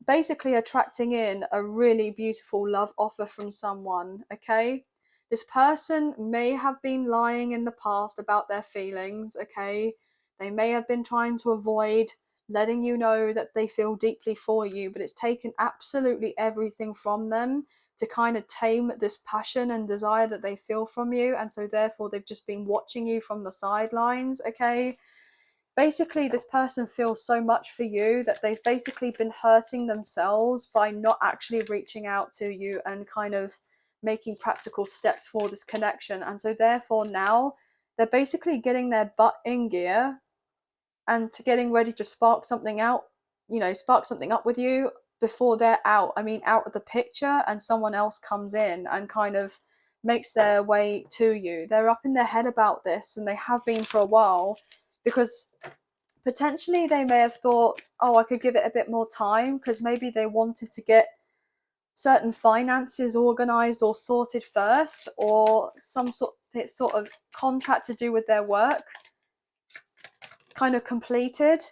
basically attracting in a really beautiful love offer from someone, okay? This person may have been lying in the past about their feelings, okay? They may have been trying to avoid letting you know that they feel deeply for you, but it's taken absolutely everything from them to kind of tame this passion and desire that they feel from you. And so therefore they've just been watching you from the sidelines, okay? Basically this person feels so much for you that they've basically been hurting themselves by not actually reaching out to you and kind of making practical steps for this connection. And so therefore now they're basically getting their butt in gear and to getting ready to spark something out, you know, spark something up with you before they're out. I mean, out of the picture, and someone else comes in and kind of makes their way to you. They're up in their head about this, and they have been for a while, because potentially they may have thought, oh, I could give it a bit more time, because maybe they wanted to get certain finances organized or sorted first, or some sort of contract to do with their work kind of completed.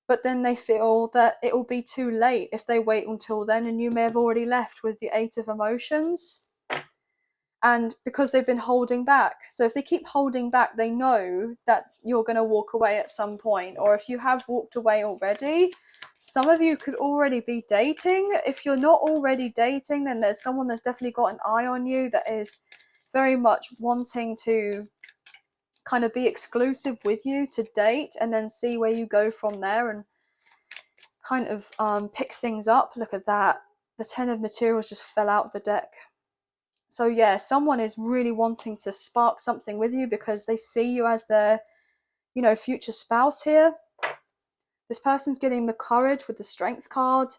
But then they feel that it will be too late if they wait until then, and you may have already left with the Eight of Emotions. And because they've been holding back, so if they keep holding back, they know that you're going to walk away at some point. Or if you have walked away already, some of you could already be dating. If you're not already dating, then there's someone that's definitely got an eye on you that is very much wanting to kind of be exclusive with you, to date, and then see where you go from there and kind of pick things up. Look at that. The 10 of Materials just fell out of the deck. So yeah, someone is really wanting to spark something with you because they see you as their, you know, future spouse here. This person's getting the courage with the Strength card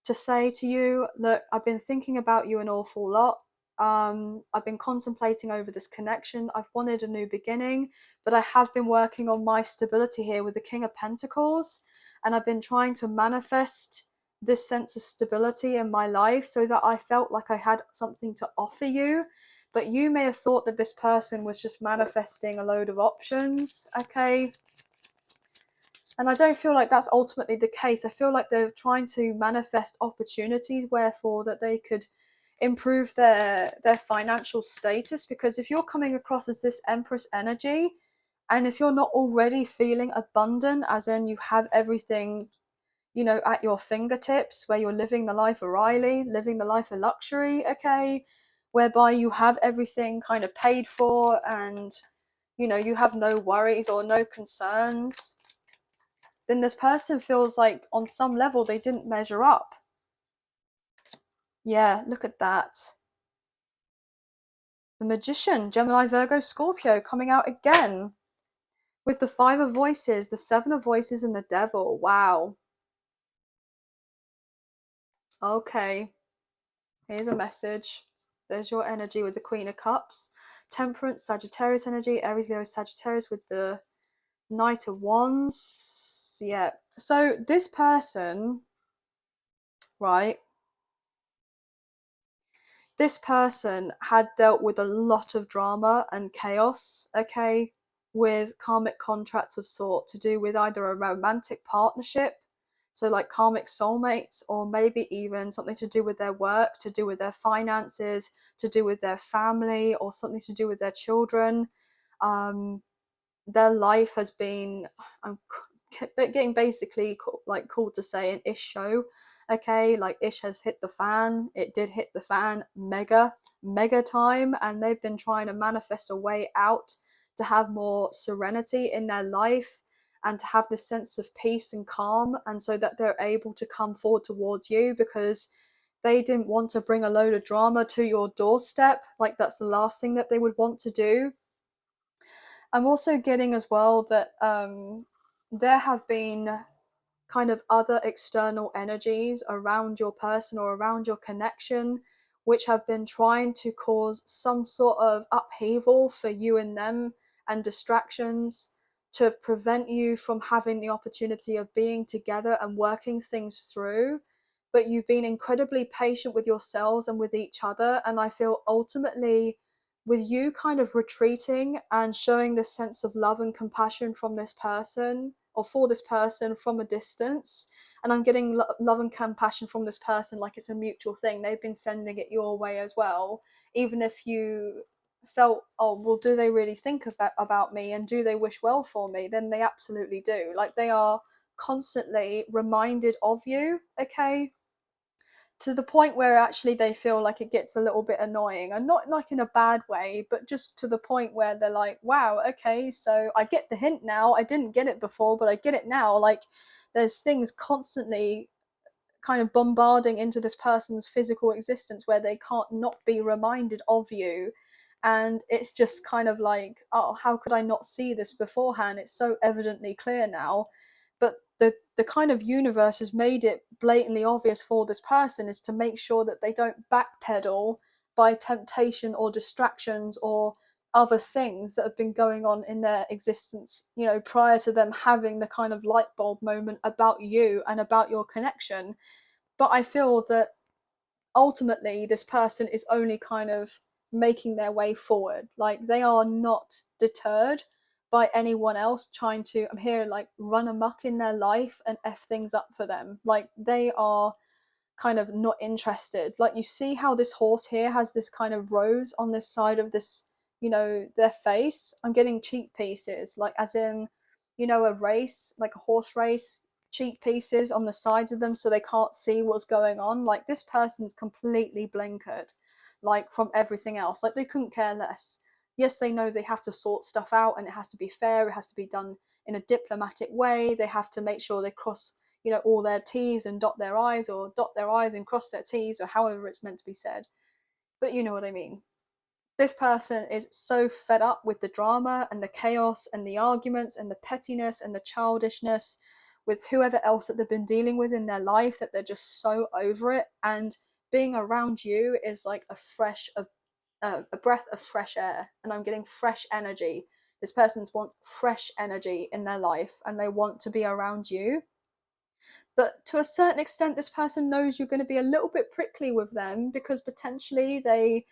to say to you, look, I've been thinking about you an awful lot. I've been contemplating over this connection. I've wanted a new beginning, but I have been working on my stability here with the King of Pentacles, and I've been trying to manifest this sense of stability in my life so that I felt like I had something to offer you. But you may have thought that this person was just manifesting a load of options, okay? And I don't feel like that's ultimately the case. I feel like they're trying to manifest opportunities wherefore that they could improve their financial status. Because if you're coming across as this Empress energy, and if you're not already feeling abundant, as in you have everything, you know, at your fingertips, where you're living the life of Riley, living the life of luxury, okay, whereby you have everything kind of paid for, and you know, you have no worries or no concerns, then this person feels like on some level they didn't measure up. Yeah, look at that. The Magician, Gemini, Virgo, Scorpio coming out again with the Five of Voices, the Seven of Voices, and the Devil. Wow. Okay, here's a message. There's your energy with the Queen of Cups. Temperance, Sagittarius energy, Aries, Leo, Sagittarius with the Knight of Wands. Yeah. So this person, right, this person had dealt with a lot of drama and chaos, okay, with karmic contracts of sort to do with either a romantic partnership, so like karmic soulmates, or maybe even something to do with their work, to do with their finances, to do with their family, or something to do with their children. Their life has been, I'm getting basically like called to say an ish show. Okay, like ish has hit the fan. It did hit the fan mega time, and they've been trying to manifest a way out to have more serenity in their life and to have this sense of peace and calm, and so that they're able to come forward towards you, because they didn't want to bring a load of drama to your doorstep. Like, that's the last thing that they would want to do. I'm also getting as well that there have been kind of other external energies around your person or around your connection, which have been trying to cause some sort of upheaval for you and them, and distractions to prevent you from having the opportunity of being together and working things through. But you've been incredibly patient with yourselves and with each other, and I feel ultimately, with you kind of retreating and showing this sense of love and compassion from this person, or for this person from a distance, and I'm getting love and compassion from this person like it's a mutual thing. They've been sending it your way as well, even if you felt, oh well, do they really think about me, and do they wish well for me? Then they absolutely do. Like, they are constantly reminded of you, okay, to the point where actually they feel like it gets a little bit annoying, and not like in a bad way, but just to the point where they're like, wow, okay, so I get the hint now. I didn't get it before, but I get it now. Like, there's things constantly kind of bombarding into this person's physical existence where they can't not be reminded of you. And it's just kind of like, oh, how could I not see this beforehand? It's so evidently clear now. But the kind of universe has made it blatantly obvious for this person, is to make sure that they don't backpedal by temptation or distractions or other things that have been going on in their existence, you know, prior to them having the kind of light bulb moment about you and about your connection. But I feel that ultimately this person is only kind of making their way forward. Like, they are not deterred by anyone else trying to, I'm here, like, run amok in their life and F things up for them. Like, they are kind of not interested. Like, you see how this horse here has this kind of rose on this side of this, you know, their face. I'm getting cheek pieces, like, as in, you know, a race, like a horse race, cheek pieces on the sides of them so they can't see what's going on. Like, this person's completely blinkered, like, from everything else. Like, they couldn't care less. Yes, they know they have to sort stuff out, and it has to be fair, it has to be done in a diplomatic way. They have to make sure they cross, you know, all their T's and dot their I's, or dot their I's and cross their T's, or however it's meant to be said. But you know what I mean. This person is so fed up with the drama and the chaos and the arguments and the pettiness and the childishness with whoever else that they've been dealing with in their life, that they're just so over it. And being around you is like a breath of fresh air, and I'm getting fresh energy. This person wants fresh energy in their life, and they want to be around you. But to a certain extent, this person knows you're going to be a little bit prickly with them, because potentially they,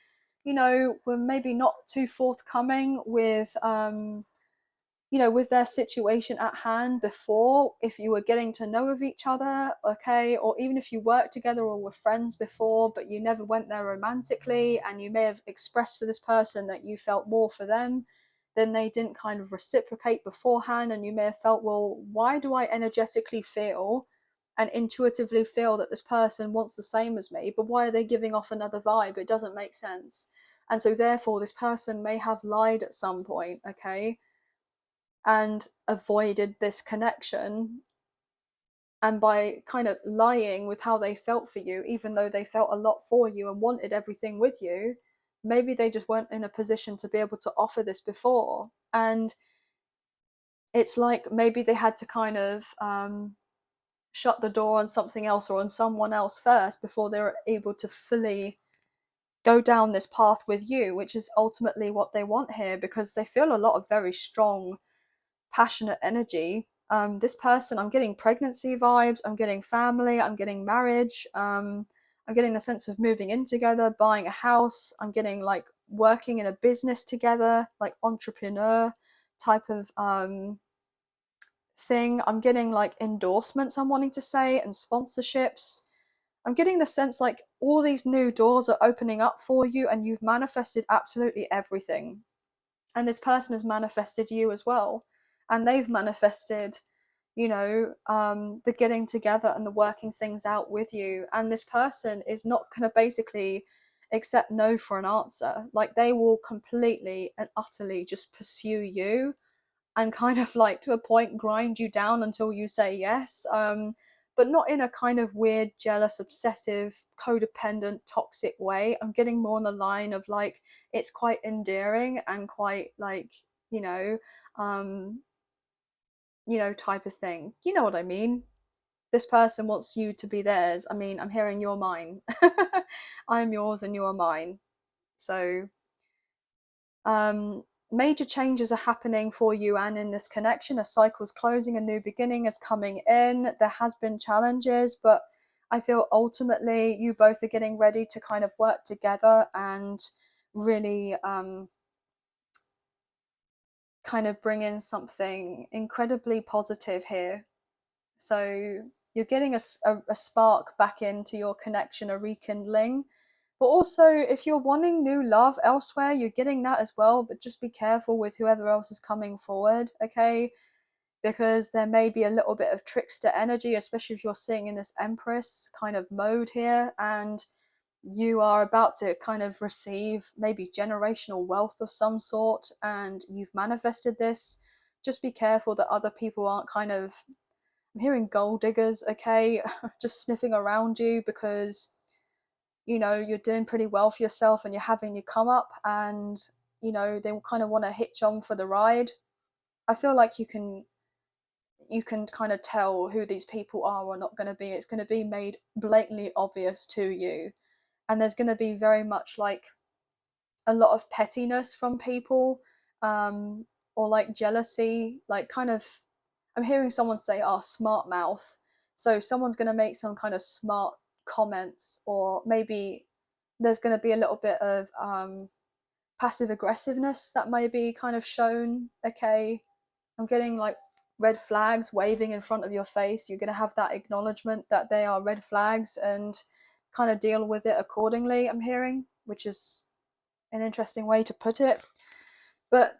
you know, were maybe not too forthcoming with you know, with their situation at hand before, if you were getting to know of each other, okay, or even if you worked together or were friends before, but you never went there romantically, and you may have expressed to this person that you felt more for them, then they didn't kind of reciprocate beforehand, and you may have felt, well, why do I energetically feel and intuitively feel that this person wants the same as me, but why are they giving off another vibe? It doesn't make sense. And so therefore this person may have lied at some point, okay, and avoided this connection. And by kind of lying with how they felt for you, even though they felt a lot for you and wanted everything with you, maybe they just weren't in a position to be able to offer this before. And it's like maybe they had to kind of shut the door on something else or on someone else first before they were able to fully go down this path with you, which is ultimately what they want here, because they feel a lot of very strong, passionate energy. This person, I'm getting pregnancy vibes, I'm getting family, I'm getting marriage, I'm I'm getting the sense of moving in together, buying a house. I'm getting like working in a business together, like entrepreneur type of thing. I'm getting like endorsements, I'm wanting to say, and sponsorships. I'm getting the sense like all these new doors are opening up for you, and you've manifested absolutely everything. And this person has manifested you as well. And they've manifested, the getting together and the working things out with you. And this person is not going to basically accept no for an answer. Like, they will completely and utterly just pursue you and kind of like, to a point, grind you down until you say yes. But not in a kind of weird, jealous, obsessive, codependent, toxic way. I'm getting more on the line of like, it's quite endearing and quite like, you know, um, type of thing. You know what I mean? This person wants you to be theirs. I mean, I'm hearing you're mine. I am yours and you are mine. So, major changes are happening for you and in this connection. A cycle's closing, a new beginning is coming in. There has been challenges, but I feel ultimately you both are getting ready to kind of work together and really kind of bring in something incredibly positive here. So you're getting a spark back into your connection, a rekindling. But also, if you're wanting new love elsewhere, you're getting that as well. But just be careful with whoever else is coming forward, okay? Because there may be a little bit of trickster energy, especially if you're sitting in this Empress kind of mode here, and you are about to kind of receive maybe generational wealth of some sort, and you've manifested this. Just be careful that other people aren't kind of, I'm hearing gold diggers, okay, just sniffing around you because you're doing pretty well for yourself and you're having your come up, and they will kind of want to hitch on for the ride. I feel like you can kind of tell who these people are or not going to be. It's going to be made blatantly obvious to you, and there's going to be very much like a lot of pettiness from people, or like jealousy, like kind of, I'm hearing someone say, oh, smart mouth. So someone's going to make some kind of smart comments, or maybe there's going to be a little bit of passive aggressiveness that may be kind of shown, okay? I'm getting like red flags waving in front of your face. You're going to have that acknowledgement that they are red flags and kind of deal with it accordingly, I'm hearing, which is an interesting way to put it. But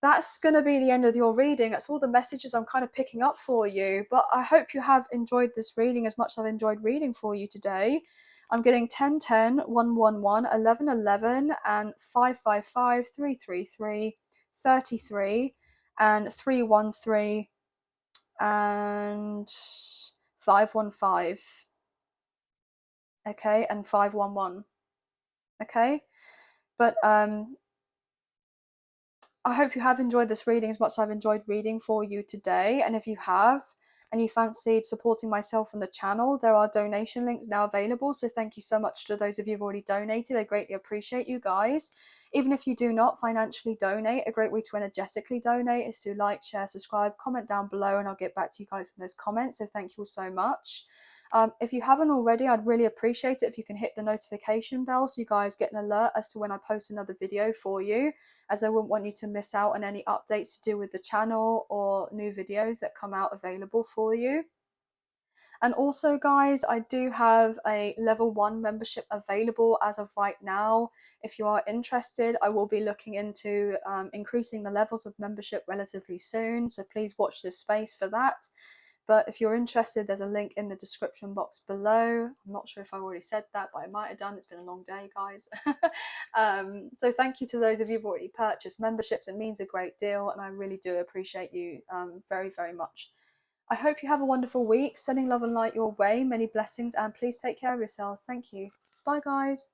that's going to be the end of your reading. That's all the messages I'm kind of picking up for you. But I hope you have enjoyed this reading as much as I've enjoyed reading for you today. I'm getting 10, 10, 1, 1, 1, 11, 11, and 5, 5, 5, 3, 3, 3, 33, and 3, 1, 3, and 5, 1, 5. Okay, and 5, 1, 1. Okay, but I hope you have enjoyed this reading as much as I've enjoyed reading for you today. And if you have, and you fancied supporting myself on the channel, there are donation links now available. So thank you so much to those of you who've already donated. I greatly appreciate you guys. Even if you do not financially donate, a great way to energetically donate is to like, share, subscribe, comment down below, and I'll get back to you guys in those comments. So thank you all so much. If you haven't already, I'd really appreciate it if you can hit the notification bell so you guys get an alert as to when I post another video for you, as I wouldn't want you to miss out on any updates to do with the channel or new videos that come out available for you. And also, guys, I do have a level 1 membership available as of right now. If you are interested, I will be looking into increasing the levels of membership relatively soon, so please watch this space for that. But if you're interested, there's a link in the description box below. I'm not sure if I already said that, but I might have done. It's been a long day, guys. So thank you to those of you who've already purchased memberships. It means a great deal, and I really do appreciate you very, very much. I hope you have a wonderful week. Sending love and light your way. Many blessings, and please take care of yourselves. Thank you. Bye, guys.